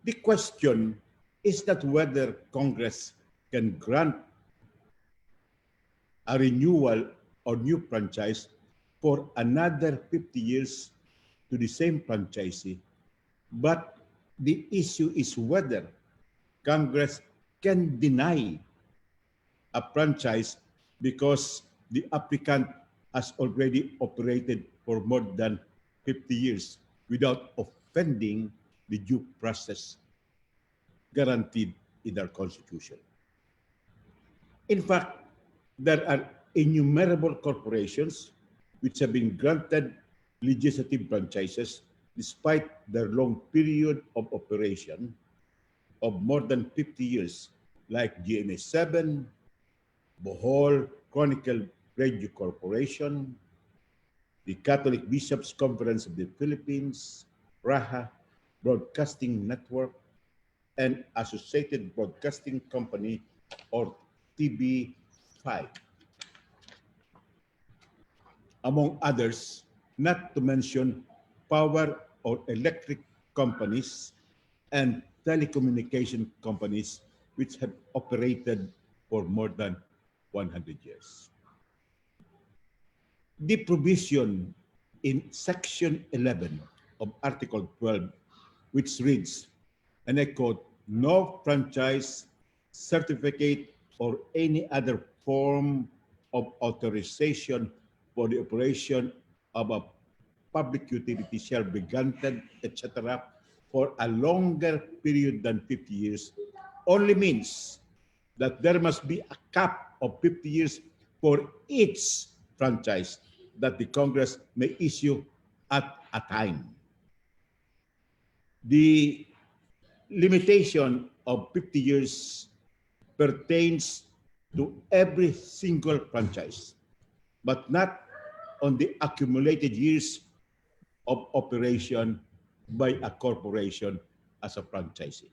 The question is not whether Congress can grant a renewal or new franchise for another 50 years to the same franchisee, but the issue is whether Congress can deny a franchise because the applicant has already operated for more than 50 years without offending the due process guaranteed in our Constitution. In fact, there are innumerable corporations which have been granted legislative franchises despite their long period of operation of more than 50 years, like GMA7, Bohol Chronicle Radio Corporation, the Catholic Bishops' Conference of the Philippines, Raha Broadcasting Network, and Associated Broadcasting Company, or TB5. Among others, not to mention power or electric companies and telecommunication companies which have operated for more than 100 years. The provision in Section 11 of Article 12, which reads, and I quote, "No franchise, certificate, or any other form of authorization for the operation of a public utility shall be granted, etc., for a longer period than 50 years," only means that there must be a cap of 50 years for each franchise that the Congress may issue at a time. The limitation of 50 years pertains to every single franchise, but not on the accumulated years of operation by a corporation as a franchisee.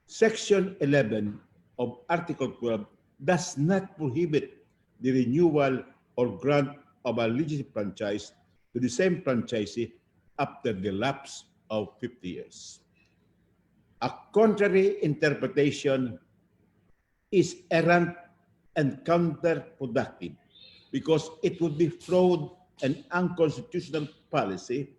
Section 11 of Article 12 does not prohibit the renewal or grant of a legislative franchise to the same franchisee after the lapse of 50 years. A contrary interpretation is errant and counterproductive because it would be fraud and unconstitutional policy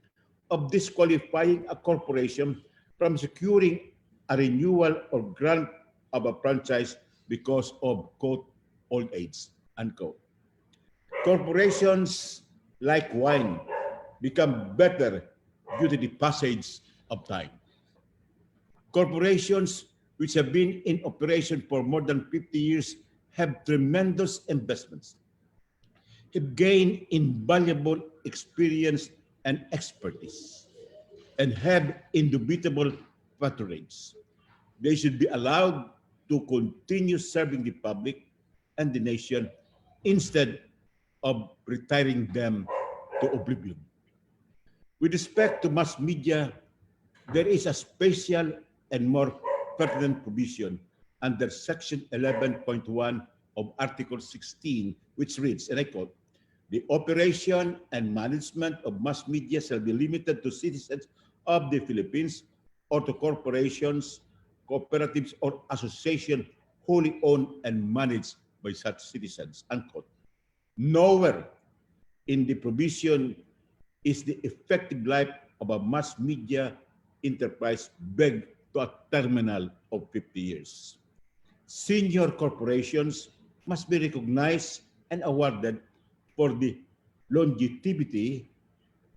of disqualifying a corporation from securing a renewal or grant of a franchise because of, quote, old age, unquote. Corporations, like wine, become better due to the passage of time. Corporations which have been in operation for more than 50 years have tremendous investments, have gained invaluable experience and expertise, and have indubitable patronage. They should be allowed to continue serving the public and the nation instead of retiring them to oblivion. With respect to mass media, there is a special and more pertinent provision under Section 11.1 of Article 16, which reads, and I quote, "The operation and management of mass media shall be limited to citizens of the Philippines or to corporations, cooperatives, or associations wholly owned and managed by such citizens," unquote. Nowhere in the provision is the effective life of a mass media enterprise pegged to a terminal of 50 years. Senior corporations must be recognized and awarded for the longevity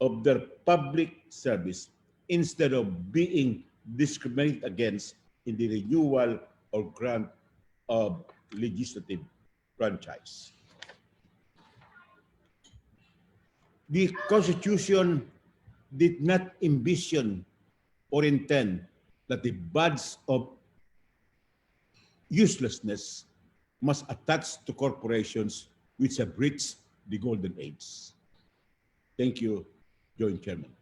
of their public service instead of being discriminated against in the renewal or grant of legislative franchise. The Constitution did not envision or intend that the badge of uselessness must attach to corporations which have reached the golden age. Thank you, Joint Chairman.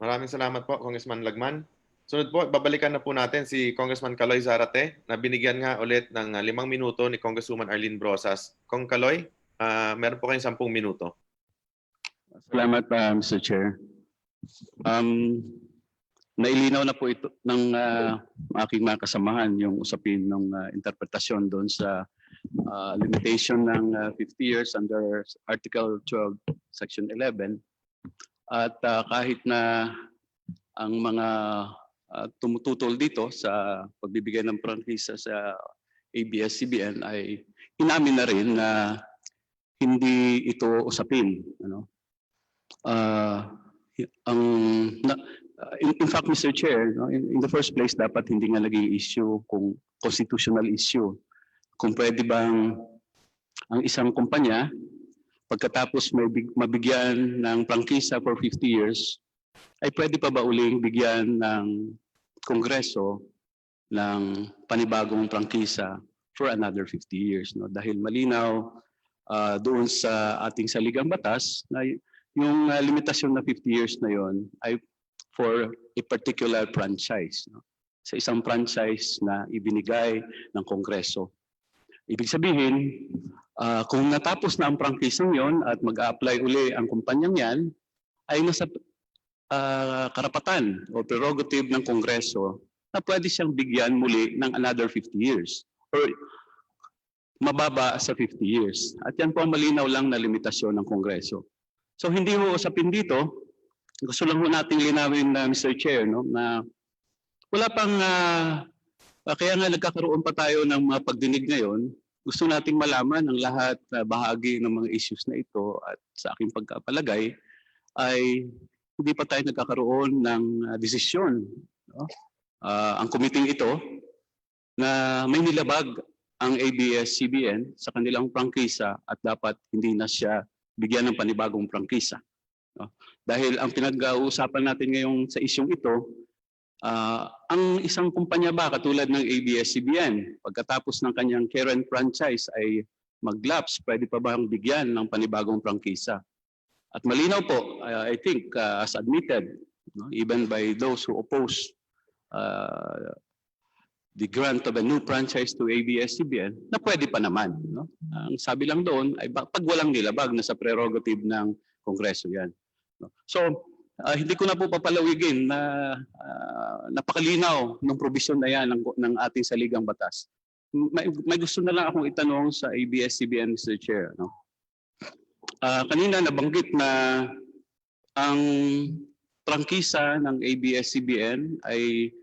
Maraming salamat po, Congressman Lagman. Sunod po, babalikan na po natin si Congressman Caloy Zarate na binigyan nga ulit ng 5 minuto ni Congresswoman Arlene Brosas. Kong Caloy, meron po kayong 10 minuto. Salamat, Mr. Chair. Nailinaw na po ito ng aking mga kasamahan yung usapin ng interpretasyon doon sa limitation ng 50 years under Article 12, Section 11. At kahit na ang mga tumututol dito sa pagbibigay ng prangkisa sa ABS-CBN ay inamin na rin na hindi ito usapin. In fact, Mr. Chair, in the first place, dapat hindi nga naging issue kung constitutional issue. Kung pwede bang ang isang kumpanya, pagkatapos may mabigyan ng prangkisa for 50 years, ay pwede pa ba uling bigyan ng Kongreso ng panibagong prangkisa for another 50 years? No? Dahil malinaw doon sa ating saligang batas na yung limitasyon na 50 years na yon ay for a particular franchise. No? Sa isang franchise na ibinigay ng Kongreso. Ibig sabihin, kung natapos na ang prangkisang yon at mag-a-apply uli ang kumpanyang yan, ay nasa karapatan o prerogative ng Kongreso na pwede siyang bigyan muli ng another 50 years or mababa sa 50 years. At yan po ang malinaw lang na limitasyon ng Kongreso. So hindi ho usapin dito, gusto lang ho nating linawin na Mr. Chair, no, na wala pang, kaya nga nagkakaroon pa tayo ng mga pagdinig ngayon, gusto nating malaman ang lahat bahagi ng mga issues na ito at sa aking pagkapalagay ay hindi pa tayo nagkakaroon ng desisyon. No? Ang committee ito na may nilabag ang ABS-CBN sa kanilang prangkisa at dapat hindi na siya bigyan ng panibagong prangkisa. No? Dahil ang pinag-uusapan natin ngayon sa isyong ito, ang isang kumpanya ba katulad ng ABS-CBN, pagkatapos ng kanyang current franchise ay mag-lapse, pwede pa ba ang bigyan ng panibagong prangkisa? At malinaw po, I think, as admitted, no, even by those who oppose the grant of a new franchise to ABS-CBN, na pwede pa naman. No? Ang sabi lang doon ay pag walang nilabag na sa prerogative ng Kongreso yan. No? So, hindi ko na po papalawigin na napakalinaw ng provision na yan ng ating saligang batas. May gusto na lang akong itanong sa ABS-CBN, Mr. Chair. No? Kanina nabanggit na ang prangkisa ng ABS-CBN ay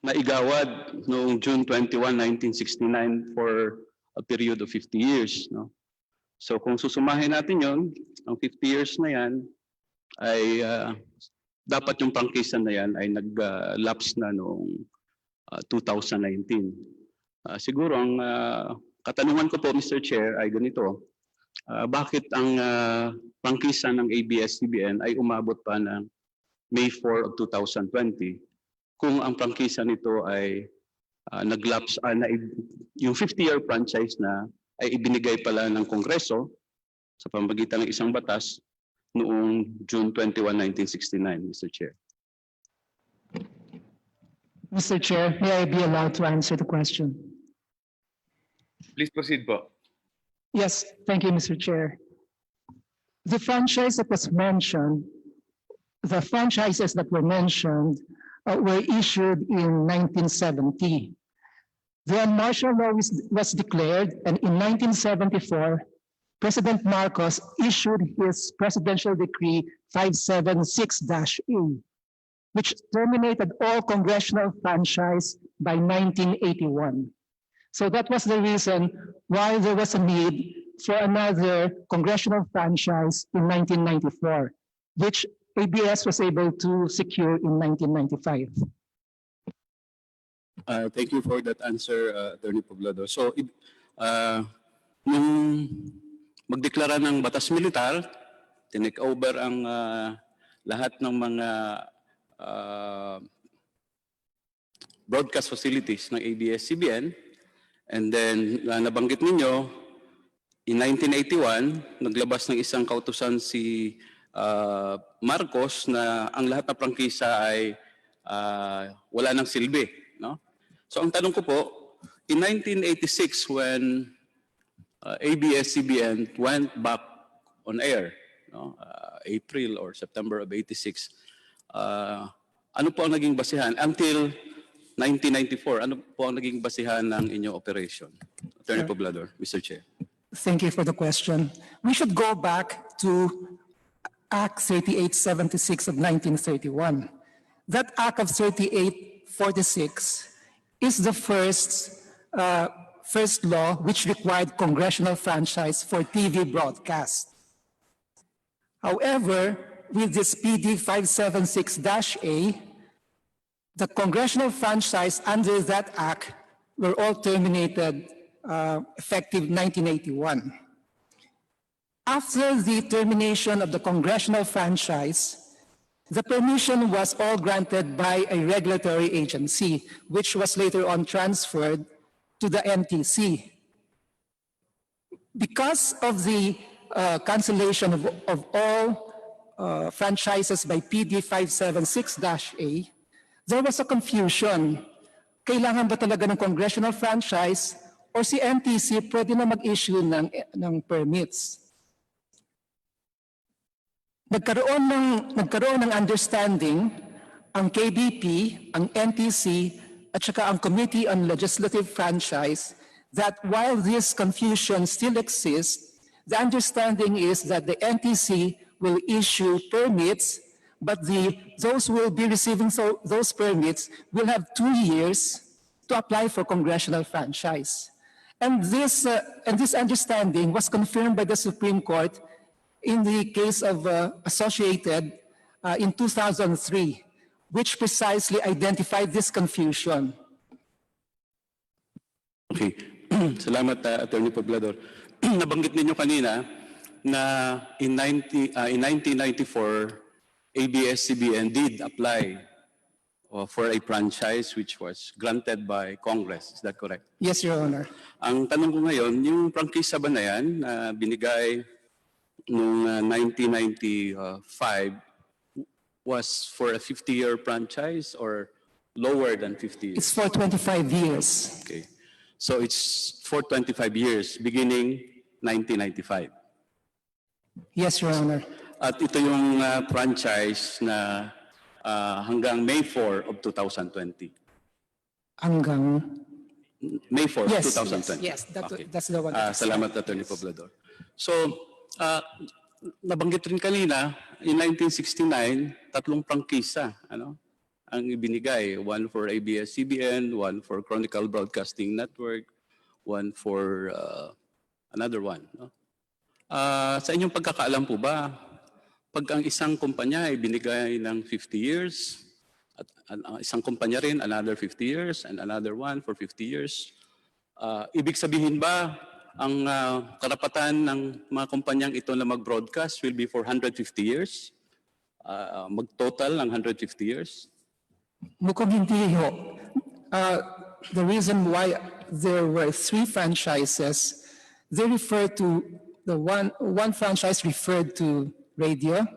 naigawad noong June 21, 1969 for a period of 50 years. No? So kung susumahin natin yon, ang 50 years na yan ay dapat yung prangkisa na yan ay nag-lapse na noong 2019. Siguro ang katanungan ko po, Mr. Chair, ay ganito. Bakit ang prangkisa ng ABS-CBN ay umabot pa ng May 4 of 2020 kung ang prangkisa nito ay nag-lapse, yung 50-year franchise na ay ibinigay pala ng Kongreso sa pamamagitan ng isang batas noong June 21, 1969, Mr. Chair. Mr. Chair, may I be allowed to answer the question? Please proceed po. Yes, thank you, Mr. Chair. The franchise that was mentioned, the franchises that were mentioned were issued in 1970. Then martial law was declared, and in 1974, President Marcos issued his Presidential Decree 576-A, which terminated all congressional franchise by 1981. So that was the reason why there was a need for another congressional franchise in 1994, which ABS was able to secure in 1995. Thank you for that answer, Attorney Poblado. So, nung magdeklara ng batas militar, tinake over ang lahat ng mga broadcast facilities ng ABS-CBN. And then, nabanggit ninyo, in 1981, naglabas ng isang kautusan si Marcos na ang lahat ng prangkisa ay wala nang silbi, no? So ang tanong ko po, in 1986 when ABS-CBN went back on air, no? April or September of 86, ano po ang naging basihan until 1994? Ano po ang naging basihan ng inyong operation? Attorney Poblador, Mr. Chair. Thank you for the question. We should go back to Act 3876 of 1931. That Act of 3846 is the first law which required congressional franchise for TV broadcast. However, with this PD 576-A, the congressional franchise under that act were all terminated effective 1981. After the termination of the congressional franchise, the permission was all granted by a regulatory agency, which was later on transferred to the NTC. Because of the cancellation of all franchises by PD 576-A, there was a confusion. Kailangan ba talaga ng congressional franchise or si NTC pwede na mag-issue ng permits? Nagkaroon ng understanding ang KBP, ang NTC, at saka ang Committee on Legislative Franchise that while this confusion still exists, the understanding is that the NTC will issue permits, but those who will be receiving those permits will have 2 years to apply for congressional franchise. And this understanding was confirmed by the Supreme Court in the case of Associated in 2003, which precisely identified this confusion. Okay. Salamat, Attorney Poblador. Nabanggit ninyo kanina na in 1994, ABS-CBN did apply for a franchise which was granted by Congress. Is that correct? Yes, Your Honor. Ang tanong ko ngayon, yung prangkisa ba na yan na binigay noong 1995 was for a 50-year franchise or lower than 50 years? It's for 25 years. Okay. So it's for 25 years, beginning 1995. Yes, Your Honor. At ito yung franchise na hanggang May 4 of 2020. Hanggang? May 4, Yes, 2020. yes, Okay. that's the one. Salamat, Attorney Poblador. So, nabanggit rin kanina, in 1969, 3 prangkisa ang ibinigay. One for ABS-CBN, one for Chronicle Broadcasting Network, one for another one. No? Sa inyong pagkakaalam po ba, pag ang isang kumpanya ay binigay ng 50 years, at ang isang kumpanya rin, another 50 years, and another one for 50 years, ibig sabihin ba, ang karapatan ng mga kumpanyang ito na mag-broadcast will be for 150 years? Mag-total ng 150 years? Mukhang hindi ho. The reason why there were 3 franchises, they refer to the one franchise referred to radio,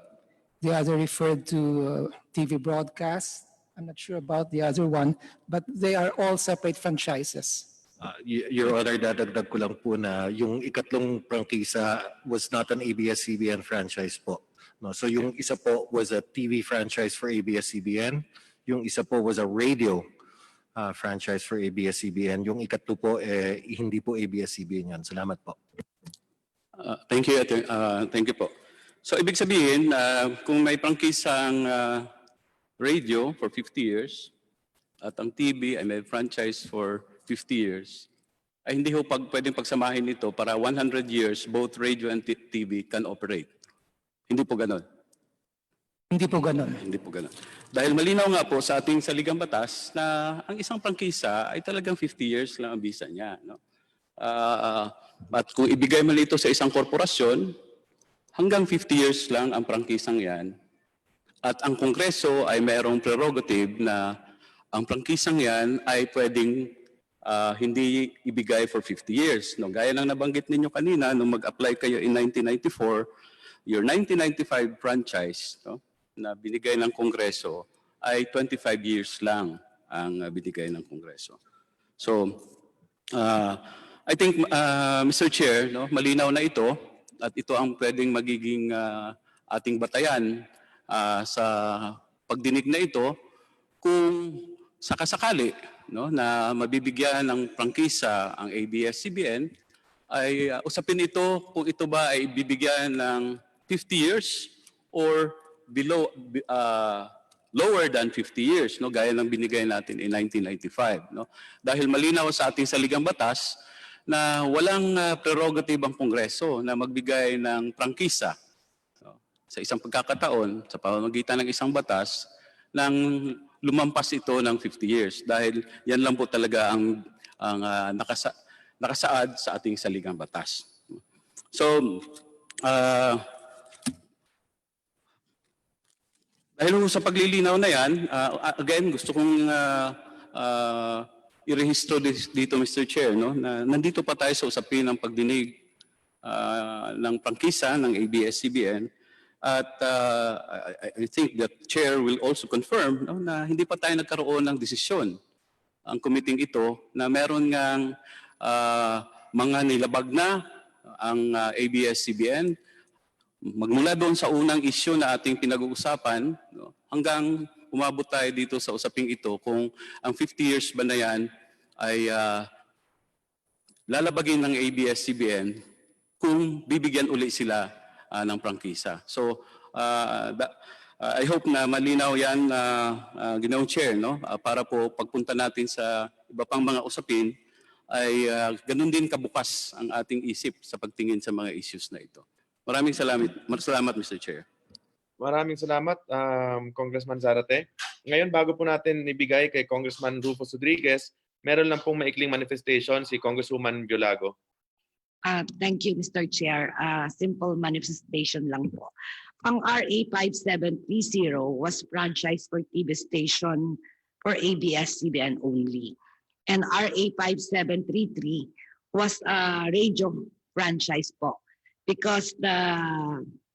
the other referred to TV broadcast. I'm not sure about the other one, but they are all separate franchises. Your Honor, dadagdag ko lang po na yung ikatlong prangkisa was not an ABS-CBN franchise po. No, so yung isa po was a TV franchise for ABS-CBN, yung isa po was a radio franchise for ABS-CBN, yung ikatlo po hindi po ABS-CBN yan. Salamat po. Thank you, thank you po. So ibig sabihin, kung may prangkisang radio for 50 years at ang TV ay may franchise for 50 years, ay hindi ho pwedeng pagsamahin ito para 100 years both radio and TV can operate. Hindi po ganon. Hindi po ganon. Hindi po ganon. Dahil malinaw nga po sa ating saligang batas na ang isang prangkisa ay talagang 50 years lang ang bisa niya. No? At kung ibigay man ito sa isang korporasyon, hanggang 50 years lang ang prangkisang yan. At ang Kongreso ay mayroong prerogative na ang prangkisang yan ay pwedeng hindi ibigay for 50 years. No? Gaya ng nabanggit ninyo kanina, nung mag-apply kayo in 1994, your 1995 franchise, no, na binigay ng Kongreso ay 25 years lang ang binigay ng Kongreso. So, I think, Mr. Chair, no, malinaw na ito at ito ang pwedeng magiging ating batayan sa pagdinig na ito kung sakasakali, no, na mabibigyan ng prangkisa ang ABS-CBN, ay usapin ito kung ito ba ay bibigyan ng 50 years or below lower than 50 years, no, gaya ng binigay natin in 1995, no. Dahil malinaw sa ating saligang batas na walang prerogative ang Kongreso na magbigay ng prangkisa, no, sa isang pagkakataon sa pamamagitan ng isang batas nang lumampas ito ng 50 years, dahil yan lang po talaga ang nakasaad sa ating saligang batas. So, dahil sa paglilinaw na yan, again, gusto kong irehistro dito, Mr. Chair, no, na nandito pa tayo sa usapin ng pagdinig ng prangkisa ng ABS-CBN. At I think that Chair will also confirm, no, na hindi pa tayo nagkaroon ng desisyon ang committee ito na meron ngang mga nilabag na ang ABS-CBN magmula doon sa unang issue na ating pinag-uusapan, no, hanggang umabot tayo dito sa usaping ito kung ang 50 years ba na yan ay lalabagin ng ABS-CBN kung bibigyan uli sila ng prangkisa. So, I hope na malinaw yan, Ginoong Chair, no? Para po pagpunta natin sa iba pang mga usapin, ay ganun din kabukas ang ating isip sa pagtingin sa mga issues na ito. Maraming salamat, Mr. Chair. Maraming salamat, Congressman Zarate. Ngayon, bago po natin ibigay kay Congressman Rufus Rodriguez, meron lang pong maikling manifestation si Congresswoman Violago. Thank you, Mr. Chair. Simple manifestation lang po. Ang RA 5730 was franchise for TV station for ABS-CBN only. And RA 5733 was a radio franchise po, because the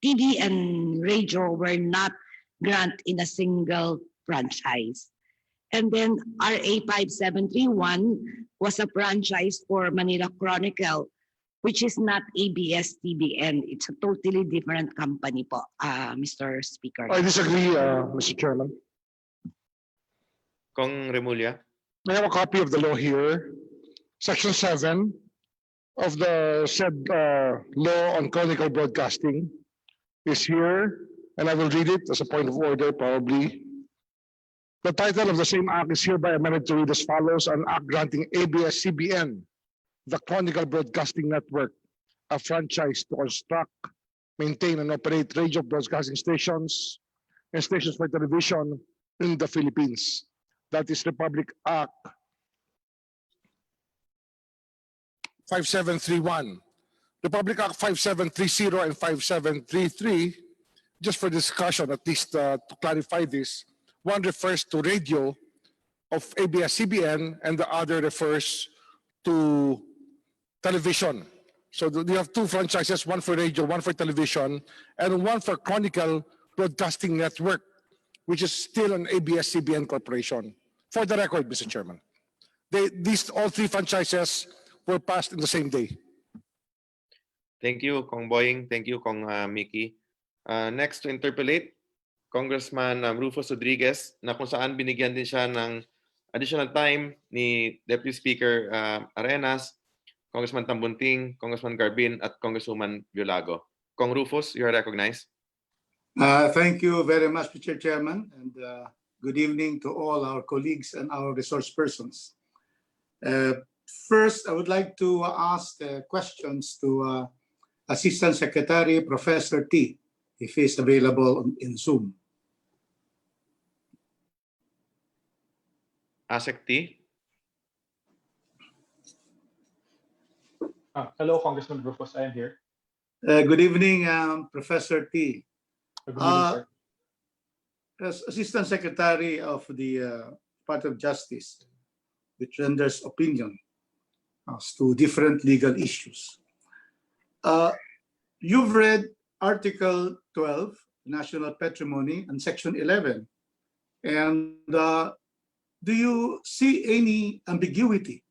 TV and radio were not granted in a single franchise. And then RA 5731 was a franchise for Manila Chronicle, which is not ABS-CBN. It's a totally different company po, Mr. Speaker. I disagree, Mr. Chairman. Kong Remulla. I have a copy of the law here. Section 7 of the said law on chronicle broadcasting is here, and I will read it as a point of order probably. The title of the same act is hereby amended to read as follows: an act granting ABS-CBN, the Chronicle Broadcasting Network, a franchise to construct, maintain, and operate radio broadcasting stations and stations for television in the Philippines. That is Republic Act 5731. Republic Act 5730 and 5733, just for discussion, at least to clarify this, one refers to radio of ABS-CBN and the other refers to television. So you have two franchises, one for radio, one for television, and one for Chronicle Broadcasting Network, which is still an ABS-CBN corporation. For the record, Mr. Chairman, all three franchises were passed in the same day. Thank you, Kong Boying. Thank you, Kong Mickey. Next to interpolate, Congressman Rufus Rodriguez, na kung saan binigyan din siya ng additional time ni Deputy Speaker Arenas, Congressman Tambunting, Congressman Garbin, at Congresswoman Violago. Kong Rufus, you are recognized. Thank you very much, Mr. Chairman, and good evening to all our colleagues and our resource persons. First, I would like to ask questions to Assistant Secretary Professor T, if he is available in Zoom. ASEC T. Hello, Congressman Rufus, I am here. Good evening, Professor T. Good evening, sir. As Assistant Secretary of the Department of Justice, which renders opinion as to different legal issues. You've read Article 12, National Patrimony, and Section 11. And do you see any ambiguity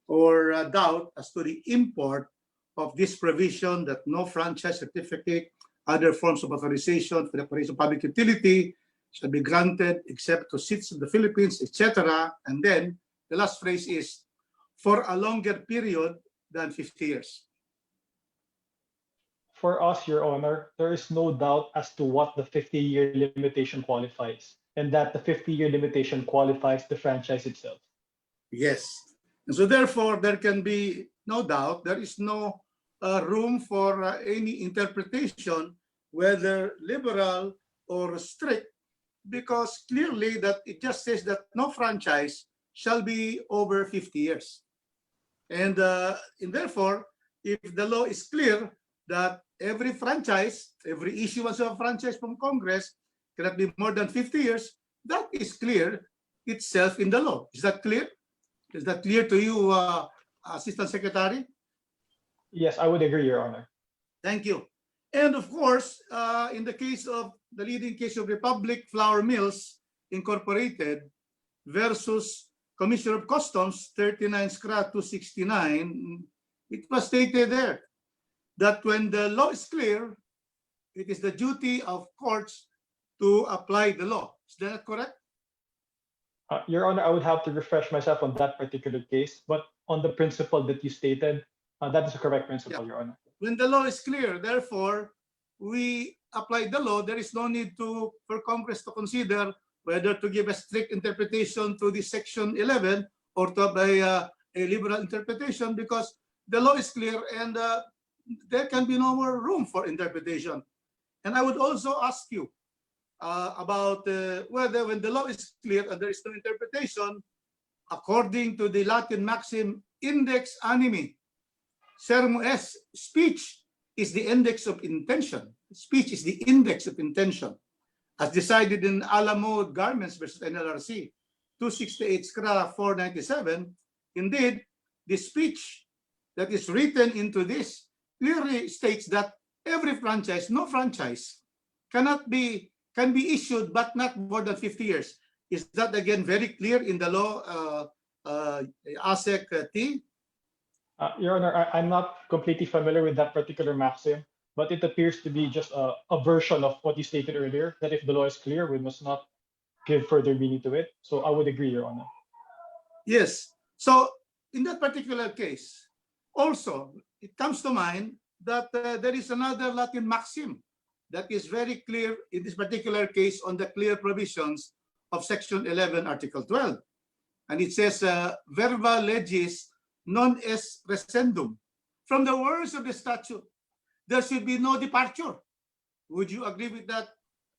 or doubt as to the import of this provision that no franchise certificate, other forms of authorization for the operation of public utility shall be granted except to citizens of the Philippines, etc. And then the last phrase is for a longer period than 50 years. For us, Your Honor, there is no doubt as to what the 50-year limitation qualifies, and that the 50-year limitation qualifies the franchise itself. Yes. And so therefore, there can be no doubt, there is no room for any interpretation, whether liberal or strict, because clearly that it just says that no franchise shall be over 50 years. And therefore, if the law is clear that every franchise, every issuance of a franchise from Congress cannot be more than 50 years, that is clear itself in the law. Is that clear? Is that clear to you, Assistant Secretary? Yes, I would agree, Your Honor. Thank you. And of course, in the case of the leading case of Republic Flour Mills Incorporated versus Commissioner of Customs 39 SCRA 269, it was stated there that when the law is clear, it is the duty of courts to apply the law. Is that correct? Your Honor, I would have to refresh myself on that particular case, but on the principle that you stated, that is a correct principle, Your Honor. When the law is clear, therefore, we apply the law. There is no need for Congress to consider whether to give a strict interpretation to this Section 11 or to apply a liberal interpretation, because the law is clear and there can be no more room for interpretation. And I would also ask you about whether when the law is clear and there is no interpretation, according to the Latin maxim, index animi, sermo est, speech is the index of intention. Speech is the index of intention, as decided in Alamo Garments versus NLRC 268 SCRA 497. Indeed, the speech that is written into this clearly states that every franchise, no franchise, can be issued but not more than 50 years. Is that again very clear in the law, ASEC T? Your Honor, I'm not completely familiar with that particular maxim, but it appears to be just a version of what you stated earlier, that if the law is clear, we must not give further meaning to it. So I would agree, Your Honor. Yes. So in that particular case, also, it comes to mind that there is another Latin maxim that is very clear in this particular case on the clear provisions of Section 11, Article 12. And it says, verba legis non est rescindum. From the words of the statute, there should be no departure. Would you agree with that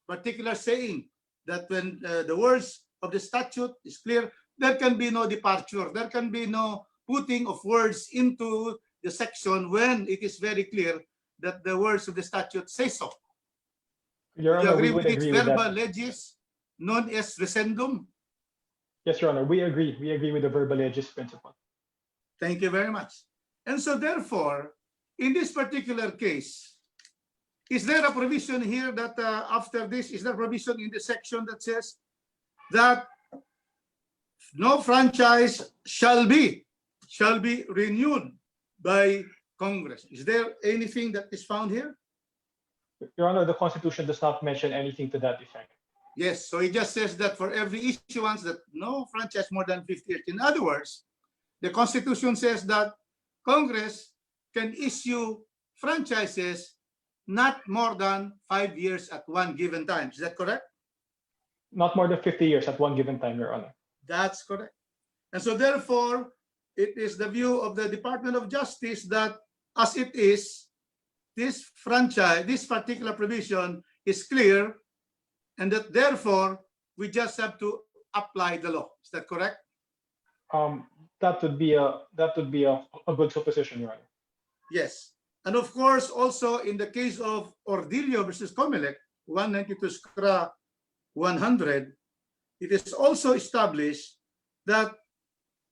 particular saying, that when the words of the statute is clear, there can be no departure, there can be no putting of words into the section when it is very clear that the words of the statute say so? Your Do you Honor, agree we would with its agree with verba that. legis non est rescindum? Yes, Your Honor, we agree. We agree with the verba legis principle. Thank you very much. And so therefore, in this particular case, is there a provision here that after this, is there a provision in the section that says that no franchise shall be renewed by Congress? Is there anything that is found here? Your Honor, the Constitution does not mention anything to that effect. Yes, so it just says that for every issuance that no franchise more than 50 years. In other words, the Constitution says that Congress can issue franchises not more than 5 years at one given time. Is that correct? Not more than 50 years at one given time, Your Honor. That's correct. And so therefore, it is the view of the Department of Justice that as it is, this franchise, this particular provision is clear, and that therefore, we just have to apply the law. Is that correct? That would be a good supposition, Your Honor. Yes. And of course, also in the case of Ordillo versus Comelec, 192 SCRA 100, it is also established that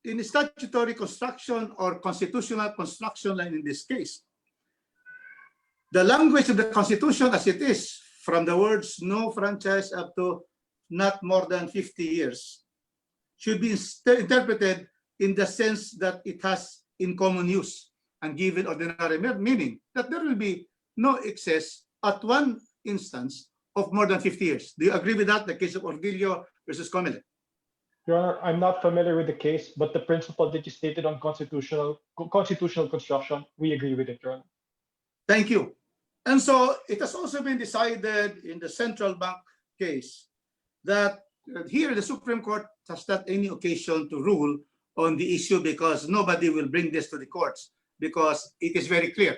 in statutory construction or constitutional construction line in this case, The language of the Constitution as it is, from the words no franchise up to not more than 50 years, should be interpreted in the sense that it has in common use and given ordinary meaning, that there will be no excess at one instance of more than 50 years. Do you agree with that, the case of Ordillo versus Comele? Your Honor, I'm not familiar with the case, but the principle that you stated on constitutional construction, we agree with it, Your Honor. Thank you. And so it has also been decided in the central bank case that here the Supreme Court has not any occasion to rule on the issue because nobody will bring this to the courts because it is very clear.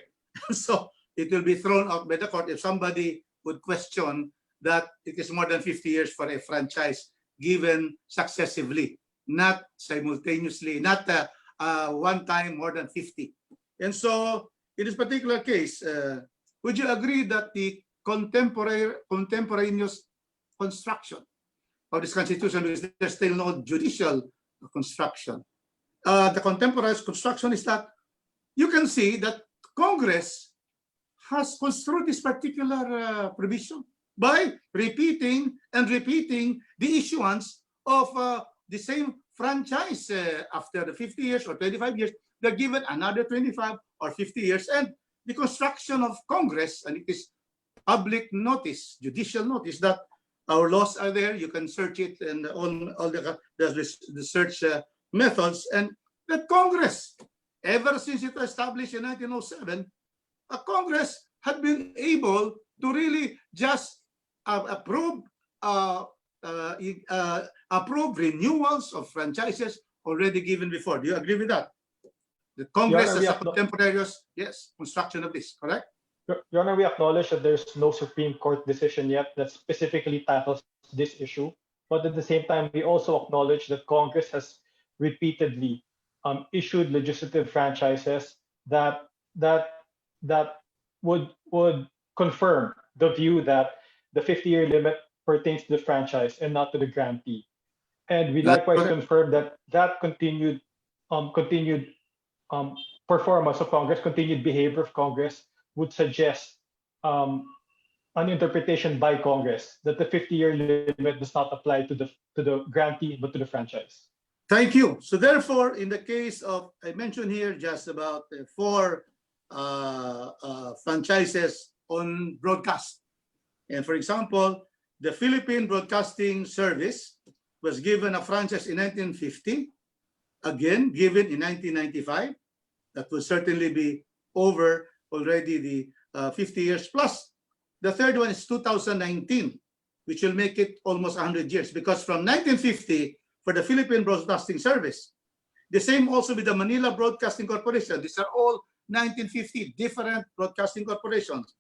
So it will be thrown out by the court if somebody would question that it is more than 50 years for a franchise given successively, not simultaneously, not one time more than 50. And so in this particular case, would you agree that the contemporaneous construction of this constitution, because there's still no judicial construction, the contemporaneous construction is that you can see that Congress has construed this particular provision by repeating and repeating the issuance of the same franchise after the 50 years or 25 years. They're given another 25 or 50 years, and the construction of Congress, and it is public notice, judicial notice, that our laws are there. You can search it and all the search methods, and that Congress, ever since it was established in 1907, Congress had been able to really just approve renewals of franchises already given before. Do you agree with that? The Congress has a contemporaneous, yes, construction of this, correct? Your Honor, we acknowledge that there's no Supreme Court decision yet that specifically tackles this issue. But at the same time, we also acknowledge that Congress has repeatedly issued legislative franchises that would confirm the view that the 50-year limit pertains to the franchise and not to the grantee. And we likewise confirm that continued performance of Congress, continued behavior of Congress would suggest an interpretation by Congress that the 50-year limit does not apply to the grantee but to the franchise. Thank you. So therefore, in the case of, I mentioned here just about 4 franchises on broadcast. And for example, the Philippine Broadcasting Service was given a franchise in 1950, again given in 1995. That will certainly be over already the 50 years plus. The third one is 2019, which will make it almost 100 years, because from 1950 for the Philippine Broadcasting Service, the same also with the Manila Broadcasting Corporation. These are all 1950 different broadcasting corporations.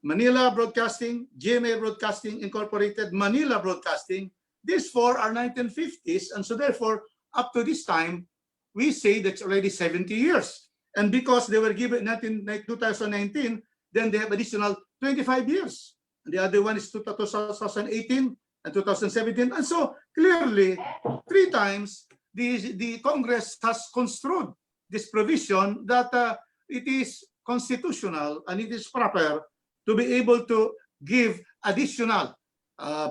Manila Broadcasting, GMA Broadcasting Incorporated, Manila Broadcasting, these 4 are 1950s, and so therefore up to this time we say that's already 70 years. And because they were given in 2019, then they have additional 25 years. And the other one is 2018 and 2017. And so clearly, 3 times, the Congress has construed this provision that it is constitutional and it is proper to be able to give additional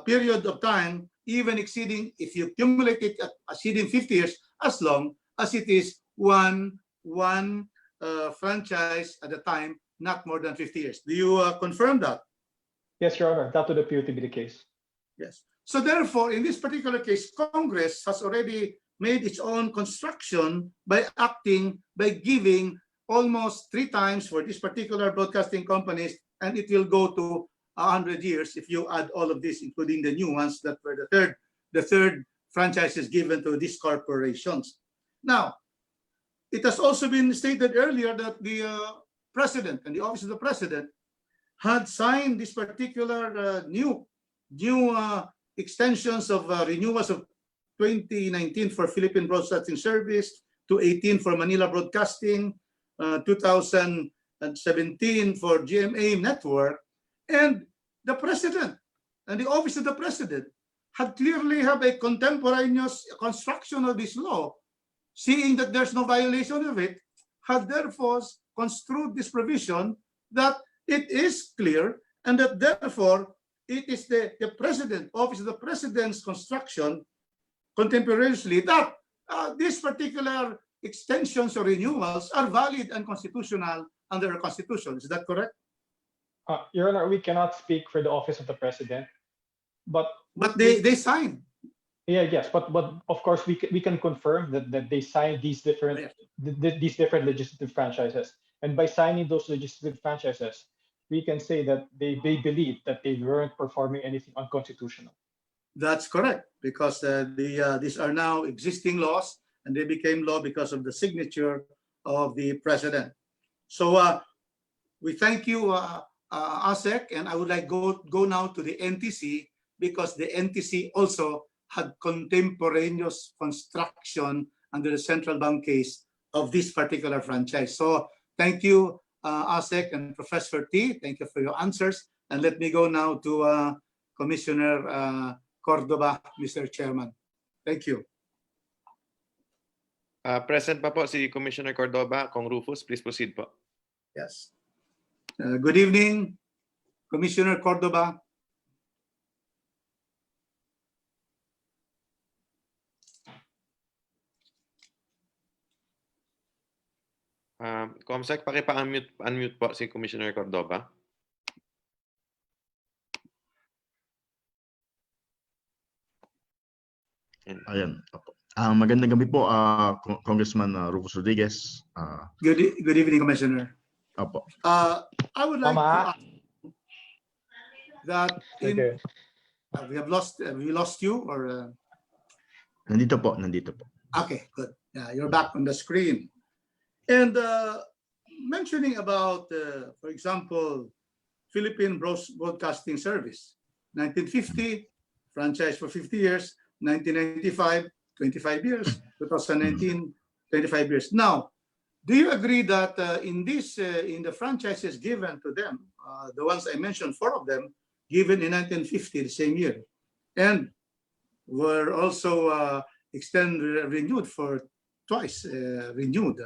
period of time, even exceeding, if you accumulate it, exceeding 50 years, as long as it is one franchise at a time, not more than 50 years. Do you confirm that? Yes, Your Honor, that would appear to be the case. Yes. So therefore, in this particular case, Congress has already made its own construction by giving almost 3 times for these particular broadcasting companies, and it will go to 100 years if you add all of this, including the new ones that were the third franchises given to these corporations. Now, it has also been stated earlier that the President and the Office of the President had signed this particular new extensions of renewals of 2019 for Philippine Broadcasting Service, 2018 for Manila Broadcasting, 2017 for GMA Network, and the President and the Office of the President had clearly have a contemporaneous construction of this law, seeing that there's no violation of it, had therefore construed this provision that it is clear, and that therefore it is the office of the president's construction contemporaneously that these particular extensions or renewals are valid and constitutional under our constitution. Is that correct? Your Honor, we cannot speak for the office of the president, but they signed. Yeah, yes, but of course we can confirm that they signed these different legislative franchises, and by signing those legislative franchises, we can say that they believe that they weren't performing anything unconstitutional. That's correct, because these are now existing laws, and they became law because of the signature of the president. So we thank you, ASEC, and I would like go now to the NTC, because the NTC also had contemporaneous construction under the central bank case of this particular franchise. So thank you, ASEC and Professor T. Thank you for your answers. And let me go now to Commissioner Cordova, Mr. Chairman. Thank you. Present pa po si Commissioner Cordova. Kong Rufus, please proceed po. Yes. Good evening, Commissioner Cordova. Comsec, unmute po si Commissioner Cordova. Ayan. Magandang gabi po, Congressman Rufus Rodriguez. Good evening, Commissioner. Opo. I would like to ask that we lost you, or Nandito po. okay, good. Yeah, you're back on the screen. And mentioning about, for example, Philippine Broadcasting Service, 1950, franchise for 50 years, 1995, 25 years, 2019, 25 years. Now, do you agree that in the franchises given to them, the ones I mentioned, 4 of them, given in 1950, the same year, and were also renewed for twice, renewed.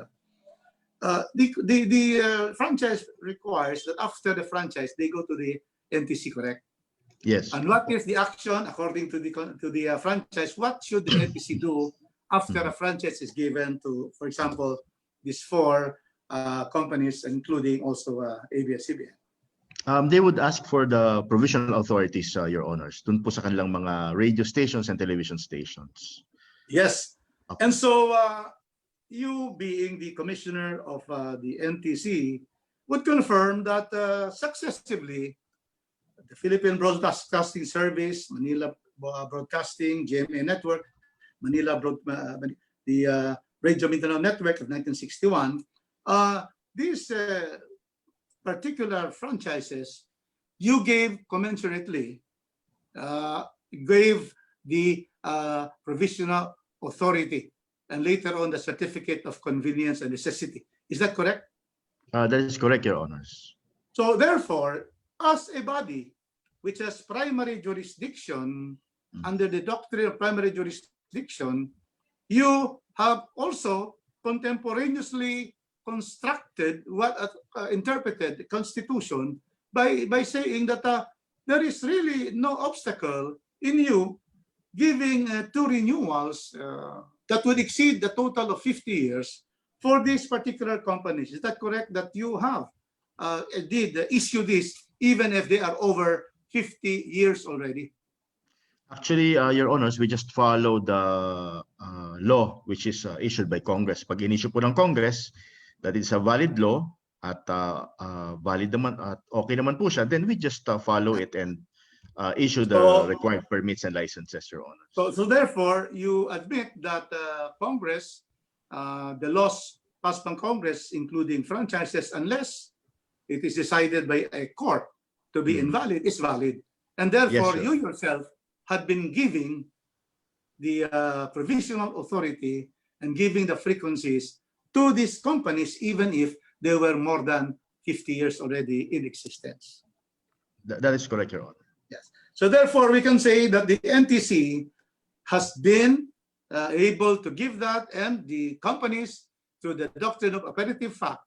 The franchise requires that after the franchise, they go to the NTC, correct? Yes. And what is the action according to the franchise? What should the NTC do after a franchise is given to, for example, these 4 companies, including also ABS-CBN? They would ask for the provisional authorities, Your Honors, dun po sa kanilang mga radio stations and television stations. Yes. And so you, being the commissioner of the NTC, would confirm that successively the Philippine Broadcasting Service, Manila Broadcasting, GMA Network, the Radio Mindanao Network of 1961, these particular franchises, you gave commensurately, gave the provisional authority, and later on the certificate of convenience and necessity. Is that correct? That is correct, Your Honors. So therefore, as a body which has primary jurisdiction under the doctrine of primary jurisdiction, you have also contemporaneously constructed interpreted the Constitution by saying that there is really no obstacle in you giving 2 renewals that would exceed the total of 50 years for these particular companies. Is that correct, that you have did issue this even if they are over 50 years already? Actually, Your Honors, we just follow the law which is issued by Congress. Pag in-issue po ng Congress, that is a valid law at valid naman at okay naman po siya, then we just follow it and issue the required permits and licenses, Your Honor. So therefore, you admit that Congress, the laws passed by Congress, including franchises, unless it is decided by a court to be invalid, is valid. And therefore, Yes, you yourself had been giving the provisional authority and giving the frequencies to these companies, even if they were more than 50 years already in existence. That is correct, Your Honor. Yes. So therefore, we can say that the NTC has been able to give that, and the companies, through the doctrine of appetitive fact,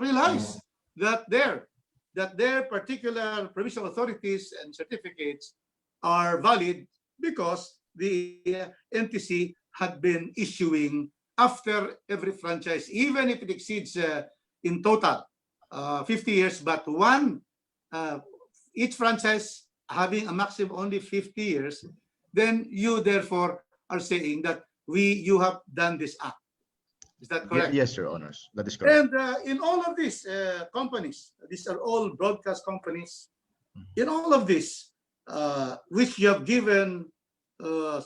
realize that their particular provincial authorities and certificates are valid because the NTC had been issuing after every franchise, even if it exceeds in total 50 years, but each franchise having a maximum only 50 years, then you therefore are saying that you have done this act. Is that correct? Yes, Your Honors. That is correct. And in all of these companies, these are all broadcast companies, in all of this, which you have given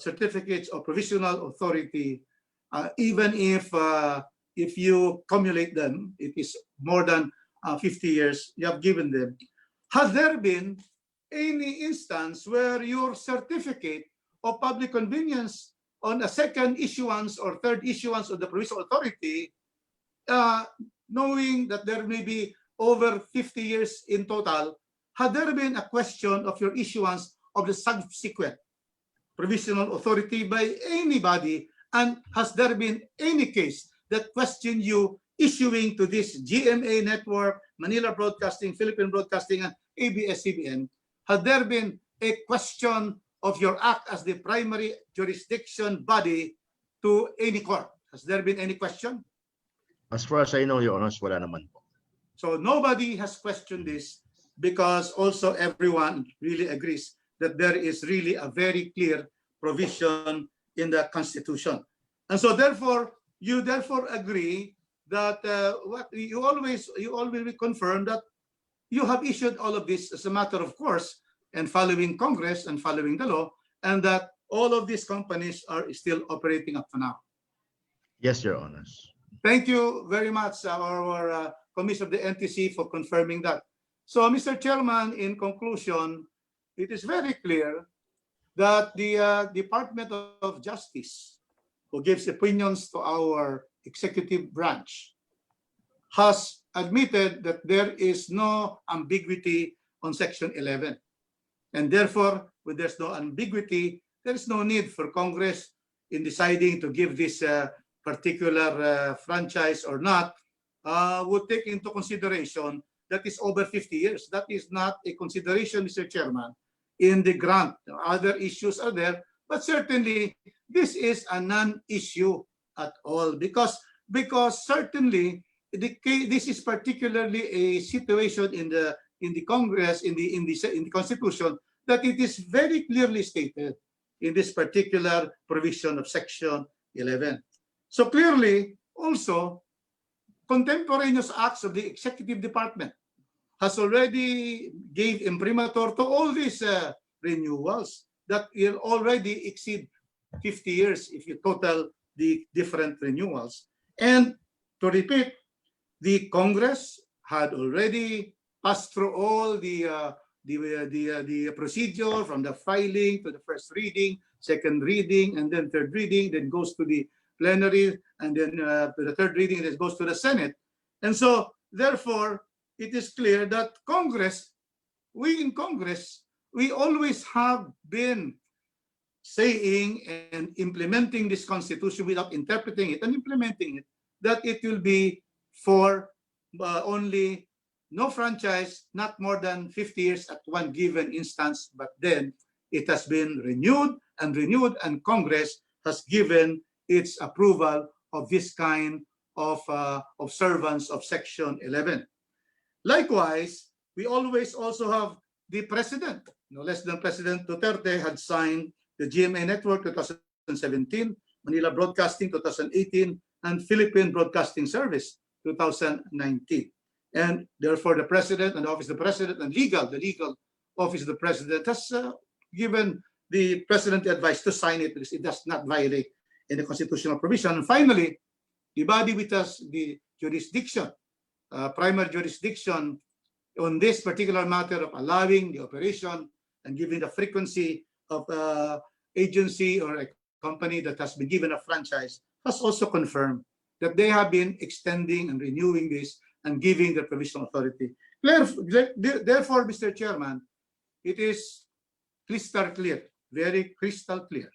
certificates of provisional authority, even if you cumulate them, it is more than 50 years you have given them. Has there been any instance where your certificate of public convenience on a second issuance or third issuance of the provisional authority, knowing that there may be over 50 years in total, had there been a question of your issuance of the subsequent provisional authority by anybody? And has there been any case that questioned you issuing to this GMA network, Manila Broadcasting, Philippine Broadcasting, and ABS-CBN? Had there been a question of your act as the primary jurisdiction body to any court? Has there been any question? As far as I know, Your Honors, wala naman po. So nobody has questioned this, because also everyone really agrees that there is really a very clear provision in the Constitution. And so therefore, you therefore agree that you always confirm that you have issued all of this as a matter of course and following Congress and following the law, and that all of these companies are still operating up to now. Yes, Your Honors. Thank you very much, our Commissioner of the NTC, for confirming that. So, Mr. Chairman, in conclusion, it is very clear that the Department of Justice, who gives opinions to our executive branch, has admitted that there is no ambiguity on Section 11. And therefore, when there's no ambiguity, there is no need for Congress in deciding to give this particular franchise or not, would take into consideration that is over 50 years. That is not a consideration, Mr. Chairman, in the grant. Other issues are there, but certainly this is a non-issue at all, because certainly this is particularly a situation in the Congress, in the Constitution, that it is very clearly stated in this particular provision of Section 11. So clearly, also, contemporaneous acts of the Executive Department has already gave imprimatur to all these renewals that will already exceed 50 years if you total the different renewals. And to repeat, the Congress had already passed through all the procedure from the filing to the first reading, second reading, and then third reading, then goes to the plenary, and then to the third reading, and then goes to the Senate. And so, therefore, it is clear that we in Congress, we always have been saying and implementing this Constitution without interpreting it and implementing it, that it will be for only no franchise, not more than 50 years at one given instance, but then it has been renewed, and Congress has given its approval of this kind of observance of Section 11. Likewise, we always also have the President, no less than President Duterte, had signed the GMA Network 2017, Manila Broadcasting 2018, and Philippine Broadcasting Service 2019. And therefore, the President and the Office of the President and the legal Office of the President has given the President the advice to sign it because it does not violate any constitutional provision. And finally, the body which has the jurisdiction, primary jurisdiction on this particular matter of allowing the operation and giving the frequency of agency or a company that has been given a franchise, has also confirmed that they have been extending and renewing this and giving the provisional authority. Therefore, Mr. Chairman, it is crystal clear, very crystal clear,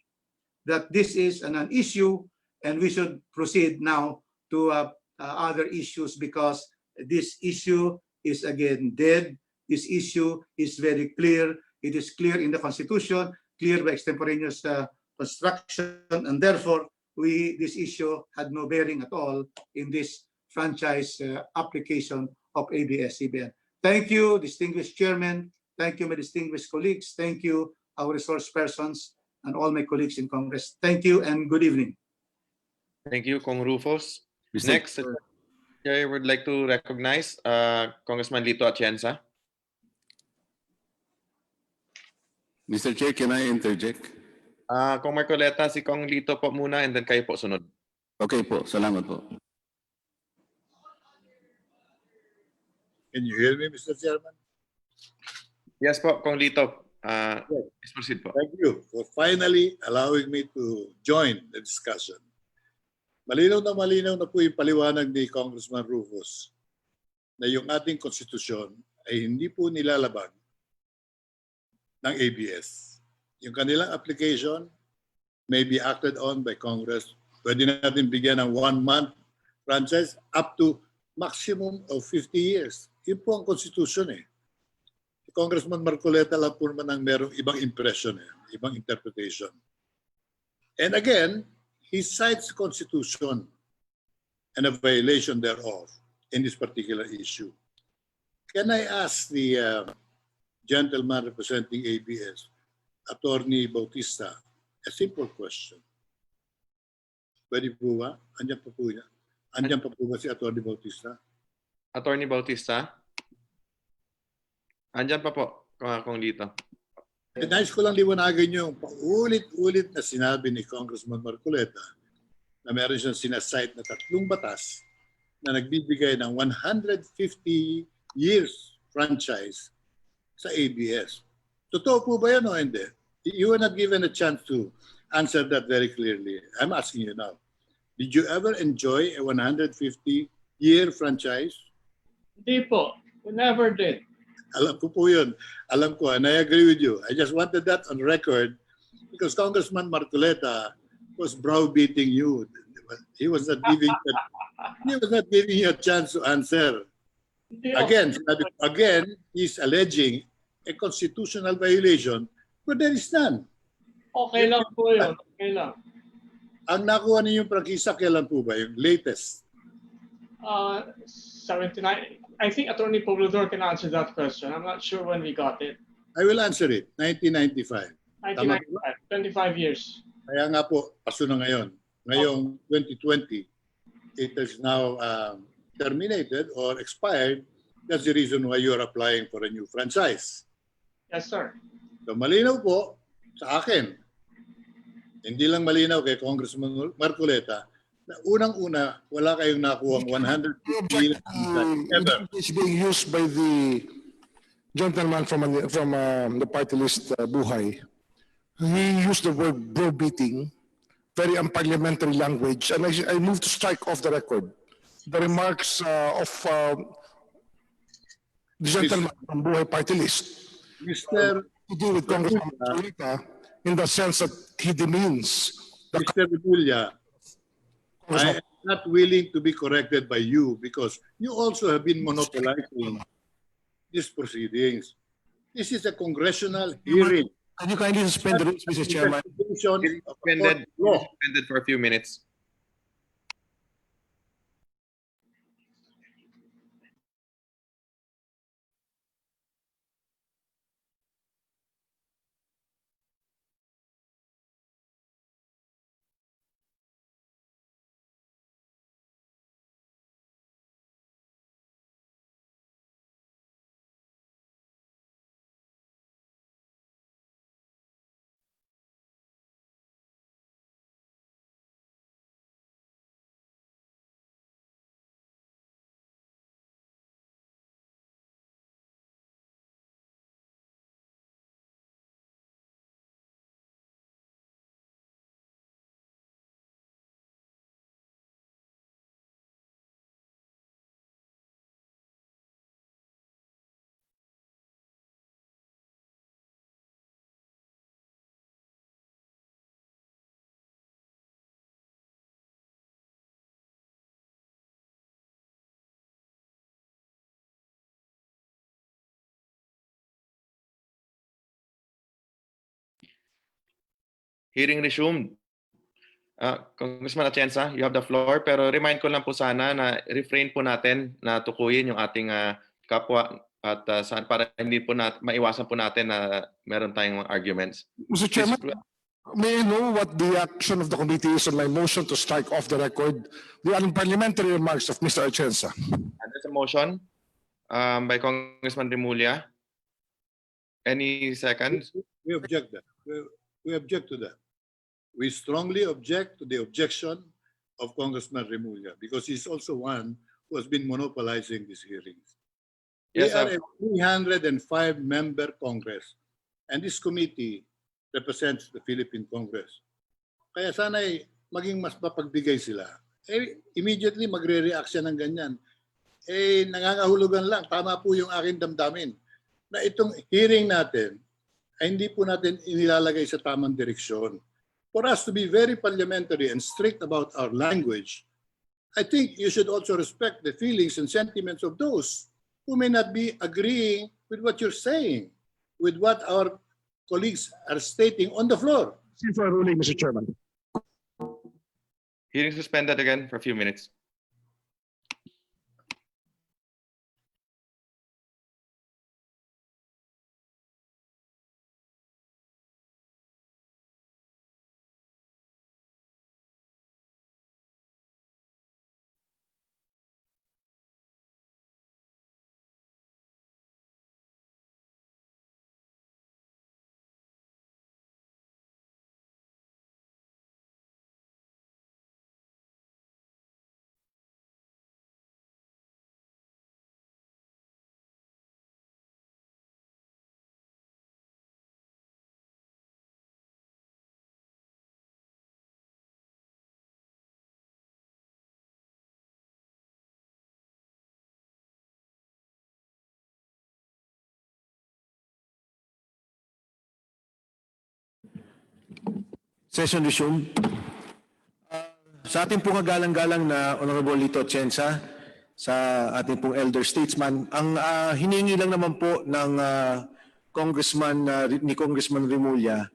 that this is an issue, and we should proceed now to other issues, because this issue is again dead. This issue is very clear. It is clear in the Constitution, clear by extemporaneous construction, and therefore this issue had no bearing at all in this franchise application of ABS-CBN. Thank you, distinguished chairman. Thank you, my distinguished colleagues. Thank you, our resource persons, and all my colleagues in Congress. Thank you and good evening. Thank you, Kong Rufus. Mr. Next, I would like to recognize Congressman Lito Atienza. Mr. Chair, can I interject? Kong Marcoleta, si Kong Lito po muna and then kayo po sunod. Okay po, salamat po. Can you hear me, Mr. Chairman? Yes po, Kong Lito. Please proceed po. Thank you for finally allowing me to join the discussion. Malinaw na po yung paliwanag ni Congressman Rufus na yung ating konstitusyon ay hindi po nilalabag ng ABS. Yung kanilang application may be acted on by Congress. Pwede natin bigyan ng 1 month franchise up to maximum of 50 years. Yun po ang konstitusyon eh. Si Congressman Marcoleta lang po naman ang merong ibang impression, ibang interpretation. And again, he cites the Constitution and a violation thereof in this particular issue. Can I ask the gentleman representing ABS, Attorney Bautista, a simple question? Pwede po ba? Andiyan pa po niya. Andiyan pa po ba si Attorney Bautista? Attorney Bautista? Andyan pa po, Kong Lito. Nais ko lang liwanagan yung paulit-ulit na sinabi ni Congressman Marcoleta na meron siyang sinasite na 3 batas na nagbibigay ng 150 years franchise sa ABS. Totoo po ba yan o hindi? You were not given a chance to answer that very clearly. I'm asking you now. Did you ever enjoy a 150-year franchise? Hindi po. We never did. Alam ko po yun. Alam ko, and I agree with you. I just wanted that on record because Congressman Marcoleta was browbeating you. He was not giving you a chance to answer. Again, he's alleging a constitutional violation, but there is none. Okay lang po yun. Okay lang. Ang nakuha ninyong prangkisa, kailan po ba? Yung latest? 79. I think Attorney Poblador can answer that question. I'm not sure when we got it. I will answer it. 1995. 1995. 25 years. Kaya nga po, paso na ngayon. Ngayong 2020, it is now terminated or expired. That's the reason why you're applying for a new franchise. Yes, sir. So malinaw po sa akin, hindi lang malinaw kay Congressman Marcoleta, na unang-una, wala kayong nakuha 150 ever. It's being used by the gentleman from the party list, Buhay. He used the word bro-beating, very unparliamentary language, and I move to strike off the record. The remarks of the gentleman from Buhay party list to do with Congressman Marcoleta in the sense that he demeans the Mr. Rebulla, I am not willing to be corrected by you because you also have been monopolizing these proceedings. This is a congressional hearing. Can you kindly suspend the rules, Mr. Chairman? Suspended for a few minutes. Hearing resumed. Congressman Atienza, you have the floor. Pero remind ko lang po sana na refrain po natin na tukuyin yung ating kapwa at para hindi po maiwasan po natin na meron tayong mga arguments. Mr. Chairman, may I know what the action of the committee is on my motion to strike off the record the unparliamentary remarks of Mr. Atienza? There's a motion by Congressman Remulla. Any seconds? We object that. We object to that. We strongly object to the objection of Congressman Remulla because he's also one who has been monopolizing these hearings. Yes, we are a 305-member Congress, and this committee represents the Philippine Congress. Kaya sana'y maging mas mapagbigay sila. Immediately magre-react siya ng ganyan. Nangangahulugan lang, tama po yung aking damdamin, na itong hearing natin ay hindi po natin inilalagay sa tamang direksyon. For us to be very parliamentary and strict about our language, I think you should also respect the feelings and sentiments of those who may not be agreeing with what you're saying, with what our colleagues are stating on the floor. For a ruling, Mr. Chairman. Hearing suspended again for a few minutes. Session resumed. Sa ating pong galang-galang na Honorable Lito Atienza, sa ating pong elder statesman, ang hiningi lang naman po ng ni Congressman Remulla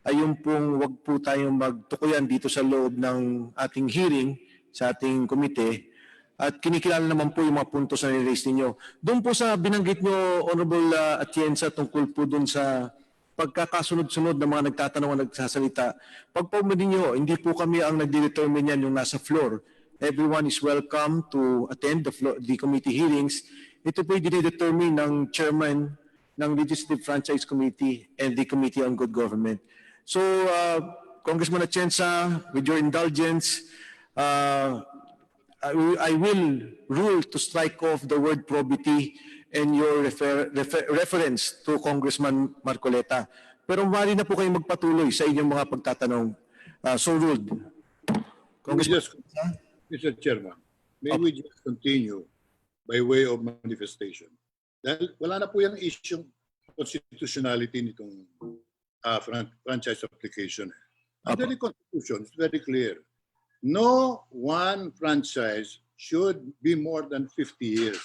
ay yung pong wag po tayong magtukuyan dito sa loob ng ating hearing sa ating komite at kinikilala naman po yung mga puntos na niraise ninyo. Doon po sa binanggit nyo, Honorable Atienza, tungkol po doon sa pagkakasunod-sunod ng mga nagtatanong at nagsasalita. Pagpaumanin nyo, hindi po kami ang nagdedetermine yan yung nasa floor. Everyone is welcome to attend the committee hearings. Ito po yung dinedetermine ng chairman ng Legislative Franchise Committee and the Committee on Good Government. So, Congressman Atienza, with your indulgence, I will rule to strike off the word probity and your reference to Congressman Marcoleta. Pero maaari na po kayong magpatuloy sa inyong mga pagtatanong. So ruled. Mr. Chairman, may we just continue by way of manifestation? Dahil wala na po yung issue constitutionality nitong franchise application. Under the Constitution, it's very clear. No one franchise should be more than 50 years.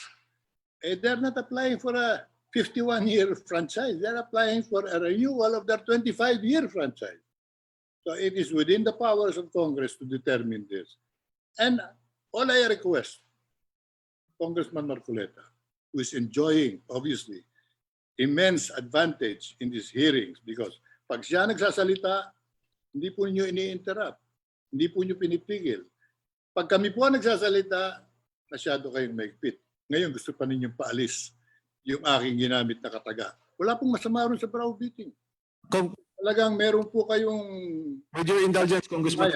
They're not applying for a 51-year franchise. They're applying for a renewal of their 25-year franchise. So it is within the powers of Congress to determine this. And all I request, Congressman Marcoleta, who is enjoying, obviously, immense advantage in these hearings because pag siya nagsasalita, hindi po niyo ini-interrupt. Hindi po niyo pinipigil. Pag kami po nagsasalita, masyado kayong maigpit. Ngayon gusto pa ninyong paalis yung aking ginamit na kataga. Wala pong masama rin sa browbeating. Talagang meron po kayong... With your indulgence, Congressman.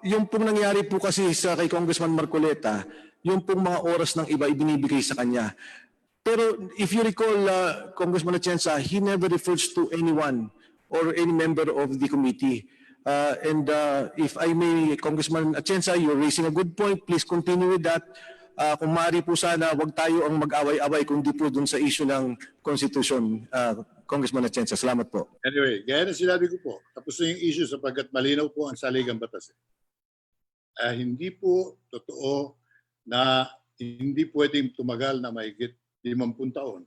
Yung pong nangyari po kasi kay Congressman Marcoleta, yung pong mga oras ng iba ibinibigay sa kanya. Pero if you recall, Congressman Atienza, he never refers to anyone or any member of the committee. If I may, Congressman Atienza, you're raising a good point. Please continue with that. Kung maaari po sana, wag tayo ang mag-away-away kundi po dun sa issue ng Constitution. Congressman Atienza, salamat po. Anyway, gaya na sinabi ko po, tapos na yung issue sapagkat malinaw po ang saligang batas. Hindi po totoo na hindi pwedeng tumagal na mahigit 50 taon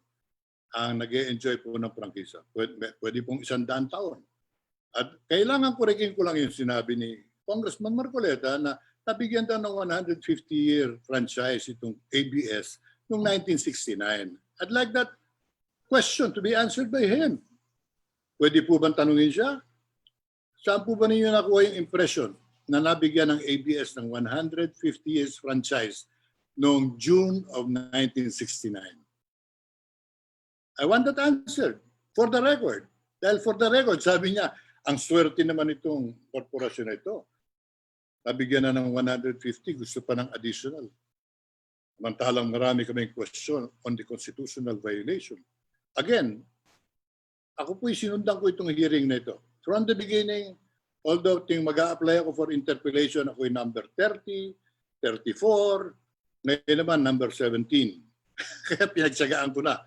ang nag-e-enjoy po ng prangkisa. Pwede pong 100 taon. At kailangan korekin ko lang yung sinabi ni Congressman Marcoleta na nabigyan daw ng 150-year franchise itong ABS noong 1969. I'd like that question to be answered by him. Pwede po bang tanungin siya? Saan po ba ninyo nakuha yung impression na nabigyan ng ABS ng 150 years franchise noong June of 1969? I want that answered for the record. Dahil for the record, sabi niya, ang swerte naman itong korporasyon na ito. Nabigyan na ng 150, gusto pa ng additional. Samantalang marami kaming question on the constitutional violation. Again, ako po'y sinundan ko itong hearing na ito. From the beginning, although mag-a-apply ako for interpellation, ako'y number 30, 34, ngayon naman number 17. Kaya pinagsagaan ko na.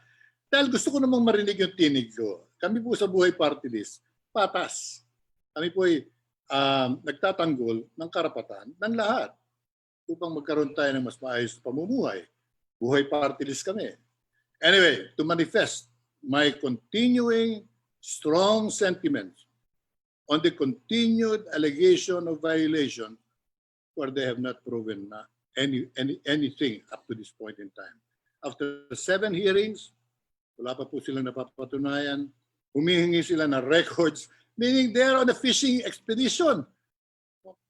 Dahil gusto ko namang marinig yung tinig ko. Kami po sa Buhay Party List, patas. Kami po ay nagtatanggol ng karapatan ng lahat upang magkaroon tayo ng mas maayos na pamumuhay. Buhay Party List kami. Anyway, to manifest my continuing strong sentiments on the continued allegation of violation where they have not proven anything up to this point in time. After 7 hearings, wala pa po silang napapatunayan. Humihingi sila ng records, meaning they're on a fishing expedition.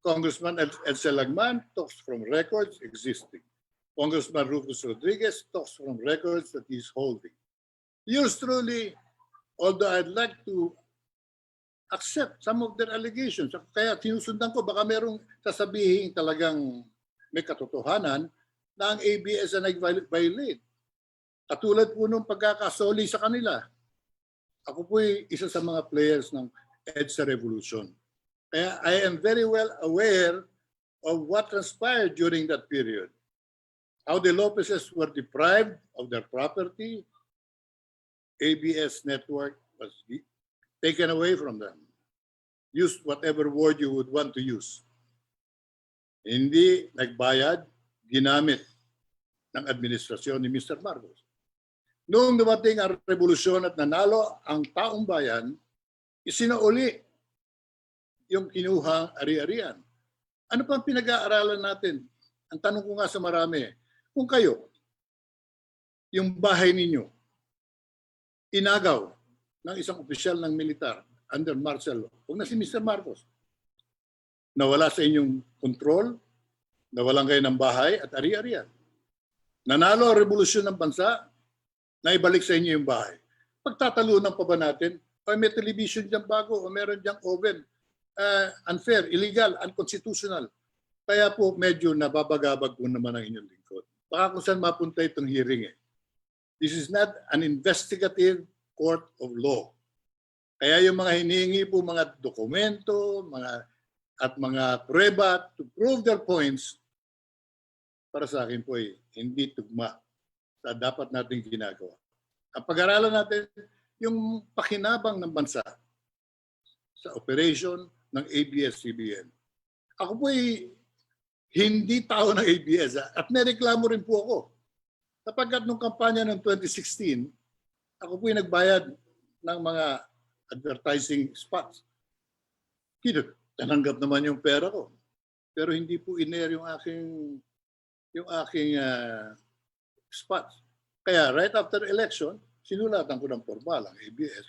Congressman Edsel Lagman talks from records existing. Congressman Rufus Rodriguez talks from records that he's holding. Yours truly, although I'd like to accept some of their allegations, kaya sinusundan ko, baka merong sasabihin talagang may katotohanan na ang ABS na nag-violate. Katulad po nung pagkakasoli sa kanila. Ako po'y isa sa mga players ng EDSA Revolution. Kaya I am very well aware of what transpired during that period. How the Lopezes were deprived of their property. ABS network was taken away from them. Use whatever word you would want to use. Hindi nagbayad, ginamit ng administrasyon ni Mr. Marcos. Noong dumating ang revolusyon at nanalo ang taong bayan, isinauli yung kinuhang ari-arian. Ano pang pinag-aaralan natin? Ang tanong ko nga sa marami, kung kayo, yung bahay ninyo, inagaw ng isang opisyal ng militar under martial law, huwag na si Mr. Marcos, nawala sa inyong kontrol, nawalan kayo ng bahay at ari-arian. Nanalo ang revolusyon ng bansa, naibalik sa inyo yung bahay. Pagtatalunan pa ba natin? O may television dyan bago o meron dyan oven? Unfair, illegal, unconstitutional. Kaya po medyo nababagabag po naman ang inyong lingkod. Baka kung saan mapunta itong hearing eh. This is not an investigative court of law. Kaya yung mga hinihingi po mga dokumento, mga prueba to prove their points, para sa akin po hindi tugma sa dapat natin ginagawa. Ang pag-aralan natin yung pakinabang ng bansa sa operation ng ABS-CBN. Ako po hindi tao ng ABS at may reklamo rin po ako. Sapagkat nung kampanya ng 2016, ako po nagbayad ng mga advertising spots. Tananggap naman yung pera ko. Pero hindi po in-air yung aking spots. Kaya right after election, sinulatan ko ng formal ang ABS.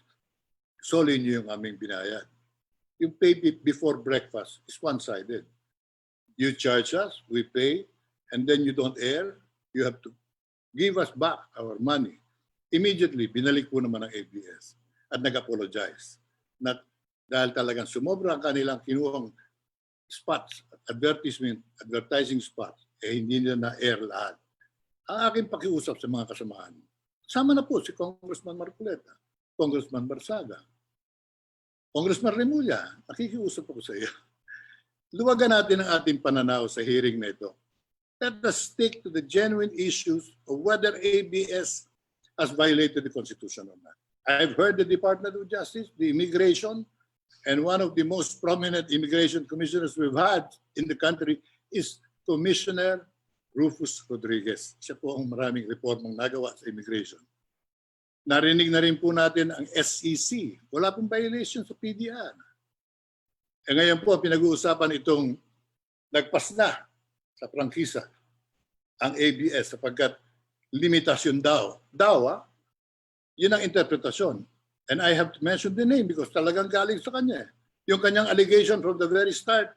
Soli niyo yung aming binayad. Yung pay before breakfast is one-sided. You charge us, we pay, and then you don't air, you have to give us back our money. Immediately, binalik po naman ng ABS at nag-apologize. Dahil talagang sumobra ang kanilang kinuhang spots, advertising spots, hindi nila na-air lahat. Ang aking pakiusap sa mga kasamahan, sama na po si Congressman Marcoleta, Congressman Barsaga, Congressman Remulla, nakikiusap ako sa iyo. Luwagan natin ang ating pananaw sa hearing na ito. Let us stick to the genuine issues of whether ABS has violated the Constitution or not. I've heard the Department of Justice, the Immigration, and one of the most prominent immigration commissioners we've had in the country is Commissioner Rufus Rodriguez. Siya po ang maraming reformang nagawa sa immigration. Narinig na rin po natin ang SEC. Wala pong violation sa PDR. Ngayon po, pinag-uusapan itong nagpas na sa prangkisa ang ABS sapagkat limitasyon daw. Yun ang interpretasyon. And I have to mention the name because talagang galing sa kanya. Yung kanyang allegation from the very start,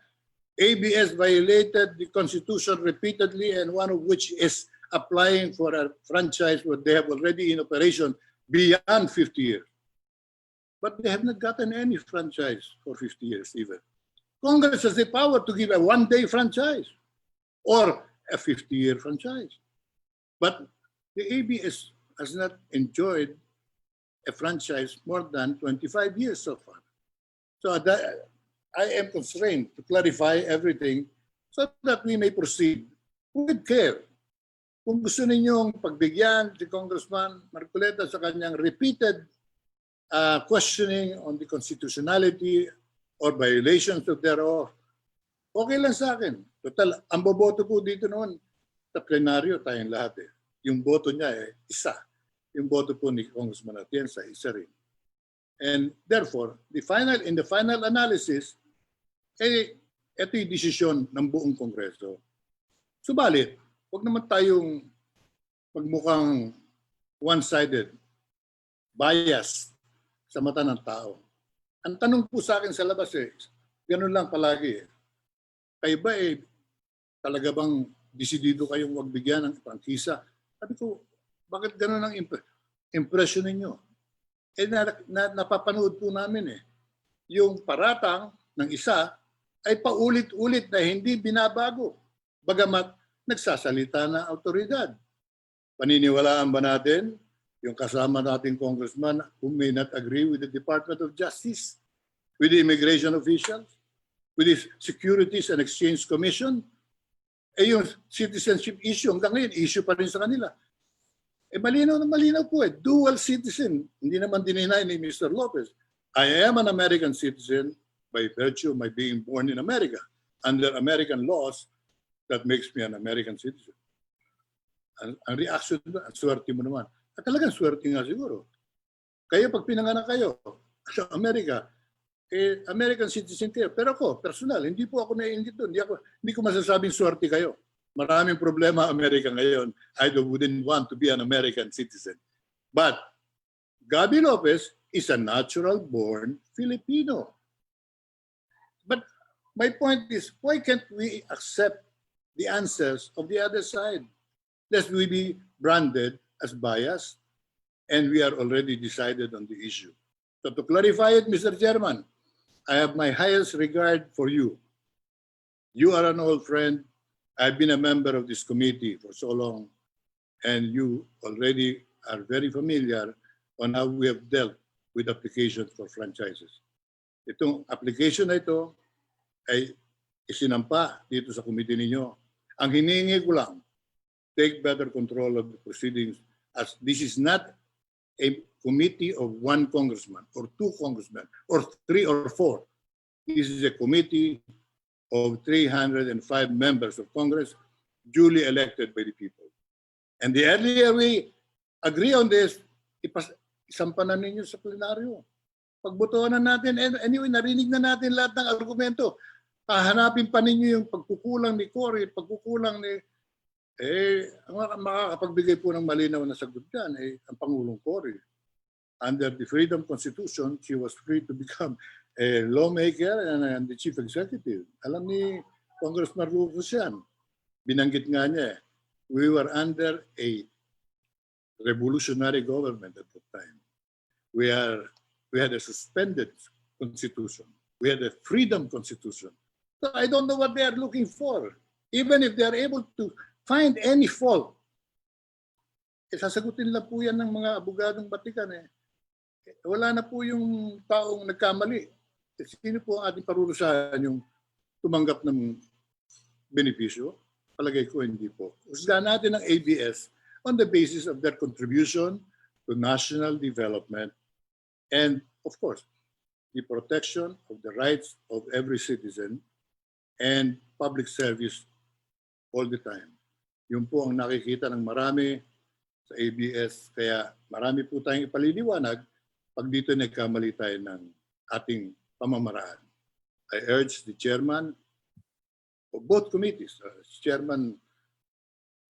ABS violated the Constitution repeatedly and one of which is applying for a franchise where they have already in operation beyond 50 years. But they have not gotten any franchise for 50 years even. Congress has the power to give a one-day franchise or a 50-year franchise. But the ABS has not enjoyed a franchise more than 25 years so far. So I am constrained to clarify everything so that we may proceed with care. Kung gusto ninyong pagbigyan si Congressman Marcoleta sa kanyang repeated questioning on the constitutionality or violations of thereof, okay lang sa akin. Total, ang boboto po dito noon sa plenaryo tayong lahat eh. Yung boto niya isa. Yung boto po ni Congressman Atienza, isa rin. And therefore, in the final analysis, ito yung desisyon ng buong Kongreso. Subalit, huwag naman tayong magmukhang one-sided, bias sa mata ng tao. Ang tanong po sa akin sa labas ganun lang palagi Kayo ba talaga bang desidido kayong wag bigyan ng prangkisa? Sabi ko, bakit ganun ang impression ninyo? Napapanood po namin yung paratang ng isa ay paulit-ulit na hindi binabago. Bagamat nagsasalita na autoridad. Paniniwalaan ba natin yung kasama nating congressman who may not agree with the Department of Justice, with the immigration officials, with the Securities and Exchange Commission? Yung citizenship issue, hanggang ngayon, issue pa rin sa kanila. Malinaw na malinaw po dual citizen. Hindi naman dininay ni Mr. Lopez. I am an American citizen by virtue of my being born in America. Under American laws, that makes me an American citizen. Ang reaction doon, ang swerte mo naman. At talagang swerte nga siguro. Kayo, pag pinanganak kayo sa Amerika, American citizen kayo. Pero ako, personal, hindi po ako naiingit doon. Hindi ko masasabing swerte kayo. Maraming problema Amerika ngayon. I wouldn't want to be an American citizen. But Gabi Lopez is a natural-born Filipino. But my point is, why can't we accept the answers of the other side? Lest we be branded as biased, and we are already decided on the issue. So to clarify it, Mr. Chairman, I have my highest regard for you. You are an old friend. I've been a member of this committee for so long, and you already are very familiar on how we have dealt with applications for franchises. Itong application na ito ay isinampa dito sa committee ninyo. Ang hinihingi ko lang, take better control of the proceedings, as this is not a committee of one congressman or two congressmen or three or four. This is a committee of 305 members of Congress duly elected by the people. And the earlier we agree on this, isampa na ninyo sa plenaryo. Pagbotohan na natin, anyway, narinig na natin lahat ng argumento. Hahanapin pa ninyo yung pagkukulang ni Cory, pagkukulang ni ang makakapagbigay po ng malinaw na sagot dyan ang Pangulong Cory. Under the Freedom Constitution, she was free to become a lawmaker and the chief executive. Alam ni Congressman Rufus yan. Binanggit nga niya, we were under a revolutionary government at that time. We had a suspended constitution. We had a freedom constitution. So I don't know what they are looking for. Even if they are able to find any fault, sasagutin lang po yan ng mga abogadong Batikan. Wala na po yung taong nagkamali. Sino po ang ating parurusahan yung tumanggap ng benepisyo? Palagay ko hindi po. Usgahan natin ang ABS on the basis of their contribution to national development and, of course, the protection of the rights of every citizen and public service all the time. Yun po ang nakikita ng marami sa ABS. Kaya marami po tayong ipaliliwanag pag dito nagkamali tayo ng ating pamamaraan. I urge the chairman of both committees, Chairman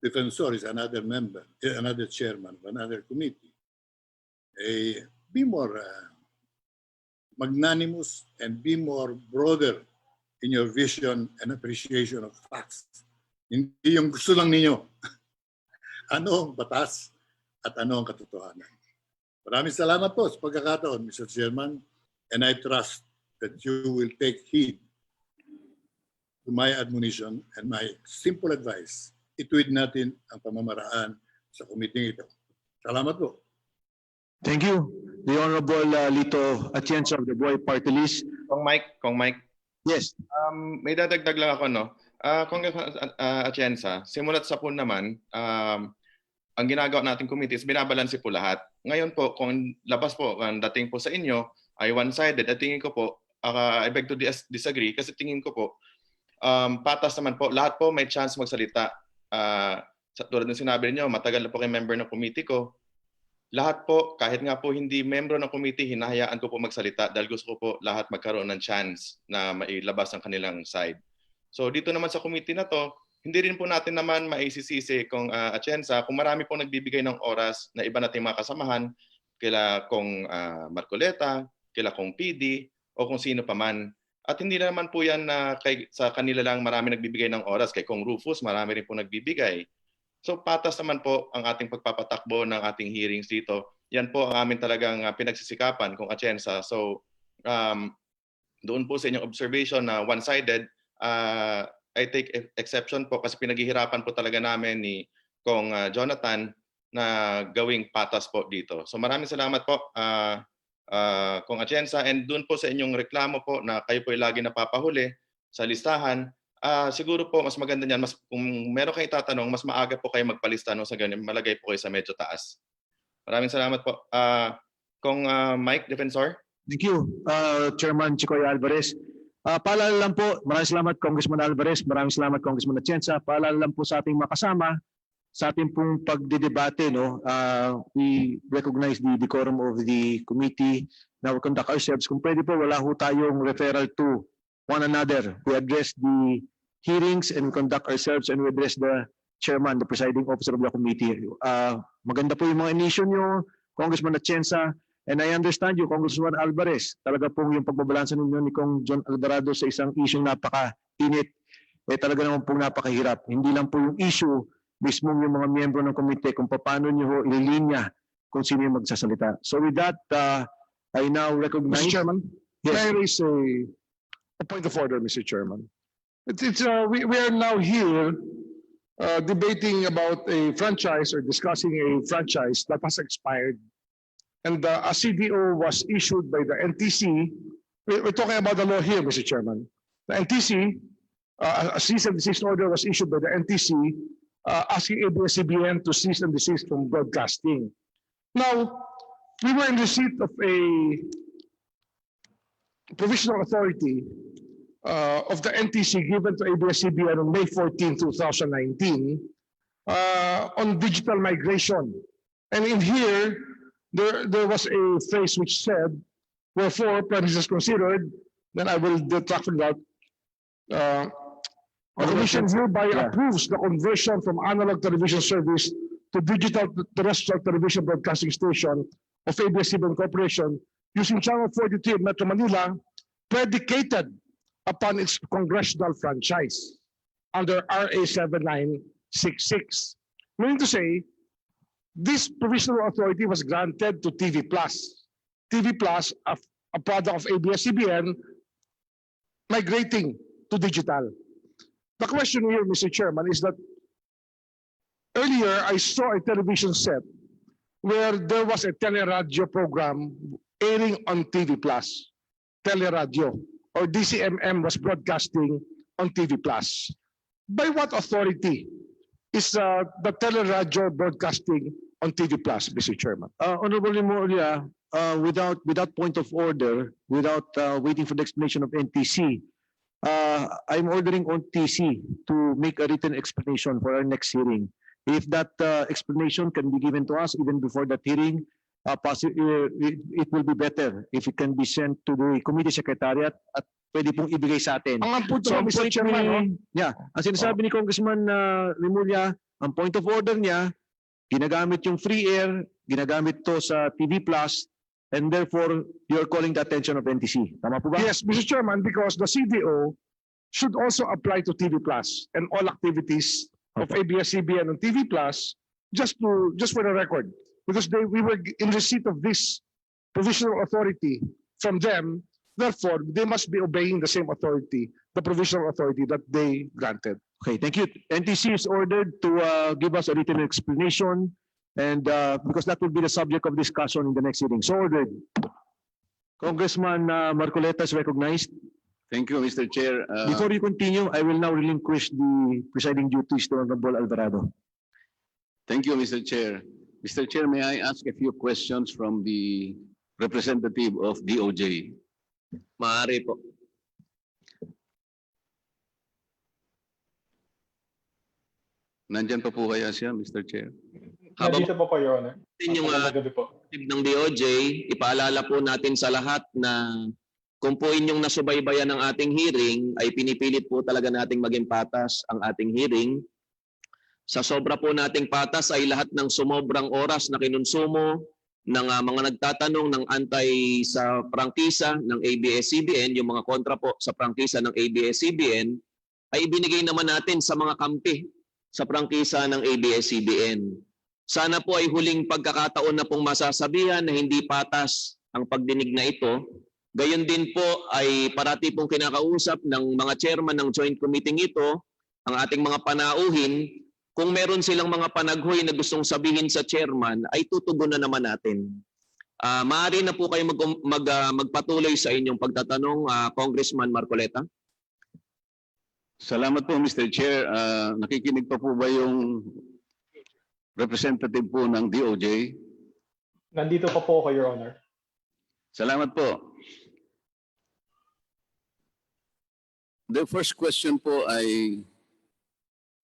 Defensor is another member, another chairman of another committee, be more magnanimous and be more broader in your vision and appreciation of facts. Hindi yung gusto lang ninyo. Ano ang batas at ano ang katotohanan. Maraming salamat po sa pagkakataon, Mr. Chairman, and I trust that you will take heed to my admonition and my simple advice. Ituwid natin ang pamamaraan sa committee ito. Salamat po. Thank you. The Honorable Lito Atienza of the Boy Party List. Kong Mike. Yes. May dadagdag lang ako, no? Congressman Atienza, simulat sa po naman, ang ginagawa nating committee is binabalanse po lahat. Ngayon po, kung labas po, ang dating po sa inyo ay one-sided, at tingin ko po, I beg to disagree kasi tingin ko po, patas naman po, lahat po may chance magsalita. Tulad ng sinabi niyo, matagal na po kayo member ng committee ko. Lahat po, kahit nga po hindi membro ng committee, hinahayaan ko po magsalita dahil gusto ko po lahat magkaroon ng chance na mailabas ang kanilang side. So dito naman sa committee na to, hindi rin po natin naman maisisisi kung Atienza, kung marami pong nagbibigay ng oras na iba nating mga kasamahan, kila kong Marcoleta, kila kong PD, o kung sino pa man. At hindi naman po yan na sa kanila lang marami nagbibigay ng oras. Kay Kong Rufus, marami rin po nagbibigay. So patas naman po ang ating pagpapatakbo ng ating hearings dito. Yan po ang amin talagang pinagsisikapan kung Atienza. So doon po sa inyong observation na one-sided, I take exception po kasi pinaghihirapan po talaga namin ni Kong Jonathan na gawing patas po dito. So maraming salamat po Kong Atienza, and doon po sa inyong reklamo po na kayo po ay lagi napapahuli sa listahan. Siguro po mas maganda niyan, kung meron kayong tatanong, mas maaga po kayo magpalista, no, sa ganyan, malagay po kayo sa medyo taas. Maraming salamat po. Kong Mike Defensor. Thank you, Chairman Chicoy Alvarez. Paalala lang po, maraming salamat Congressman Alvarez, maraming salamat Congressman Atienza. Paalala lang po sa ating mga kasama, sa ating pong pagdidebate, no, we recognize the decorum of the committee. Now we conduct ourselves. Kung pwede po, wala ho tayong referral to one another. We address the hearings and conduct ourselves, and we address the chairman, the presiding officer of the committee. Maganda po yung mga inisyo nyo, Congressman Atienza, and I understand you, Congressman Alvarez. Talaga pong yung pagbabalansa ninyo ni Kong John Alvarado sa isang issue napaka-init, talaga naman pong napakahirap. Hindi lang po yung issue, mismo yung mga miyembro ng komite kung paano nyo ho ililinya kung sino yung magsasalita. So with that, I now recognize... Mr. Chairman, yes. may I raise a point of order, Mr. Chairman? We are now here debating about a franchise or discussing a franchise that has expired. And a CDO was issued by the NTC. We're talking about the law here, Mr. Chairman. The NTC, a cease and desist order was issued by the NTC asking ABS-CBN to cease and desist from broadcasting. Now, we were in receipt of a provisional authority of the NTC given to ABS-CBN on May 14, 2019 on digital migration. And in here, there was a phrase which said, wherefore, premises considered, then I will detract from that. The Commission hereby approves the conversion from analog television service to digital terrestrial television broadcasting station of ABS-CBN Corporation using Channel 43 of Metro Manila, predicated upon its congressional franchise under RA 7966. Meaning to say, this provisional authority was granted to TV Plus. TV Plus, a product of ABS-CBN, migrating to digital. The question here, Mr. Chairman, is that earlier I saw a television set where there was a teleradio program airing on TV Plus. Teleradio, or DCMM, was broadcasting on TV Plus. By what authority is the teleradio broadcasting on TV Plus, Mr. Chairman? Honorable Moria, without point of order, without waiting for the explanation of NTC, I'm ordering on TC to make a written explanation for our next hearing. If that explanation can be given to us even before that hearing, it will be better if it can be sent to the committee secretariat at pwede pong ibigay sa atin. Ang punto So, mo, Mr. Chairman, no? ang sinasabi ni Congressman Remulla, ang point of order niya, ginagamit yung free air, ginagamit to sa TV Plus, and therefore, you're calling the attention of NTC. Tama po ba? Yes, Mr. Chairman, because the CDO should also apply to TV Plus and all activities of ABS-CBN on TV Plus, just for the record, because we were in receipt of this provisional authority from them. Therefore, they must be obeying the same authority, the provisional authority that they granted. Okay, thank you. NTC is ordered to give us a written explanation, and because that will be the subject of discussion in the next hearing. So ordered. Congressman Marcoleta is recognized. Thank you, Mr. Chair. Before you continue, I will now relinquish the presiding duties to Honorable Alvarado. Thank you, Mr. Chair. Mr. Chair, may I ask a few questions from the representative of DOJ? Maaari po. Nandyan pa po kaya siya, Mr. Chair? Nandito po po, Your Honor. Yung Magandang gabi po. ng DOJ, ipaalala po natin sa lahat na kung po inyong nasubaybayan ng ating hearing, ay pinipilit po talaga nating maging patas ang ating hearing. Sa sobra po nating patas ay lahat ng sumobrang oras na kinonsumo ng mga nagtatanong ng antay sa prangkisa ng ABS-CBN, yung mga kontra po sa prangkisa ng ABS-CBN, ay ibinigay naman natin sa mga kampi sa prangkisa ng ABS-CBN. Sana po ay huling pagkakataon na pong masasabihan na hindi patas ang pagdinig na ito. Gayon din po ay parati pong kinakausap ng mga chairman ng joint committee ito, ang ating mga panauhin, kung meron silang mga panaghoy na gustong sabihin sa chairman, ay tutugunan naman natin. Maaari na po kayo magpatuloy sa inyong pagtatanong, Congressman Marcoleta. Salamat po, Mr. Chair. Nakikinig pa po ba yung representative po ng DOJ? Nandito pa po ako, Your Honor. Salamat po. The first question po ay,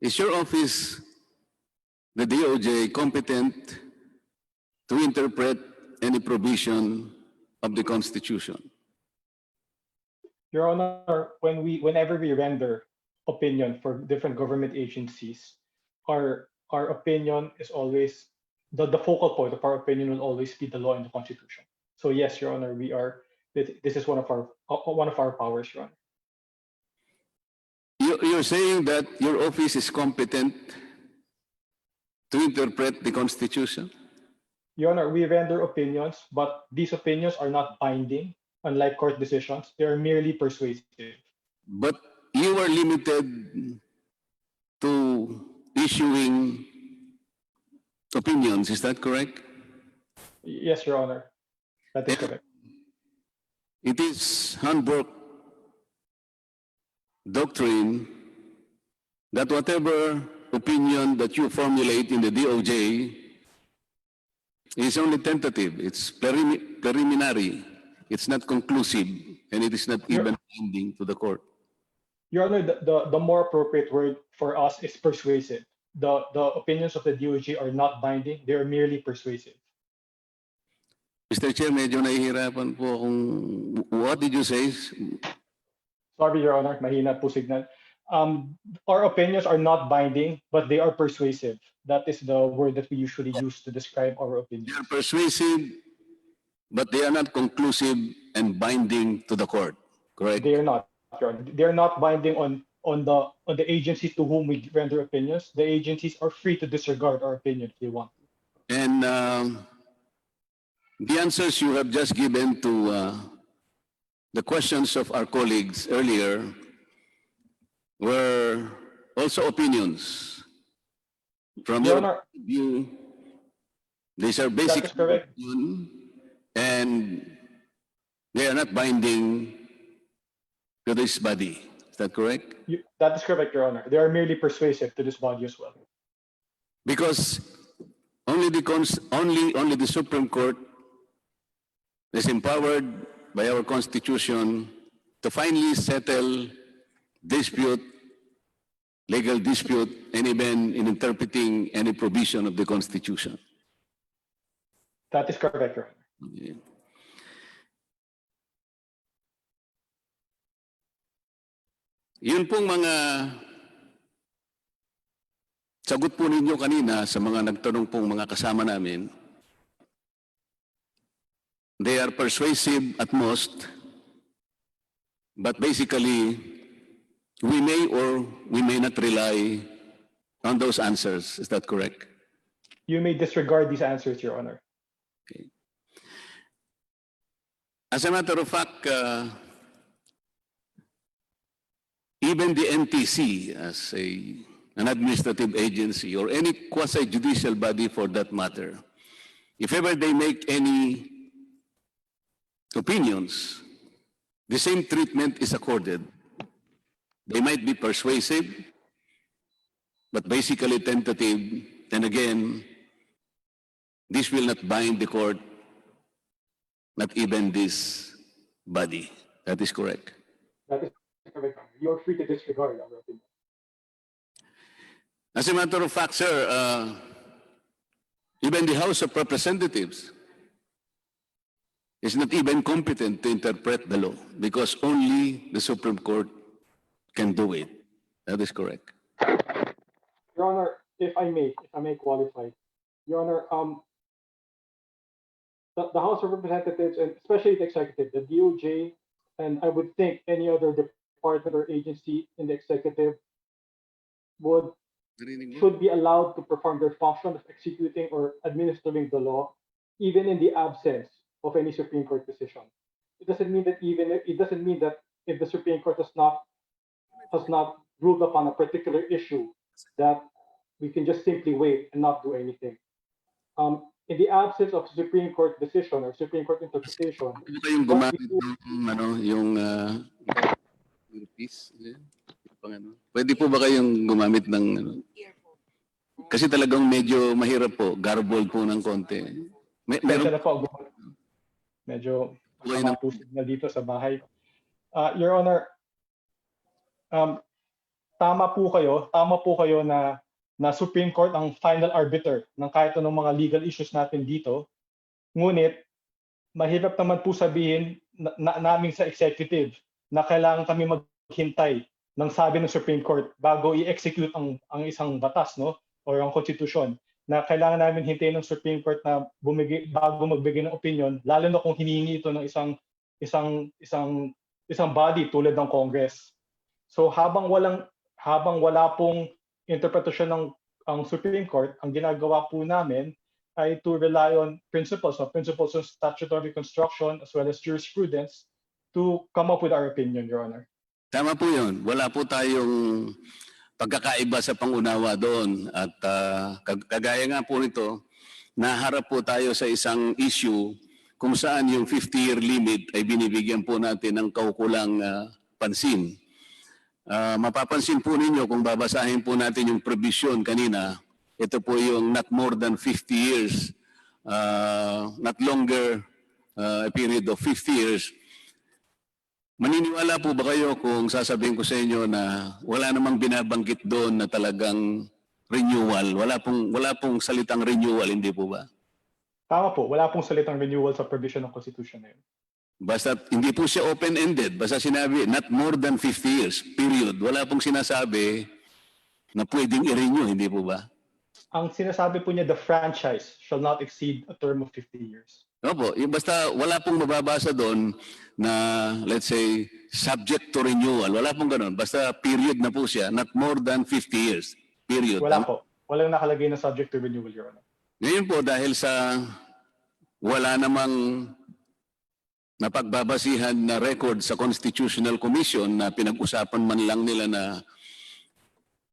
is your office, the DOJ, competent to interpret any provision of the Constitution? Your Honor, whenever we render opinion for different government agencies, our opinion is always, the focal point of our opinion will always be the law and the Constitution. So yes, Your Honor, this is one of our powers, Your Honor. You're saying that your office is competent to interpret the Constitution? Your Honor, we render opinions, but these opinions are not binding, unlike court decisions. They are merely persuasive. But you are limited to issuing opinions, is that correct? Yes, Your Honor. That is correct. It is handbook doctrine that whatever opinion that you formulate in the DOJ is only tentative. It's preliminary. It's not conclusive, and it is not even binding to the court. Your Honor, the more appropriate word for us is persuasive. The opinions of the DOJ are not binding. They are merely persuasive. Mr. Chair, medyo nahihirapan po kung what did you say? Sorry, Your Honor, mahina po signal. Our opinions are not binding, but they are persuasive. That is the word that we usually use to describe our opinions. They are persuasive, but they are not conclusive and binding to the court, correct? They are not, Your Honor. They are not binding on the agencies to whom we render opinions. The agencies are free to disregard our opinion if they want. And the answers you have just given to the questions of our colleagues earlier were also opinions from Your your Honor, view. These are basic correct. and they are not binding to this body. Is that correct? That is correct, Your Honor. They are merely persuasive to this body as well. Because only the Supreme Court is empowered by our Constitution to finally settle dispute, legal dispute, and even in interpreting any provision of the Constitution. That is correct, Your Honor. Yeah. Yun pong mga sagot po ninyo kanina sa mga nagtanong pong mga kasama namin, they are persuasive at most, but basically, we may or we may not rely on those answers. Is that correct? You may disregard these answers, Your Honor. As a matter of fact, even the NTC as an administrative agency or any quasi-judicial body for that matter, if ever they make any opinions, the same treatment is accorded. They might be persuasive, but basically tentative, and again, this will not bind the court, not even this body. That is correct. That is correct. You are free to disregard our opinion. As a matter of fact, sir, even the House of Representatives is not even competent to interpret the law because only the Supreme Court can do it. That is correct. Your Honor, if I may qualify, Your Honor, the House of Representatives and especially the executive, the DOJ, and I would think any other department or agency in the executive should be allowed to perform their function of executing or administering the law, even in the absence of any Supreme Court decision. It doesn't mean that if the Supreme Court has not ruled upon a particular issue, that we can just simply wait and not do anything. In the absence of Supreme Court decision or Supreme Court interpretation, Pwede po ba kayong gumamit ng kasi talagang medyo mahirap po, garbled po ng konti. Meron po medyo masama po signal dito sa bahay. Your Honor, tama po kayo na Supreme Court ang final arbiter ng kahit anong mga legal issues natin dito. Ngunit mahirap naman po sabihin namin sa executive na kailangan kami maghintay ng sabi ng Supreme Court bago i-execute ang isang batas, no, or ang konstitusyon, na kailangan namin hintayin ng Supreme Court na bago magbigay ng opinion, lalo na kung hinihingi ito ng isang body tulad ng Congress. So habang wala pong interpretasyon ng ang Supreme Court, ang ginagawa po namin ay to rely on principles of statutory construction as well as jurisprudence to come up with our opinion, Your Honor. Tama po yun. Wala po tayong pagkakaiba sa pangunawa doon. At kagaya nga po nito, naharap po tayo sa isang issue kung saan yung 50-year limit ay binibigyan po natin ng kaukulang pansin. Mapapansin po ninyo kung babasahin po natin yung provision kanina, ito po yung not more than 50 years, not longer a period of 50 years. Maniniwala po ba kayo kung sasabihin ko sa inyo na wala namang binabanggit doon na talagang renewal? Wala pong salitang renewal, hindi po ba? Tama po, wala pong salitang renewal sa provision ng Constitution na yun. Basta hindi po siya open-ended. Basta sinabi, not more than 50 years, period. Wala pong sinasabi na pwedeng i-renew, hindi po ba? Ang sinasabi po niya, the franchise shall not exceed a term of 50 years. Opo, basta wala pong mababasa doon na, let's say, subject to renewal. Wala pong ganun. Basta period na po siya, not more than 50 years. Period. Wala po. Walang nakalagay na subject to renewal, Your Honor. Ngayon po, dahil sa wala namang napagbabasihan na record sa Constitutional Commission na pinag-usapan man lang nila na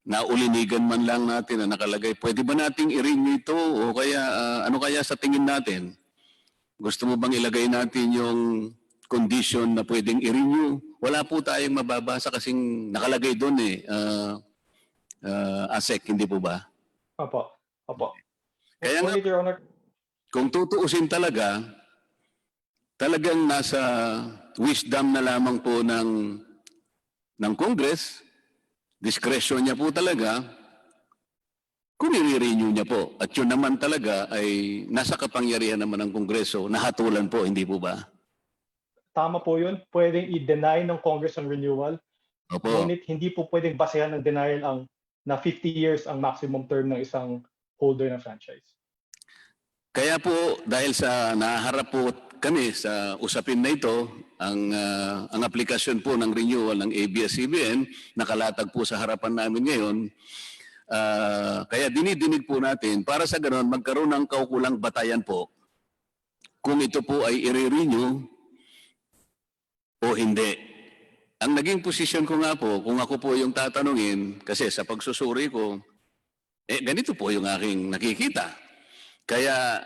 naulinigan man lang natin na nakalagay, pwede ba nating i-renew ito o kaya ano kaya sa tingin natin? Gusto mo bang ilagay natin yung condition na pwedeng i-renew? Wala po tayong mababasa kasing nakalagay doon ASEC, hindi po ba? Opo. Kaya nga, kung tutuusin talagang nasa wisdom na lamang po ng Congress, discretion niya po talaga, kung i-renew niya po. At yun naman talaga ay nasa kapangyarihan naman ng Kongreso, nahatulan po, hindi po ba? Tama po yun. Pwedeng i-deny ng Congress ang renewal. Opo. Ngunit hindi po pwedeng basehan ng denial ang na 50 years ang maximum term ng isang holder ng franchise. Kaya po, dahil sa naharap po kami sa usapin na ito, ang aplikasyon po ng renewal ng ABS-CBN, nakalatag po sa harapan namin ngayon. Kaya dinidinig po natin para sa ganoon magkaroon ng kaukulang batayan po kung ito po ay i-renew o hindi. Ang naging posisyon ko nga po, kung ako po yung tatanungin, kasi sa pagsusuri ko, ganito po yung aking nakikita. Kaya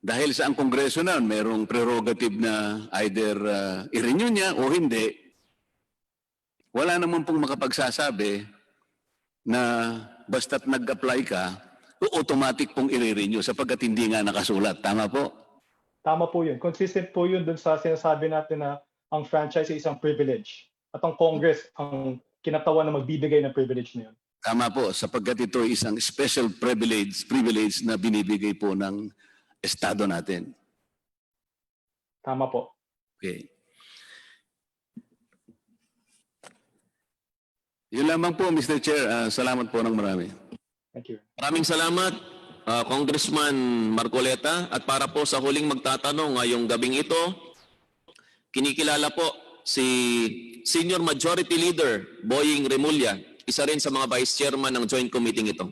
dahil sa ang Kongreso na mayroong prerogative na either i-renew niya o hindi, wala naman pong makapagsasabi na basta't nag-apply ka, automatic pong i-renew sapagkat hindi nga nakasulat. Tama po? Tama po yun. Consistent po yun dun sa sinasabi natin na ang franchise ay isang privilege. At ang Congress ang kinatawan na magbibigay ng privilege na yun. Tama po, sapagkat ito ay isang special privilege na binibigay po ng Estado natin. Tama po. Okay. Yun lamang po, Mr. Chair. Salamat po ng marami. Thank you. Maraming salamat, Congressman Marcoleta. At para po sa huling magtatanong ngayong gabing ito, kinikilala po si Senior Majority Leader Boying Remulla, isa rin sa mga Vice Chairman ng Joint Committee ito.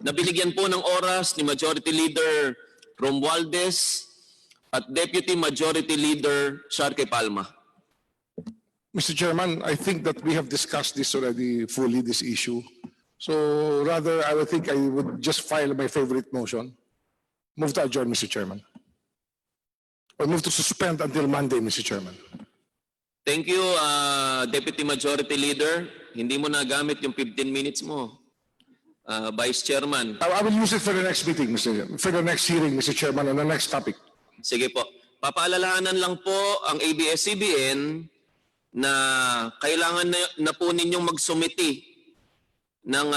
Nabinigyan po ng oras ni Majority Leader Romualdez at Deputy Majority Leader Sharke Palma. Mr. Chairman, I think that we have discussed this already fully, this issue. So rather, I would think I would just file my favorite motion. Move to adjourn, Mr. Chairman. Or move to suspend until Monday, Mr. Chairman. Thank you, Deputy Majority Leader. Hindi mo nagamit yung 15 minutes mo, Vice Chairman. I will use it for the next meeting, for the next hearing, Mr. Chairman, on the next topic. Sige po. Papaalalahanan lang po ang ABS-CBN na kailangan na po ninyong magsumiti ng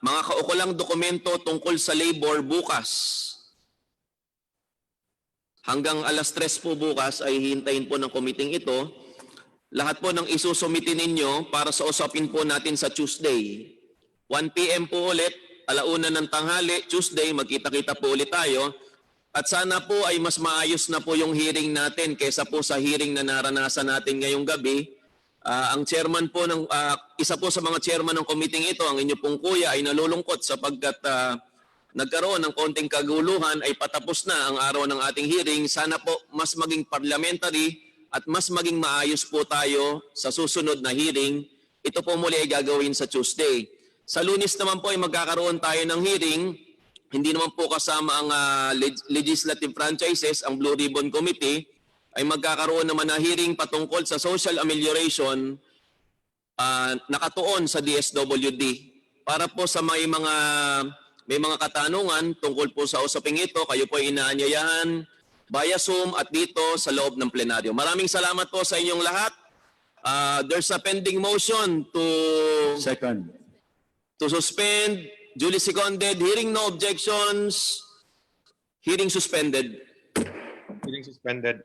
mga kaukulang dokumento tungkol sa labor bukas. Hanggang alas 3 po bukas ay hihintayin po ng committee ito. Lahat po ng isusumiti ninyo para sa usapin po natin sa Tuesday. 1 p.m. po ulit, 1:00 ng tanghali, Tuesday, magkita-kita po ulit tayo. At sana po ay mas maayos na po yung hearing natin kaysa po sa hearing na naranasan natin ngayong gabi. Ang chairman po ng isa po sa mga chairman ng committee ito, ang inyo pong kuya, ay nalulungkot sapagkat nagkaroon ng konting kaguluhan, ay patapos na ang araw ng ating hearing. Sana po mas maging parliamentary at mas maging maayos po tayo sa susunod na hearing. Ito po muli ay gagawin sa Tuesday. Sa Lunes naman po ay magkakaroon tayo ng hearing. Hindi naman po kasama ang legislative franchises, ang Blue Ribbon Committee, ay magkakaroon naman na hearing patungkol sa social amelioration nakatuon sa DSWD. Para po sa may mga katanungan tungkol po sa usaping ito, kayo po ay inaanyayahan via Zoom at dito sa loob ng plenaryo. Maraming salamat po sa inyong lahat. There's a pending motion to suspend, duly seconded, hearing no objections, hearing suspended. Hearing suspended.